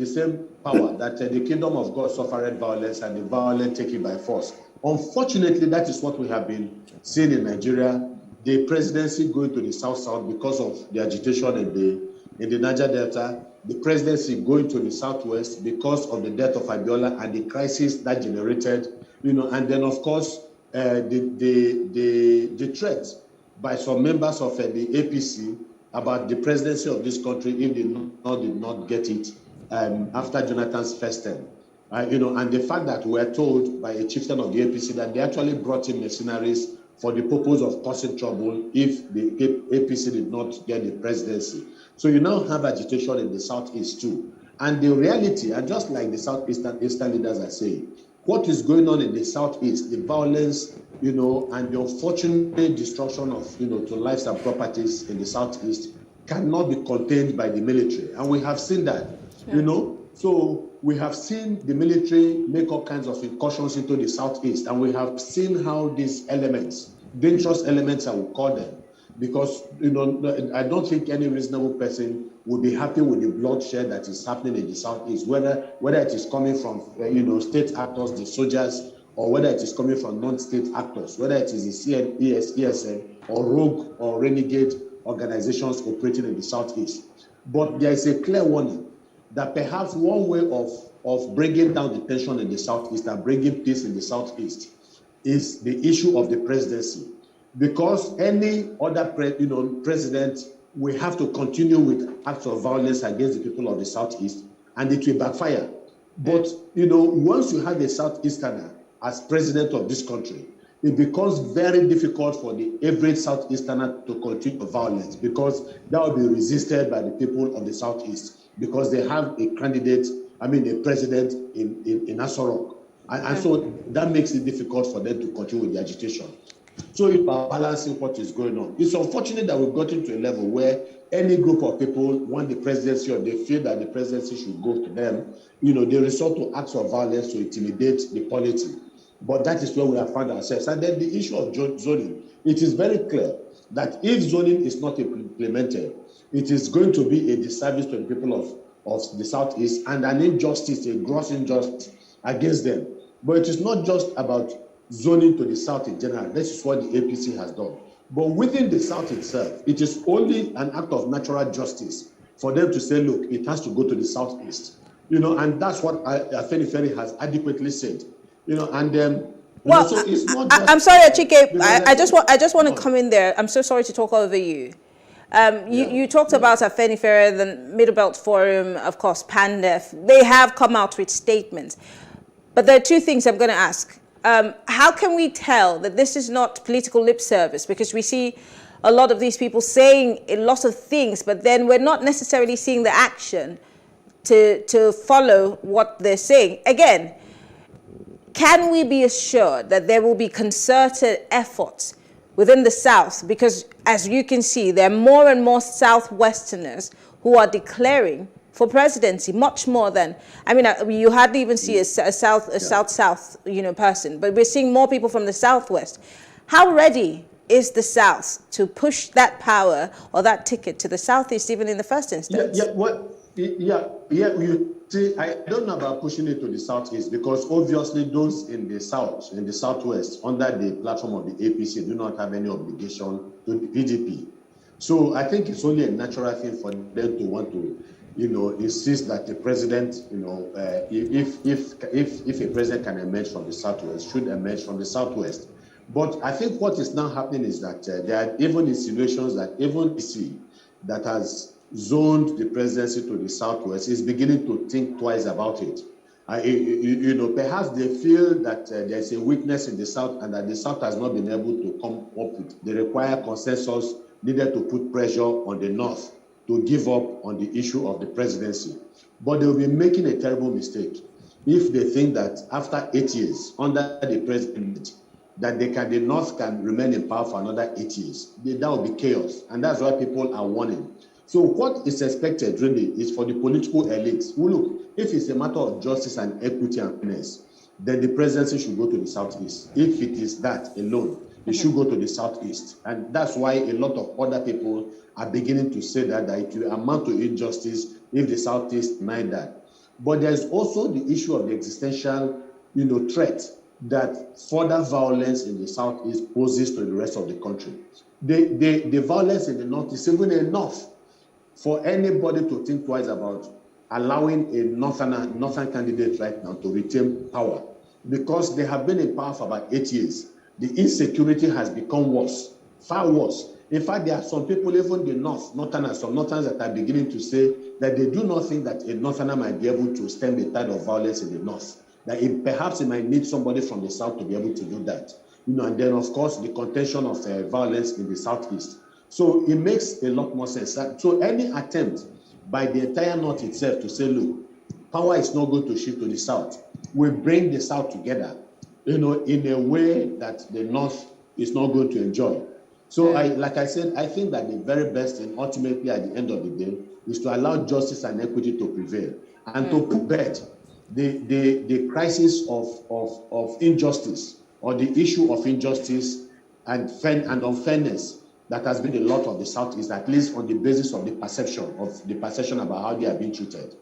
same power that the kingdom of God suffered violence and the violence taken by force. Unfortunately, that is what we have been seeing in Nigeria. The presidency going to the South because of the agitation in the Niger Delta. The presidency going to the Southwest because of the death of Abiola and the crisis that generated. And then of course the threat by some members of the APC about the presidency of this country if they did not get it after Jonathan's first term. And the fact that we were told by a chieftain of the APC that they actually brought in mercenaries for the purpose of causing trouble if the APC did not get the presidency. So you now have agitation in the Southeast too. And the reality, and just like the Southeastern leaders are saying, what is going on in the Southeast, the violence, and the unfortunate destruction of, to lives and properties in the Southeast cannot be contained by the military. And we have seen that, So we have seen the military make all kinds of incursions into the southeast, and we have seen how these elements, dangerous elements I would call them, because I don't think any reasonable person would be happy with the bloodshed that is happening in the southeast, whether it is coming from state actors, the soldiers, or whether it is coming from non-state actors, whether it is the ESN or rogue or renegade organizations operating in the southeast. But there is a clear warning that perhaps one way of bringing down the tension in the southeast and bringing peace in the southeast is the issue of the presidency. Because any other president will have to continue with acts of violence against the people of the southeast, and it will backfire. But once you have a southeasterner as president of this country, it becomes very difficult for the average southeasterner to continue violence, because that will be resisted by the people of the southeast, because they have a president in Aso Rock. And so that makes it difficult for them to continue with the agitation. So it's about balancing what is going on. It's unfortunate that we've gotten to a level where any group of people want the presidency, or they feel that the presidency should go to them, they resort to acts of violence to intimidate the polity. But that is where we have found ourselves. And then the issue of zoning, it is very clear that if zoning is not implemented, it is going to be a disservice to the people of the southeast, and an injustice, a gross injustice against them. But it is not just about zoning to the south in general. This is what the APC has done. But within the south itself, it is only an act of natural justice for them to say, look, it has to go to the southeast. And that's what Afenifere has adequately said. So it's not just, I'm sorry, Achike. I just want to come in there. I'm so sorry to talk over you. You talked about Afenifere, the Middle Belt Forum, of course, PANDEF. They have come out with statements. But there are two things I'm going to ask. How can we tell that this is not political lip service? Because we see a lot of these people saying a lot of things, but then we're not necessarily seeing the action to follow what they're saying. Again, can we be assured that there will be concerted efforts within the South? Because as you can see, there are more and more Southwesterners who are declaring for presidency, much more than, you hardly even see a South person, but we're seeing more people from the Southwest. How ready is the South to push that power or that ticket to the Southeast, even in the first instance? You see, I don't know about pushing it to the Southeast, because obviously those in the South, in the Southwest, under the platform of the APC, do not have any obligation to the PDP. So I think it's only a natural thing for them to want to insist that the president, if a president can emerge from the Southwest, should emerge from the Southwest. But I think what is now happening is that there are even insinuations that even EC that has zoned the presidency to the Southwest is beginning to think twice about it. Perhaps they feel that there's a weakness in the South, and that the South has not been able to come up with the required consensus needed to put pressure on the North to give up on the issue of the presidency. But they will be making a terrible mistake if they think that after 8 years under the president, that the North can remain in power for another 8 years. That will be chaos, and that's why people are warning. So what is expected really is for the political elites who look, if it's a matter of justice and equity and fairness, then the presidency should go to the Southeast. If it is that alone, it should go to the Southeast. And that's why a lot of other people are beginning to say that it will amount to injustice if the Southeast deny that. But there's also the issue of the existential, threat that further violence in the Southeast poses to the rest of the country. The violence in the North is even enough for anybody to think twice about allowing a northern candidate right now to retain power, because they have been in power for about 8 years. The insecurity has become worse, far worse. In fact, there are some people, even the Northerners that are beginning to say that they do not think that a Northerner might be able to stem the tide of violence in the North. That perhaps it might need somebody from the South to be able to do that. And then, of course, the contention of violence in the Southeast. So it makes a lot more sense. So any attempt by the entire North itself to say, look, power is not going to shift to the South, will bring the South together, in a way that the North is not going to enjoy. So, like I said, I think that the very best thing, ultimately at the end of the day, is to allow justice and equity to prevail and to put bed the crisis of injustice, or the issue of injustice and unfairness that has been a lot of the Southeast, at least on the basis of the perception about how they are being treated.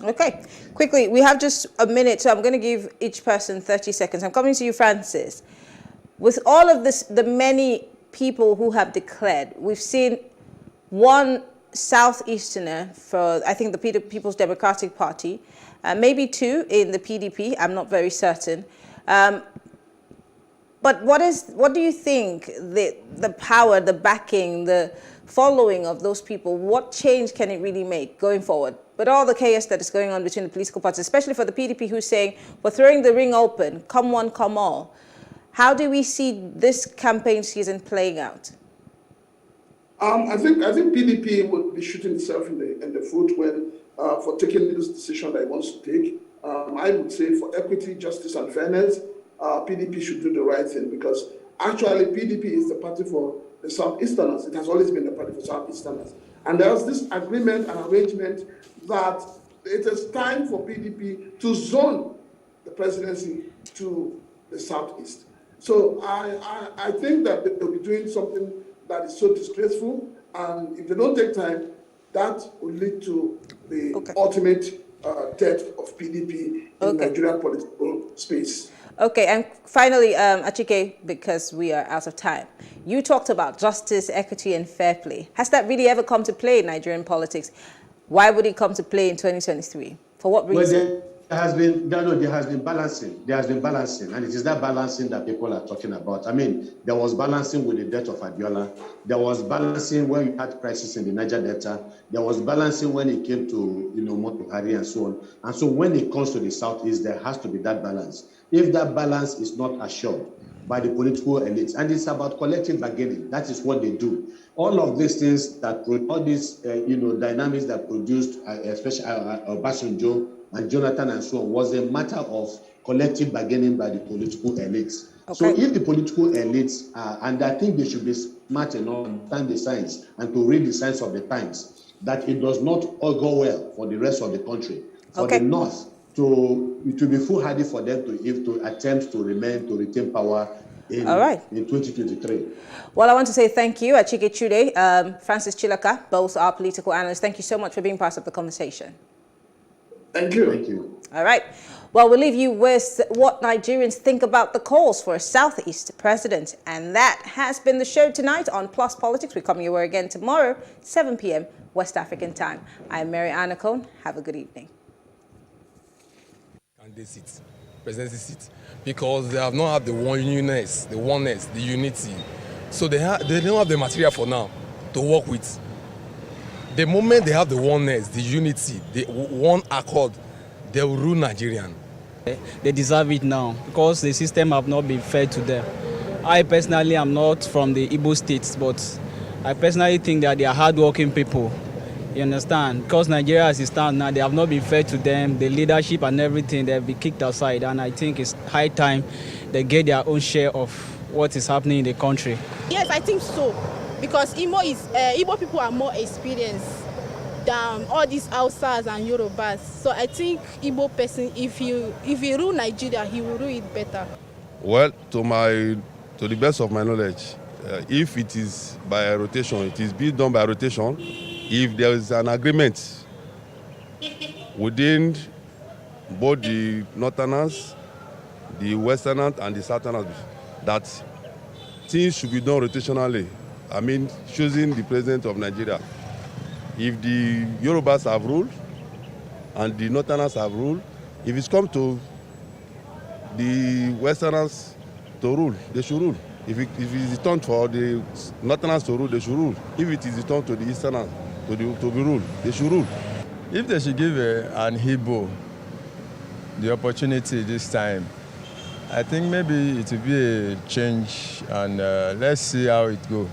Okay, quickly, we have just a minute, so I'm going to give each person 30 seconds. I'm coming to you, Francis. With all of this, the many people who have declared, we've seen one Southeasterner for, I think, the People's Democratic Party, maybe two in the PDP, I'm not very certain. But what do you think the power, the backing, the following of those people, what change can it really make going forward? But all the chaos that is going on between the political parties, especially for the PDP, who's saying, we're throwing the ring open, come one, come all. How do we see this campaign season playing out? I think PDP would be shooting itself in the foot when for taking this decision that it wants to take. I would say for equity, justice, and fairness, PDP should do the right thing, because actually PDP is the party for the Southeasterners. It has always been the party for Southeasterners. And there's this agreement and arrangement that it is time for PDP to zone the presidency to the Southeast. So I think that they'll be doing something that is so disgraceful, and if they don't take time, that will lead to the ultimate death of PDP in Nigerian political space. Okay, and finally, Achike, because we are out of time, you talked about justice, equity, and fair play. Has that really ever come to play in Nigerian politics? Why would it come to play in 2023? For what reason? Well, there has been balancing. There has been balancing, and it is that balancing that people are talking about. I mean, there was balancing with the death of Abiola. There was balancing when we had crisis in the Niger Delta. There was balancing when it came to, Muhammadu Buhari and so on. And so when it comes to the Southeast, there has to be that balance. If that balance is not assured by the political elites, and it's about collective bargaining, that is what they do. All of these things all these dynamics that produced, especially Obasanjo and Jonathan and so on, was a matter of collective bargaining by the political elites. Okay. So if the political elites and I think they should be smart enough to understand the signs and to read the signs of the times, that it does not all go well for the rest of the country, for the North, it will be foolhardy for them to attempt to retain power in 2023. Well, I want to say thank you, Achike Chude, Francis Chilaka, both our political analysts. Thank you so much for being part of the conversation. Thank you. Thank you. All right. Well, we'll leave you with what Nigerians think about the calls for a Southeast president. And that has been the show tonight on Plus Politics. We're coming your way again tomorrow, 7 p.m. West African time. I'm Mary Anacone. Have a good evening. Presidency seat, because they have not had the oneness, the unity. So they don't have the material for now to work with. The moment they have the oneness, the unity, the one accord, they will rule Nigerian. They deserve it now because the system have not been fair to them. I personally am not from the Igbo states, but I personally think that they are hardworking people. You understand? Because Nigeria as it stands now, they have not been fair to them. The leadership and everything, they have been kicked aside. And I think it's high time they get their own share of what is happening in the country. Yes, I think so. Because Igbo people are more experienced than all these Hausas and Yorubas. So I think Igbo person, if he rule Nigeria, he will rule it better. Well, to the best of my knowledge, if it is by rotation, it is being done by rotation. If there is an agreement within both the Northerners, the Westerners, and the Southerners, that things should be done rotationally. I mean, choosing the president of Nigeria. If the Yorubas have ruled and the Northerners have ruled, if it's come to the Westerners to rule, they should rule. If it is turn for the Northerners to rule, they should rule. If it is turn to the Easterners to be ruled, they should rule. If they should give an Igbo the opportunity this time, I think maybe it will be a change, and let's see how it goes.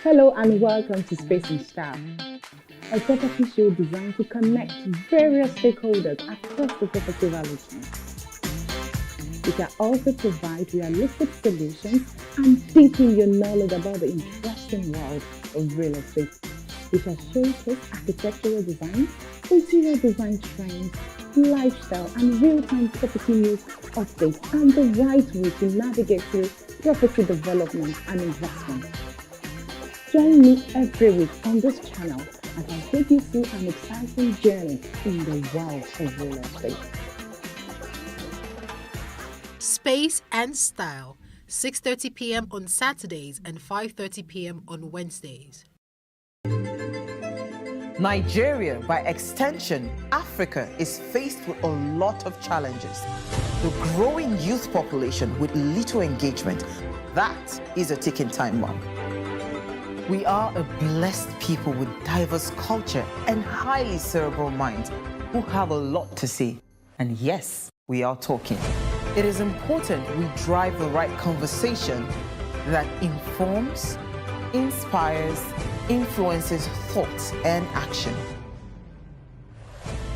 Hello and welcome to Space and Style, a property show designed to connect various stakeholders across the property value chain. We can also provide realistic solutions and deepen your knowledge about the interesting world of real estate. We shall showcase architectural design, interior design trends, lifestyle and real-time property news updates, and the right way to navigate through property development and investment. Join me every week on this channel as I take you through an exciting journey in the world of real estate. Space and Style, 6:30 p.m. on Saturdays and 5:30 p.m. on Wednesdays. Nigeria, by extension, Africa, is faced with a lot of challenges. The growing youth population with little engagement, that is a ticking time bomb. We are a blessed people with diverse culture and highly cerebral minds who have a lot to say. And yes, we are talking. It is important we drive the right conversation that informs, inspires, influences thought and action.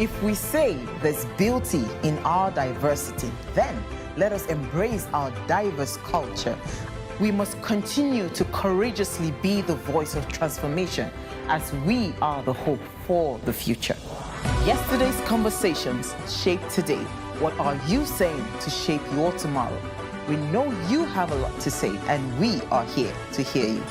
If we say there's beauty in our diversity, then let us embrace our diverse culture. We must continue to courageously be the voice of transformation as we are the hope for the future. Yesterday's conversations shape today. What are you saying to shape your tomorrow? We know you have a lot to say, and we are here to hear you.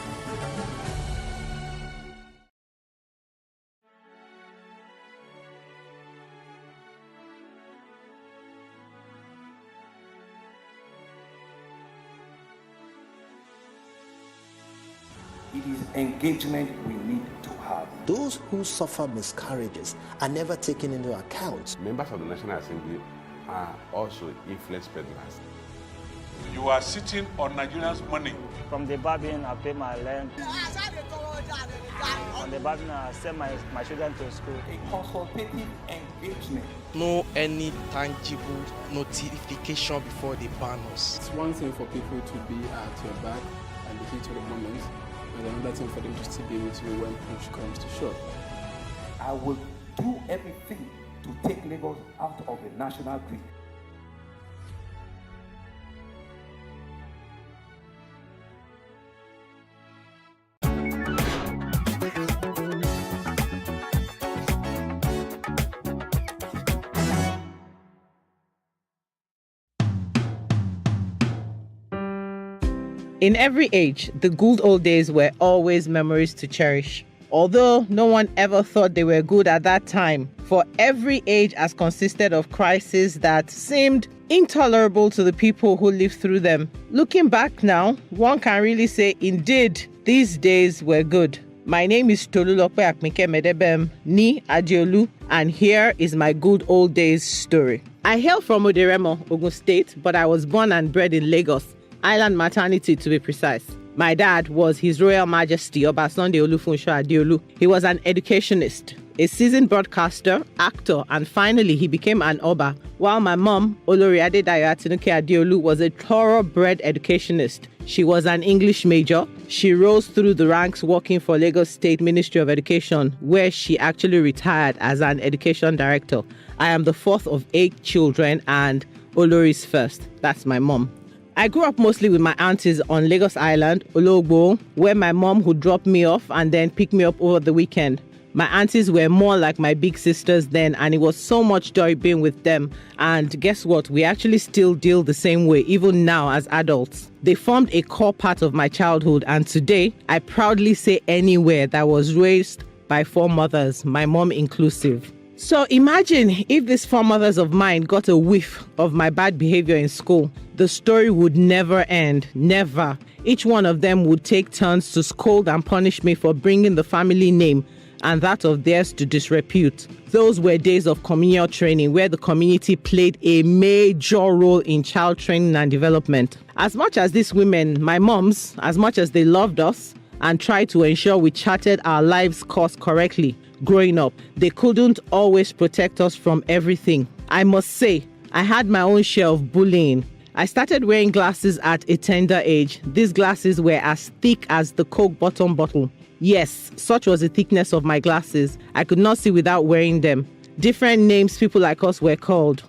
It is engagement we need to have. Those who suffer miscarriages are never taken into account. Members of the National Assembly are also influence peddlers. You are sitting on Nigerians' money. From the Babin, I pay my rent. On the Babin, I send my children to school. A consultative engagement. No any tangible notification before they ban us. It's one thing for people to be at your back and the heat of the moment, and another thing for them to still be with you when push comes to shove. I will do everything to take Lagos out of the national grid. In every age, the good old days were always memories to cherish. Although no one ever thought they were good at that time, for every age has consisted of crises that seemed intolerable to the people who lived through them. Looking back now, one can really say, indeed, these days were good. My name is Tolulope Akmike Medebem Ni Adeolu, and here is my good old days story. I hail from Oderemo, Ogun State, but I was born and bred in Lagos, Island Maternity to be precise. My dad was His Royal Majesty Obasanjo Olufunso Adeolu. He was an educationist, a seasoned broadcaster, actor, and finally he became an Oba, while my mom, Olori Adedayo Atinuke Adeolu, was a thoroughbred educationist. She was an English major. She rose through the ranks working for Lagos State Ministry of Education, where she actually retired as an education director. I am the fourth of 8 children and Olori's first. That's my mom. I grew up mostly with my aunties on Lagos Island, Ologbo, where my mom would drop me off and then pick me up over the weekend. My aunties were more like my big sisters then, and it was so much joy being with them. And guess what? We actually still deal the same way, even now as adults. They formed a core part of my childhood, and today, I proudly say anywhere that was raised by 4 mothers, my mom inclusive. So imagine if these 4 mothers of mine got a whiff of my bad behavior in school. The story would never end, never. Each one of them would take turns to scold and punish me for bringing the family name and that of theirs to disrepute. Those were days of communal training where the community played a major role in child training and development. As much as these women, my moms, as much as they loved us and tried to ensure we charted our lives' course correctly, growing up, they couldn't always protect us from everything. I must say, I had my own share of bullying. I started wearing glasses at a tender age. These glasses were as thick as the Coke bottom bottle. Yes, such was the thickness of my glasses. I could not see without wearing them. Different names people like us were called.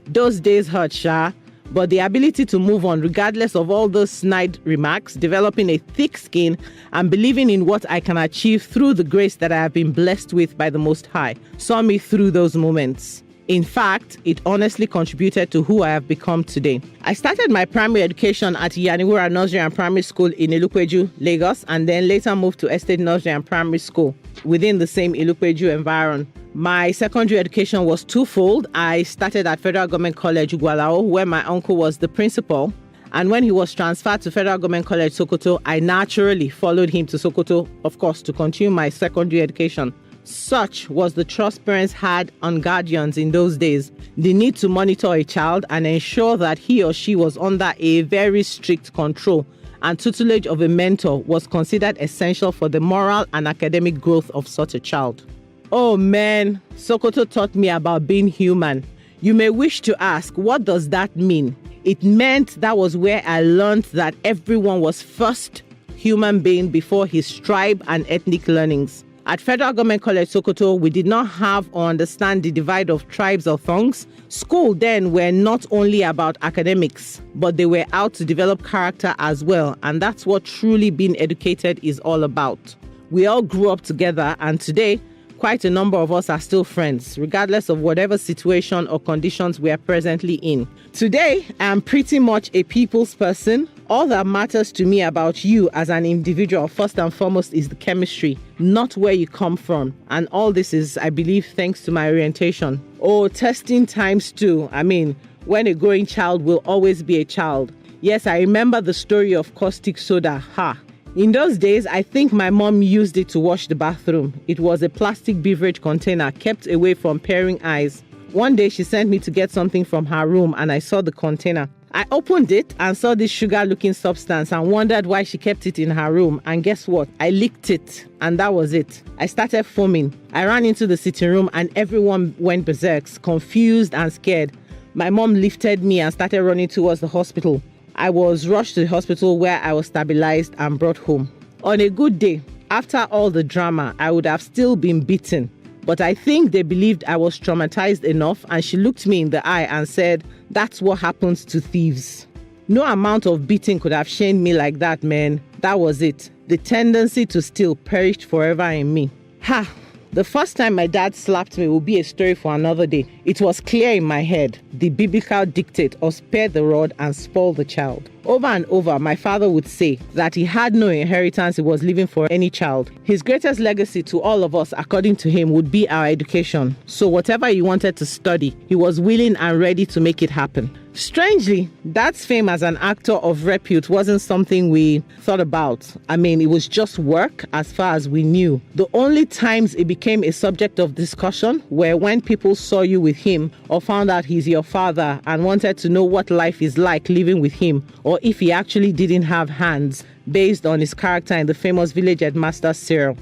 Those days hurt, Sha. But the ability to move on regardless of all those snide remarks, developing a thick skin, and believing in what I can achieve through the grace that I have been blessed with by the Most High, saw me through those moments. In fact, it honestly contributed to who I have become today. I started my primary education at Yaniwura Nursery and Primary School in Ilupeju, Lagos, and then later moved to Estate Nursery and Primary School within the same Ilupeju environment. My secondary education was twofold. I started at Federal Government College, Ugwalao, where my uncle was the principal. And when he was transferred to Federal Government College, Sokoto, I naturally followed him to Sokoto, of course, to continue my secondary education. Such was the trust parents had on guardians in those days. The need to monitor a child and ensure that he or she was under a very strict control and tutelage of a mentor was considered essential for the moral and academic growth of such a child. Oh man, Sokoto taught me about being human. You may wish to ask, what does that mean? It meant that was where I learned that everyone was first human being before his tribe and ethnic learnings. At Federal Government College Sokoto, we did not have or understand the divide of tribes or thongs. School then were not only about academics, but they were out to develop character as well. And that's what truly being educated is all about. We all grew up together, and today, quite a number of us are still friends, regardless of whatever situation or conditions we are presently in. Today, I am pretty much a people's person. All that matters to me about you as an individual, first and foremost, is the chemistry, not where you come from. And all this is, I believe, thanks to my orientation. Oh, testing times two. I mean, when a growing child will always be a child. Yes, I remember the story of caustic soda. In those days, I think my mom used it to wash the bathroom. It was a plastic beverage container kept away from peering eyes. One day, she sent me to get something from her room and I saw the container. I opened it and saw this sugar-looking substance and wondered why she kept it in her room. And guess what? I licked it and that was it. I started foaming. I ran into the sitting room and everyone went berserk, confused and scared. My mom lifted me and started running towards the hospital. I was rushed to the hospital where I was stabilized and brought home. On a good day, after all the drama, I would have still been beaten. But I think they believed I was traumatized enough and she looked me in the eye and said, "That's what happens to thieves." No amount of beating could have shamed me like that, man. That was it. The tendency to steal perished forever in me. The first time my dad slapped me will be a story for another day. It was clear in my head, the biblical dictate of spare the rod and spoil the child. Over and over, my father would say that he had no inheritance he was leaving for any child. His greatest legacy to all of us, according to him, would be our education. So whatever he wanted to study, he was willing and ready to make it happen. Strangely, Dad's fame as an actor of repute wasn't something we thought about. I mean, it was just work as far as we knew. The only times it became a subject of discussion were when people saw you with him or found out he's your father and wanted to know what life is like living with him, or if he actually didn't have hands, based on his character in the famous Village Headmaster serial.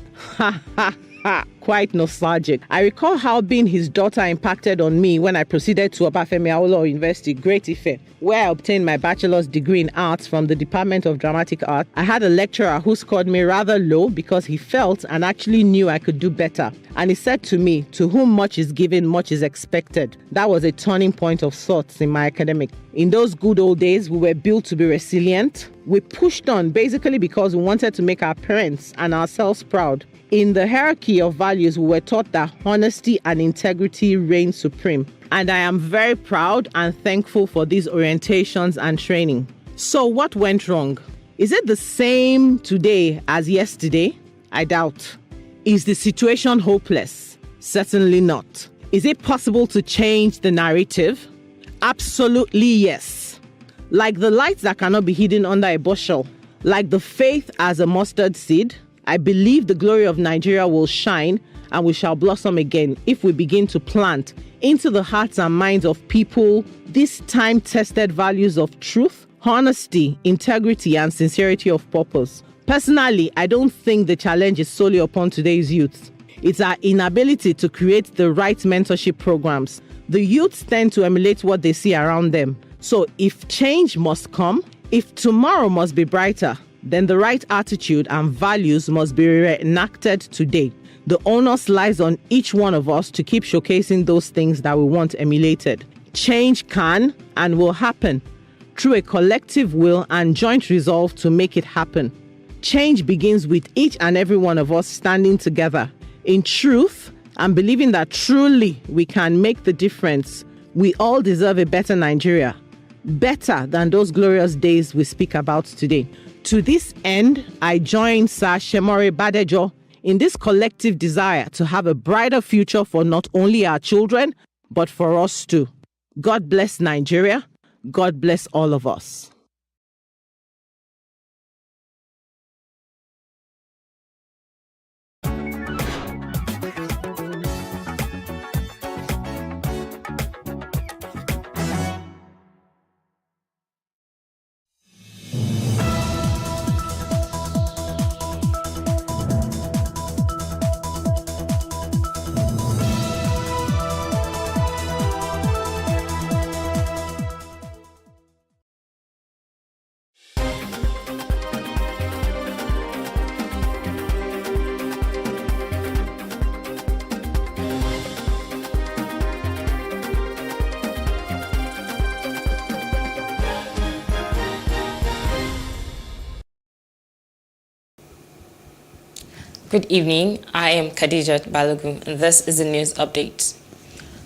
Quite nostalgic. I recall how being his daughter impacted on me when I proceeded to Obafemi Awolowo University, Great Ife, where I obtained my bachelor's degree in arts from the Department of Dramatic Art. I had a lecturer who scored me rather low because he felt and actually knew I could do better. And he said to me, "To whom much is given, much is expected." That was a turning point of sorts in my academic. In those good old days, we were built to be resilient. We pushed on basically because we wanted to make our parents and ourselves proud. In the hierarchy of values, we were taught that honesty and integrity reign supreme. And I am very proud and thankful for these orientations and training. So what went wrong? Is it the same today as yesterday? I doubt. Is the situation hopeless? Certainly not. Is it possible to change the narrative? Absolutely yes. Like the lights that cannot be hidden under a bushel, like the faith as a mustard seed, I believe the glory of Nigeria will shine and we shall blossom again if we begin to plant into the hearts and minds of people these time-tested values of truth, honesty, integrity, and sincerity of purpose. Personally, I don't think the challenge is solely upon today's youth. It's our inability to create the right mentorship programs. The youths tend to emulate what they see around them. So if change must come, if tomorrow must be brighter, then the right attitude and values must be reenacted today. The onus lies on each one of us to keep showcasing those things that we want emulated. Change can and will happen through a collective will and joint resolve to make it happen. Change begins with each and every one of us standing together in truth and believing that truly we can make the difference. We all deserve a better Nigeria, better than those glorious days we speak about today. To this end, I join Sir Shemore Badejo in this collective desire to have a brighter future for not only our children, but for us too. God bless Nigeria. God bless all of us. Good evening, I am Khadijat Balogun and this is the news update.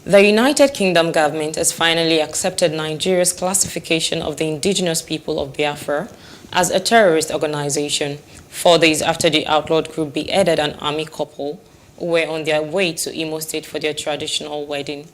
The United Kingdom government has finally accepted Nigeria's classification of the indigenous people of Biafra as a terrorist organization 4 days after the outlawed group beheaded an army couple who were on their way to Imo State for their traditional wedding.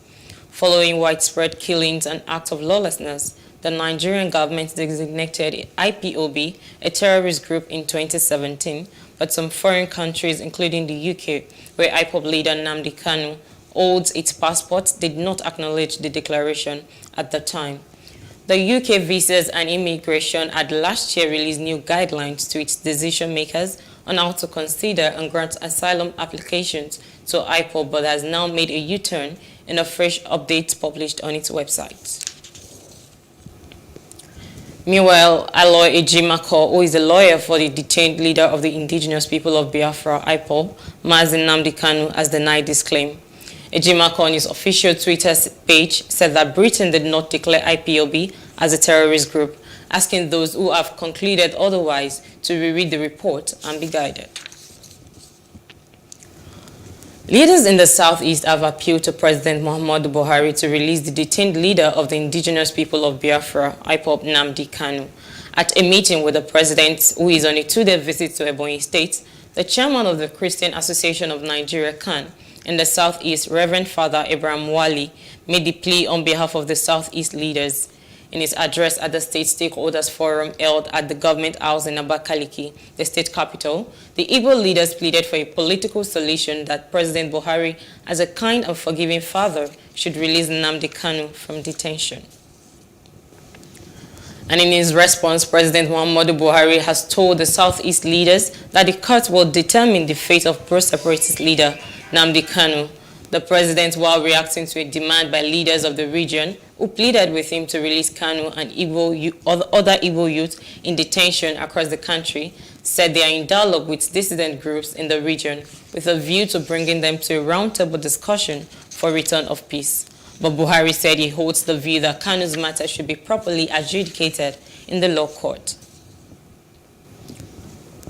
Following widespread killings and acts of lawlessness, the Nigerian government designated IPOB a terrorist group in 2017, but some foreign countries, including the UK, where IPOB leader Nnamdi Kanu holds its passport, did not acknowledge the declaration at the time. The UK Visas and Immigration had last year released new guidelines to its decision makers on how to consider and grant asylum applications to IPOB, but has now made a U-turn in a fresh update published on its website. Meanwhile, Aloy Ejimako, who is a lawyer for the detained leader of the indigenous people of Biafra, IPOB, Mazi Nnamdi Kanu, has denied this claim. Ejimako on his official Twitter page said that Britain did not declare IPOB as a terrorist group, asking those who have concluded otherwise to reread the report and be guided. Leaders in the southeast have appealed to President Muhammadu Buhari to release the detained leader of the indigenous people of Biafra, IPOB, Nnamdi Kanu. At a meeting with the president, who is on a 2-day visit to Ebonyi State, the chairman of the Christian Association of Nigeria, CAN, in the southeast, Reverend Father Abraham Wali, made the plea on behalf of the southeast leaders. In his address at the State Stakeholders Forum held at the Government House in Abakaliki, the state capital, the Igbo leaders pleaded for a political solution that President Buhari, as a kind and forgiving father, should release Nnamdi Kanu from detention. And in his response, President Muhammadu Buhari has told the Southeast leaders that the court will determine the fate of pro-separatist leader Nnamdi Kanu. The president, while reacting to a demand by leaders of the region who pleaded with him to release Kanu and other Igbo youth in detention across the country, said they are in dialogue with dissident groups in the region with a view to bringing them to a roundtable discussion for return of peace. But Buhari said he holds the view that Kanu's matter should be properly adjudicated in the law court.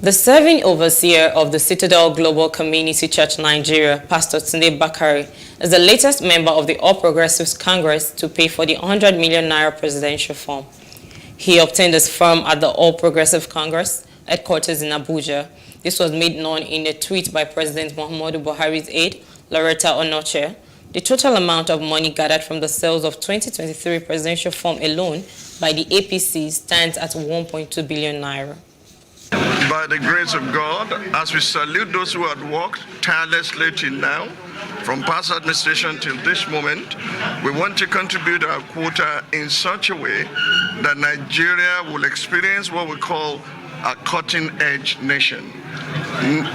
The serving overseer of the Citadel Global Community Church Nigeria, Pastor Tunde Bakari, is the latest member of the All Progressives Congress to pay for the 100 million naira presidential form. He obtained his firm at the All Progressive Congress headquarters in Abuja. This was made known in a tweet by President Muhammadu Buhari's aide, Loretta Onoche. The total amount of money gathered from the sales of 2023 presidential form alone by the APC stands at 1.2 billion naira. By the grace of God, as we salute those who have worked tirelessly till now, from past administration till this moment, we want to contribute our quota in such a way that Nigeria will experience what we call a cutting-edge nation.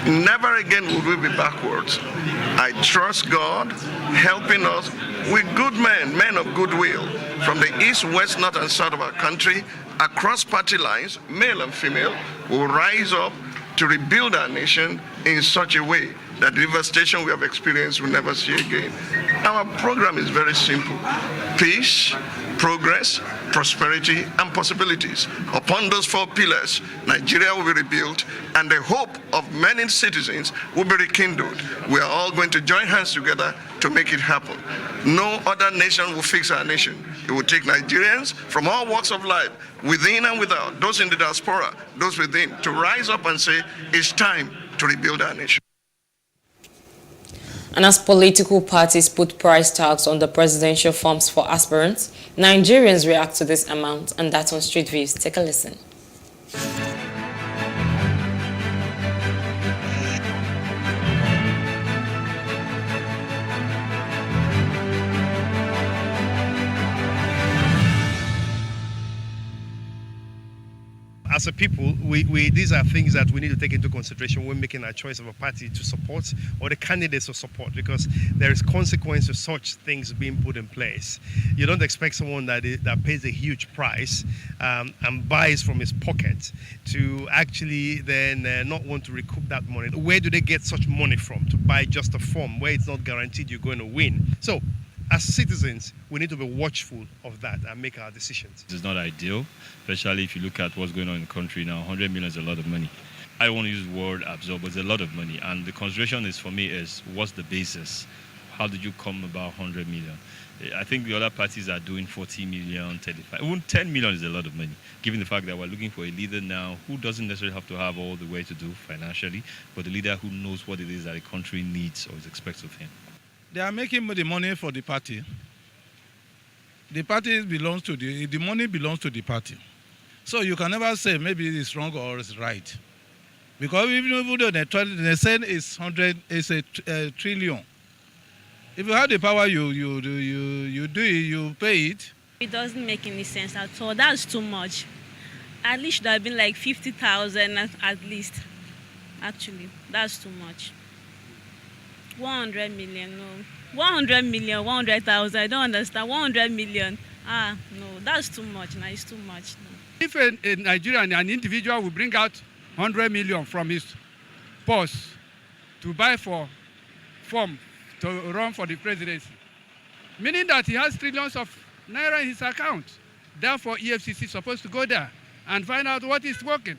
Never again will we be backwards. I trust God helping us with good men of goodwill from the east, west, north, and south of our country, across party lines, male and female, will rise up to rebuild our nation in such a way that the devastation we have experienced will never see again. Our program is very simple: peace, progress, prosperity, and possibilities. Upon those 4 pillars, Nigeria will be rebuilt, and the hope of many citizens will be rekindled. We are all going to join hands together to make it happen. No other nation will fix our nation. It will take Nigerians from all walks of life, within and without, those in the diaspora, those within, to rise up and say, it's time to rebuild our nation. And as political parties put price tags on the presidential forms for aspirants, Nigerians react to this amount, and that's on Street Views. Take a listen. As a people, these are things that we need to take into consideration when making our choice of a party to support or the candidates to support, because there is consequence to such things being put in place. You don't expect someone that pays a huge price and buys from his pocket to actually then not want to recoup that money. Where do they get such money from to buy just a form where it's not guaranteed you're going to win? So, as citizens, we need to be watchful of that and make our decisions. It's not ideal, especially if you look at what's going on in the country now. 100 million is a lot of money. I don't want to use the word absorb, but it's a lot of money. And the consideration is, for me, is what's the basis? How did you come about 100 million? I think the other parties are doing 40 million, 35. Even 10 million is a lot of money, given the fact that we're looking for a leader now who doesn't necessarily have to have all the way to do financially, but a leader who knows what it is that the country needs or is expected of him. They are making the money for the party. The party belongs to the money belongs to the party. So you can never say maybe it's wrong or it's right. Because even though they say it's a trillion. If you have the power, you do it, you pay it. It doesn't make any sense at all. That's too much. At least there have been like 50,000 at least. Actually, that's too much. 100 million, no. 100 million, 100,000, I don't understand. 100 million, no, that's too much. No, it's too much. No. If a Nigerian, an individual will bring out 100 million from his purse to buy for form to run for the presidency, meaning that he has trillions of naira in his account. Therefore, EFCC is supposed to go there and find out what is working.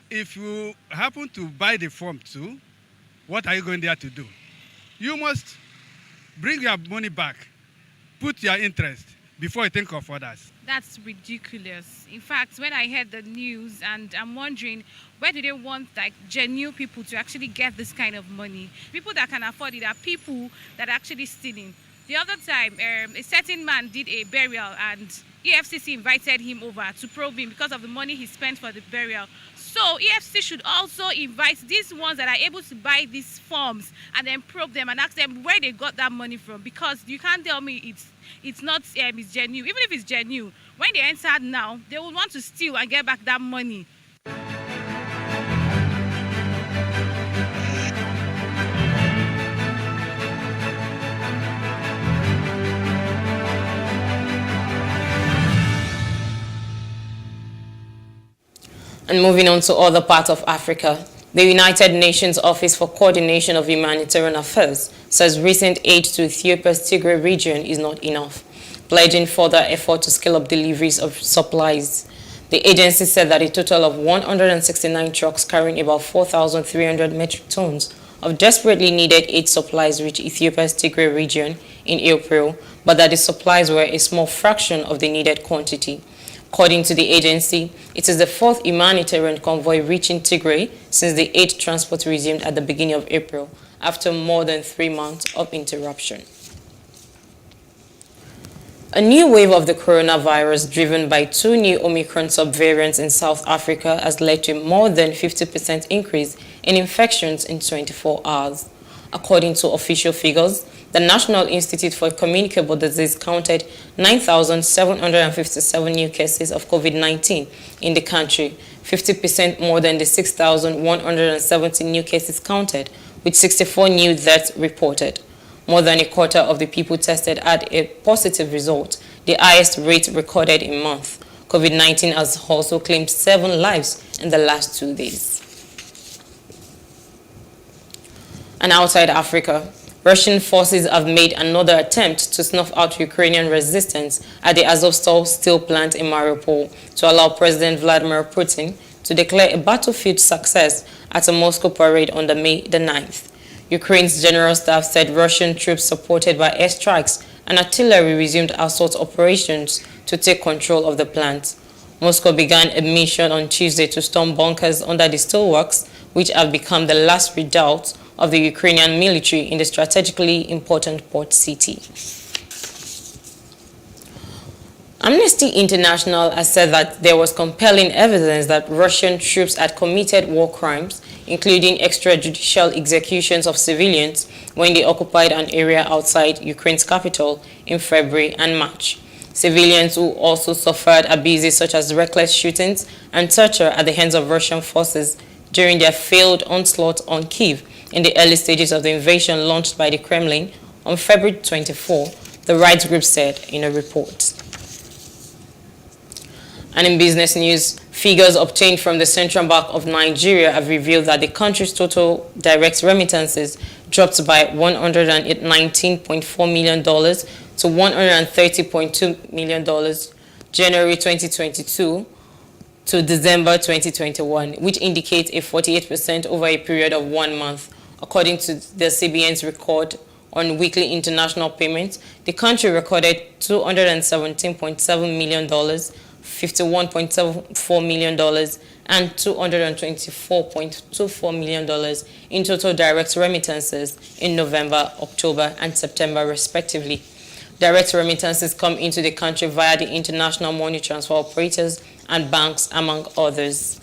If you happen to buy the form too, what are you going there to do? You must bring your money back, put your interest before you think of others. That's ridiculous. In fact, when I heard the news, and I'm wondering, where do they want like genuine people to actually get this kind of money? People that can afford it are people that are actually stealing. The other time, a certain man did a burial and EFCC invited him over to probe him because of the money he spent for the burial. So EFCC should also invite these ones that are able to buy these forms and then probe them and ask them where they got that money from, because you can't tell me it's not it's genuine. Even if it's genuine, when they enter now, they will want to steal and get back that money. And moving on to other parts of Africa, the United Nations Office for Coordination of Humanitarian Affairs says recent aid to Ethiopia's Tigray region is not enough, pledging further effort to scale up deliveries of supplies. The agency said that a total of 169 trucks carrying about 4,300 metric tons of desperately needed aid supplies reached Ethiopia's Tigray region in April, but that the supplies were a small fraction of the needed quantity. According to the agency, it is the fourth humanitarian convoy reaching Tigray since the aid transport resumed at the beginning of April, after more than 3 months of interruption. A new wave of the coronavirus driven by 2 new Omicron subvariants in South Africa has led to a more than 50% increase in infections in 24 hours. According to official figures, the National Institute for Communicable Disease counted 9,757 new cases of COVID-19 in the country, 50% more than the 6,170 new cases counted, with 64 new deaths reported. More than a quarter of the people tested had a positive result, the highest rate recorded in month. COVID-19 has also claimed 7 lives in the last 2 days. And outside Africa, Russian forces have made another attempt to snuff out Ukrainian resistance at the Azovstal steel plant in Mariupol to allow President Vladimir Putin to declare a battlefield success at a Moscow parade on May the 9th. Ukraine's general staff said Russian troops supported by airstrikes and artillery resumed assault operations to take control of the plant. Moscow began a mission on Tuesday to storm bunkers under the steelworks, which have become the last redoubt of the Ukrainian military in the strategically important port city. Amnesty International has said that there was compelling evidence that Russian troops had committed war crimes, including extrajudicial executions of civilians when they occupied an area outside Ukraine's capital in February and March. Civilians who also suffered abuses such as reckless shootings and torture at the hands of Russian forces during their failed onslaught on Kyiv in the early stages of the invasion launched by the Kremlin on February 24, the rights group said in a report. And in business news, figures obtained from the Central Bank of Nigeria have revealed that the country's total direct remittances dropped by $119.4 million to $130.2 million January 2022 to December 2021, which indicates a 48% over a period of 1 month. According to the CBN's record on weekly international payments, the country recorded $217.7 million, $51.74 million, and $224.24 million in total direct remittances in November, October, and September, respectively. Direct remittances come into the country via the international money transfer operators and banks, among others.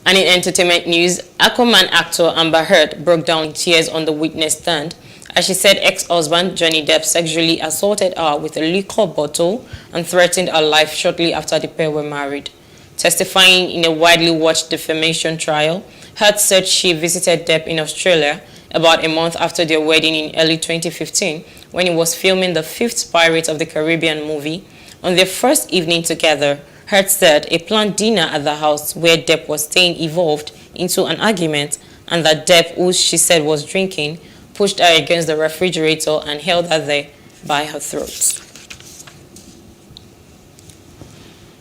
And in entertainment news, Aquaman actor Amber Heard broke down in tears on the witness stand as she said ex-husband Johnny Depp sexually assaulted her with a liquor bottle and threatened her life shortly after the pair were married. Testifying in a widely watched defamation trial, Heard said she visited Depp in Australia about a month after their wedding in early 2015 when he was filming the 5th Pirates of the Caribbean movie. On their first evening together, Heard said a planned dinner at the house where Depp was staying evolved into an argument and that Depp, who she said was drinking, pushed her against the refrigerator and held her there by her throat.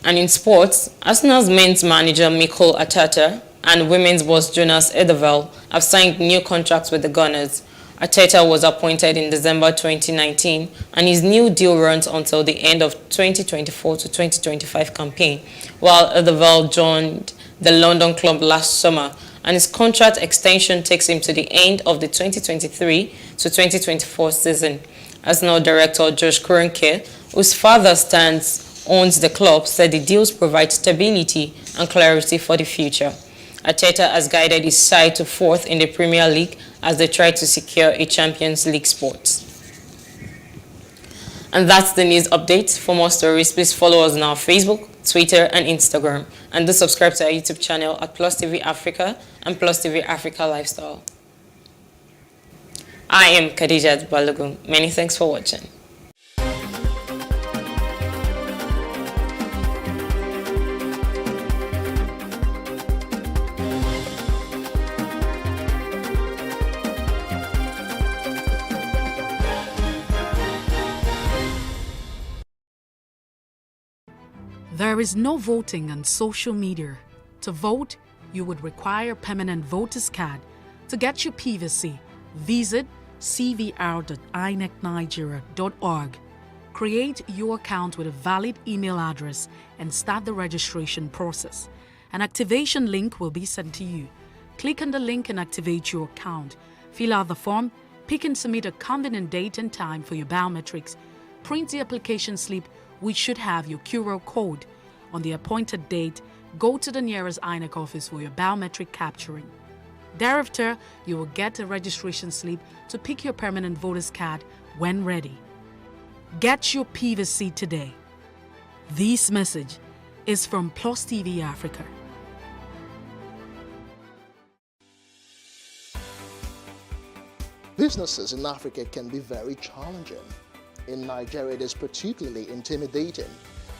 And in sports, Arsenal's men's manager Mikel Arteta and women's boss Jonas Eidevall have signed new contracts with the Gunners. Arteta was appointed in December 2019 and his new deal runs until the end of 2024 to 2025 campaign, while Eidevall joined the London club last summer and his contract extension takes him to the end of the 2023 to 2024 season. Arsenal director Josh Kroenke, whose father owns the club, said the deals provide stability and clarity for the future. Arteta has guided his side to 4th in the Premier League as they try to secure a Champions League spot. And that's the news update. For more stories, please follow us on our Facebook, Twitter, and Instagram. And do subscribe to our YouTube channel at Plus TV Africa and Plus TV Africa Lifestyle. I am Khadijat Balogun. Many thanks for watching. There is no voting on social media. To vote, you would require a permanent voter's card. To get your PVC, visit cvr.inecnigeria.org. Create your account with a valid email address and start the registration process. An activation link will be sent to you. Click on the link and activate your account. Fill out the form, pick and submit a convenient date and time for your biometrics. Print the application slip, which should have your QR code. On the appointed date, go to the nearest INEC office for your biometric capturing. Thereafter, you will get a registration slip to pick your permanent voter's card when ready. Get your PVC today. This message is from Plus TV Africa. Businesses in Africa can be very challenging. In Nigeria, it is particularly intimidating,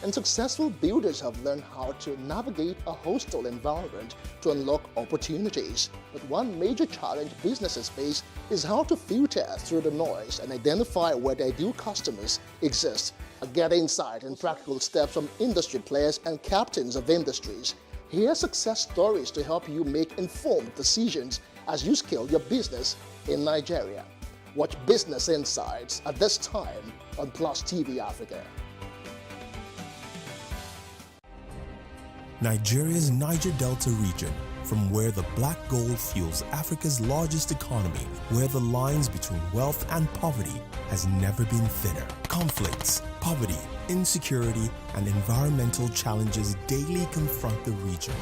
and successful builders have learned how to navigate a hostile environment to unlock opportunities. But one major challenge businesses face is how to filter through the noise and identify where their ideal customers exist. Get insight and practical steps from industry players and captains of industries. Hear success stories to help you make informed decisions as you scale your business in Nigeria. Watch Business Insights at this time on Plus TV Africa. Nigeria's Niger Delta region, from where the black gold fuels Africa's largest economy, where the lines between wealth and poverty has never been thinner. Conflicts, poverty, insecurity, and environmental challenges daily confront the region.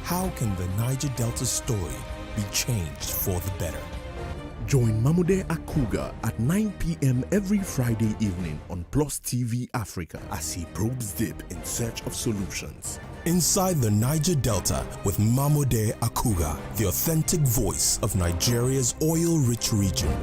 How can the Niger Delta story be changed for the better? Join Mamude Akuga at 9 p.m. every Friday evening on Plus TV Africa as he probes deep in search of solutions. Inside the Niger Delta with Mamude Akuga, the authentic voice of Nigeria's oil-rich region.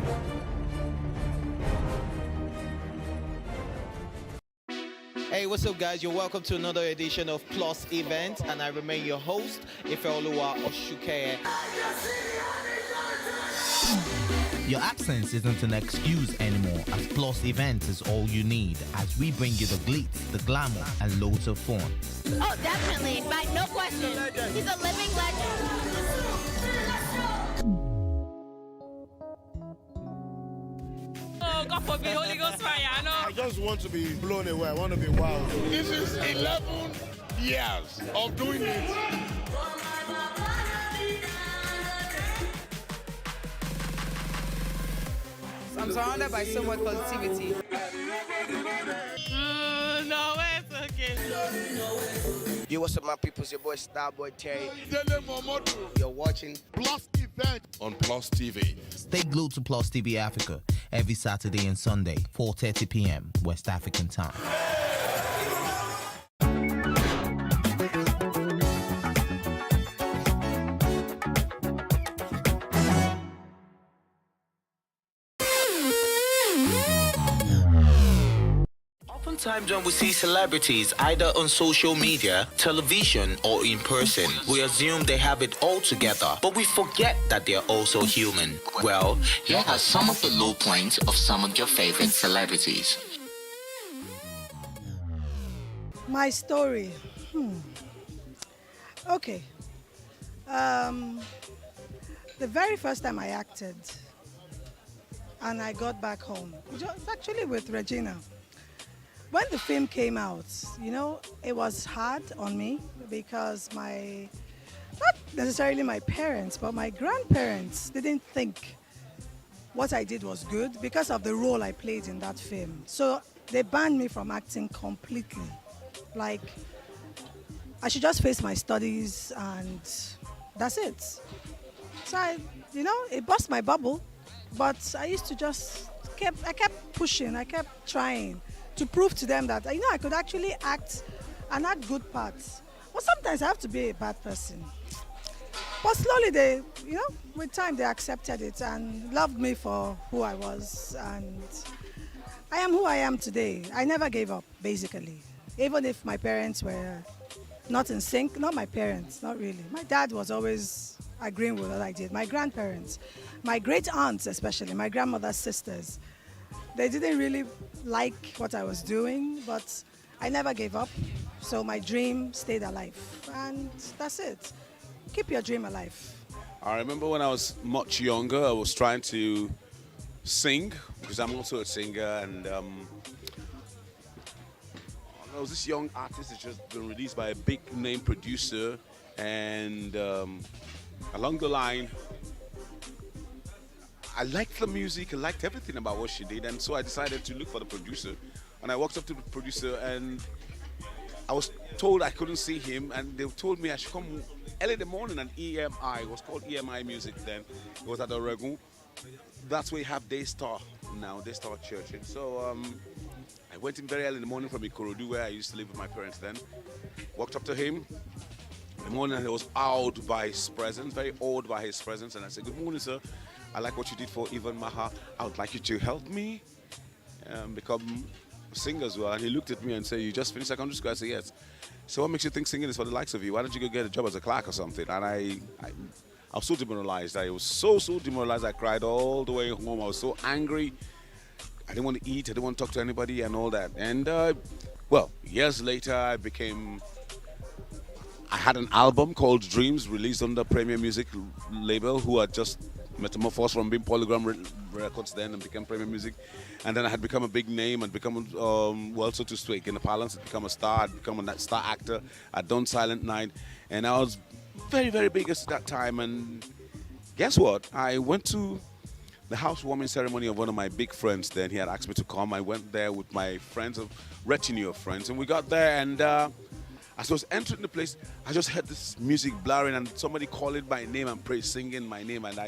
Hey, what's up, guys? You're welcome to another edition of Plus Event, and I remain your host, Ifeoluwa Oshukeye. Your absence isn't an excuse anymore, as Plus Events is all you need, as we bring you the glitz, the glamour, and loads of fun. Oh, definitely, right? No question. He's a living legend. Oh, God forbid, Holy Ghost fire, I know. I just want to be blown away. I want to be wild. This is 11 years of doing it. I'm surrounded by so much positivity. No, it's okay. Yo, what's up, my people? It's your boy Starboy Terry. You're watching Plus Event on Plus TV. Stay glued to Plus TV Africa every Saturday and Sunday, 4:30 p.m. West African time. Oftentimes when we see celebrities either on social media, television, or in person, we assume they have it all together, but we forget that they're also human. Well, here are some of the low points of some of your favorite celebrities. My story. Okay. The very first time I acted, and I got back home, it was actually with Regina. When the film came out, you know, it was hard on me because not necessarily my parents, but my grandparents didn't think what I did was good because of the role I played in that film. So they banned me from acting completely. Like, I should just face my studies and that's it. So it burst my bubble, but I used to I kept pushing, I kept trying to prove to them that, I could actually act and act good parts. But sometimes I have to be a bad person. But slowly with time they accepted it and loved me for who I was. And I am who I am today. I never gave up, basically. Even if my parents were not in sync, not my parents, not really. My dad was always agreeing with what I did. My grandparents, my great aunts especially, my grandmother's sisters, they didn't really like what I was doing, but I never gave up. So my dream stayed alive. And that's it. Keep your dream alive. I remember when I was much younger, I was trying to sing, because I'm also a singer, and there was this young artist that's just been released by a big name producer, and along the line, I liked the music, I liked everything about what she did, and so I decided to look for the producer. And I walked up to the producer, and I was told I couldn't see him, and they told me I should come early in the morning at EMI. It was called EMI Music then. It was at Oregon. That's where you have Daystar now, Daystar Church. And so I went in very early in the morning from Ikorodu, where I used to live with my parents then. Walked up to him. In the morning, I was awed by his presence, very awed by his presence, and I said, "Good morning, sir. I like what you did for Ivan Maha. I would like you to help me become a singer as well. And he looked at me and said, you just finished secondary school? I said, yes. So what makes you think singing is for the likes of you? Why don't you go get a job as a clerk or something? And I was so demoralized. I was so demoralized. I cried all the way home. I was so angry. I didn't want to eat. I didn't want to talk to anybody and all that. And, well, years later, I had an album called Dreams released on the Premier Music label, who had just metamorphosed from being Polygram Records then and became Premier Music. And then I had become a big name and become, well, so to speak, in the parlance, I'd become a star. I'd become a star actor. I'd done Silent Night. And I was very, very big at that time. And guess what? I went to the housewarming ceremony of one of my big friends then. He had asked me to come. I went there with my friends, a retinue of friends. And we got there, and as I was entering the place, I just heard this music blaring and somebody calling my name and singing my name. And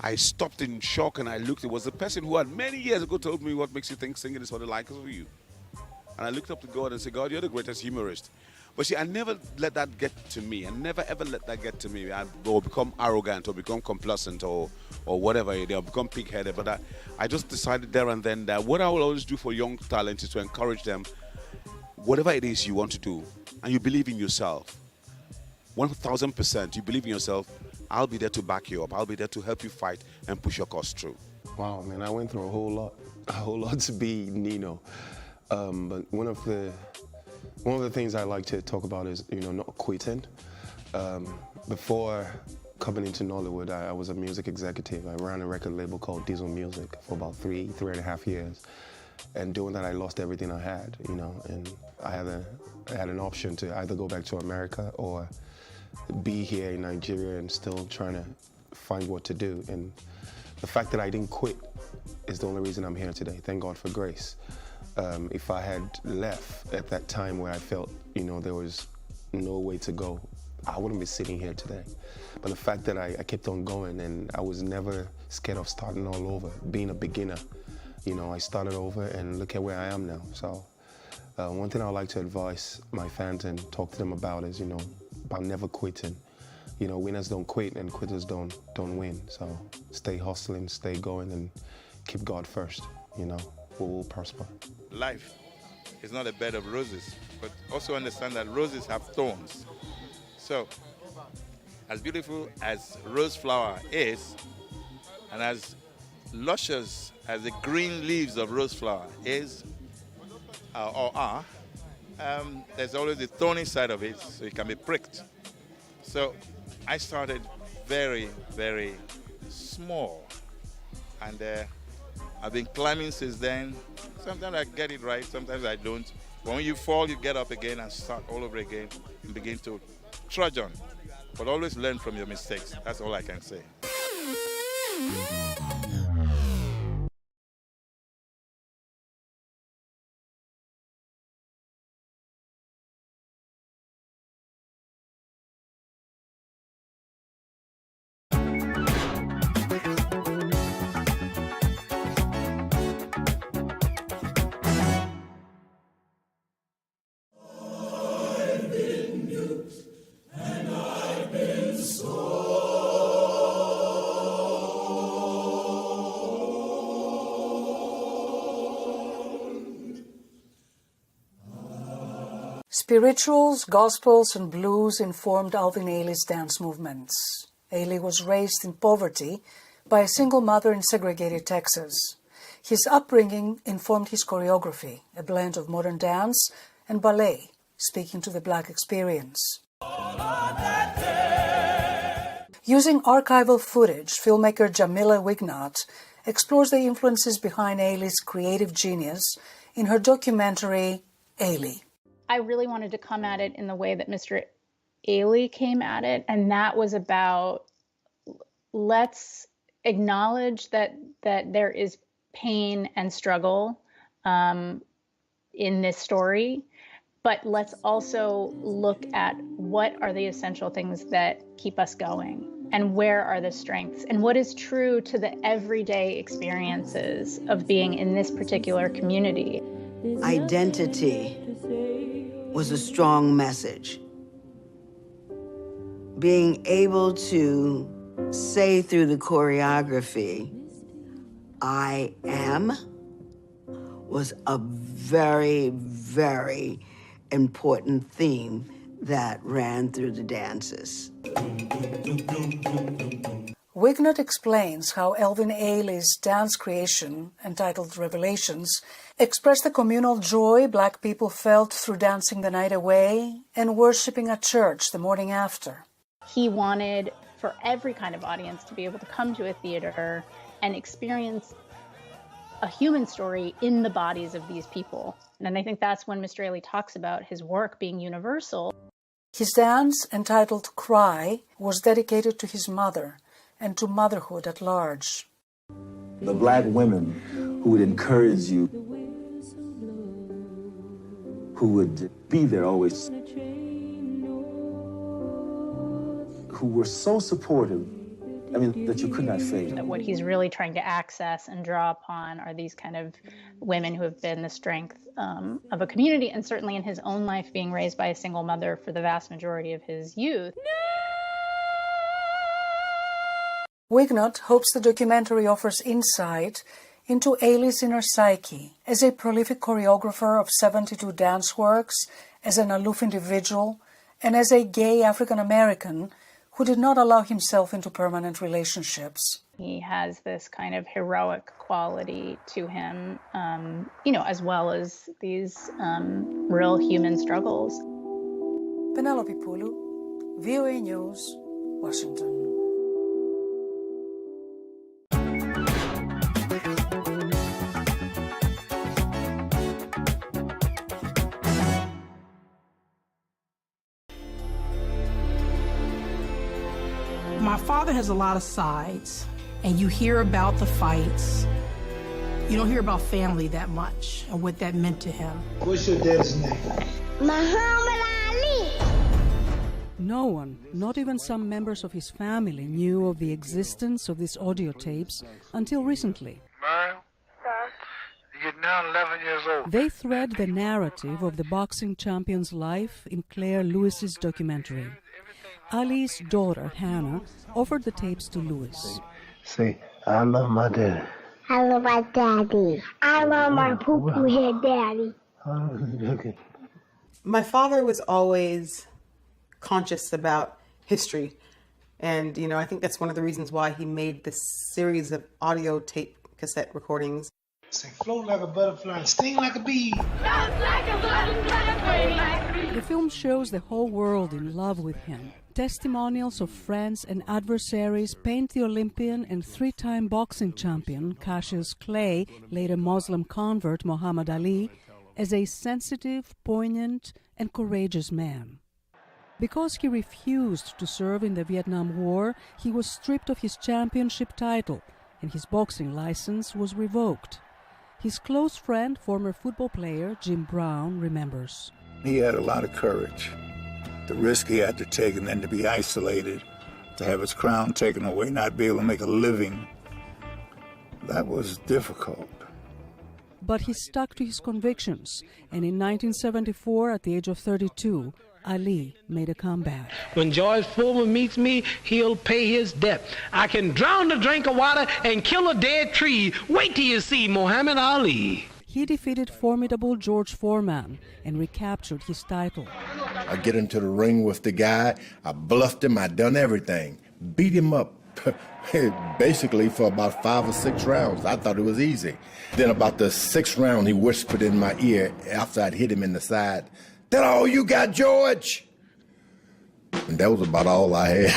I stopped in shock and I looked. It was the person who had many years ago told me, what makes you think singing is for the likes of you? And I looked up to God and said, God, you're the greatest humorist. But see, I never let that get to me. I never ever let that get to me. Or become arrogant or become complacent or whatever, or become pig-headed. But I just decided there and then that what I will always do for young talent is to encourage them, whatever it is you want to do, and you believe in yourself, 1,000%, you believe in yourself, I'll be there to back you up. I'll be there to help you fight and push your cause through. Wow, man, I went through a whole lot to be Nino. But one of the things I like to talk about is, not quitting. Before coming into Nollywood, I was a music executive. I ran a record label called Diesel Music for about three and a half years. And doing that, I lost everything I had, and I had an option to either go back to America or be here in Nigeria and still trying to find what to do. And the fact that I didn't quit is the only reason I'm here today. Thank God for grace. If I had left at that time where I felt, there was no way to go, I wouldn't be sitting here today. But the fact that I kept on going, and I was never scared of starting all over, being a beginner. I started over and look at where I am now. So one thing I would like to advise my fans and talk to them about is, about never quitting. Winners don't quit and quitters don't win. So stay hustling, stay going, and keep God first. We will prosper. Life is not a bed of roses, but also understand that roses have thorns. So as beautiful as rose flower is, and as luscious as the green leaves of rose flower is or are, there's always the thorny side of it, so it can be pricked. So I started very, very small, and I've been climbing since then. Sometimes I get it right, sometimes I don't. But when you fall, you get up again and start all over again and begin to trudge on. But always learn from your mistakes. That's all I can say. Spirituals, gospels, and blues informed Alvin Ailey's dance movements. Ailey was raised in poverty by a single mother in segregated Texas. His upbringing informed his choreography, a blend of modern dance and ballet, speaking to the Black experience. Using archival footage, filmmaker Jamila Wignot explores the influences behind Ailey's creative genius in her documentary, Ailey. I really wanted to come at it in the way that Mr. Ailey came at it, and that was about, let's acknowledge that there is pain and struggle in this story, but let's also look at what are the essential things that keep us going, and where are the strengths, and what is true to the everyday experiences of being in this particular community. Identity was a strong message. Being able to say through the choreography, I am, was a very, very important theme that ran through the dances. Wignott explains how Elvin Ailey's dance creation, entitled Revelations, expressed the communal joy Black people felt through dancing the night away and worshiping at church the morning after. He wanted for every kind of audience to be able to come to a theater and experience a human story in the bodies of these people. And I think that's when Mr. Ailey talks about his work being universal. His dance, entitled Cry, was dedicated to his mother and to motherhood at large. The Black women who would encourage you, who would be there always, who were so supportive, that you could not fail. That what he's really trying to access and draw upon are these kind of women who have been the strength of a community, and certainly in his own life, being raised by a single mother for the vast majority of his youth. Wignott hopes the documentary offers insight into Ailey's inner psyche as a prolific choreographer of 72 dance works, as an aloof individual, and as a gay African-American who did not allow himself into permanent relationships. He has this kind of heroic quality to him, as well as these real human struggles. Penelope Pulu, VOA News, Washington. My father has a lot of sides, and you hear about the fights. You don't hear about family that much and what that meant to him. What's your dad's name? Muhammad Ali. No one, not even some members of his family, knew of the existence of these audio tapes until recently. You're now 11 years old. They thread the narrative of the boxing champion's life in Claire Lewis's documentary. Ali's daughter, Hannah, offered the tapes to Lewis. Say, I love my daddy. I love my daddy. I love my poo-poo head daddy. Okay. My father was always conscious about history. And, I think that's one of the reasons why he made this series of audio tape cassette recordings. Say, float like a butterfly, sting like a bee. The film shows the whole world in love with him. Testimonials of friends and adversaries paint the Olympian and three-time boxing champion Cassius Clay, later Muslim convert Muhammad Ali, as a sensitive, poignant, and courageous man. Because he refused to serve in the Vietnam War, he was stripped of his championship title, and his boxing license was revoked. His close friend, former football player Jim Brown, remembers. He had a lot of courage. The risk he had to take, and then to be isolated, to have his crown taken away, not be able to make a living, that was difficult. But he stuck to his convictions, and in 1974, at the age of 32, Ali made a comeback. When George Foreman meets me, he'll pay his debt. I can drown a drink of water and kill a dead tree. Wait till you see Muhammad Ali. He defeated formidable George Foreman and recaptured his title. I get into the ring with the guy. I bluffed him. I done everything. Beat him up basically for about 5 or 6 rounds. I thought it was easy. Then about the 6th round, he whispered in my ear after I'd hit him in the side, "That all you got, George?" And that was about all I had.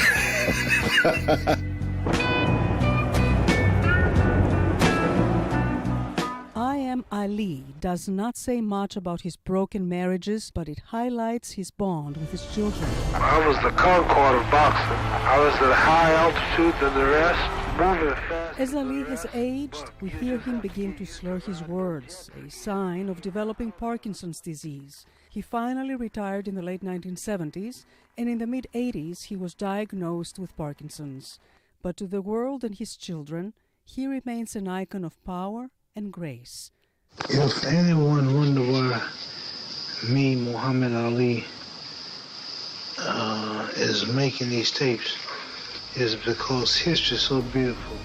I Am Ali does not say much about his broken marriages, but it highlights his bond with his children. I was the concord of boxing. I was at a high altitude than the rest, moving fast. As Ali has aged, we hear him begin to slur his words, a sign of developing Parkinson's disease. He finally retired in the late 1970s, and in the mid-80s he was diagnosed with Parkinson's. But to the world and his children, he remains an icon of power and grace. If anyone wonder why me, Muhammad Ali, is making these tapes, is because history is so beautiful.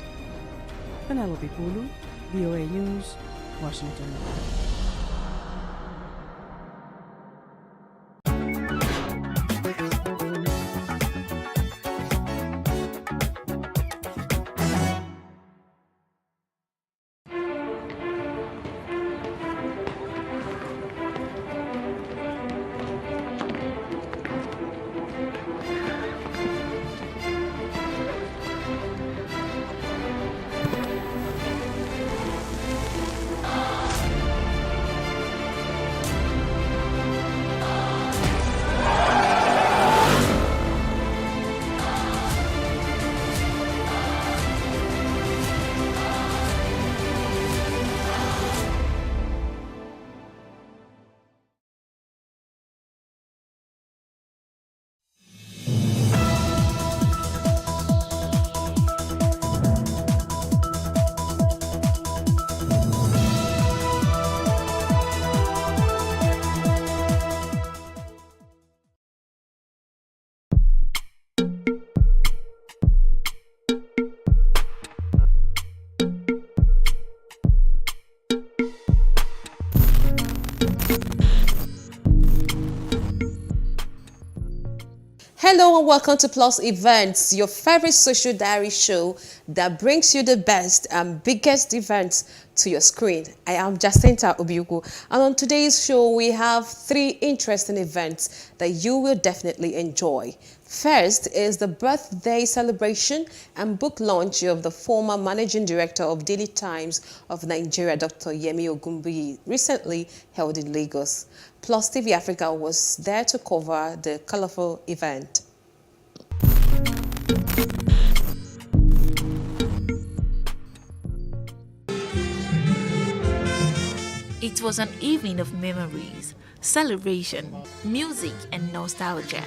Penelope Pulu, VOA News, Washington. Hello and welcome to Plus Events, your favorite social diary show that brings you the best and biggest events to your screen. I am Jacinta Obiugu, and on today's show we have 3 interesting events that you will definitely enjoy. First is the birthday celebration and book launch of the former managing director of Daily Times of Nigeria, Dr. Yemi Ogunbiyi, recently held in Lagos. Plus TV Africa was there to cover the colorful event. It was an evening of memories, celebration, music and nostalgia,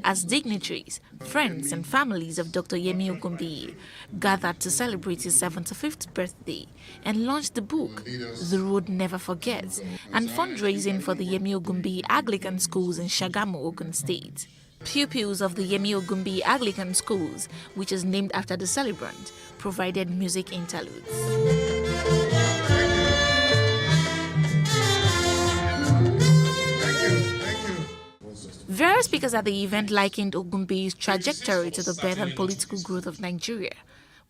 as dignitaries, friends and families of Dr. Yemi Ogunbiyi gathered to celebrate his 75th birthday and launched the book, The Road Never Forgets, and fundraising for the Yemi Ogunbiyi Anglican Schools in Shagamu, Ogun State. Pupils of the Yemi Ogunbiyi Anglican Schools, which is named after the celebrant, provided music interludes. Various speakers at the event likened Ogunbiyi's trajectory to the birth and political growth of Nigeria,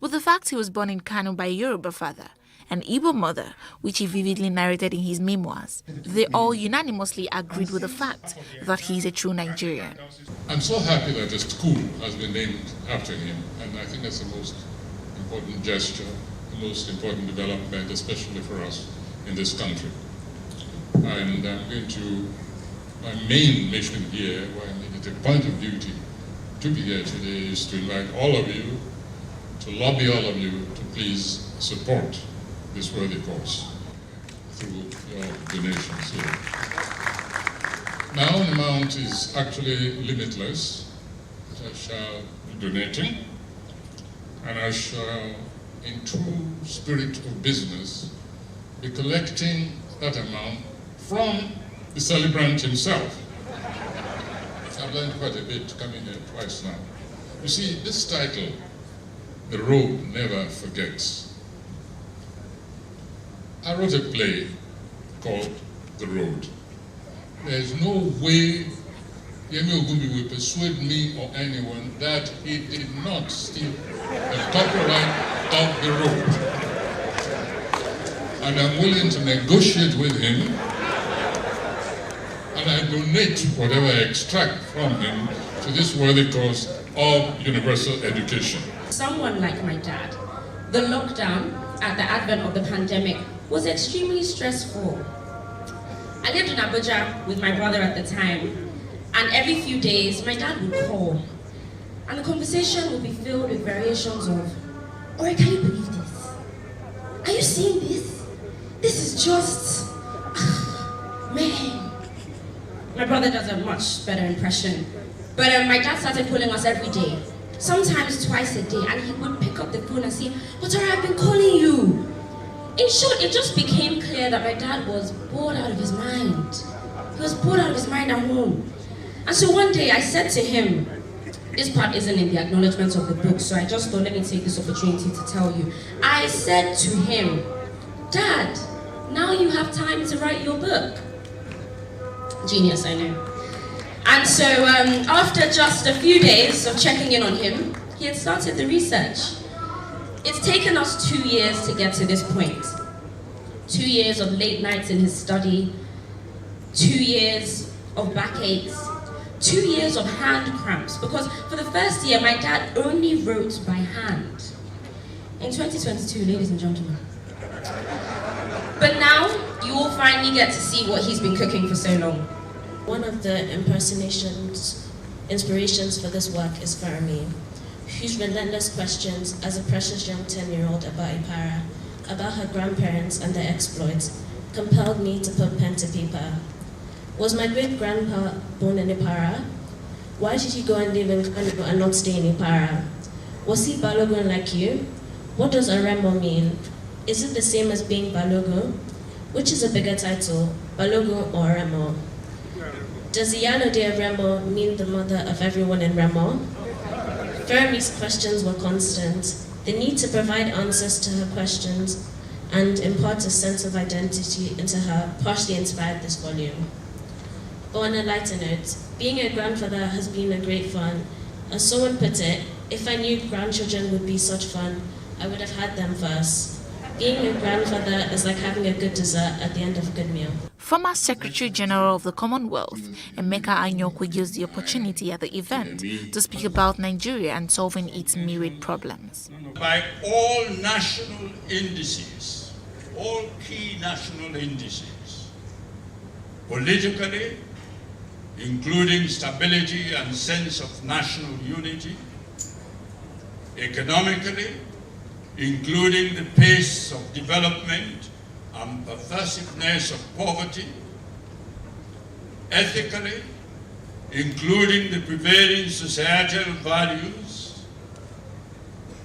with the fact he was born in Kano by a Yoruba father, an Igbo mother, which he vividly narrated in his memoirs. They all unanimously agreed with the fact that he is a true Nigerian. I'm so happy that a school has been named after him, and I think that's the most important gesture, the most important development, especially for us in this country. And I'm going to my main mission here, when it is a point of duty to be here today, is to invite all of you, to lobby all of you to please support this worthy cause through your donations here. My own amount is actually limitless. I shall be donating, and I shall, in true spirit of business, be collecting that amount from the celebrant himself. I've learned quite a bit coming here twice now. You see, this title, The Road Never Forgets. I wrote a play called The Road. There's no way Yemi Ogunbiyi will persuade me or anyone that he did not steal the copyright of The Road. And I'm willing to negotiate with him, and I donate whatever I extract from him to this worthy cause of universal education. Someone like my dad, the lockdown at the advent of the pandemic was extremely stressful. I lived in Abuja with my brother at the time, and every few days my dad would call, and the conversation would be filled with variations of, "Ore, can you believe this? Are you seeing this? This is just, man." My brother does a much better impression. But my dad started calling us every day, sometimes twice a day, and he would pick up the phone and say, "But I've been calling you." In short, it just became clear that my dad was bored out of his mind. He was bored out of his mind at home. And so one day I said to him, this part isn't in the acknowledgements of the book, so I just thought, let me take this opportunity to tell you. I said to him, Dad, now you have time to write your book. Genius, I know. And so after just a few days of checking in on him, he had started the research. It's taken us 2 years to get to this point. 2 years of late nights in his study, 2 years of backaches, 2 years of hand cramps, because for the first year, my dad only wrote by hand. In 2022, ladies and gentlemen. But now, you will finally get to see what he's been cooking for so long. One of the inspirations for this work is Farami, whose relentless questions as a precious young 10-year-old about Ipara, about her grandparents and their exploits, compelled me to put pen to paper. Was my great-grandpa born in Ipara? Why did he go and live in Kanigo and not stay in Ipara? Was he Balogun like you? What does Aremo mean? Is it the same as being Balogun? Which is a bigger title, Balogun or Aremo? Does Iyalo de Remo mean the mother of everyone in Remo? Fermi's questions were constant. The need to provide answers to her questions and impart a sense of identity into her partially inspired this volume. But on a lighter note, being a grandfather has been a great fun. As someone put it, if I knew grandchildren would be such fun, I would have had them first. Being a grandfather is like having a good dessert at the end of a good meal. Former Secretary General of the Commonwealth, Emeka Anyokwe, used the opportunity at the event to speak about Nigeria and solving its myriad problems. By all national indices, all key national indices, politically, including stability and sense of national unity, economically, including the pace of development and pervasiveness of poverty, ethically, including the prevailing societal values,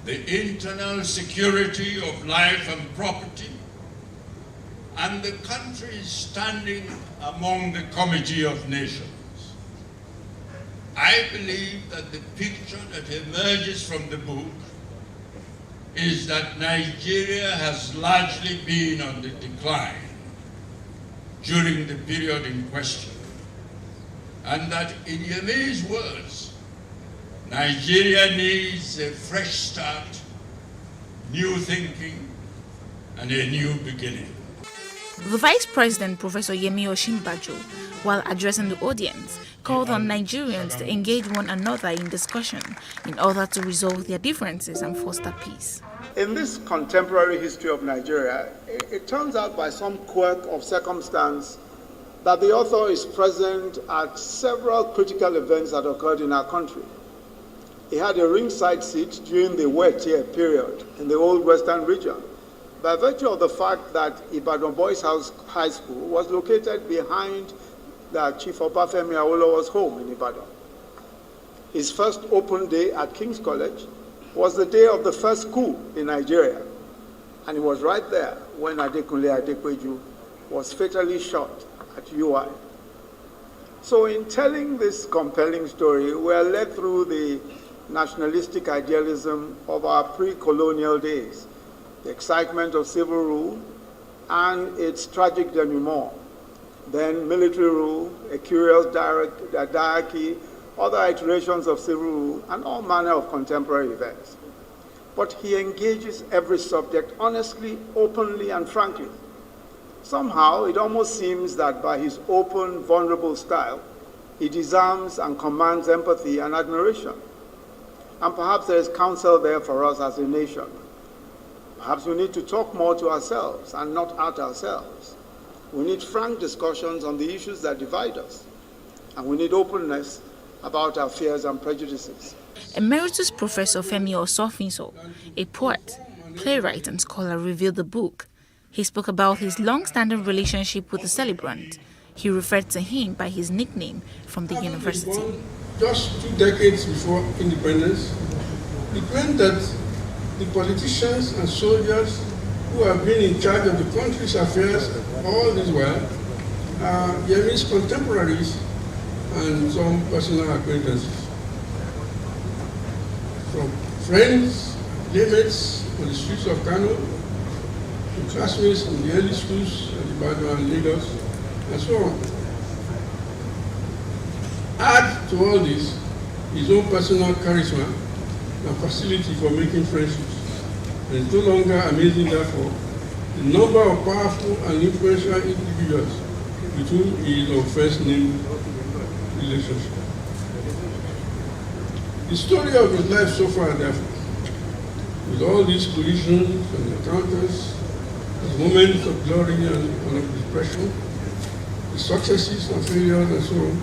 the internal security of life and property, and the country's standing among the Committee of Nations. I believe that the picture that emerges from the book is that Nigeria has largely been on the decline during the period in question, and that in Yemi's words, Nigeria needs a fresh start, new thinking, and a new beginning. The Vice President, Professor Yemi Osinbajo, while addressing the audience, called on Nigerians to engage one another in discussion in order to resolve their differences and foster peace. In this contemporary history of Nigeria, it turns out by some quirk of circumstance that the author is present at several critical events that occurred in our country. He had a ringside seat during the wet year period in the old Western region, by virtue of the fact that Ibadan Boys House High School was located behind the Chief Obafemi Awolowo's home in Ibadan. His first open day at King's College was the day of the first coup in Nigeria, and he was right there when Adekunle Adepeju was fatally shot at UI. So in telling this compelling story, we are led through the nationalistic idealism of our pre-colonial days, the excitement of civil rule and its tragic denouement, then military rule, a curious diarchy, other iterations of civil rule, and all manner of contemporary events. But he engages every subject honestly, openly, and frankly. Somehow, it almost seems that by his open, vulnerable style, he disarms and commands empathy and admiration. And perhaps there is counsel there for us as a nation. Perhaps we need to talk more to ourselves and not at ourselves. We need frank discussions on the issues that divide us. And we need openness about our fears and prejudices. Emeritus Professor Femi Osofinso, a poet, playwright, and scholar, revealed the book. He spoke about his long-standing relationship with the celebrant. He referred to him by his nickname from the university. Just 2 decades before independence, it meant that the politicians and soldiers who have been in charge of the country's affairs all this while are Yemi's contemporaries and some personal acquaintances. from friends, playmates on the streets of Kano, to classmates in the early schools at Ibadan and Lagos, and so on. Add to all this his own personal charisma and facility for making friendships. And it's no longer amazing, therefore, the number of powerful and influential individuals with whom he is on first-name relationship. The story of his life so far, therefore, with all these collisions and encounters, his moments of glory and of depression, his successes and failures and so on,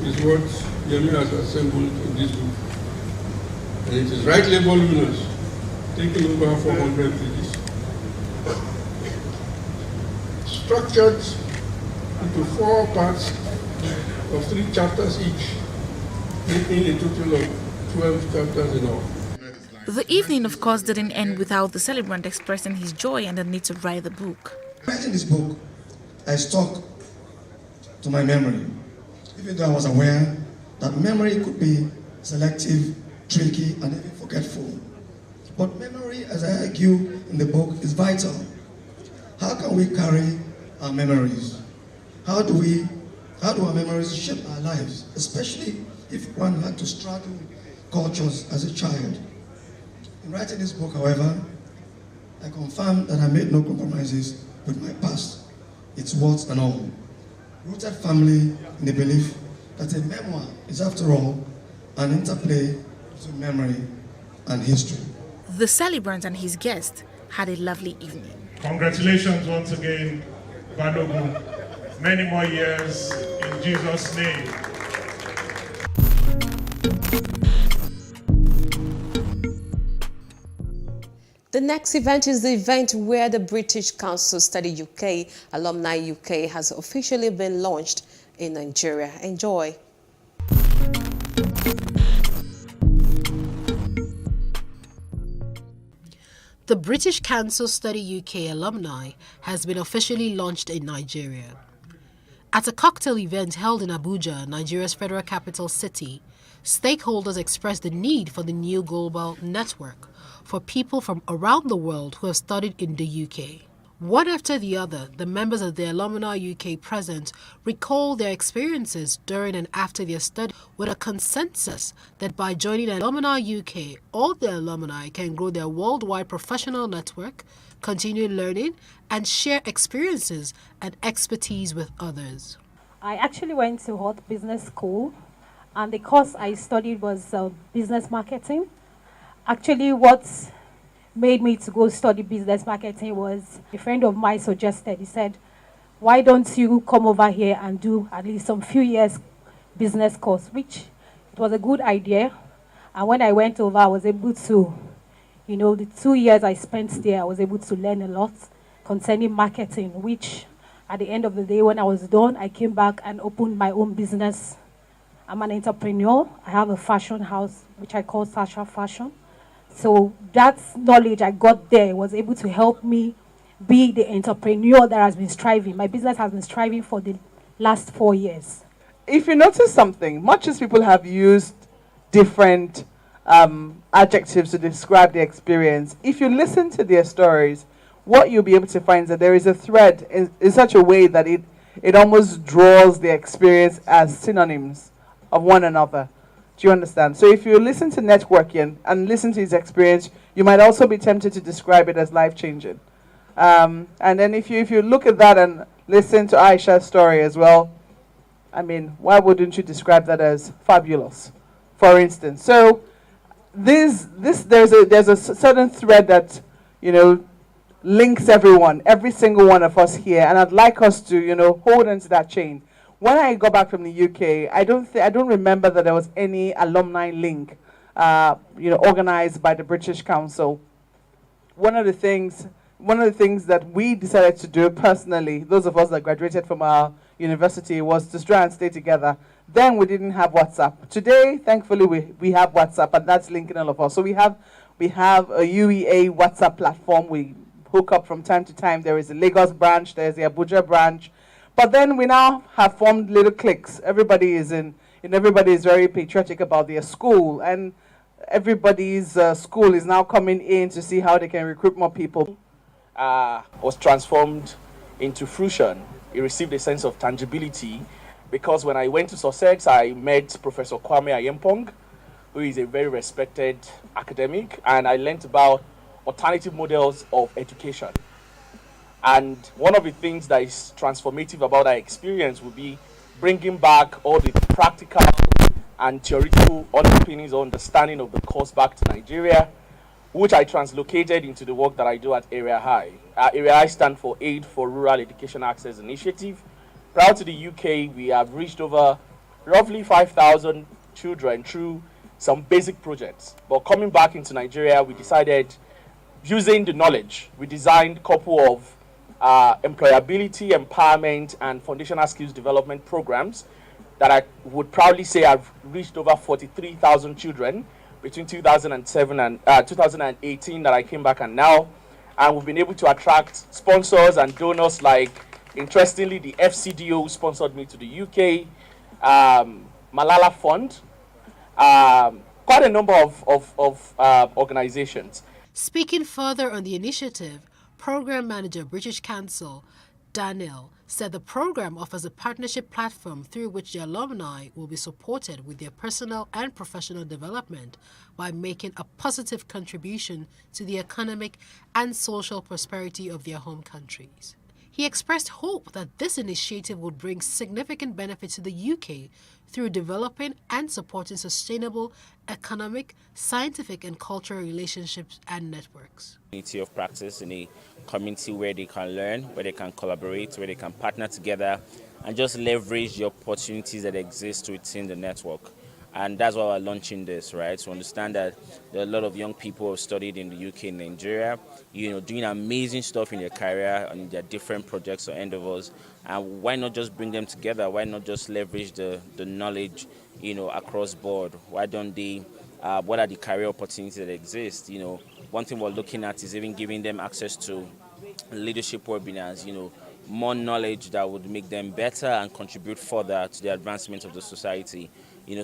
is what Yemi has assembled in this book. And it is rightly voluminous, taking over 400 pages. Structured into 4 parts of 3 chapters each, making a total of 12 chapters in all. The evening, of course, didn't end without the celebrant expressing his joy and the need to write the book. Writing this book, I stuck to my memory, even though I was aware that memory could be selective, tricky, and even forgetful. But memory, as I argue in the book, is vital. How can we carry our memories? How do our memories shape our lives, especially if one had to straddle cultures as a child? In writing this book, however, I confirm that I made no compromises with my past, its warts and all. Rooted firmly in the belief that a memoir is, after all, an interplay between memory and history. The celebrant and his guest had a lovely evening. Congratulations once again, Balogun. Many more years in Jesus' name. The next event is the event where the British Council Study UK, Alumni UK, has officially been launched in Nigeria. Enjoy. The British Council Study UK Alumni has been officially launched in Nigeria. At a cocktail event held in Abuja, Nigeria's federal capital city, stakeholders expressed the need for the new global network for people from around the world who have studied in the UK. One after the other, the members of the Alumni UK present recall their experiences during and after their study with a consensus that by joining Alumni UK, all the alumni can grow their worldwide professional network, continue learning, and share experiences and expertise with others. I actually went to Hot Business School, and the course I studied was business marketing. Actually, what made me to go study business marketing was a friend of mine suggested. He said, why don't you come over here and do at least some few years business course, which it was a good idea. And when I went over, I was able to, the 2 years I spent there, I was able to learn a lot concerning marketing, which at the end of the day, when I was done, I came back and opened my own business. I'm an entrepreneur. I have a fashion house, which I call Sasha Fashion. So that knowledge I got there was able to help me be the entrepreneur that has been striving. My business has been striving for the last 4 years. If you notice something, much as people have used different adjectives to describe their experience, if you listen to their stories, what you'll be able to find is that there is a thread in such a way that it almost draws their experience as synonyms of one another. Do you understand? So if you listen to networking and listen to his experience, you might also be tempted to describe it as life-changing. And then if you look at that and listen to Aisha's story as well, I mean, why wouldn't you describe that as fabulous, for instance? So there's a certain thread that, links everyone, every single one of us here, and I'd like us to, hold on to that chain. When I got back from the UK, I don't remember that there was any alumni link, organized by the British Council. One of the things that we decided to do personally, those of us that graduated from our university, was to try and stay together. Then we didn't have WhatsApp. Today, thankfully, we have WhatsApp, and that's linking all of us. So we have a UEA WhatsApp platform. We hook up from time to time. There is a Lagos branch, there's the Abuja branch. But then we now have formed little cliques. Everybody is very patriotic about their school. And everybody's school is now coming in to see how they can recruit more people. Was transformed into fruition. It received a sense of tangibility because when I went to Sussex, I met Professor Kwame Ayempong, who is a very respected academic, and I learned about alternative models of education. And one of the things that is transformative about that experience will be bringing back all the practical and theoretical underpinnings or understanding of the course back to Nigeria, which I translocated into the work that I do at Area High. Area High stands for Aid for Rural Education Access Initiative. Prior to the UK, we have reached over roughly 5,000 children through some basic projects. But coming back into Nigeria, we decided, using the knowledge, we designed a couple of employability, empowerment, and foundational skills development programs that I would proudly say have reached over 43,000 children between 2007 and 2018 that I came back and now. And we've been able to attract sponsors and donors like, interestingly, the FCDO sponsored me to the UK, Malala Fund, quite a number of organizations. Speaking further on the initiative, Program Manager, British Council, Daniel, said the program offers a partnership platform through which the alumni will be supported with their personal and professional development by making a positive contribution to the economic and social prosperity of their home countries. He expressed hope that this initiative would bring significant benefit to the UK through developing and supporting sustainable economic, scientific, and cultural relationships and networks. Community of practice in a community where they can learn, where they can collaborate, where they can partner together, and just leverage the opportunities that exist within the network. And that's why we're launching this, right? To understand that there are a lot of young people who have studied in the UK and Nigeria, doing amazing stuff in their career and in their different projects or endeavors. And why not just bring them together? Why not just leverage the knowledge, across board? Why don't they, what are the career opportunities that exist? One thing we're looking at is even giving them access to leadership webinars, more knowledge that would make them better and contribute further to the advancement of the society.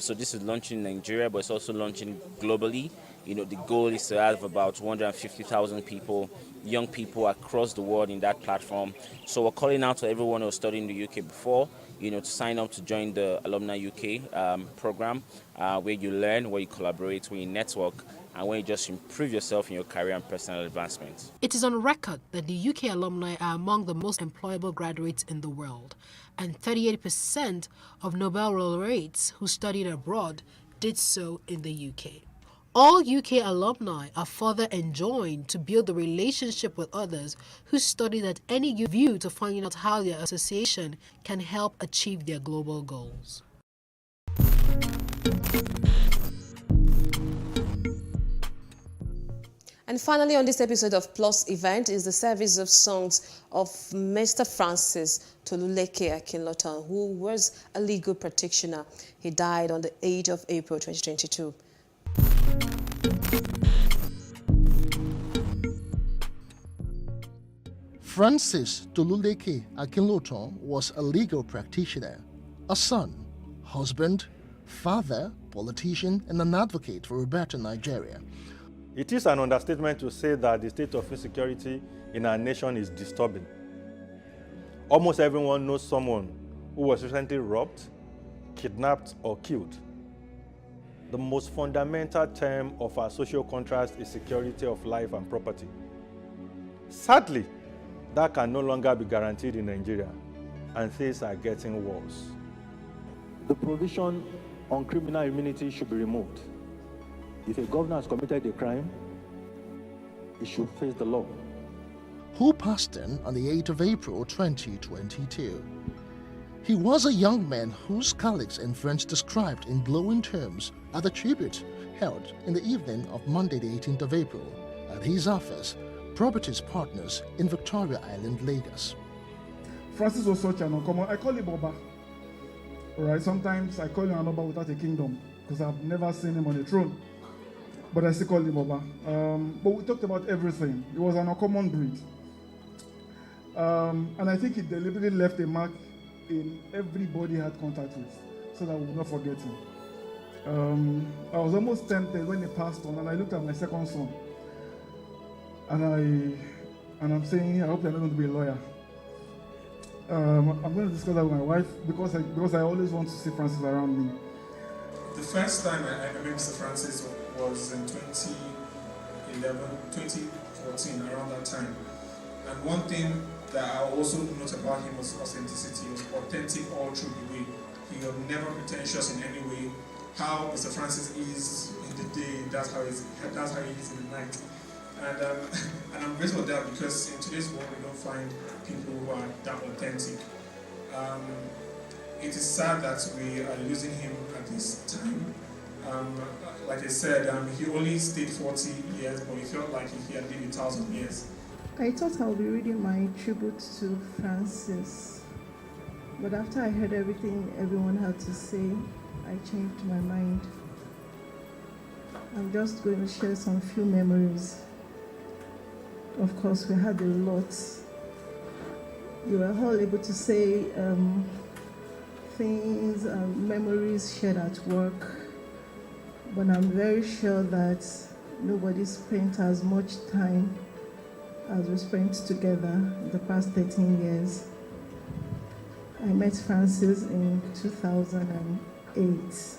So this is launching in Nigeria, but it's also launching globally. The goal is to have about 250,000 people, young people across the world in that platform. So we're calling out to everyone who studied in the UK before, to sign up to join the Alumni UK program, where you learn, where you collaborate, where you network, and where you just improve yourself in your career and personal advancement. It is on record that the UK alumni are among the most employable graduates in the world, and 38% of Nobel laureates who studied abroad did so in the UK. All UK alumni are further enjoined to build a relationship with others who studied at any view to finding out how their association can help achieve their global goals. And finally, on this episode of Plus Event is the service of songs of Mr. Francis Toluleke Akinlotan, who was a legal practitioner. He died on the 8th of April 2022. Francis Toluleke Akinlotan was a legal practitioner, a son, husband, father, politician, and an advocate for a better Nigeria. It is an understatement to say that the state of insecurity in our nation is disturbing. Almost everyone knows someone who was recently robbed, kidnapped, or killed. The most fundamental term of our social contract is security of life and property. Sadly, that can no longer be guaranteed in Nigeria, and things are getting worse. The provision on criminal immunity should be removed. If a governor has committed a crime, he should face the law. Who passed on the 8th of April 2022. He was a young man whose colleagues and friends described in glowing terms at the tribute held in the evening of Monday the 18th of April at his office, Properties Partners in Victoria Island, Lagos. Francis was such an uncommon. I call him Oba. Alright, sometimes I call him an Oba without a kingdom because I've never seen him on a throne. But I still call him Oba. But we talked about everything. He was an uncommon breed. And I think he deliberately left a mark in everybody he had contact with so that we will not forget him. I was almost tempted when he passed on, and I looked at my second son, and I'm saying, I hope they're not going to be a lawyer. I'm going to discuss that with my wife because I always want to see Francis around me. The first time I met Mr. Francis was in 2014, around that time. And one thing that I also note about him was authenticity. He was authentic all through the way. He was never pretentious in any way. How Mr. Francis is in the day, that's how he is in the night. And I'm grateful for that because in today's world we don't find people who are that authentic. It is sad that we are losing him at this time. Like I said, he only stayed 40 years, but he felt like he had lived 1,000 years. I thought I would be reading my tribute to Francis, but after I heard everything everyone had to say, I changed my mind. I'm just going to share some few memories. Of course, we had a lot. You were all able to say things, memories shared at work, but I'm very sure that nobody spent as much time as we spent together the past 13 years. I met Francis in 2008.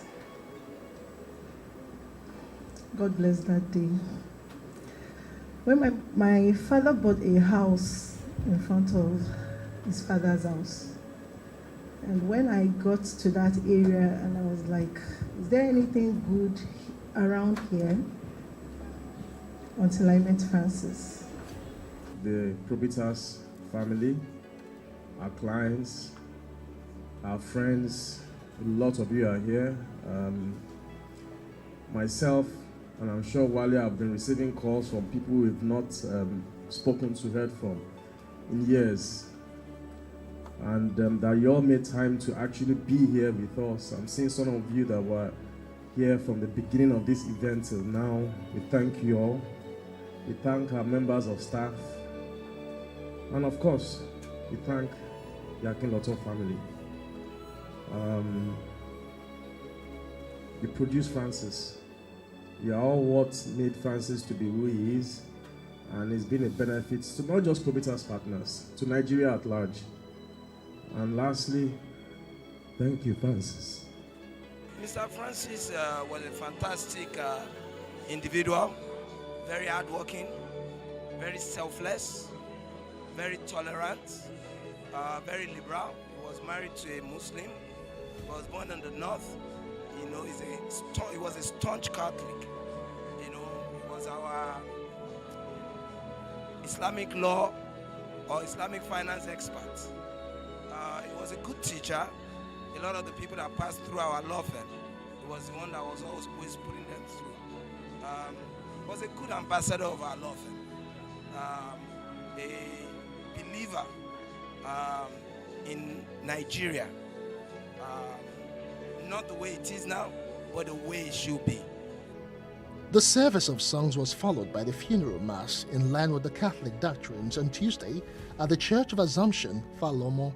God bless that day. When my father bought a house in front of his father's house. And when I got to that area and I was like, is there anything good around here? Until I met Francis. The Probitas family, our clients, our friends, a lot of you are here. Myself, and I'm sure Wale, have been receiving calls from people we've not spoken to, heard from in years. And that you all made time to actually be here with us. I'm seeing some of you that were here from the beginning of this event till now. We thank you all. We thank our members of staff. And of course, we thank the Akinlotto family. You produced Francis. You are all what made Francis to be who he is. And it's been a benefit to not just Probitas partners, to Nigeria at large. And lastly, thank you, Francis. Mr. Francis was a fantastic individual, very hardworking, very selfless, very tolerant, very liberal. He was married to a Muslim. He was born in the north. You know, he was a staunch Catholic. You know, he was our Islamic law or Islamic finance expert. He was a good teacher. A lot of the people that passed through our law firm, he was the one that was always putting them through. He was a good ambassador of our law firm. A believer in Nigeria. Not the way it is now, but the way it should be. The service of songs was followed by the funeral mass in line with the Catholic doctrines on Tuesday at the Church of Assumption, Falomo.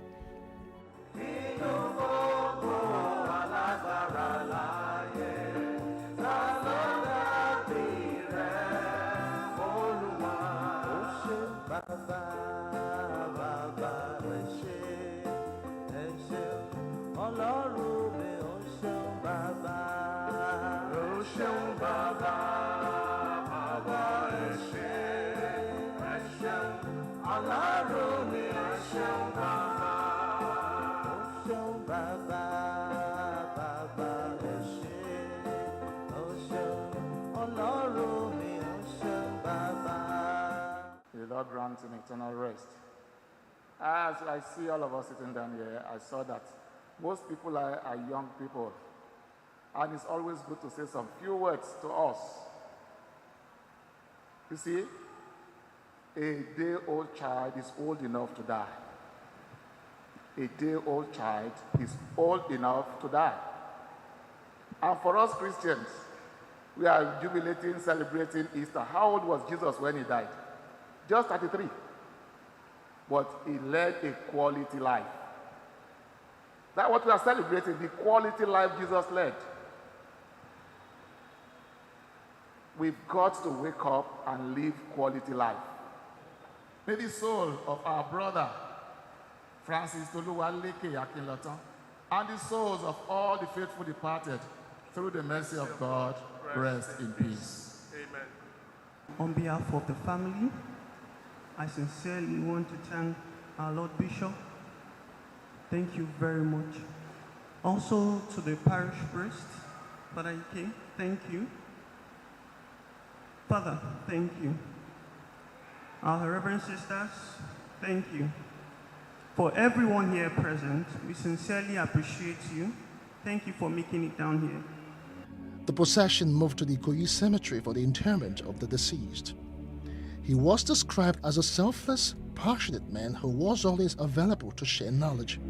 Lord grant him eternal rest. As I see all of us sitting down here, I saw that most people are young people. And it's always good to say some few words to us. You see, a day-old child is old enough to die. A day-old child is old enough to die. And for us Christians, we are jubilating, celebrating Easter. How old was Jesus when he died? Just 33. But he led a quality life. That's what we are celebrating, the quality life Jesus led. we've got to wake up and live quality life. May the soul of our brother, Francis Toluwaleke Akinlotan, and the souls of all the faithful departed, through the mercy of God, rest in peace. Amen. On behalf of the family, I sincerely want to thank our Lord Bishop. Thank you very much. Also to the parish priest, Father Ike, thank you. Father, thank you. Our Reverend Sisters, thank you. For everyone here present, we sincerely appreciate you. Thank you for making it down here. The procession moved to the Ikoyi Cemetery for the interment of the deceased. He was described as a selfless, passionate man who was always available to share knowledge.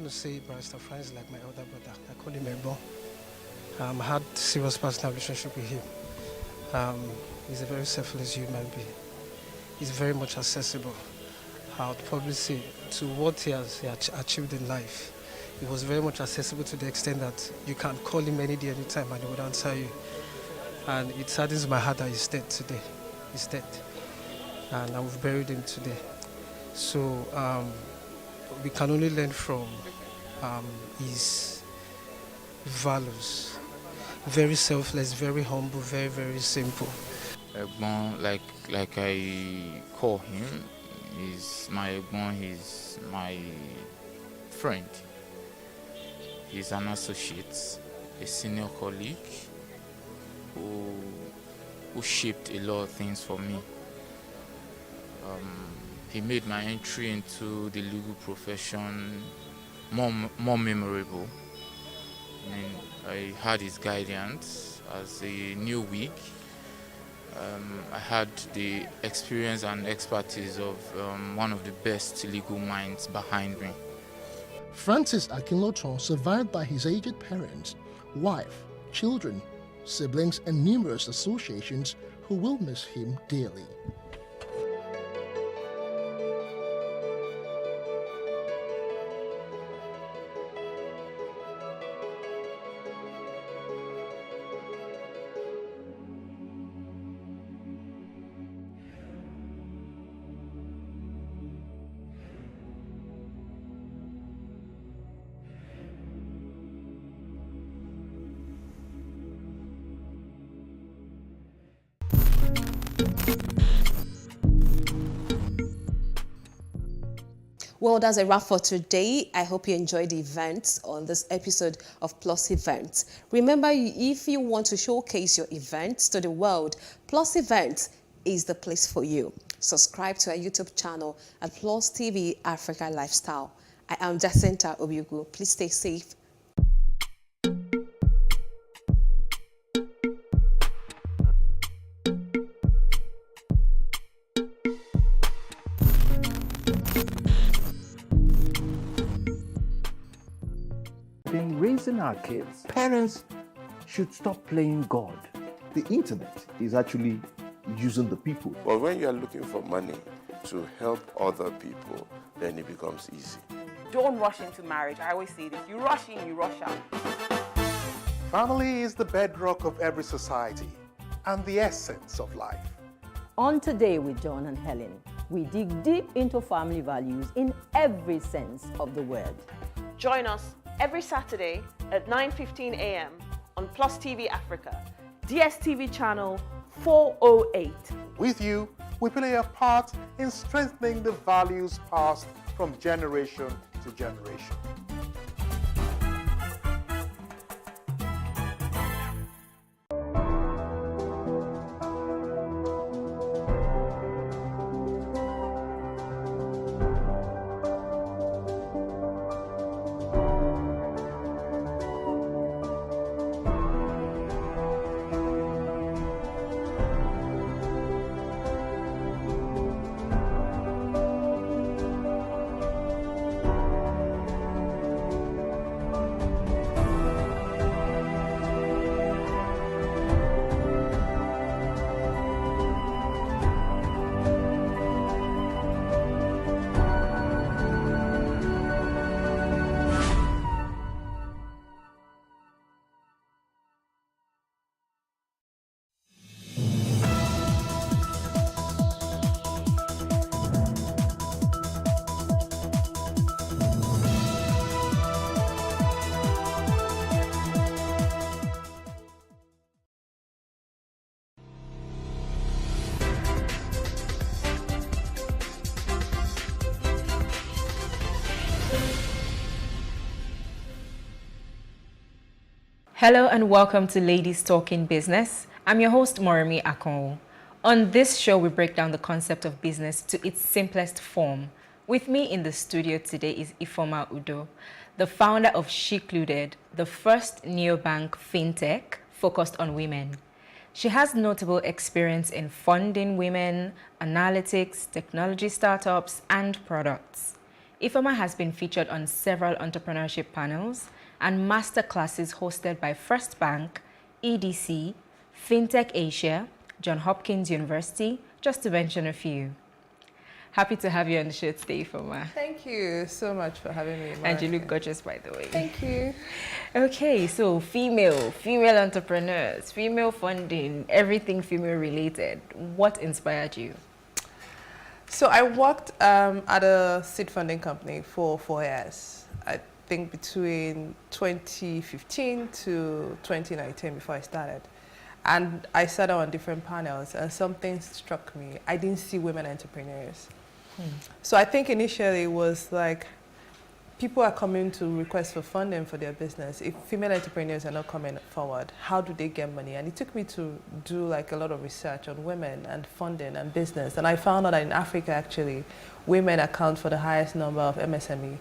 To say Barrister Francis like my elder brother. I call him Ebo. I had serious personal relationship with him. He's a very selfless human being. He's very much accessible. I would probably say to what he has achieved in life. He was very much accessible to the extent that you can call him any day, anytime, and he would answer you. And it saddens my heart that he's dead today. He's dead. And we've buried him today. So we can only learn from his values. Very selfless, very humble, very, very simple. Egbon, like I call him, he's my Egbon, he's my friend. He's an associate, a senior colleague who shaped a lot of things for me. He made my entry into the legal profession more memorable. I mean, I had his guidance as a new wig. I had the experience and expertise of one of the best legal minds behind me. Francis Akinlotan survived by his aged parents, wife, children, siblings, and numerous associations who will miss him dearly. Well, that's a wrap for today. I hope you enjoyed the events on this episode of Plus Events. Remember, if you want to showcase your events to the world, Plus Events is the place for you. Subscribe to our YouTube channel at Plus TV Africa Lifestyle. I am Jacinta Obiugu. Please stay safe. In raising our kids, parents should stop playing God. The internet is actually using the people. But when you are looking for money to help other people, then it becomes easy. Don't rush into marriage. I always say this. You rush in, you rush out. Family is the bedrock of every society and the essence of life. On Today with John and Helen, we dig deep into family values in every sense of the word. Join us every Saturday at 9:15 a.m. on Plus TV Africa, DSTV channel 408. With you, we play a part in strengthening the values passed from generation to generation. Hello and welcome to Ladies Talking Business. I'm your host, Moremi Akonwo. On this show, we break down the concept of business to its simplest form. With me in the studio today is Ifeoma Udo, the founder of Shecluded, the first neobank fintech focused on women. She has notable experience in funding women, analytics, technology startups, and products. Ifeoma has been featured on several entrepreneurship panels and masterclasses hosted by First Bank, EDC, FinTech Asia, Johns Hopkins University, just to mention a few. Happy to have you on the show today, Ifeoma. Thank you so much for having me. And you look gorgeous, by the way. Thank you. Okay, so female entrepreneurs, female funding, everything female related. What inspired you? So I worked at a seed funding company for 4 years. I think between 2015 to 2019 before I started. And I sat on different panels and something struck me. I didn't see women entrepreneurs. So I think initially it was like people are coming to request for funding for their business. If female entrepreneurs are not coming forward, how do they get money? And it took me to do like a lot of research on women and funding and business. And I found out that in Africa, actually, women account for the highest number of MSME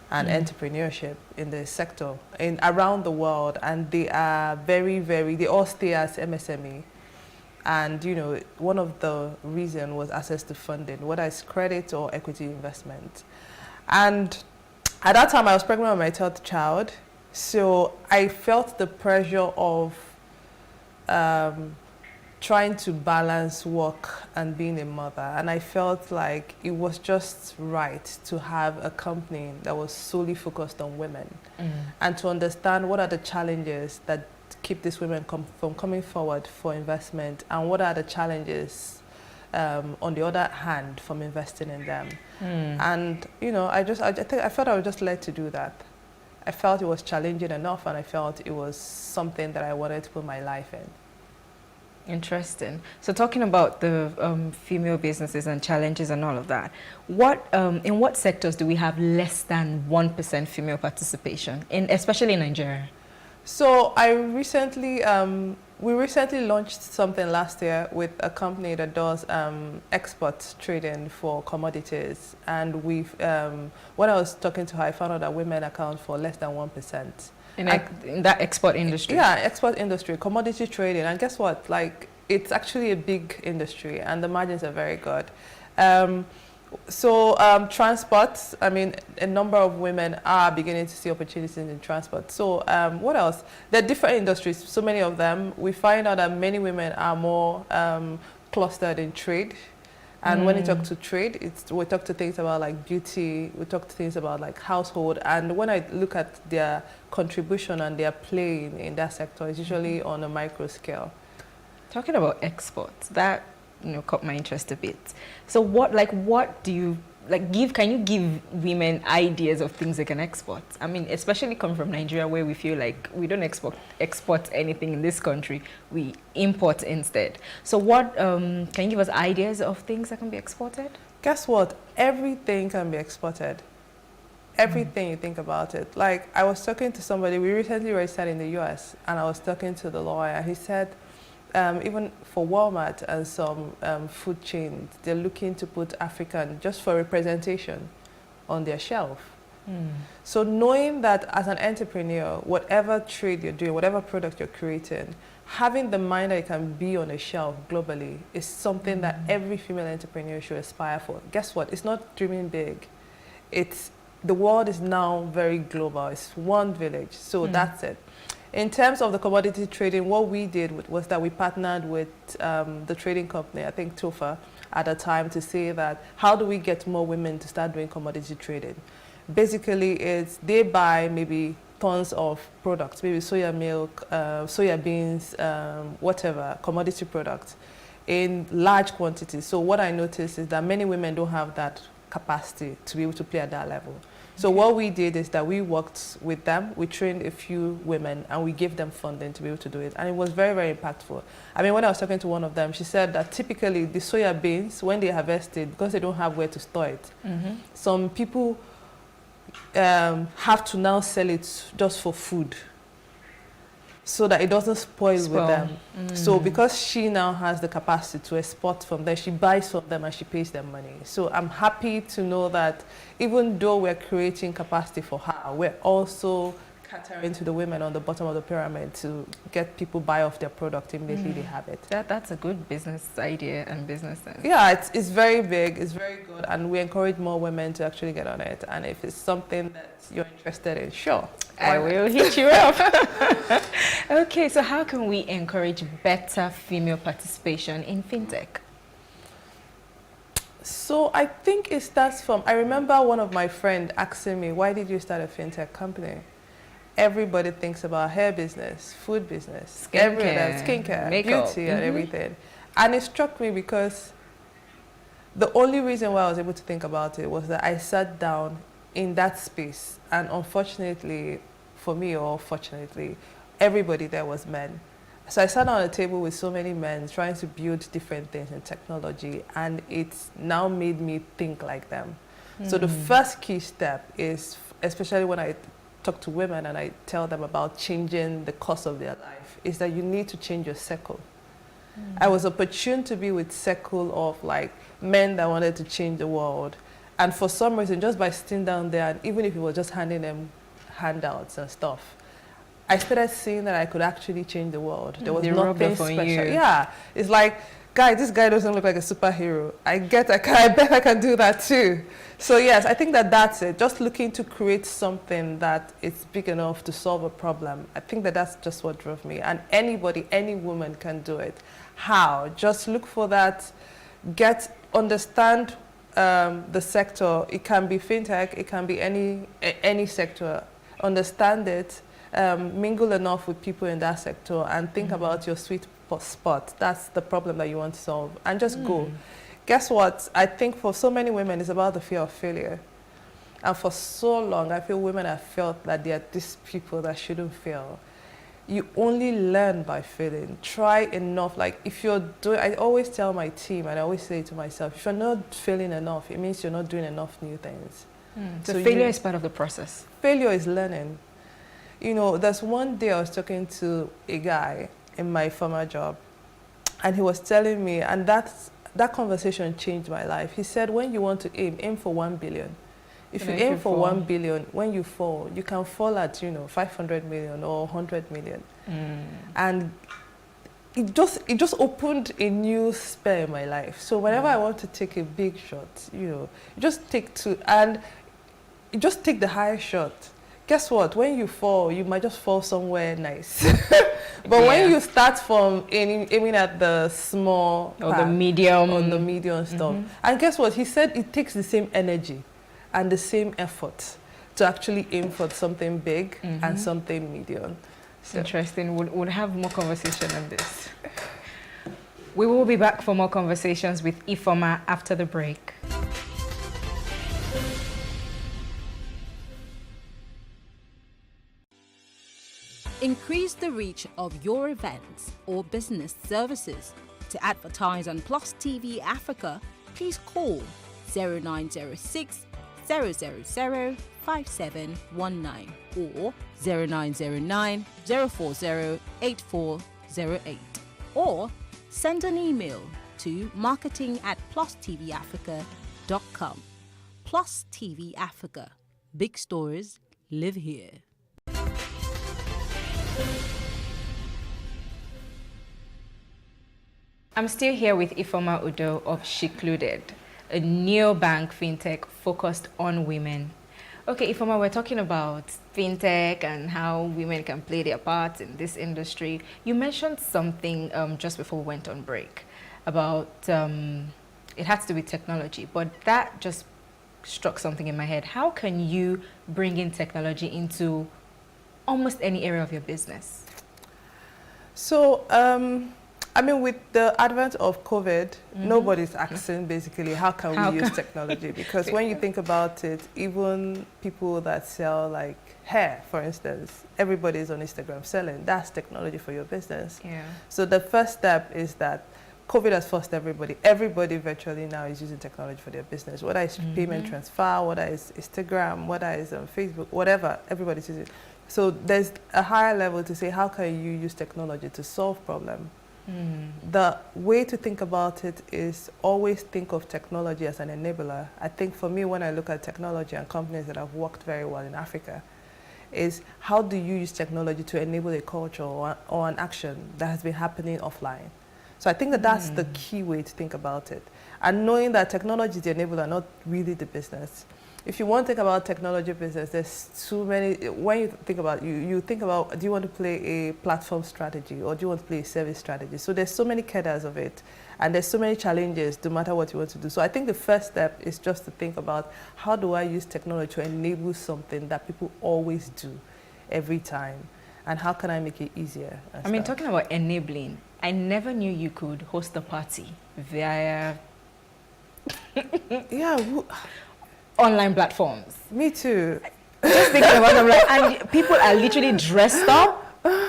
and entrepreneurship in the sector around the world. And they are they all stay as MSME. And, you know, one of the reasons was access to funding, whether it's credit or equity investment. And at that time, I was pregnant with my third child. So I felt the pressure of trying to balance work and being a mother. And I felt like it was just right to have a company that was solely focused on women and to understand what are the challenges that keep these women from coming forward for investment and what are the challenges on the other hand from investing in them. And you know, I felt I was just led to do that. I felt it was challenging enough and I felt it was something that I wanted to put my life in. Interesting. So talking about the female businesses and challenges and all of that, in what sectors do we have less than 1% female participation, especially in Nigeria? So we recently launched something last year with a company that does export trading for commodities. And when I was talking to her, I found out that women account for less than 1%. In that export industry? Yeah, export industry, commodity trading. And guess what? Like, it's actually a big industry and the margins are very good. Transport, I mean, a number of women are beginning to see opportunities in transport. So what else? There are different industries, so many of them. We find out that many women are more clustered in trade. And when we talk to trade, we talk to things about like beauty, we talk to things about like household. And when I look at their contribution and their play in that sector, it's usually on a micro scale. Talking about exports, that caught my interest a bit. So what do you can you give women ideas of things they can export? I mean, especially coming from Nigeria, where we feel like we don't export anything in this country, we import instead. So what, can you give us ideas of things that can be exported? Guess what? Everything can be exported. Everything you think about it. Like, I was talking to somebody, we recently registered in the US, and I was talking to the lawyer. He said, even for Walmart and some food chains, they're looking to put African just for representation on their shelf. So knowing that as an entrepreneur, whatever trade you're doing, whatever product you're creating, having the mind that it can be on a shelf globally is something that every female entrepreneur should aspire for. Guess what? It's not dreaming big. The world is now very global. It's one village. So that's it. In terms of the commodity trading, what we did was that we partnered with the trading company, I think TOFA, at the time, to say that how do we get more women to start doing commodity trading? Basically, they buy maybe tons of products, maybe soya milk, soya beans, whatever, commodity products in large quantities. So what I noticed is that many women don't have that capacity to be able to play at that level. So what we did is that we worked with them, we trained a few women, and we gave them funding to be able to do it. And it was very, very impactful. I mean, when I was talking to one of them, she said that typically the soya beans, when they harvest it, because they don't have where to store it, some people have to now sell it just for food, so that it doesn't spoil with them. So because she now has the capacity to export from there, she buys from them and she pays them money. So I'm happy to know that even though we're creating capacity for her, we're also catering to the women on the bottom of the pyramid to get people buy off their product immediately they have it. That's a good business idea and business sense. Yeah, it's very big, it's very good, and we encourage more women to actually get on it. And if it's something that you're interested in, sure, I will hit you up. Okay, so how can we encourage better female participation in fintech? So I think it starts from, I remember one of my friends asking me, why did you start a fintech company? Everybody thinks about hair business, food business, skincare, makeup, beauty, and everything. And it struck me because the only reason why I was able to think about it was that I sat down in that space, and unfortunately for me, or fortunately, everybody there was men. So I sat on a table with so many men trying to build different things in technology, and it's now made me think like them. So the first key step is, especially when I talk to women and I tell them about changing the course of their life, is that you need to change your circle. I was opportune to be with circle of like men that wanted to change the world. And for some reason, just by sitting down there, and even if it was just handing them handouts and stuff, I started seeing that I could actually change the world. There was nothing special. Yeah, it's like, guy, this guy doesn't look like a superhero. I bet I can do that too. So yes, I think that that's it. Just looking to create something that is big enough to solve a problem. I think that that's just what drove me. And anybody, any woman can do it. How? Just look for that, understand the sector. It can be fintech, it can be any sector. Understand it, mingle enough with people in that sector, and think about your sweet spot. That's the problem that you want to solve, and just go. Guess what? I think for so many women, it's about the fear of failure. And for so long, I feel women have felt that they are these people that shouldn't fail. You only learn by failing. Try enough. Like if you're doing, I always tell my team, and I always say to myself, if you're not failing enough, it means you're not doing enough new things. So failure is part of the process. Failure is learning. You know, there's one day I was talking to a guy in my former job, and he was telling me, and that conversation changed my life. He said, when you want to aim for 1 billion. If you aim for 1 billion, when you fall, you can fall at, 500 million or 100 million. And it just opened a new spur in my life. So whenever I want to take a big shot, you just take two, and you just take the highest shot. Guess what? When you fall, you might just fall somewhere nice. But when you start from aiming at the small or the medium or the medium stuff, and guess what? He said it takes the same energy and the same effort to actually aim for something big and something medium. So. Interesting. We'll have more conversation on this. We will be back for more conversations with Ifeoma after the break. Increase the reach of your events or business services. To advertise on Plus TV Africa, please call 0906 000 5719 or 0909 040 8408, or send an email to marketing@plustvafrica.com. Plus TV Africa. Big stories live here. I'm still here with Ifeoma Udoh of Shecluded, a neobank fintech focused on women. Okay, Ifeoma, we're talking about fintech and how women can play their part in this industry. You mentioned something just before we went on break about it has to do with technology, but that just struck something in my head. How can you bring in technology into almost any area of your business? So, I mean, with the advent of COVID, nobody's asking basically, how can we use technology? Because when you think about it, even people that sell like hair, for instance, everybody's on Instagram selling. That's technology for your business. Yeah. So the first step is that COVID has forced everybody. Everybody virtually now is using technology for their business, whether it's payment transfer, whether it's Instagram, whether it's Facebook, whatever, everybody's using it. So there's a higher level to say, how can you use technology to solve problems? The way to think about it is always think of technology as an enabler. I think for me, when I look at technology and companies that have worked very well in Africa, is how do you use technology to enable a culture or an action that has been happening offline? So I think that that's the key way to think about it. And knowing that technology is the enabler, not really the business. If you want to think about technology business, there's too many. When you think about you think about, do you want to play a platform strategy or do you want to play a service strategy? So there's so many cadres of it, and there's so many challenges no matter what you want to do. So I think the first step is just to think about, how do I use technology to enable something that people always do every time, and how can I make it easier? I mean, talking about enabling, I never knew you could host a party via online platforms. Me too. Just thinking about them, like, and people are literally dressed up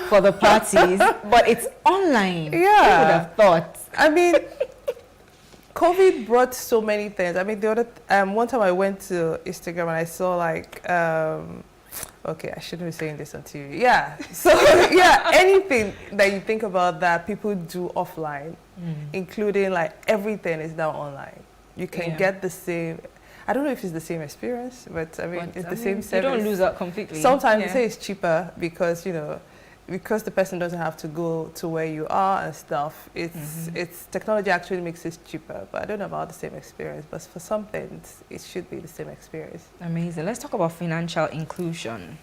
for the parties, but it's online. Yeah. Who would have thought? I mean, COVID brought so many things. I mean, the other one time I went to Instagram and I saw like, okay, I shouldn't be saying this on TV. Yeah. So yeah, anything that you think about that people do offline, including like everything is now online. You can get the same. I don't know if it's the same experience, but I mean, it's the same service. You don't lose out completely. Sometimes they say it's cheaper because, you know, because the person doesn't have to go to where you are and stuff. It's technology actually makes it cheaper, but I don't know about the same experience. But for some things, it should be the same experience. Amazing. Let's talk about financial inclusion.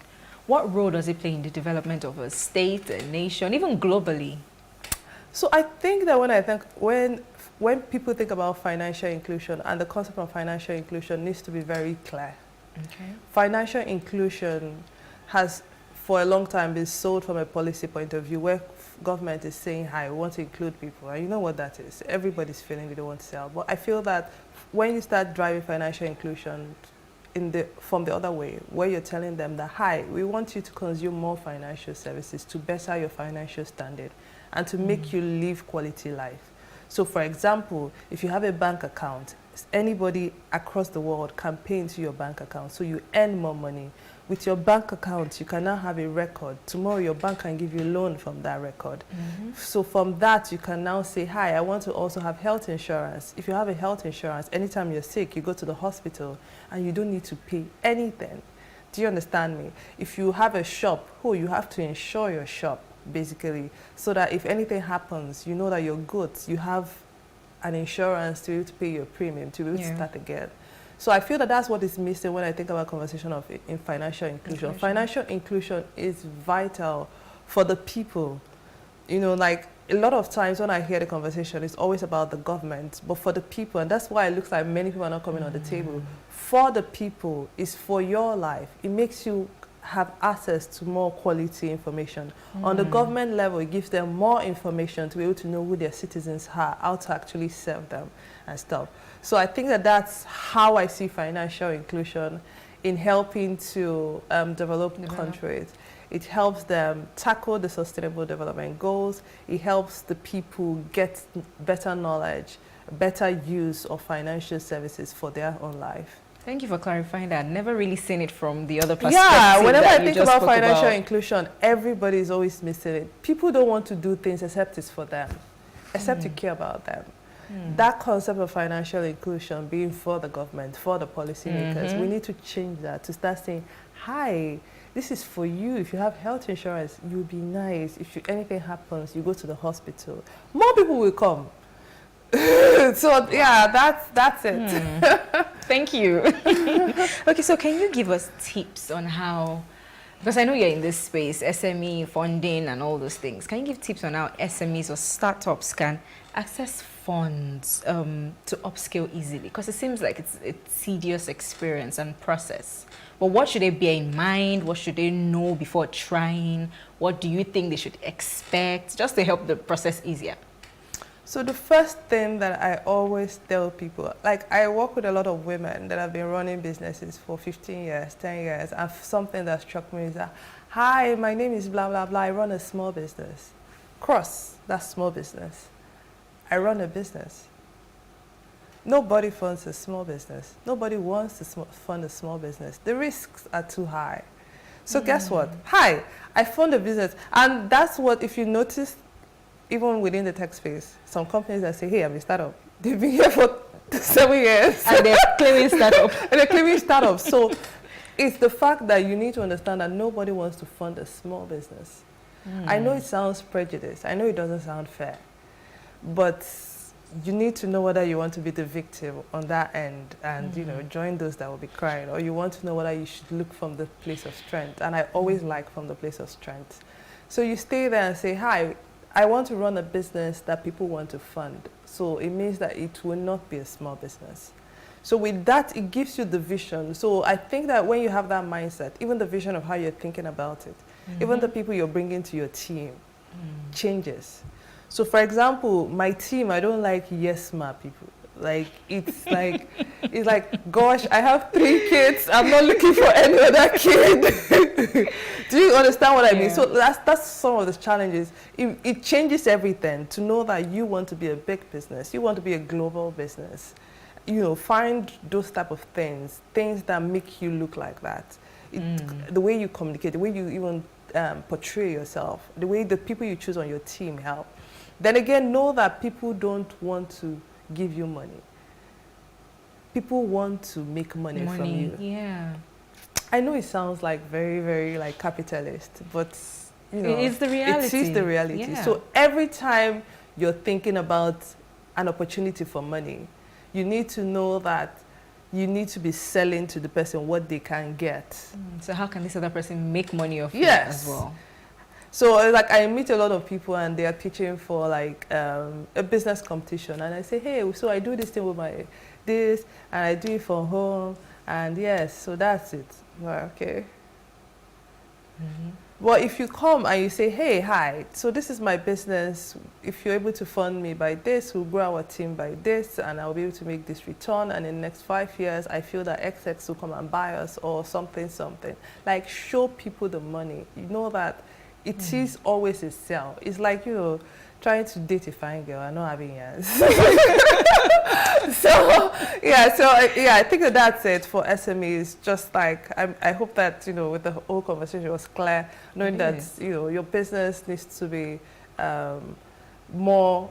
What role does it play in the development of a state, a nation, even globally? So I think that when people think about financial inclusion, and the concept of financial inclusion needs to be very clear. Okay. Financial inclusion has for a long time been sold from a policy point of view, where government is saying, hi, we want to include people. And you know what that is. Everybody's feeling they don't want to sell. But I feel that when you start driving financial inclusion from the other way, where you're telling them that, hi, we want you to consume more financial services to better your financial standard and to make you live quality life. So for example, if you have a bank account, anybody across the world can pay into your bank account, so you earn more money. With your bank account, you can now have a record. Tomorrow, your bank can give you a loan from that record. So from that, you can now say, hi, I want to also have health insurance. If you have a health insurance, anytime you're sick, you go to the hospital and you don't need to pay anything. Do you understand me? If you have a shop, you have to insure your shop, basically, so that if anything happens, you know that you're good. You have an insurance to be able to pay your premium, to be able to start again. So I feel that that's what is missing when I think about conversation of in financial inclusion. Financial inclusion is vital for the people. You know, like a lot of times when I hear the conversation, it's always about the government, but for the people, and that's why it looks like many people are not coming on the table. For the people, it's for your life. It makes you have access to more quality information. On the government level, it gives them more information to be able to know who their citizens are, how to actually serve them and stuff. So I think that that's how I see financial inclusion in helping to develop countries. It helps them tackle the sustainable development goals. It helps the people get better knowledge, better use of financial services for their own life. Thank you for clarifying that. I've never really seen it from the other perspective. Yeah, whenever I think about financial inclusion, everybody is always missing it. People don't want to do things except it's for them, except you care about them. That concept of financial inclusion being for the government, for the policymakers, we need to change that to start saying, hi, this is for you. If you have health insurance, you'll be nice. If anything happens, you go to the hospital. More people will come. So yeah, that's it. Thank you. Okay, so can you give us tips on how, because I know you're in this space, SME, funding and all those things. Can you give tips on how SMEs or startups can access funds to upscale easily? Because it seems like it's a tedious experience and process. But what should they bear in mind? What should they know before trying? What do you think they should expect just to help the process easier? So the first thing that I always tell people, like I work with a lot of women that have been running businesses for 15 years, 10 years, and something that struck me is that, hi, my name is blah, blah, blah, I run a small business. Cross, that's small business. I run a business. Nobody funds a small business. Nobody wants to fund a small business. The risks are too high. So guess what? Hi, I fund a business. And that's what, if you notice, even within the tech space, some companies that say, hey, I'm a startup. They've been here for 7 years. And they're claiming startup. And they're claiming startup. So it's the fact that you need to understand that nobody wants to fund a small business. I know it sounds prejudiced. I know it doesn't sound fair. But you need to know whether you want to be the victim on that end and, you know, join those that will be crying, or you want to know whether you should look from the place of strength. And I always like from the place of strength. So you stay there and say, hi, I want to run a business that people want to fund. So it means that it will not be a small business. So with that, it gives you the vision. So I think that when you have that mindset, even the vision of how you're thinking about it, even the people you're bringing to your team changes. So for example, my team, I don't like yes ma people. Like it's like, gosh, I have 3 kids. I'm not looking for any other kid. Do you understand what I mean? So that's some of the challenges. It changes everything to know that you want to be a big business. You want to be a global business. You know, find those type of things that make you look like that. The way you communicate, the way you even portray yourself, the way the people you choose on your team help. Then again, know that people don't want to give you money. People want to make money from you. Yeah. I know it sounds like very, very like capitalist, but you know, it's the reality. It is the reality. Yeah. So every time you're thinking about an opportunity for money, you need to know that you need to be selling to the person what they can get. So how can this other person make money off you Yes. as well? So like I meet a lot of people and they are pitching for like a business competition, and I say, hey, so I do this thing with this and I do it from home, and yes, so that's it. Well, okay. Well, if you come and you say, hey, hi, so this is my business. If you're able to fund me by this, we'll grow our team by this, and I'll be able to make this return. And in the next 5 years, I feel that XX will come and buy us or something. Like show people the money. You know that it is always a sell. It's like, you know, trying to date a fine girl and not having years. So I think that's it for SMEs. Just like, I hope that, you know, with the whole conversation was clear, knowing that, you know, your business needs to be more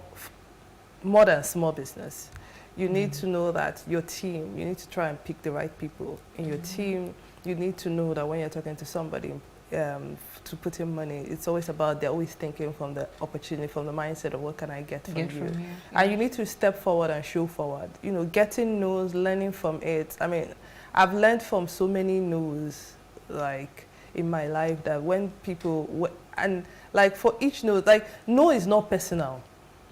than small business. You need to know that your team, you need to try and pick the right people in your team. You need to know that when you're talking to somebody, to put in money, it's always about, they're always thinking from the opportunity, from the mindset of what can I get from you. And you need to step forward and show forward. You know, getting no's, learning from it. I mean, I've learned from so many no's, like, in my life, that when people, and like for each no, like, no is not personal.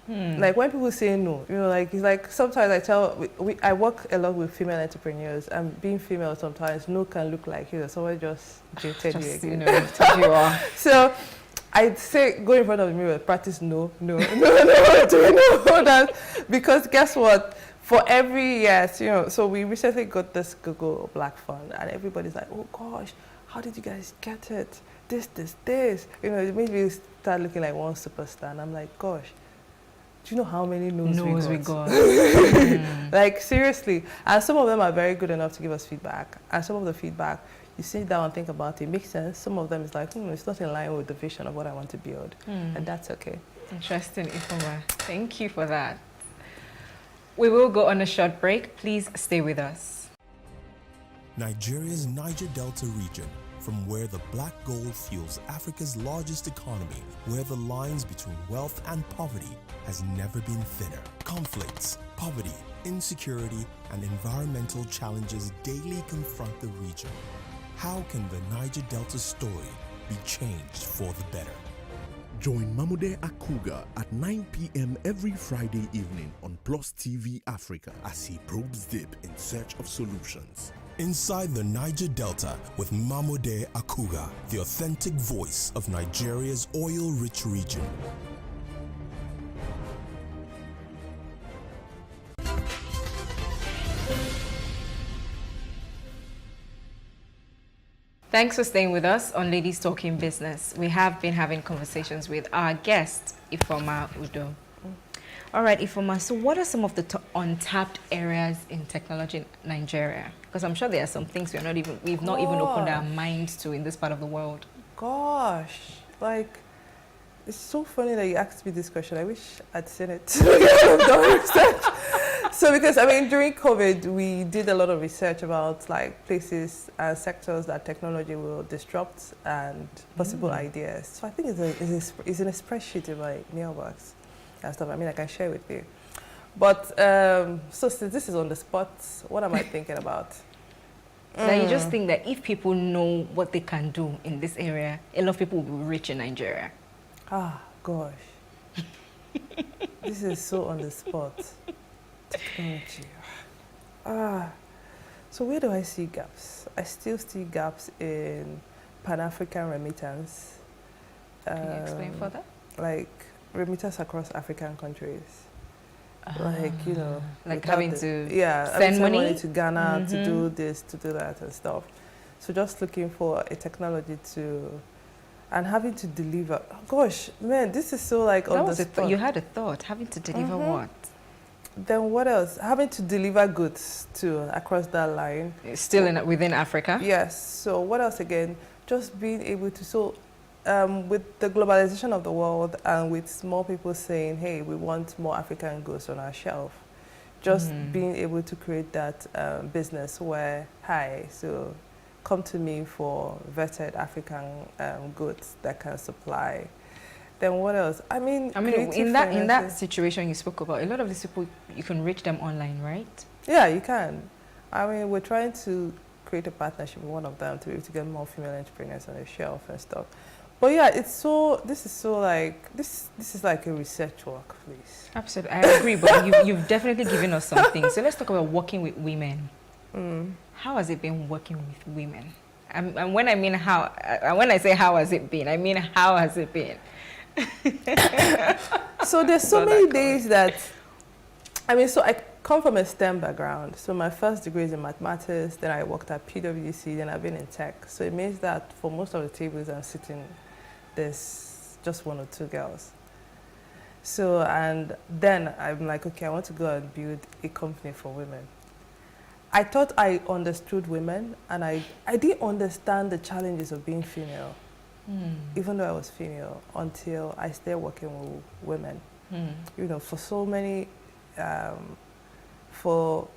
Like when people say no, you know, like it's like sometimes I tell, I work a lot with female entrepreneurs, and being female sometimes no can look like, you know, someone just jilted you again. You know, told you off. So I'd say go in front of the mirror, practice no, that, because guess what? For every yes, you know, so we recently got this Google Black Fund, and everybody's like, oh gosh, how did you guys get it? This. You know, it made me start looking like one superstar, and I'm like, gosh, do you know how many no's we got? Like, seriously. And some of them are very good enough to give us feedback. And some of the feedback, you sit down and think about it, makes sense. Some of them is like, it's not in line with the vision of what I want to build. And that's okay. Interesting, Ifoma. Thank you for that. We will go on a short break. Please stay with us. Nigeria's Niger Delta region, from where the black gold fuels Africa's largest economy, where the lines between wealth and poverty has never been thinner. Conflicts, poverty, insecurity, and environmental challenges daily confront the region. How can the Niger Delta story be changed for the better? Join Mamude Akuga at 9 p.m. every Friday evening on Plus TV Africa as he probes deep in search of solutions. Inside the Niger Delta with Mamude Akuga, the authentic voice of Nigeria's oil-rich region. Thanks for staying with us on Ladies Talking Business. We have been having conversations with our guest, Ifoma Udo. All right, Ifoma, so what are some of the untapped areas in technology in Nigeria? Because I'm sure there are some things we've not even opened our minds to in this part of the world. Gosh, like, it's so funny that you asked me this question. I wish I'd seen it. Done research. So because, I mean, during COVID, we did a lot of research about like places and sectors that technology will disrupt and possible ideas. So I think it's in a spreadsheet in my mailbox and stuff. I mean, I can share with you. But so since this is on the spot, what am I thinking about? That you just think that if people know what they can do in this area, a lot of people will be rich in Nigeria. Ah, gosh. This is so on the spot. Technology. So where do I see gaps? I still see gaps in Pan-African remittance. Can you explain further? Like remittance across African countries. Like, you know, like having to send money to Ghana to do this, to do that and stuff. So just looking for a technology to, and having to deliver. Gosh, man, this is so like on the spot. You had a thought, having to deliver what? Then what else? Having to deliver goods across that line. Still within Africa? Yes. So what else again? Just being able to, so with the globalization of the world and with more people saying, hey, we want more African goods on our shelf, just being able to create that business where, hi, so come to me for vetted African goods that can supply. Then what else? I mean in that situation you spoke about, a lot of these people, you can reach them online, right? Yeah, you can. I mean, we're trying to create a partnership with one of them to be able to get more female entrepreneurs on the shelf and stuff. But yeah, this is like a research work, please. Absolutely, I agree. But you've definitely given us something. So let's talk about working with women. How has it been working with women? And when I mean how, when I say how has it been, I mean how has it been? So there's so many days that, I mean, so I come from a STEM background. So my first degree is in mathematics, then I worked at PwC, then I've been in tech. So it means that for most of the tables I'm sitting, there's just one or two girls. So, and then I'm like, okay, I want to go and build a company for women. I thought I understood women, and I didn't understand the challenges of being female. Even though I was female, until I started working with women. You know, for so many, for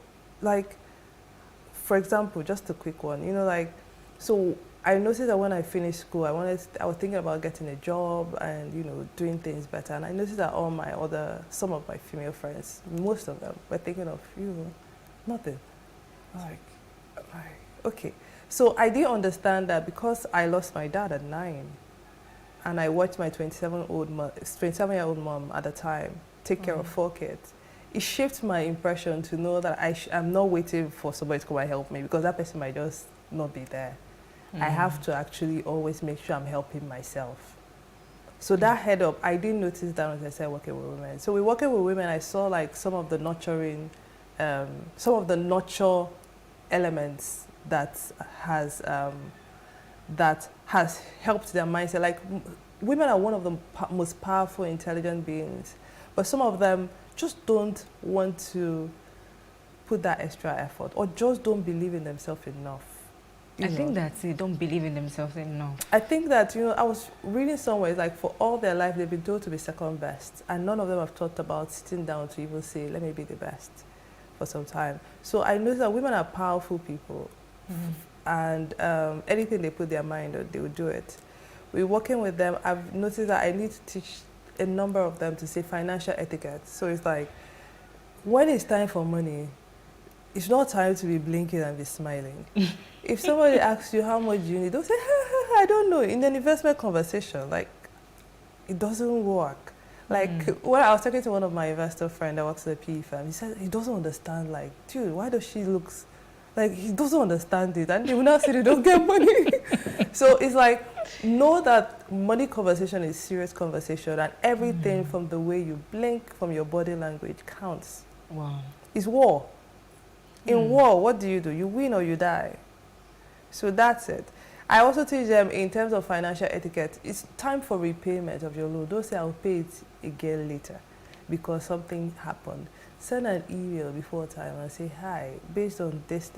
example, just a quick one, you know, like, so I noticed that when I finished school, I was thinking about getting a job and, you know, doing things better. And I noticed that some of my female friends, most of them, were thinking of, you know, nothing. I was like, okay. So I didn't understand that because I lost my dad at 9, and I watched my 27-year-old mom at the time take care of 4 kids. It shifts my impression to know that I'm not waiting for somebody to come and help me, because that person might just not be there. I have to actually always make sure I'm helping myself. So that head up, I didn't notice that when I started working with women. So we're working with women, I saw like some of the nurturing, some of the nurture elements that has helped their mindset. Like women are one of the most powerful, intelligent beings, but some of them just don't want to put that extra effort, or just don't believe in themselves enough. I think that they don't believe in themselves enough. I think that, I was reading somewhere, like for all their life, they've been told to be second best. And none of them have thought about sitting down to even say, let me be the best for some time. So I know that women are powerful people. And anything they put their mind on, they will do it. We're working with them. I've noticed that I need to teach a number of them to say financial etiquette. So it's like, when it's time for money, it's not time to be blinking and be smiling. If somebody asks you how much you need, don't say, I don't know. In an investment conversation, like, it doesn't work. Like, when I was talking to one of my investor friend that works at a PE firm, he said he doesn't understand, like, dude, why does she look, like, he doesn't understand it. And they will not say they don't get money. So it's like, know that money conversation is serious conversation, and everything from the way you blink, from your body language counts. Wow. It's war. In war, what do? You win or you die. So that's it. I also teach them in terms of financial etiquette, it's time for repayment of your loan. Don't say, I'll pay it again later because something happened. Send an email before time and say, hi, based on this,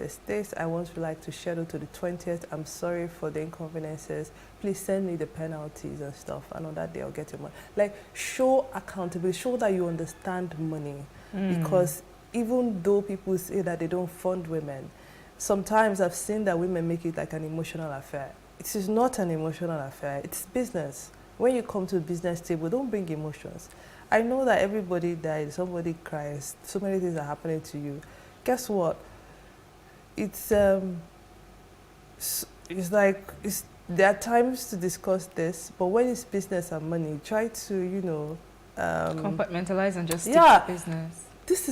I want to like to schedule to the 20th. I'm sorry for the inconveniences. Please send me the penalties and stuff. And on that day, I'll get your money. Like, show accountability, show that you understand money. Because even though people say that they don't fund women, sometimes I've seen that women make it like an emotional affair. It is not an emotional affair, it's business. When you come to a business table, don't bring emotions. I know that everybody died, somebody cries, so many things are happening to you. Guess what? There are times to discuss this, but when it's business and money, try to, compartmentalize and just stick to business. This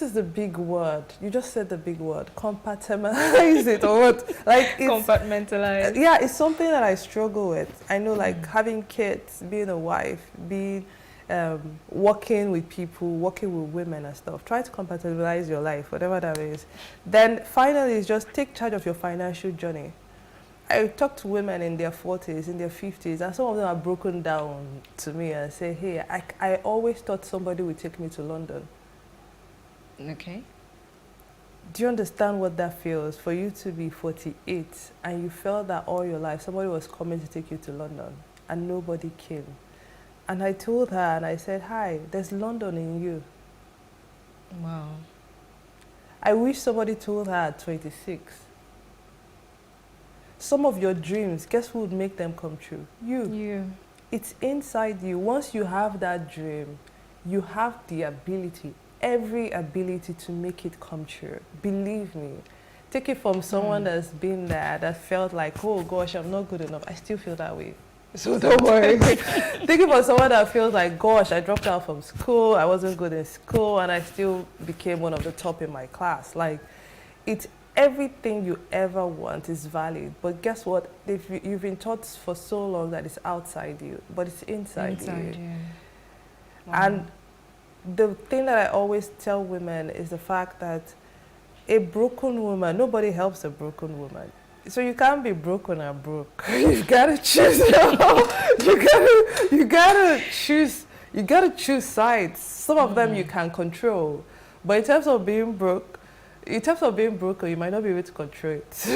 is the big word. You just said the big word. Compartmentalize it or what? Like compartmentalize. Yeah, it's something that I struggle with. I know, like having kids, being a wife, being working with people, working with women and stuff. Try to compartmentalize your life, whatever that is. Then finally, is just take charge of your financial journey. I talk to women in their 40s, in their 50s, and some of them are broken down to me and say, hey, I always thought somebody would take me to London. Okay. Do you understand what that feels? For you to be 48 and you felt that all your life somebody was coming to take you to London and nobody came. And I told her and I said, hi, there's London in you. Wow. I wish somebody told her at 26. Some of your dreams, guess who would make them come true? You. It's inside you. Once you have that dream, you have the ability, every ability to make it come true. Believe me. Take it from someone that's been there, that felt like, oh gosh, I'm not good enough. I still feel that way. So don't worry. Take it from someone that feels like, gosh, I dropped out from school, I wasn't good in school, and I still became one of the top in my class. Like, it's everything you ever want is valid. But guess what? You've been taught for so long that it's outside you, but it's inside you. Wow. And the thing that I always tell women is the fact that a broken woman, nobody helps a broken woman. So you can't be broken and broke. You gotta choose. You gotta choose sides. Some of them you can control, but in terms of being broke, you might not be able to control it.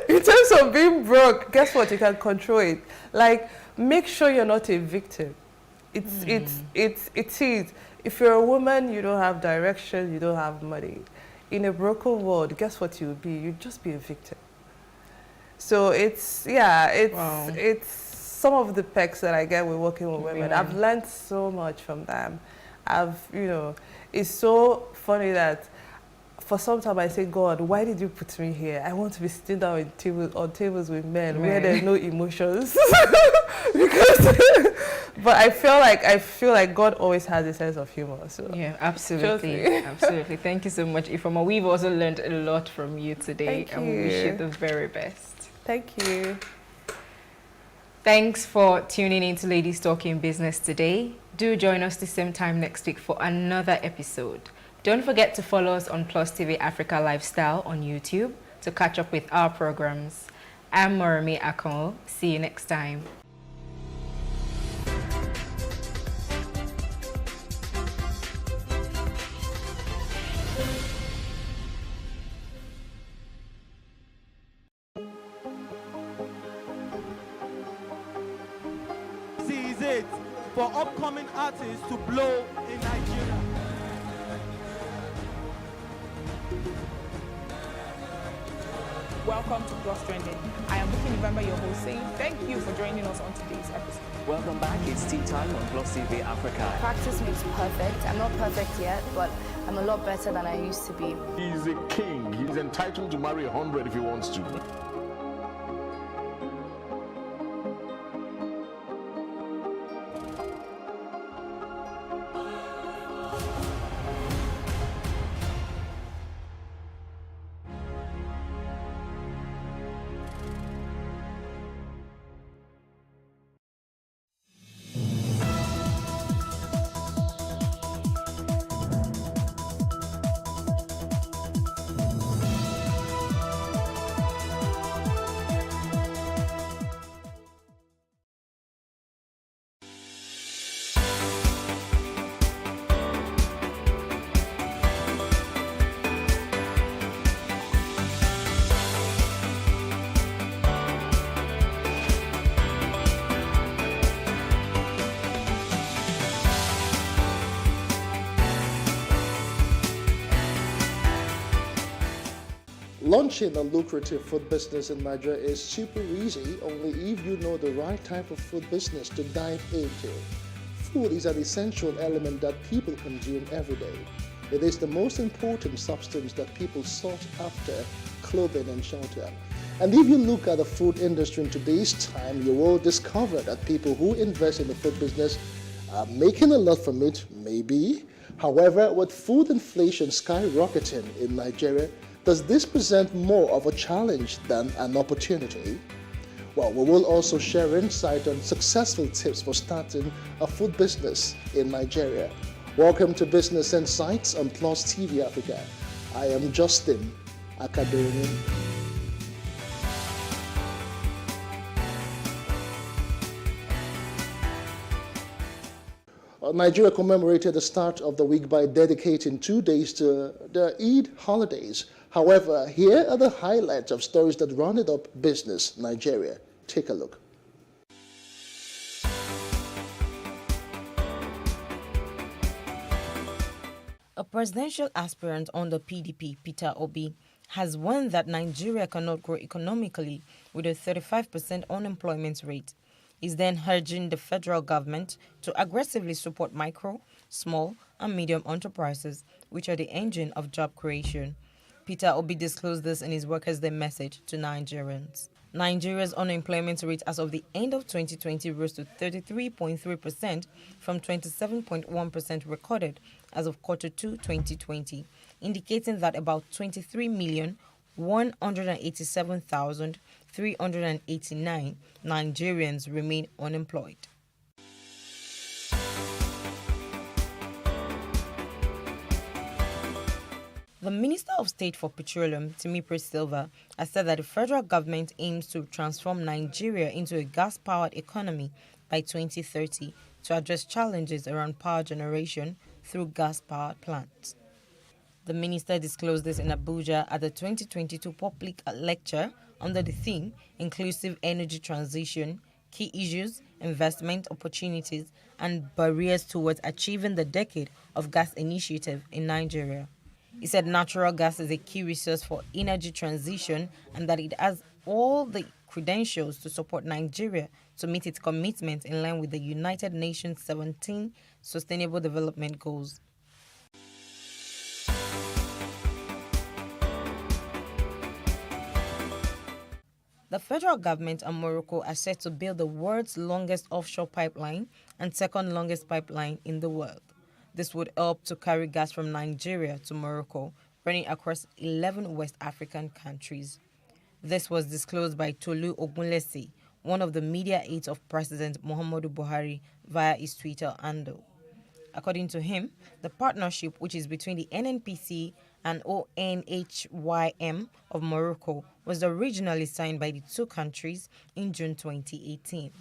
In terms of being broke, guess what? You can control it. Like, make sure you're not a victim. It is. If you're a woman, you don't have direction, you don't have money. In a broken world, guess what you'll be? You'll just be a victim. So it's some of the perks that I get with working with women. I've learned so much from them. It's so funny that for some time I say, God, why did you put me here? I want to be sitting down on tables with men where there's no emotions. But I feel like God always has a sense of humor. So yeah, absolutely, absolutely. Thank you so much, Ifeoma. We've also learned a lot from you today, and we wish you the very best. Thank you. Thanks for tuning in to Ladies Talking Business today. Do join us the same time next week for another episode. Don't forget to follow us on Plus TV Africa Lifestyle on YouTube to catch up with our programs. I'm Moremi Akon. See you next time. This is it for upcoming artists to blow in Nigeria. Welcome to Plus Trending. I am Bukky November, your host, saying thank you for joining us on today's episode. Welcome back. It's tea time on Plus TV Africa. Practice makes perfect. I'm not perfect yet, but I'm a lot better than I used to be. He's a king. He's entitled to marry 100 if he wants to. Launching a lucrative food business in Nigeria is super easy only if you know the right type of food business to dive into. Food is an essential element that people consume every day. It is the most important substance that people sought after clothing and shelter. And if you look at the food industry in today's time, you will discover that people who invest in the food business are making a lot from it, maybe. However, with food inflation skyrocketing in Nigeria, does this present more of a challenge than an opportunity? Well, we will also share insight on successful tips for starting a food business in Nigeria. Welcome to Business Insights on Plus TV Africa. I am Justin Akadoni. Nigeria commemorated the start of the week by dedicating 2 days to the Eid holidays. However, here are the highlights of stories that rounded up Business Nigeria. Take a look. A presidential aspirant on the PDP, Peter Obi, has warned that Nigeria cannot grow economically with a 35% unemployment rate. He's then urging the federal government to aggressively support micro, small, and medium enterprises, which are the engine of job creation. Peter Obi disclosed this in his Workers' Day message to Nigerians. Nigeria's unemployment rate as of the end of 2020 rose to 33.3% from 27.1% recorded as of Q2 2020, indicating that about 23,187,389 Nigerians remain unemployed. The Minister of State for Petroleum, Temipri Silva, has said that the federal government aims to transform Nigeria into a gas-powered economy by 2030 to address challenges around power generation through gas-powered plants. The minister disclosed this in Abuja at the 2022 public lecture under the theme Inclusive Energy Transition, Key Issues, Investment Opportunities, and Barriers Towards Achieving the Decade of Gas Initiative in Nigeria. He said natural gas is a key resource for energy transition and that it has all the credentials to support Nigeria to meet its commitments in line with the United Nations 17 Sustainable Development Goals. The federal government and Morocco are set to build the world's longest offshore pipeline and second longest pipeline in the world. This would help to carry gas from Nigeria to Morocco, running across 11 West African countries. This was disclosed by Tolu Ogunlesi, one of the media aides of President Muhammadu Buhari, via his Twitter handle. According to him, the partnership, which is between the NNPC and ONHYM of Morocco, was originally signed by the two countries in June 2018.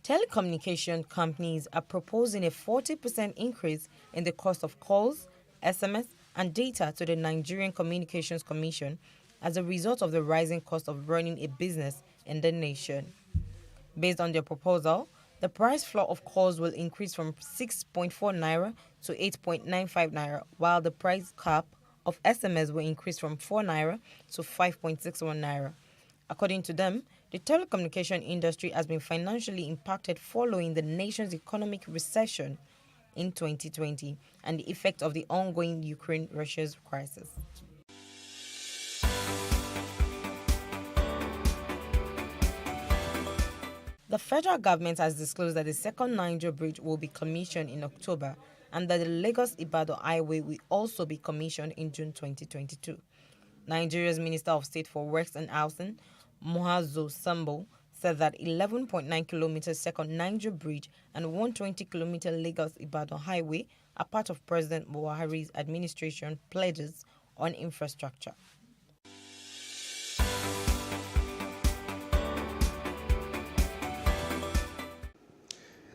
Telecommunication companies are proposing a 40% increase in the cost of calls, SMS, and data to the Nigerian Communications Commission as a result of the rising cost of running a business in the nation. Based on their proposal, the price floor of calls will increase from 6.4 naira to 8.95 naira, while the price cap of SMS will increase from 4 naira to 5.61 naira. According to them, the telecommunication industry has been financially impacted following the nation's economic recession in 2020 and the effect of the ongoing Ukraine-Russia crisis. The federal government has disclosed that the second Niger Bridge will be commissioned in October and that the Lagos-Ibadan Highway will also be commissioned in June 2022. Nigeria's Minister of State for Works and Housing, Muazu Sambo, said that 11.9 kilometer second Niger Bridge and 120 kilometer Lagos-Ibadan Highway are part of President Buhari's administration pledges on infrastructure.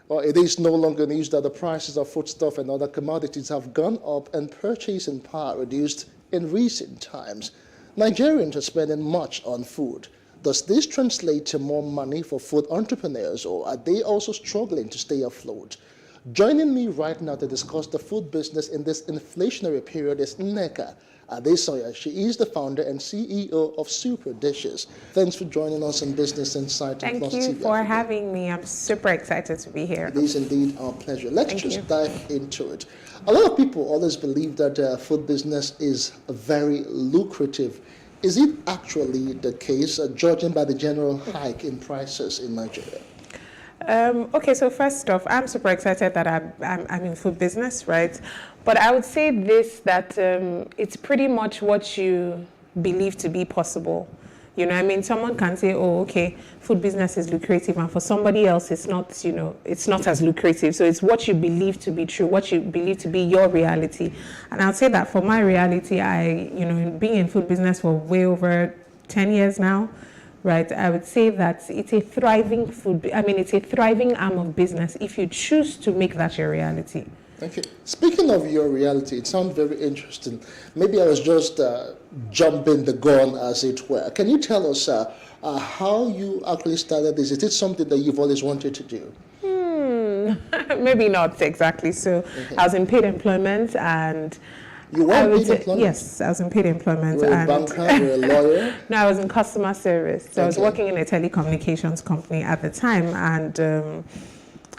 Well, it is no longer news that the prices of foodstuff and other commodities have gone up and purchasing power reduced in recent times. Nigerians are spending much on food. Does this translate to more money for food entrepreneurs, or are they also struggling to stay afloat? Joining me right now to discuss the food business in this inflationary period is Nneka Adesoya. She is the founder and CEO of Super Dishes. Thanks for joining us on Business Insight. Thank you for having me. I'm super excited to be here. It is indeed our pleasure. Let's just dive into it. A lot of people always believe that food business is very lucrative. Is it actually the case, judging by the general hike in prices in Nigeria? Okay, so first off, I'm super excited that I'm in food business, right? But I would say this, that it's pretty much what you believe to be possible. You know, I mean, someone can say, oh, okay, food business is lucrative, and for somebody else, it's not, you know, it's not as lucrative. So it's what you believe to be true, what you believe to be your reality. And I'll say that for my reality, being in food business for way over 10 years now, right, I would say that it's a thriving it's a thriving arm of business if you choose to make that your reality. Thank you. Speaking of your reality, it sounds very interesting. Maybe I was just jumping the gun, as it were. Can you tell us how you actually started this? Is it something that you've always wanted to do? Maybe not exactly. So I was in paid employment, and you were in paid employment? Yes, I was in paid employment. You were a banker, you were a lawyer? No, I was in customer service. So I was working in a telecommunications company at the time, and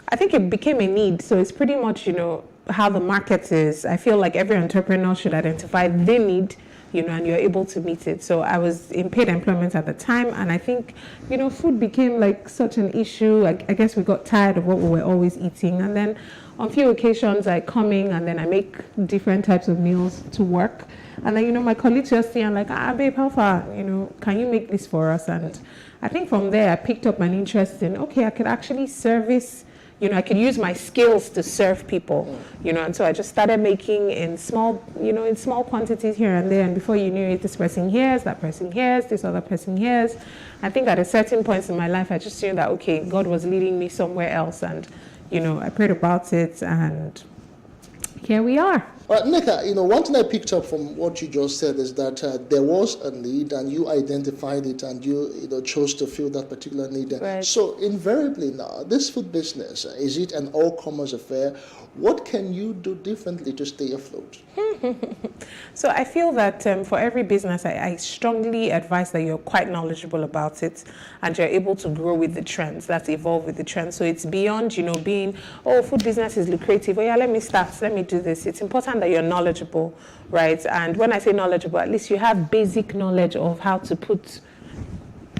I think it became a need. So it's pretty much, you know, how the market is. I feel like every entrepreneur should identify their need, you know, and you're able to meet it. So I was in paid employment at the time, and I think, you know, food became like such an issue. I guess we got tired of what we were always eating, and then on a few occasions I come in and then I make different types of meals to work, and then, you know, my colleagues just see and like, babe, how far, you know, can you make this for us? And I think from there I picked up an interest in, okay, I could actually service, you know, I could use my skills to serve people, you know, and so I just started making in small quantities here and there, and before you knew it, this person hears, that person hears, this other person hears. I think at a certain point in my life, I just knew that, okay, God was leading me somewhere else, and, you know, I prayed about it, and here we are. Nneka, you know, one thing I picked up from what you just said is that there was a need, and you identified it, and you know, chose to fill that particular need. Right. So invariably now, this food business, is it an all-comers affair? What can you do differently to stay afloat? So I feel that for every business, I strongly advise that you're quite knowledgeable about it and you're able to grow with the trends, that evolve with the trends. So it's beyond, being, oh, food business is lucrative. Oh yeah, let me start, let me do this. It's important that you're knowledgeable, right? And when I say knowledgeable, at least you have basic knowledge of how to put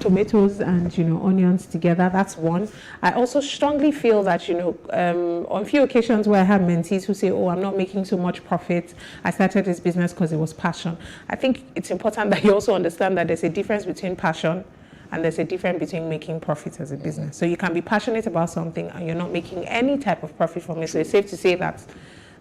tomatoes and onions together. That's one. I also strongly feel that on few occasions where I have mentees who say, oh, I'm not making so much profit, I started this business because it was passion. I think it's important that you also understand that there's a difference between passion and there's a difference between making profit as a business. So you can be passionate about something and you're not making any type of profit from it. So it's safe to say that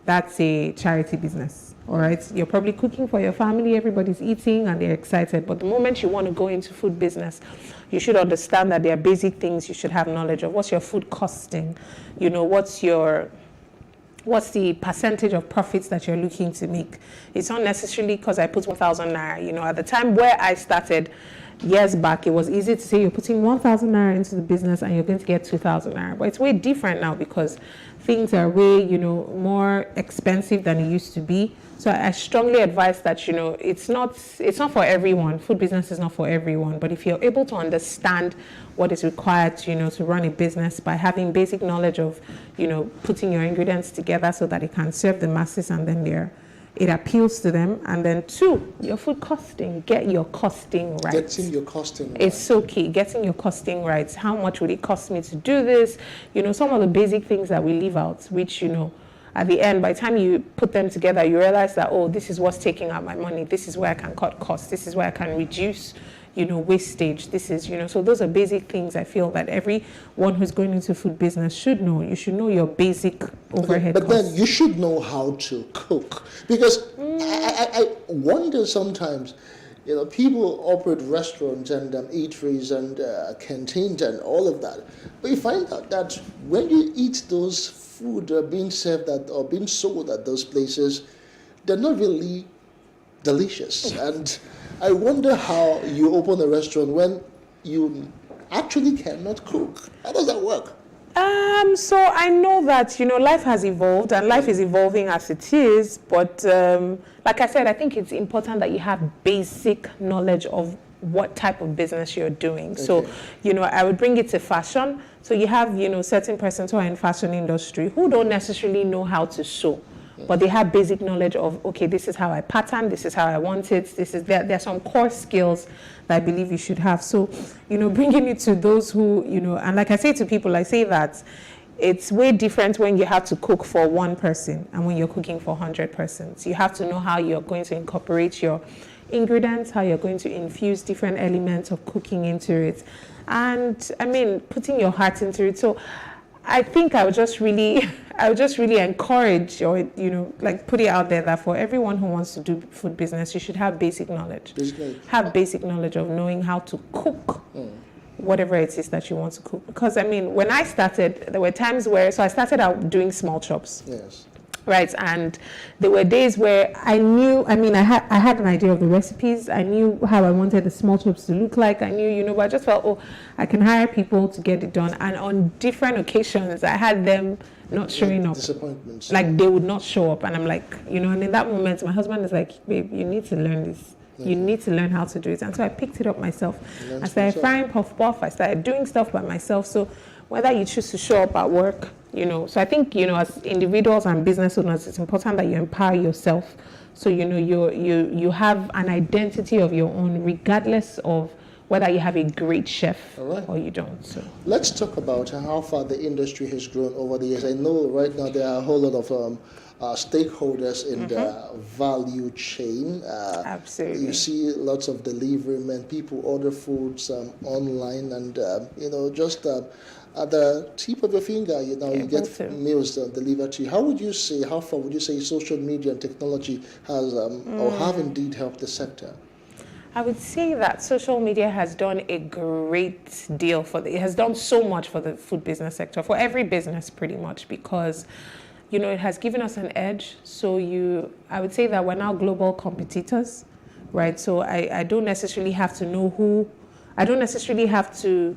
that's a charity business. All right, you're probably cooking for your family, everybody's eating and they're excited. But the moment you want to go into food business, you should understand that there are basic things you should have knowledge of. What's your food costing? What's the percentage of profits that you're looking to make? It's not necessarily because I put 1,000 naira. At the time where I started years back, it was easy to say you're putting 1,000 naira into the business and you're going to get 2,000 naira. But it's way different now because things are way, more expensive than it used to be. So I strongly advise that, it's not for everyone. Food business is not for everyone. But if you're able to understand what is required, to run a business by having basic knowledge of, putting your ingredients together so that it can serve the masses and then it appeals to them. And then 2, your food costing. Get your costing right. Getting your costing right. It's so key. Getting your costing right. How much would it cost me to do this? Some of the basic things that we leave out, which, at the end, by the time you put them together, you realize that, oh, this is what's taking out my money. This is where I can cut costs. This is where I can reduce, wastage. This is, so those are basic things I feel that everyone who's going into food business should know. You should know your basic overhead costs. But then you should know how to cook. Because I wonder sometimes, people operate restaurants and eateries and canteens and all of that. But you find out that when you eat those food being served at or being sold at those places, they're not really delicious. And I wonder how you open a restaurant when you actually cannot cook. How does that work? So I know that, life has evolved and life is evolving as it is. But like I said, I think it's important that you have basic knowledge of what type of business you're doing. Okay. So, I would bring it to fashion. So you have, certain persons who are in fashion industry who don't necessarily know how to sew, but they have basic knowledge of, okay, this is how I pattern, this is how I want it, there are some core skills that I believe you should have. So, bringing it to those who, and like I say to people, I say that it's way different when you have to cook for one person and when you're cooking for 100 persons. You have to know how you're going to incorporate your ingredients, how you're going to infuse different elements of cooking into it. And putting your heart into it. So I think I would just really encourage or, put it out there that for everyone who wants to do food business, you should have basic knowledge. Have basic knowledge of knowing how to cook whatever it is that you want to cook. Because, when I started, there were times where, so I started out doing small chops. Yes. Right, and there were days where I knew, I had an idea of the recipes. I knew how I wanted the small chops to look like. I knew, but I just felt, oh, I can hire people to get it done. And on different occasions, I had them not showing up. Disappointments. Like they would not show up. And I'm like, and in that moment, my husband is like, babe, you need to learn this. Yeah. You need to learn how to do it. And so I picked it up myself. I started frying puff. I started doing stuff by myself. So whether you choose to show up at work, so I think, as individuals and business owners, it's important that you empower yourself. So, you have an identity of your own, regardless of whether you have a great chef or you don't. So let's talk about how far the industry has grown over the years. I know right now there are a whole lot of stakeholders in the value chain. Absolutely. You see lots of delivery men, people order foods online and, just at the tip of your finger, you get meals delivered to you. How far would you say social media and technology has or have indeed helped the sector? I would say that social media has done a great deal it has done so much for the food business sector, for every business pretty much, because it has given us an edge. So I would say that we're now global competitors, right? So I don't necessarily have to know I don't necessarily have to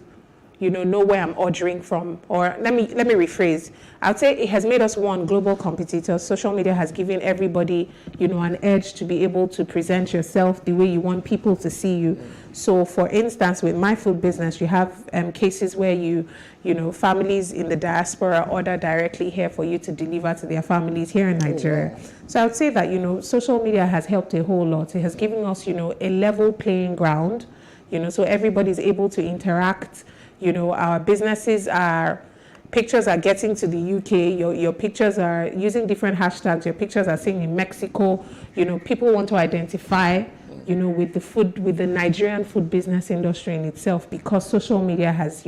know where I'm ordering from. Or let me rephrase. I would say it has made us one global competitor. Social media has given everybody, an edge to be able to present yourself the way you want people to see you. So for instance, with my food business, you have cases where families in the diaspora order directly here for you to deliver to their families here in Nigeria. Oh, wow. So I would say that, social media has helped a whole lot. It has given us, a level playing ground, so everybody's able to interact. Our pictures are getting to the UK, your pictures are using different hashtags, your pictures are seen in Mexico, people want to identify, with the Nigerian food business industry in itself, because social media has,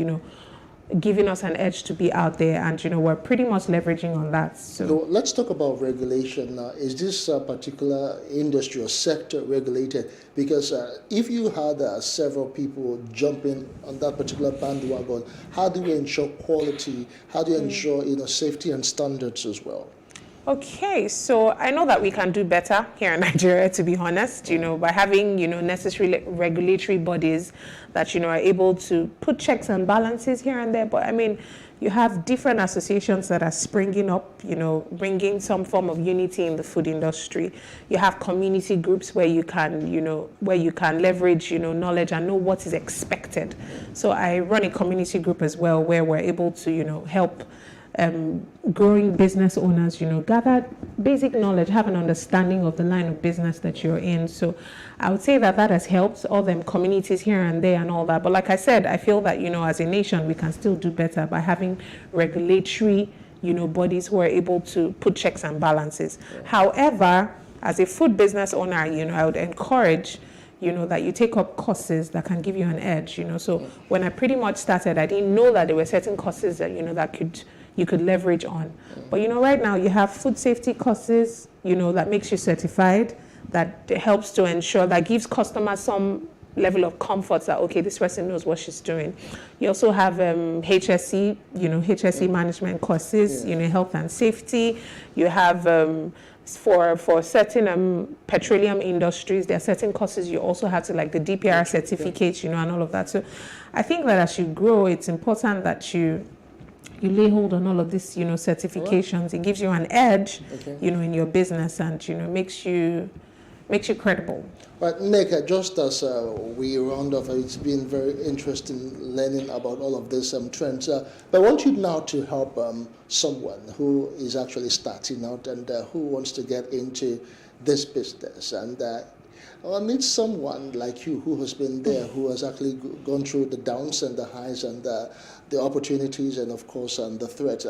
giving us an edge to be out there, and we're pretty much leveraging on that. So let's talk about regulation now. Is this particular industry or sector regulated? Because if you had several people jumping on that particular bandwagon, how do you ensure quality? How do you ensure safety and standards as well? Okay, so I know that we can do better here in Nigeria, to be honest, by having, necessary regulatory bodies that, are able to put checks and balances here and there. But I mean, you have different associations that are springing up, bringing some form of unity in the food industry. You have community groups where you can, leverage, knowledge and know what is expected. So I run a community group as well, where we're able to, help growing business owners, gather basic knowledge, have an understanding of the line of business that you're in. So I would say that has helped all them communities here and there and all that. But like I said, I feel that, as a nation, we can still do better by having regulatory, bodies who are able to put checks and balances. Yeah. However, as a food business owner, I would encourage that you take up courses that can give you an edge, So when I pretty much started, I didn't know that there were certain courses that, that you could leverage on. But, right now you have food safety courses, that makes you certified, that helps to ensure, that gives customers some level of comfort that, okay, this person knows what she's doing. You also have HSE, HSE management courses, health and safety. You have for certain petroleum industries, there are certain courses you also have to, like the DPR certificates, and all of that. So I think that as you grow, it's important that you lay hold on all of this, certifications. It gives you an edge, in your business, and makes you credible. But Nneka, just as we round off, it's been very interesting learning about all of these trends. But I want you now to help someone who is actually starting out and who wants to get into this business. And I need someone like you who has been there, who has actually gone through the downs and the highs and the opportunities and, of course, the threats.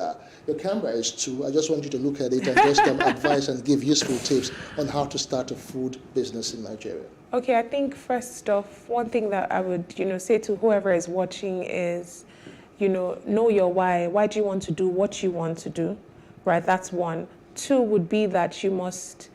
Your camera is too. I just want you to look at it and just advise and give useful tips on how to start a food business in Nigeria. Okay, I think first off, one thing that I would, say to whoever is watching is, know your why. Why do you want to do what you want to do, right? That's one. Two would be that you must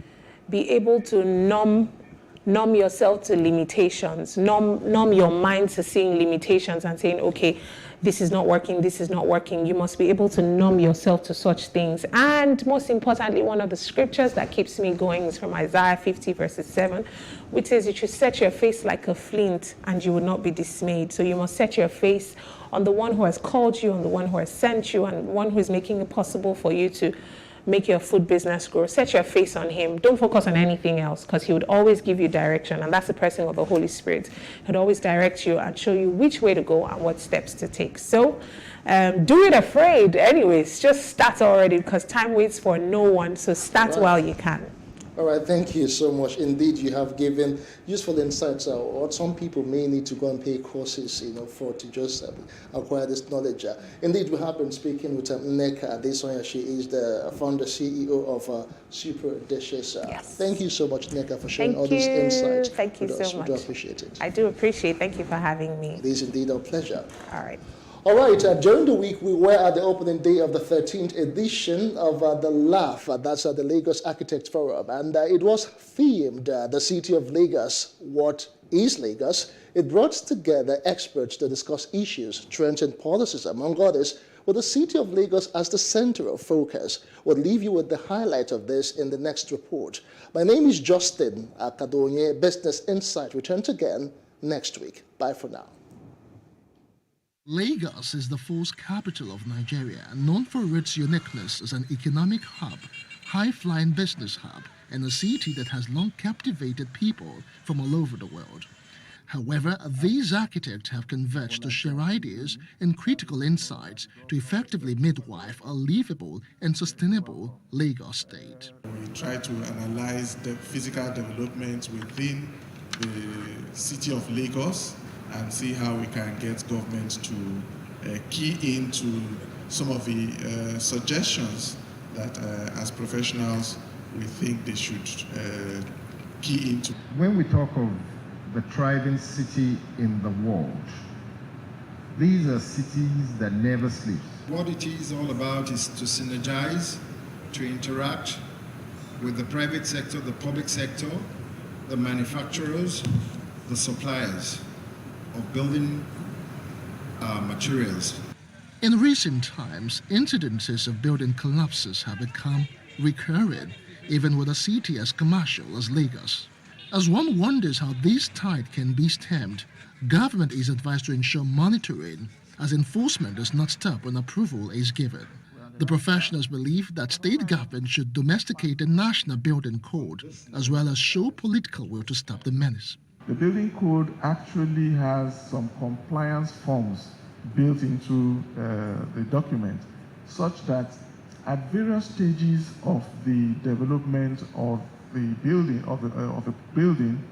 be able to numb yourself to limitations, numb your mind to seeing limitations and saying, okay, this is not working, this is not working. You must be able to numb yourself to such things. And most importantly, one of the scriptures that keeps me going is from Isaiah 50 verses 7, which says you should set your face like a flint and you will not be dismayed. So you must set your face on the one who has called you, on the one who has sent you, and one who is making it possible for you to make your food business grow. Set your face on him. Don't focus on anything else, because he would always give you direction, and that's the person of the Holy Spirit. He'd always direct you and show you which way to go and what steps to take. So do it afraid. Anyways, just start already, because time waits for no one. So start while you can. All right, thank you so much. Indeed, you have given useful insights. What some people may need to go and pay courses, for to just acquire this knowledge. Indeed, we have been speaking with Nneka Adesonya. She is the founder, CEO of Super Dishes. Yes. Thank you so much, Nneka, for sharing all these insights. Thank you so much. We do appreciate it. I do appreciate. Thank you for having me. It is indeed our pleasure. All right. All right, during the week, we were at the opening day of the 13th edition of the LAF, that's the Lagos Architects Forum, and it was themed, the city of Lagos, what is Lagos? It brought together experts to discuss issues, trends, and policies, among others, with the city of Lagos as the center of focus. We'll leave you with the highlight of this in the next report. My name is Justin Akadonye. Business Insight returns again next week. Bye for now. Lagos is the fourth capital of Nigeria, known for its uniqueness as an economic hub, high-flying business hub, and a city that has long captivated people from all over the world. However, these architects have converged to share ideas and critical insights to effectively midwife a livable and sustainable Lagos state. We try to analyze the physical development within the city of Lagos and see how we can get government to key into some of the suggestions that as professionals we think they should key into. When we talk of the thriving city in the world, these are cities that never sleep. What it is all about is to synergize, to interact with the private sector, the public sector, the manufacturers, the suppliers of building materials. In recent times, incidences of building collapses have become recurring, even with a city as commercial as Lagos. As one wonders how this tide can be stemmed, government is advised to ensure monitoring, as enforcement does not stop when approval is given. The professionals believe that state government should domesticate the national building code, as well as show political will to stop the menace. The building code actually has some compliance forms built into the document, such that at various stages of the development of the building,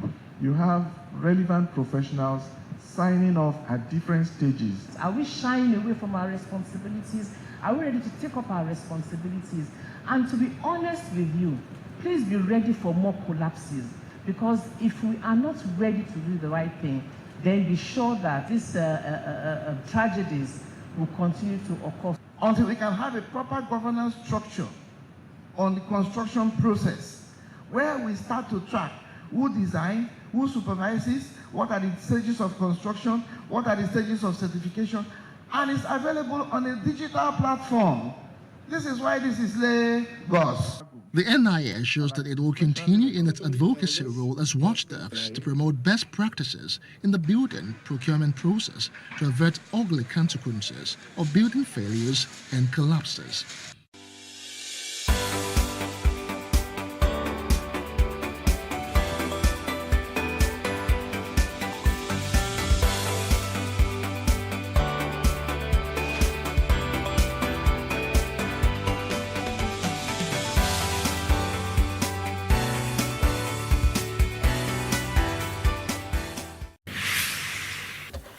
you have relevant professionals signing off at different stages. Are we shying away from our responsibilities? Are we ready to take up our responsibilities? And to be honest with you, please be ready for more collapses, because if we are not ready to do the right thing, then be sure that these tragedies will continue to occur. Until we can have a proper governance structure on the construction process, where we start to track who designs, who supervises, what are the stages of construction, what are the stages of certification, and it's available on a digital platform. This is why this is Lagos. The NIS shows that it will continue in its advocacy role as watchdogs to promote best practices in the building procurement process to avert ugly consequences of building failures and collapses.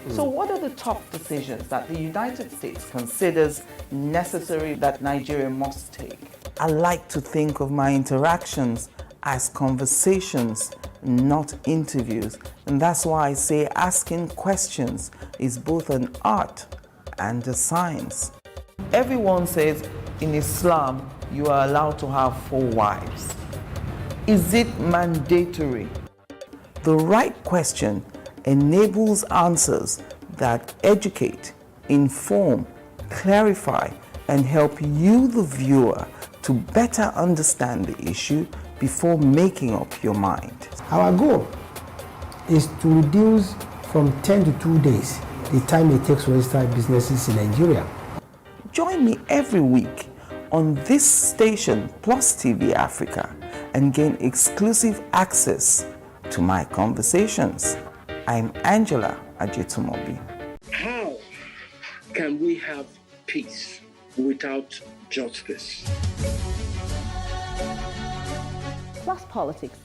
So what are the top decisions that the United States considers necessary that Nigeria must take? I like to think of my interactions as conversations, not interviews. And that's why I say asking questions is both an art and a science. Everyone says in Islam you are allowed to have 4 wives. Is it mandatory? The right question enables answers that educate, inform, clarify, and help you, the viewer, to better understand the issue before making up your mind. Our goal is to reduce from 10 to 2 days the time it takes to register businesses in Nigeria. Join me every week on this station, Plus TV Africa, and gain exclusive access to my conversations. I'm Angela Ajetumobi. How can we have peace without justice? Plus Politics.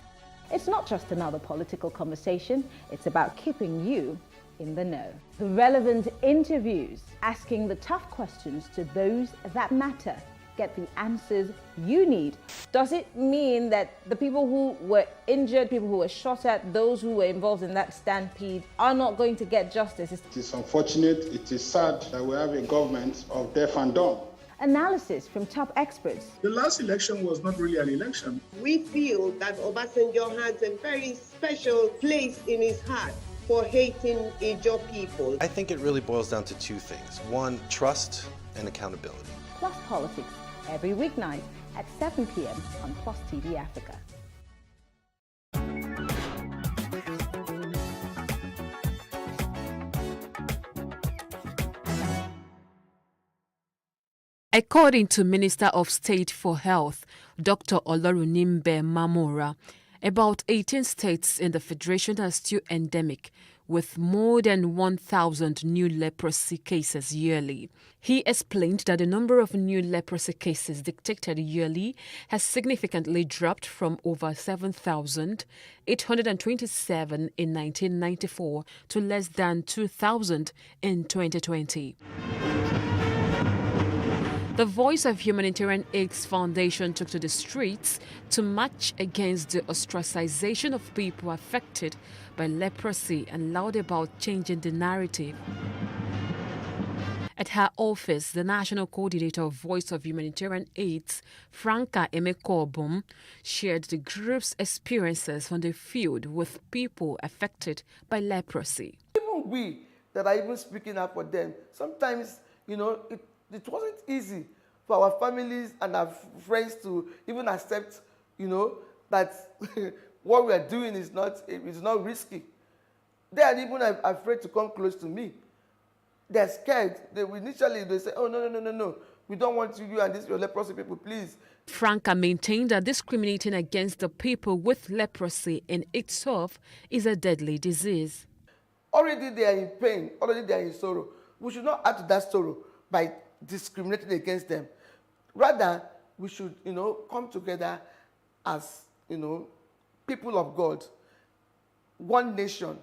It's not just another political conversation, it's about keeping you in the know. The relevant interviews, asking the tough questions to those that matter. Get the answers you need. Does it mean that the people who were injured, people who were shot at, those who were involved in that stampede are not going to get justice? It is unfortunate, it is sad that we have a government of deaf and dumb. Analysis from top experts. The last election was not really an election. We feel that Obasanjo has a very special place in his heart for hating Ijaw people. I think it really boils down to 2 things. 1, trust and accountability. Plus Politics, every weeknight at 7 p.m. on Plus TV Africa. According to Minister of State for Health, Dr. Olorunimbe Mamora, about 18 states in the Federation are still endemic, with more than 1,000 new leprosy cases yearly. He explained that the number of new leprosy cases detected yearly has significantly dropped from over 7,827 in 1994 to less than 2,000 in 2020. The Voice of Humanitarian Aid's Foundation took to the streets to march against the ostracization of people affected by leprosy and loud about changing the narrative. At her office, the National Coordinator of Voice of Humanitarian Aid, Franca Emekobum, shared the group's experiences on the field with people affected by leprosy. Even we that are even speaking up for them, sometimes, it wasn't easy for our families and our friends to even accept, that what we are doing is not risky. They are even afraid to come close to me. They're scared. Initially they say, oh, no. We don't want you and this your leprosy people, please. Franca maintained that discriminating against the people with leprosy in itself is a deadly disease. Already they are in pain. Already they are in sorrow. We should not add to that sorrow by discriminating against them. Rather, we should, come together as, people of God, one nation,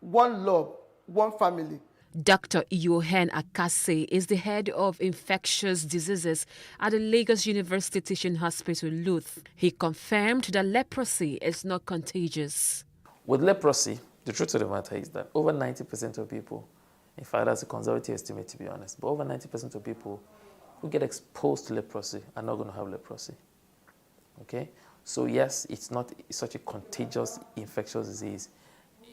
one love, one family. Dr. Yohen Akase is the head of infectious diseases at the Lagos University Teaching Hospital, Luth. He confirmed that leprosy is not contagious. With leprosy, the truth of the matter is that over 90% of people, in fact, that's a conservative estimate to be honest, but over 90% of people who get exposed to leprosy are not going to have leprosy. Okay? So yes, it's not such a contagious infectious disease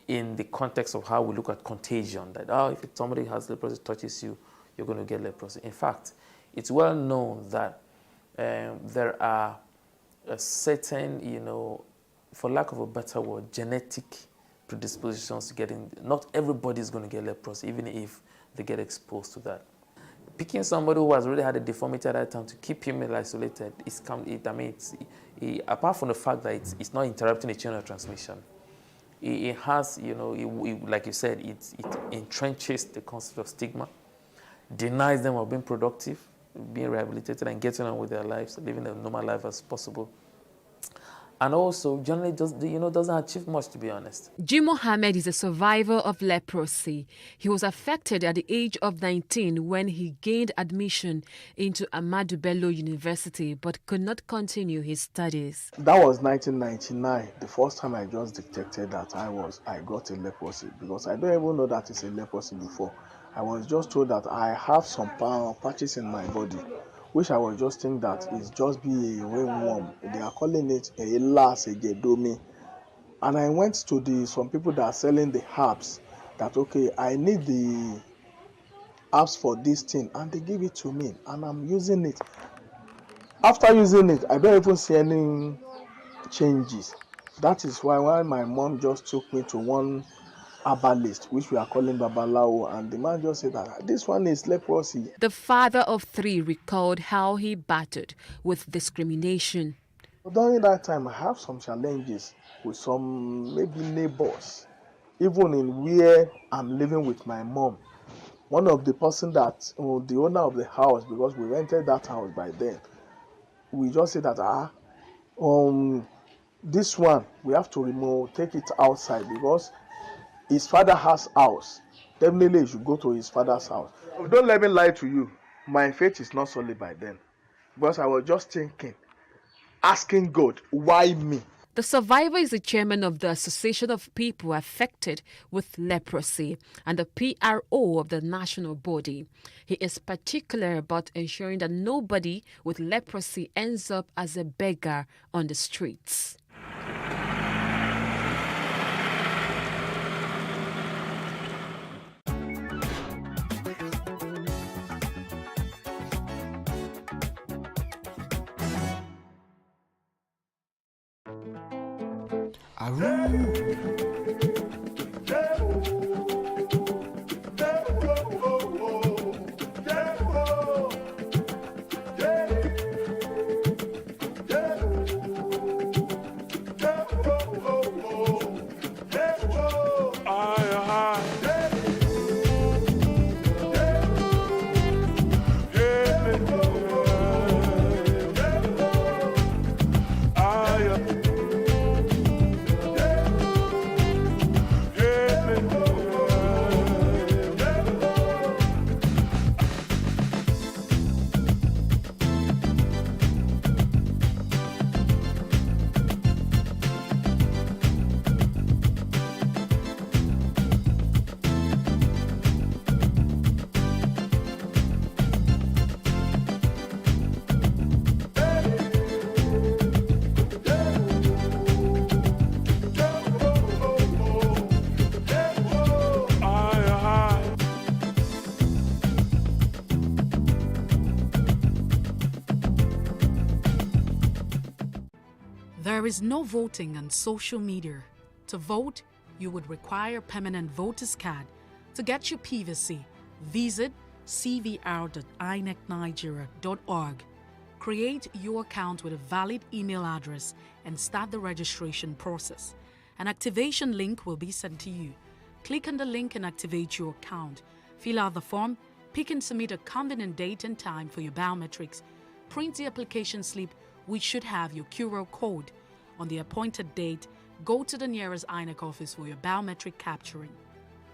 in the context of how we look at contagion, that if somebody has leprosy, touches you, you're going to get leprosy. In fact, it's well known that there are a certain, for lack of a better word, genetic predispositions to getting, not everybody is going to get leprosy, even if they get exposed to that. Picking somebody who has already had a deformity at that time to keep him isolated, apart from the fact that it's not interrupting the chain of transmission, it has, like you said, it entrenches the concept of stigma, denies them of being productive, being rehabilitated and getting on with their lives, living a normal life as possible. And also, generally, doesn't achieve much, to be honest. G. Mohammed is a survivor of leprosy. He was affected at the age of 19 when he gained admission into Ahmadu Bello University, but could not continue his studies. That was 1999, the first time I just detected that I got a leprosy, because I don't even know that it's a leprosy before. I was just told that I have some patches in my body, which I was just thinking that it's just be a ringworm. They are calling it a las egedomi. And I went to some people that are selling the herbs, that okay, I need the herbs for this thing, and they give it to me, and I'm using it. After using it, I don't even see any changes. That is why my mom just took me to one herbalist, which we are calling Babalawo, and the man just said that this one is leprosy. The father of 3 recalled how he battled with discrimination. During that time, I have some challenges with some maybe neighbors, even in where I'm living with my mom. One of the person that, the owner of the house, because we rented that house by then, we just said that, this one, we have to take it outside, because his father has house. Definitely you should go to his father's house. Don't let me lie to you. My faith is not solid by then. Because I was just thinking, asking God, why me? The survivor is the chairman of the Association of People Affected with Leprosy and the PRO of the national body. He is particular about ensuring that nobody with leprosy ends up as a beggar on the streets. There is no voting on social media. To vote, you would require a permanent voter's card. To get your PVC, visit cvr.inecnigeria.org. Create your account with a valid email address and start the registration process. An activation link will be sent to you. Click on the link and activate your account. Fill out the form, pick and submit a convenient date and time for your biometrics. Print the application slip, which should have your QR code. On the appointed date, go to the nearest INEC office for your biometric capturing.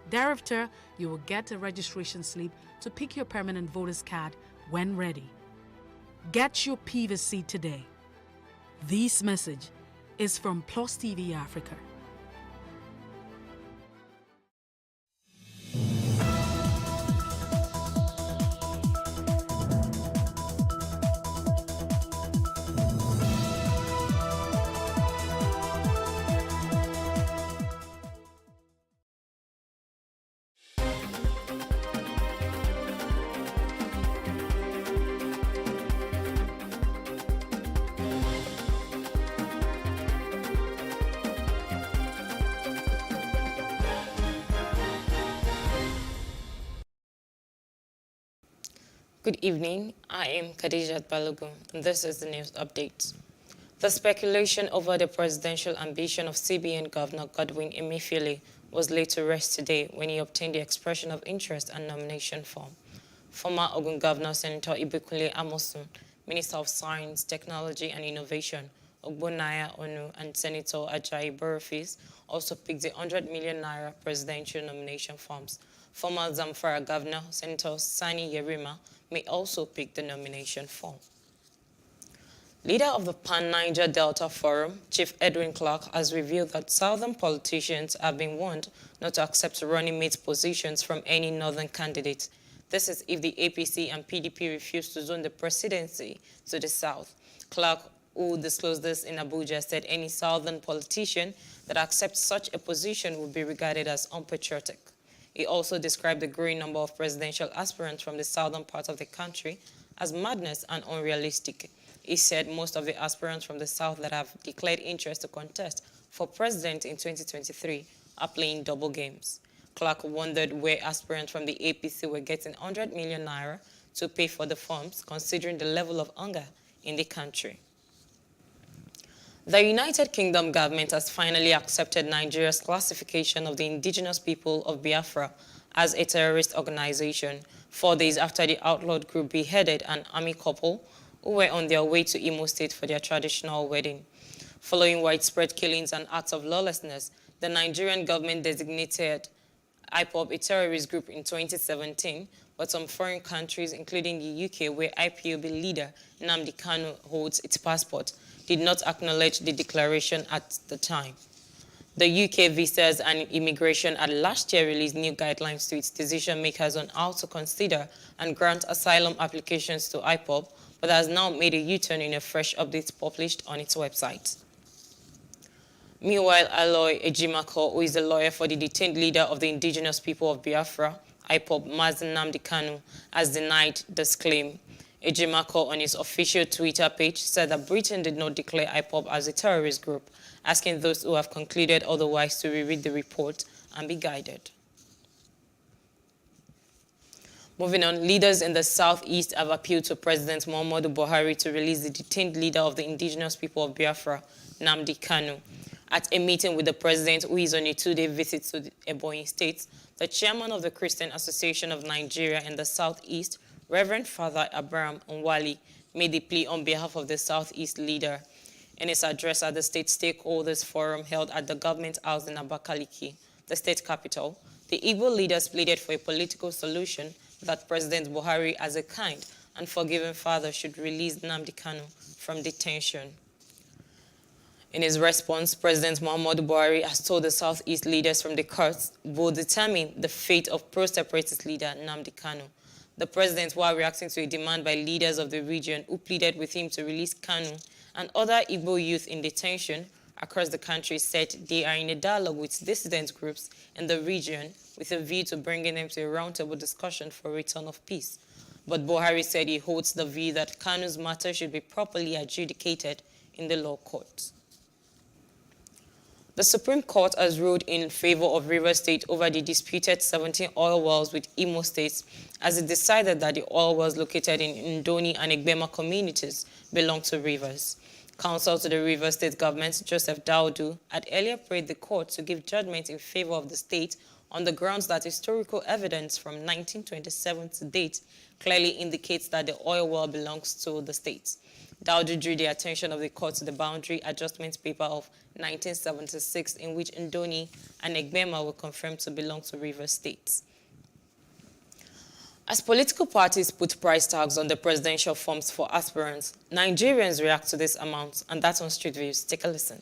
Thereafter, you will get a registration slip to pick your permanent voter's card when ready. Get your PVC today. This message is from Plus TV Africa. Good evening, I am Khadijat Balogun, and this is the news update. The speculation over the presidential ambition of CBN Governor Godwin Emefiele was laid to rest today when he obtained the expression of interest and nomination form. Former Ogun Governor Senator Ibikunle Amosun, Minister of Science, Technology and Innovation, Ogbonnaya Onu, and Senator Ajayi Borough also picked the 100 million naira presidential nomination forms. Former Zamfara Governor, Senator Sani Yerima, may also pick the nomination form. Leader of the Pan-Niger Delta Forum, Chief Edwin Clark, has revealed that southern politicians have been warned not to accept running mate positions from any northern candidate. This is if the APC and PDP refuse to zone the presidency to the south. Clark, who disclosed this in Abuja, said any southern politician that accepts such a position would be regarded as unpatriotic. He also described the growing number of presidential aspirants from the southern part of the country as madness and unrealistic. He said most of the aspirants from the south that have declared interest to contest for president in 2023 are playing double games. Clark wondered where aspirants from the APC were getting 100 million naira to pay for the forms, considering the level of hunger in the country. The United Kingdom government has finally accepted Nigeria's classification of the indigenous people of Biafra as a terrorist organization, 4 days after the outlawed group beheaded an army couple who were on their way to Imo State for their traditional wedding. Following widespread killings and acts of lawlessness, the Nigerian government designated IPOB a terrorist group in 2017, but some foreign countries, including the UK, where IPOB leader Nnamdi Kanu holds its passport, did not acknowledge the declaration at the time. The UK Visas and Immigration had last year released new guidelines to its decision makers on how to consider and grant asylum applications to IPOB, but has now made a U-turn in a fresh update published on its website. Meanwhile, Aloy Ejimako, who is the lawyer for the detained leader of the indigenous people of Biafra, IPOB, Mazen Nnamdi Kanu, has denied this claim. Ejimako, on his official Twitter page, said that Britain did not declare IPOB as a terrorist group, asking those who have concluded otherwise to reread the report and be guided. Moving on, leaders in the southeast have appealed to President Muhammadu Buhari to release the detained leader of the indigenous people of Biafra, Nnamdi Kanu. At a meeting with the president, who is on a 2-day visit to Ebonyi State, the chairman of the Christian Association of Nigeria in the southeast, Reverend Father Abraham Onwali, made the plea on behalf of the southeast leader. In his address at the State Stakeholders Forum held at the Government House in Abakaliki, the state capital, the Igbo leaders pleaded for a political solution that President Buhari, as a kind and forgiving father, should release Nnamdi Kanu from detention. In his response, President Muhammadu Buhari has told the southeast leaders from the courts will determine the fate of pro-separatist leader Nnamdi Kanu. The president, while reacting to a demand by leaders of the region who pleaded with him to release Kanu and other Igbo youth in detention across the country, said they are in a dialogue with dissident groups in the region with a view to bringing them to a roundtable discussion for a return of peace. But Buhari said he holds the view that Kanu's matter should be properly adjudicated in the law courts. The Supreme Court has ruled in favor of Rivers State over the disputed 17 oil wells with Imo State, as it decided that the oil wells located in Ndoni and Egbema communities belong to Rivers. Counsel to the Rivers State government, Joseph Daudu, had earlier prayed the court to give judgment in favor of the state on the grounds that historical evidence from 1927 to date clearly indicates that the oil well belongs to the state. Daudu drew the attention of the court to the boundary adjustment paper of 1976, in which Ndoni and Egbema were confirmed to belong to Rivers State. As political parties put price tags on the presidential forms for aspirants, Nigerians react to this amount, and that's on Street Views. Take a listen.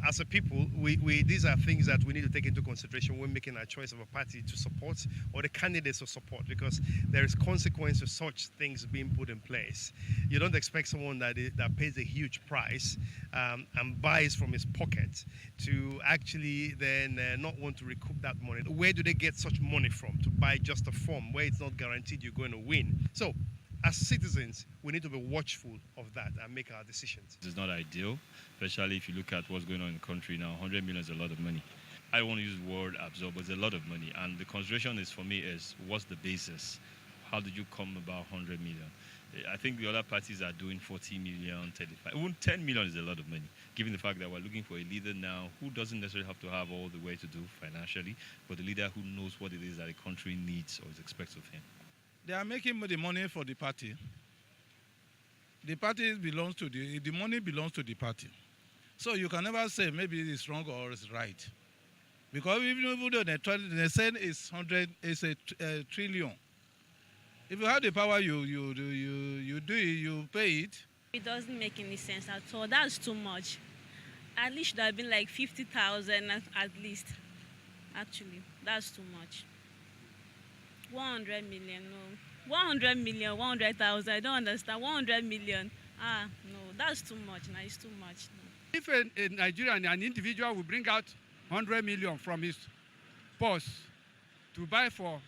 As a people, these are things that we need to take into consideration when making our choice of a party to support or the candidates to support, because there is consequence to such things being put in place. You don't expect someone that pays a huge price and buys from his pocket to actually then not want to recoup that money. Where do they get such money from to buy just a form where it's not guaranteed you're going to win? So, as citizens, we need to be watchful of that and make our decisions. It's not ideal, especially if you look at what's going on in the country now. 100 million is a lot of money. I don't want to use the word absorb, but it's a lot of money. And the consideration is, for me, is what's the basis? How did you come about 100 million? I think the other parties are doing 40 million, 35. Even 10 million is a lot of money, given the fact that we're looking for a leader now who doesn't necessarily have to have all the way to do financially, but a leader who knows what it is that the country needs or is expected of him. They are making the money for the party. The party belongs to the money belongs to the party. So you can never say maybe it's wrong or it's right. Because even though they say it's a trillion. If you have the power, you do it, you pay it. It doesn't make any sense at all. That's too much. At least should have been like 50,000 at least. Actually, that's too much. 100 million, no. 100 million, 100,000, I don't understand. 100 million, no, that's too much. No, it's too much. No. If a Nigerian, an individual will bring out 100 million from his purse to buy for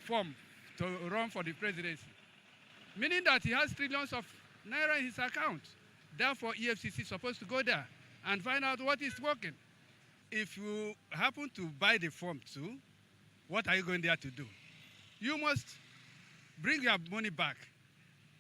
form to run for the presidency, meaning that he has trillions of naira in his account. Therefore, EFCC is supposed to go there and find out what is working. If you happen to buy the form too, what are you going there to do? You must bring your money back,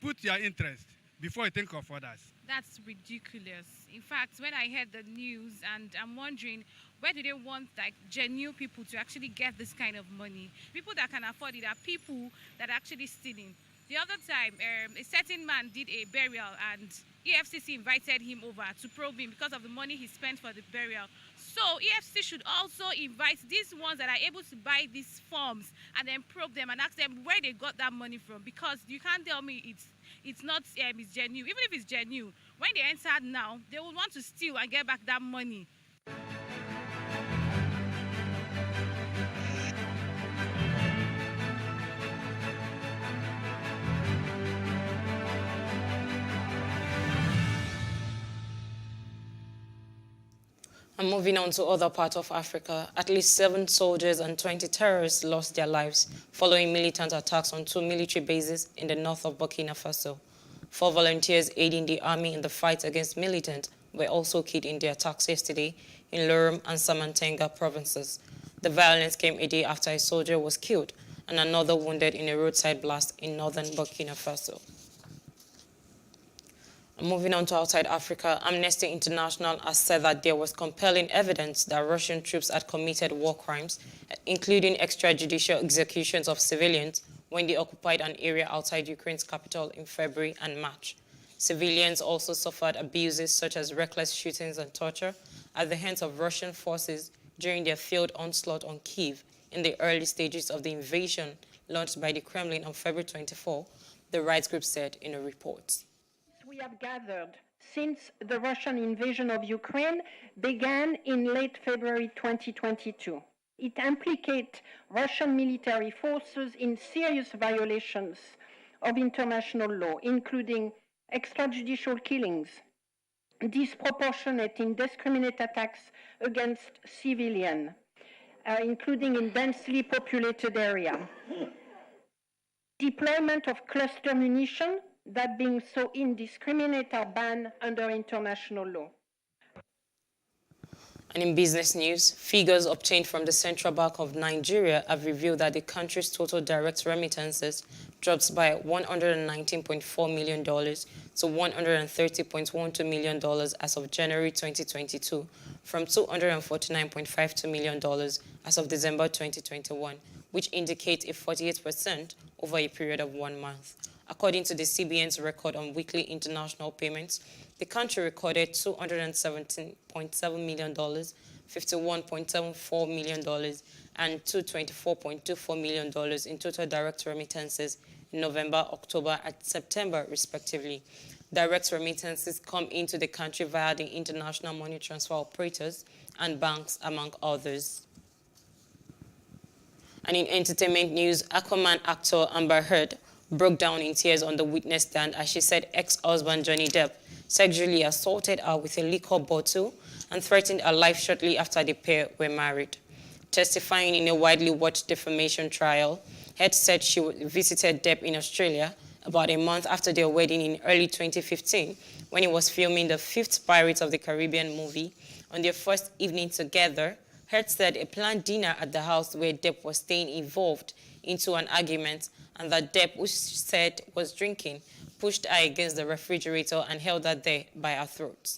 put your interest before you think of others. That's ridiculous. In fact, when I heard the news, and I'm wondering, where do they want like genuine people to actually get this kind of money? People that can afford it are people that are actually stealing. The other time, a certain man did a burial and EFCC invited him over to probe him because of the money he spent for the burial. So EFCC should also invite these ones that are able to buy these forms and then probe them and ask them where they got that money from, because you can't tell me it's not it's genuine. Even if it's genuine, when they enter now, they will want to steal and get back that money. And moving on to other parts of Africa, at least 7 soldiers and 20 terrorists lost their lives following militant attacks on 2 military bases in the north of Burkina Faso. 4 volunteers aiding the army in the fight against militants were also killed in the attacks yesterday in Lorum and Samantenga provinces. The violence came a day after a soldier was killed and another wounded in a roadside blast in northern Burkina Faso. Moving on to outside Africa, Amnesty International has said that there was compelling evidence that Russian troops had committed war crimes, including extrajudicial executions of civilians when they occupied an area outside Ukraine's capital in February and March. Civilians also suffered abuses such as reckless shootings and torture at the hands of Russian forces during their failed onslaught on Kyiv in the early stages of the invasion launched by the Kremlin on February 24, the rights group said in a report. We have gathered since the Russian invasion of Ukraine began in late February 2022. It implicates Russian military forces in serious violations of international law, including extrajudicial killings, disproportionate, indiscriminate attacks against civilians, including in densely populated areas. Deployment of cluster munition, that being so indiscriminate, are banned under international law. And in business news, figures obtained from the Central Bank of Nigeria have revealed that the country's total direct remittances dropped by $119.4 million to $130.12 million as of January 2022, from $249.52 million as of December 2021, which indicates a 48% over a period of 1 month. According to the CBN's record on weekly international payments, the country recorded $217.7 million, $51.74 million, and $224.24 million in total direct remittances in November, October, and September, respectively. Direct remittances come into the country via the international money transfer operators and banks, among others. And in entertainment news, Aquaman actor Amber Heard broke down in tears on the witness stand as she said ex-husband Johnny Depp sexually assaulted her with a liquor bottle and threatened her life shortly after the pair were married. Testifying in a widely watched defamation trial, Heard said she visited Depp in Australia about a month after their wedding in early 2015 when he was filming the 5th Pirates of the Caribbean movie. On their first evening together, Heard said a planned dinner at the house where Depp was staying evolved into an argument, and that Depp, who she said was drinking, pushed her against the refrigerator and held her there by her throat.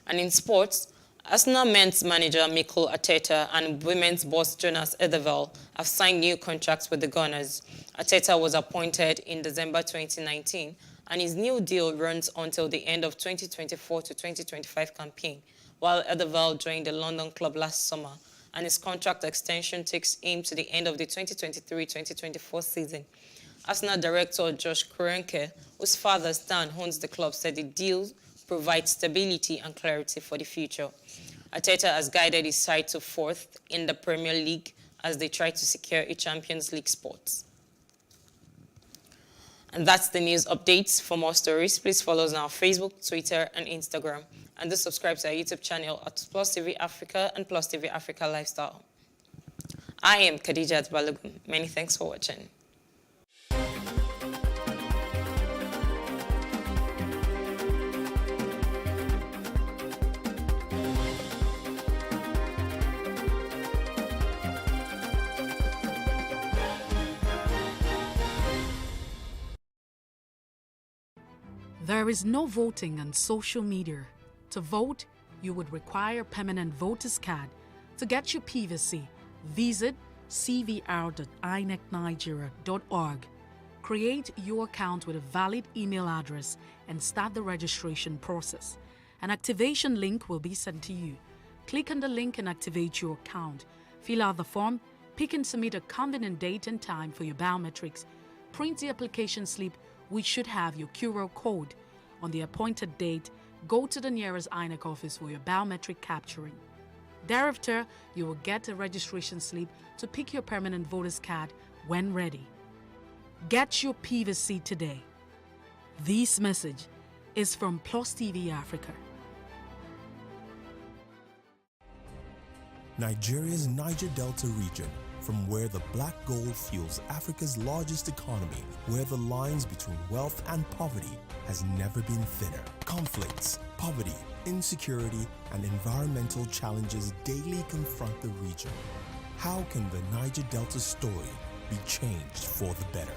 And in sports, Arsenal men's manager Mikel Arteta and women's boss Jonas Eidevall have signed new contracts with the Gunners. Arteta was appointed in December 2019, and his new deal runs until the end of 2024 to 2025 campaign, while Eidevall joined the London club last summer, and his contract extension takes him to the end of the 2023-2024 season. Arsenal director Josh Kroenke, whose father Stan owns the club, said the deal provides stability and clarity for the future. Arteta has guided his side to 4th in the Premier League as they try to secure a Champions League spot. And that's the news updates. For more stories, please follow us on our Facebook, Twitter, and Instagram. And do subscribe to our YouTube channel at Plus TV Africa and Plus TV Africa Lifestyle. I am Khadijat Balogun. Many thanks for watching. There is no voting on social media. To vote, you would require a permanent voter's card. To get your PVC, visit cvr.inecnigeria.org. Create your account with a valid email address and start the registration process. An activation link will be sent to you. Click on the link and activate your account. Fill out the form, pick and submit a convenient date and time for your biometrics. Print the application slip, which should have your QR code. On the appointed date, go to the nearest INEC office for your biometric capturing. Thereafter, you will get a registration slip to pick your permanent voter's card when ready. Get your PVC today. This message is from Plus TV Africa. Nigeria's Niger Delta region, from where the black gold fuels Africa's largest economy, where the lines between wealth and poverty has never been thinner. Conflicts, poverty, insecurity, and environmental challenges daily confront the region. How can the Niger Delta story be changed for the better?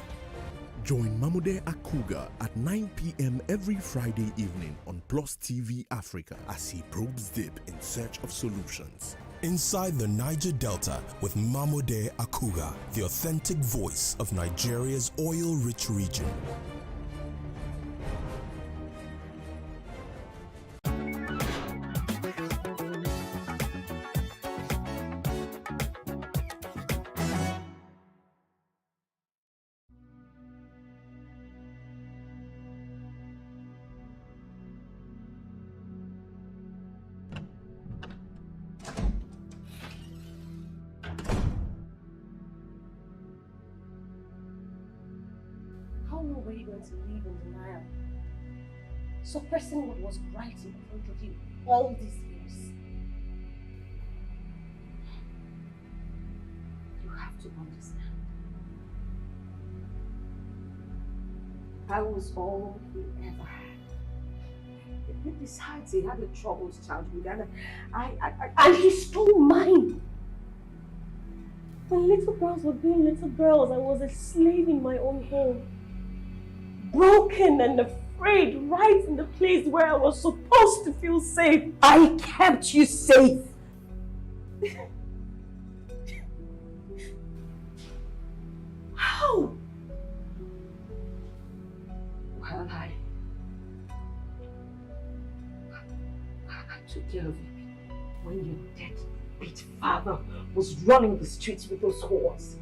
Join Mamude Akuga at 9 p.m. every Friday evening on Plus TV Africa as he probes deep in search of solutions. Inside the Niger Delta with Mamude Akuga, the authentic voice of Nigeria's oil-rich region. How long were you going to leave in denial? suppressing what was right in front of you all these years. You have to understand. I was all he ever had. Besides, he had a troubled childhood, and he stole mine. When little girls were being little girls, I was a slave in my own home. Broken and afraid, right in the place where I was supposed to feel safe. I kept you safe. How? Well, I took care of you when your deadbeat father was running the streets with those whores.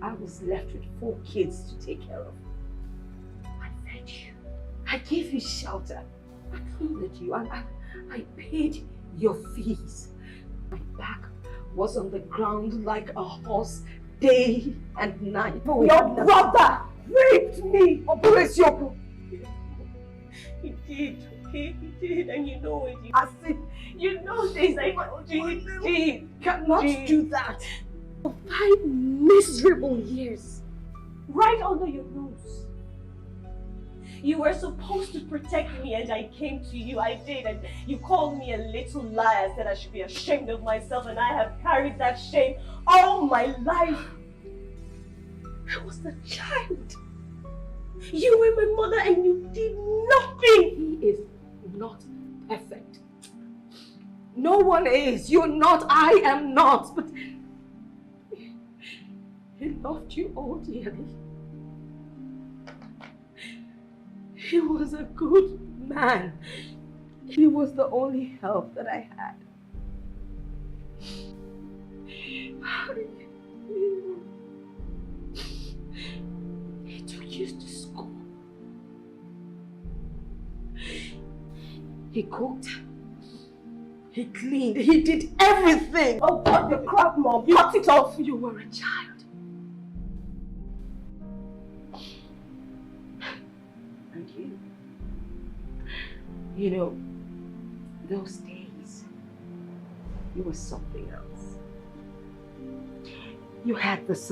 I was left with 4 kids to take care of. I fed you. I gave you shelter. I clothed you, and I paid your fees. My back was on the ground like a horse day and night. Your brother raped me. Operation. He did, and you know it. You know this. I told you he did. Cannot do that. For 5 miserable years, right under your nose. You were supposed to protect me, and I came to you. I did, and you called me a little liar, said I should be ashamed of myself, and I have carried that shame all my life. I was the child. You were my mother, and you did nothing. He is not perfect. No one is. You're not. I am not. But he loved you all dearly. He was a good man. He was the only help that I had. He took you to school. He cooked. He cleaned. He did everything. Oh God, the crap, Mom. Cut it off. You were a child. And you know, those days, you were something else. You had this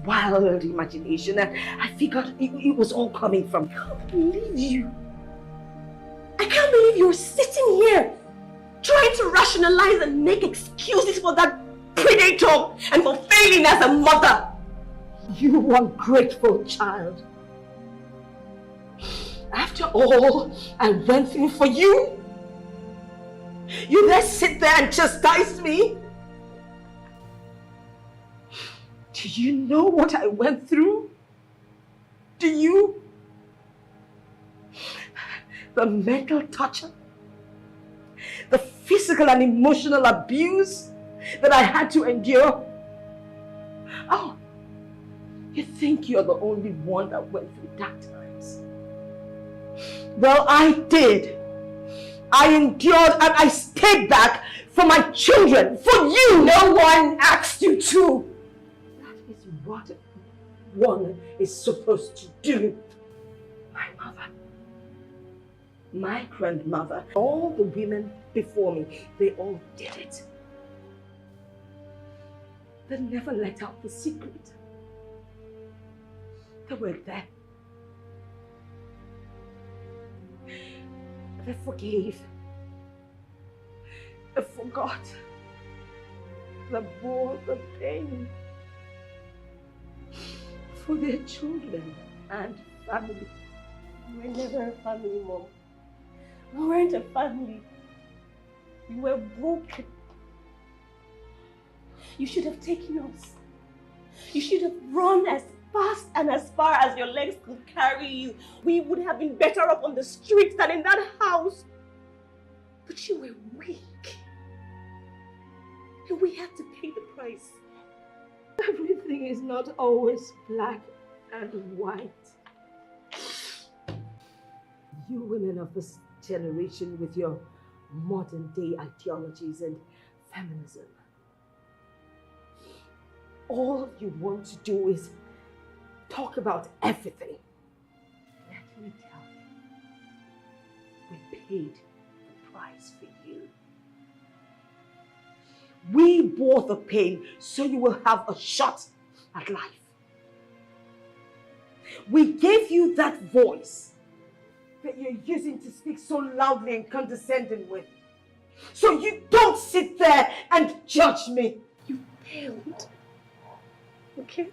wild imagination, and I figured it was all coming from. I can't believe you. I can't believe you're sitting here trying to rationalize and make excuses for that predator and for failing as a mother. You ungrateful child. After all I went through for you, you then sit there and chastise me? Do you know what I went through? Do you? The mental torture, the physical and emotional abuse that I had to endure. Oh, you think you're the only one that went through dark times? Well, I did. I endured and I stayed back for my children, for you. No one asked you to. That is what one is supposed to do. My mother, my grandmother, all the women before me, they all did it. They never let out the secret. They were there. They forgave. They forgot. They bore the pain for their children and family. We were never a family, Mom. We weren't a family. We were broken. You should have taken us. You should have run as fast and as far as your legs could carry you. We would have been better off on the streets than in that house. But you were weak. And we had to pay the price. Everything is not always black and white. You women of this generation with your modern day ideologies and feminism. All you want to do is talk about everything. Let me tell you, we paid the price for you. We bore the pain so you will have a shot at life. We gave you that voice that you're using to speak so loudly and condescending with. So you don't sit there and judge me. You failed. Okay?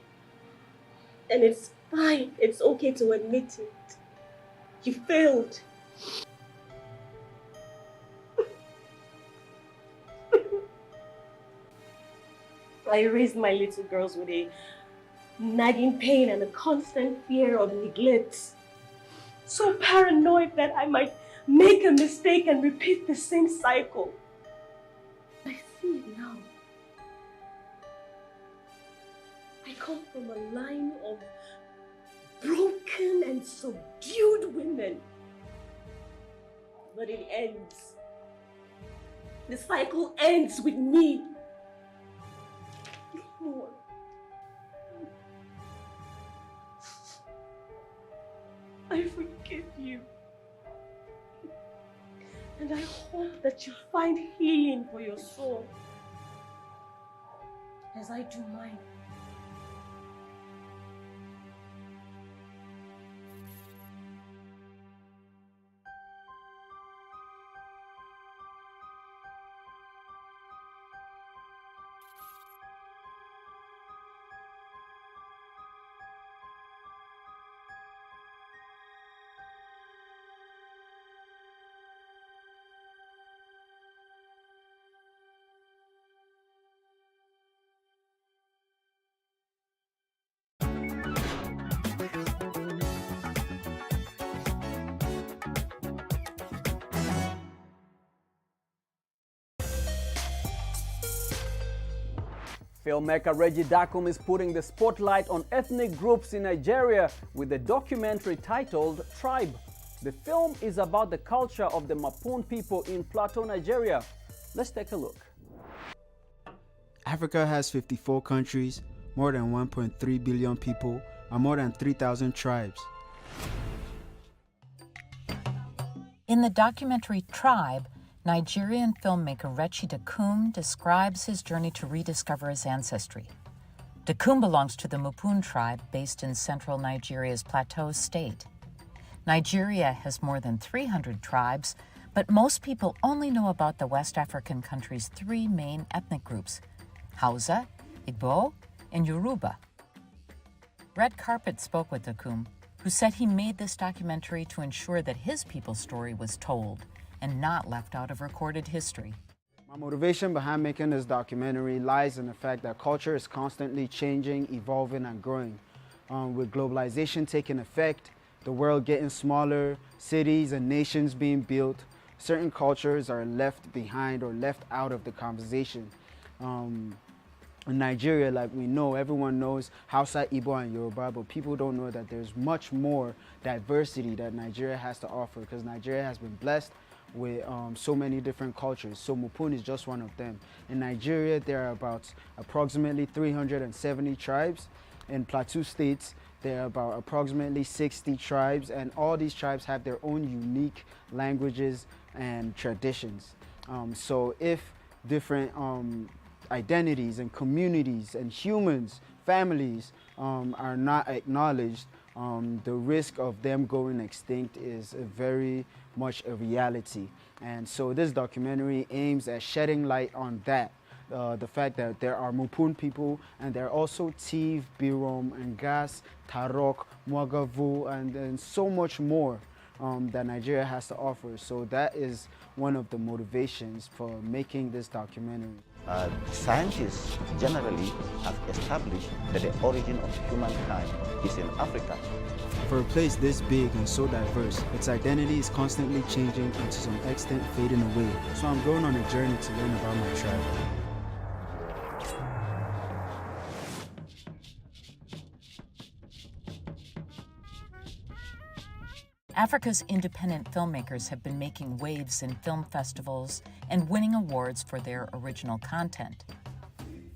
And it's fine. It's okay to admit it. You failed. I raised my little girls with a nagging pain and a constant fear of neglect. So paranoid that I might make a mistake and repeat the same cycle. I see it now. I come from a line of broken and subdued women. But it ends. The cycle ends with me. No more. I forgive you. And I hope that you find healing for your soul as I do mine. Filmmaker Reggie Dakum is putting the spotlight on ethnic groups in Nigeria with a documentary titled Tribe. The film is about the culture of the Mapun people in Plateau, Nigeria. Let's take a look. Africa has 54 countries, more than 1.3 billion people, and more than 3,000 tribes. In the documentary Tribe, Nigerian filmmaker Reggie Dakum describes his journey to rediscover his ancestry. Dakum belongs to the Mapun tribe based in central Nigeria's Plateau state. Nigeria has more than 300 tribes, but most people only know about the West African country's three main ethnic groups: Hausa, Igbo, and Yoruba. Red Carpet spoke with Dakum, who said he made this documentary to ensure that his people's story was told and not left out of recorded history. My motivation behind making this documentary lies in the fact that culture is constantly changing, evolving, and growing. With globalization taking effect, the world getting smaller, cities and nations being built, certain cultures are left behind or left out of the conversation. In Nigeria, like we know, everyone knows Hausa, Igbo, and Yoruba, but people don't know that there's much more diversity that Nigeria has to offer, because Nigeria has been blessed with so many different cultures. So Mapun is just one of them. In Nigeria, there are about approximately 370 tribes. In Plateau states, there are about approximately 60 tribes, and all these tribes have their own unique languages and traditions. So if different identities and communities and humans, families are not acknowledged, the risk of them going extinct is very much a reality. And so this documentary aims at shedding light on that. The fact that there are Mapun people, and there are also Tiv, Birom, Ngas, Tarok, Mwagavu, and so much more that Nigeria has to offer. So that is one of the motivations for making this documentary. Scientists generally have established that the origin of humankind is in Africa. For a place this big and so diverse, its identity is constantly changing and to some extent fading away. So I'm going on a journey to learn about my tribe. Africa's independent filmmakers have been making waves in film festivals and winning awards for their original content.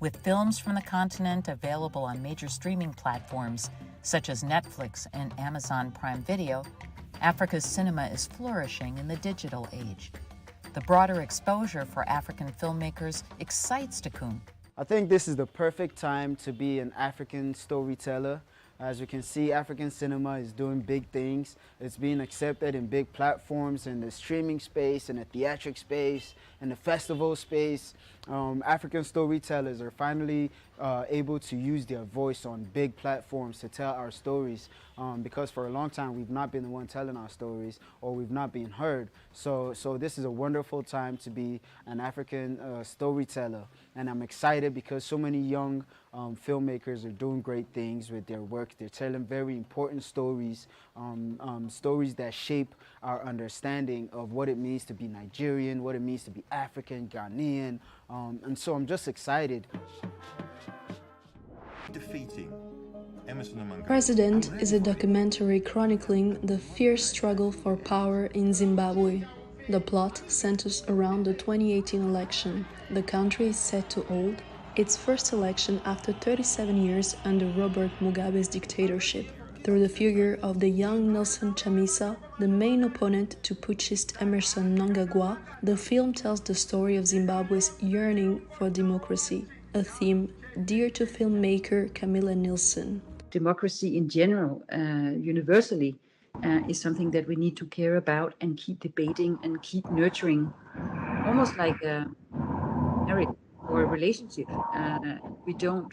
With films from the continent available on major streaming platforms, such as Netflix and Amazon Prime Video, Africa's cinema is flourishing in the digital age. The broader exposure for African filmmakers excites Dakum. I think this is the perfect time to be an African storyteller. As you can see, African cinema is doing big things. It's being accepted in big platforms, in the streaming space, in the theatric space, in the festival space. African storytellers are finally able to use their voice on big platforms to tell our stories, because for a long time we've not been the one telling our stories, or we've not been heard. So this is a wonderful time to be an African storyteller, and I'm excited because so many young filmmakers are doing great things with their work. They're telling very important stories, stories that shape our understanding of what it means to be Nigerian, what it means to be African, Ghanaian, and so I'm just excited. Defeating Emmerson Mnangagwa. President is a documentary chronicling the fierce struggle for power in Zimbabwe. The plot centers around the 2018 election. The country is set to hold its first election after 37 years under Robert Mugabe's dictatorship. Through the figure of the young Nelson Chamisa, the main opponent to putschist Emmerson Mnangagwa, the film tells the story of Zimbabwe's yearning for democracy, a theme dear to filmmaker Camilla Nilsson. Democracy in general, universally, is something that we need to care about and keep debating and keep nurturing, almost like a marriage or a relationship. We don't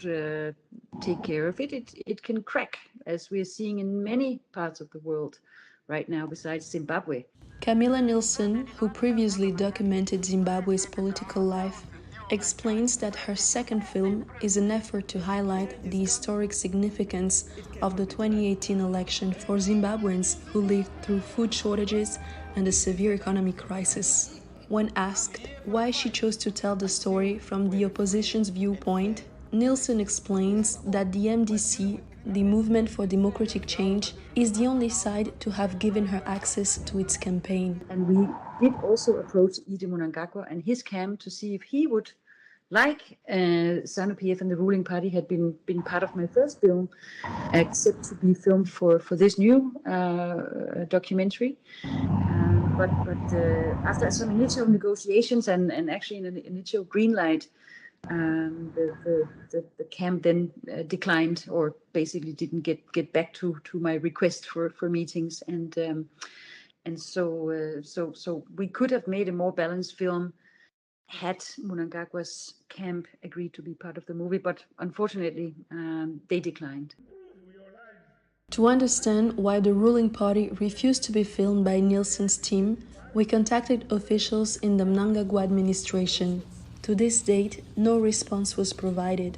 take care of it, it can crack, as we're seeing in many parts of the world right now besides Zimbabwe. Camilla Nilsson, who previously documented Zimbabwe's political life, explains that her second film is an effort to highlight the historic significance of the 2018 election for Zimbabweans who lived through food shortages and a severe economic crisis. When asked why she chose to tell the story from the opposition's viewpoint, Nilsson explains that the MDC, the Movement for Democratic Change, is the only side to have given her access to its campaign. And we did also approach Ede Mnangagwa and his camp to see if he would, like ZANU-PF and the ruling party had been part of my first film, accept to be filmed for this new documentary. But after some initial negotiations and actually an initial green light, the camp then declined, or basically didn't get back to my request for meetings, and so we could have made a more balanced film had Mnangagwa's camp agreed to be part of the movie, but unfortunately they declined. To understand why the ruling party refused to be filmed by Nilsson's team, we contacted officials in the Mnangagwa administration. To this date, no response was provided.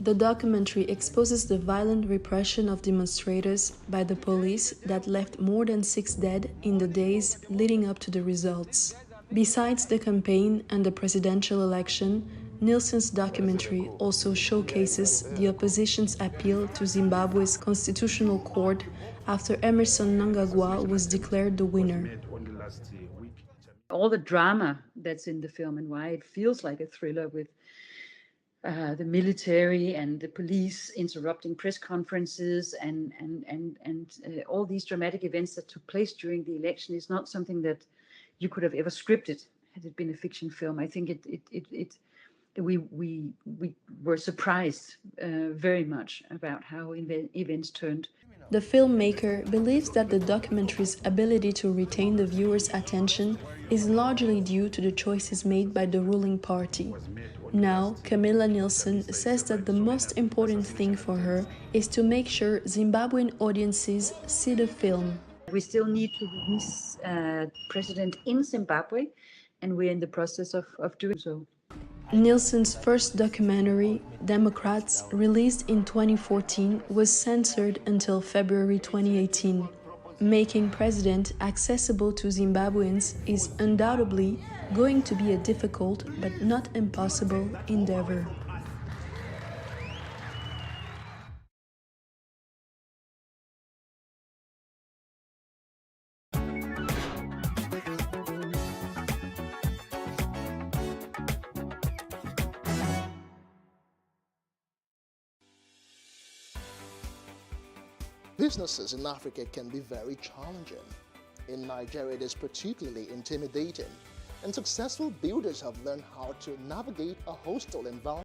The documentary exposes the violent repression of demonstrators by the police that left more than 6 dead in the days leading up to the results. Besides the campaign and the presidential election, Nilsson's documentary also showcases the opposition's appeal to Zimbabwe's constitutional court after Emmerson Mnangagwa was declared the winner. All the drama that's in the film and why it feels like a thriller with the military and the police interrupting press conferences and all these dramatic events that took place during the election is not something that you could have ever scripted had it been a fiction film. I think we were surprised very much about how events turned. The filmmaker believes that the documentary's ability to retain the viewer's attention is largely due to the choices made by the ruling party. Now, Camilla Nilsson says that the most important thing for her is to make sure Zimbabwean audiences see the film. We still need to release President in Zimbabwe, and we're in the process of doing so. Nilsson's first documentary, Democrats, released in 2014, was censored until February 2018. Making President accessible to Zimbabweans is undoubtedly going to be a difficult but not impossible endeavor. businesses in Africa can be very challenging. In Nigeria, it is particularly intimidating, and successful builders have learned how to navigate a hostile environment.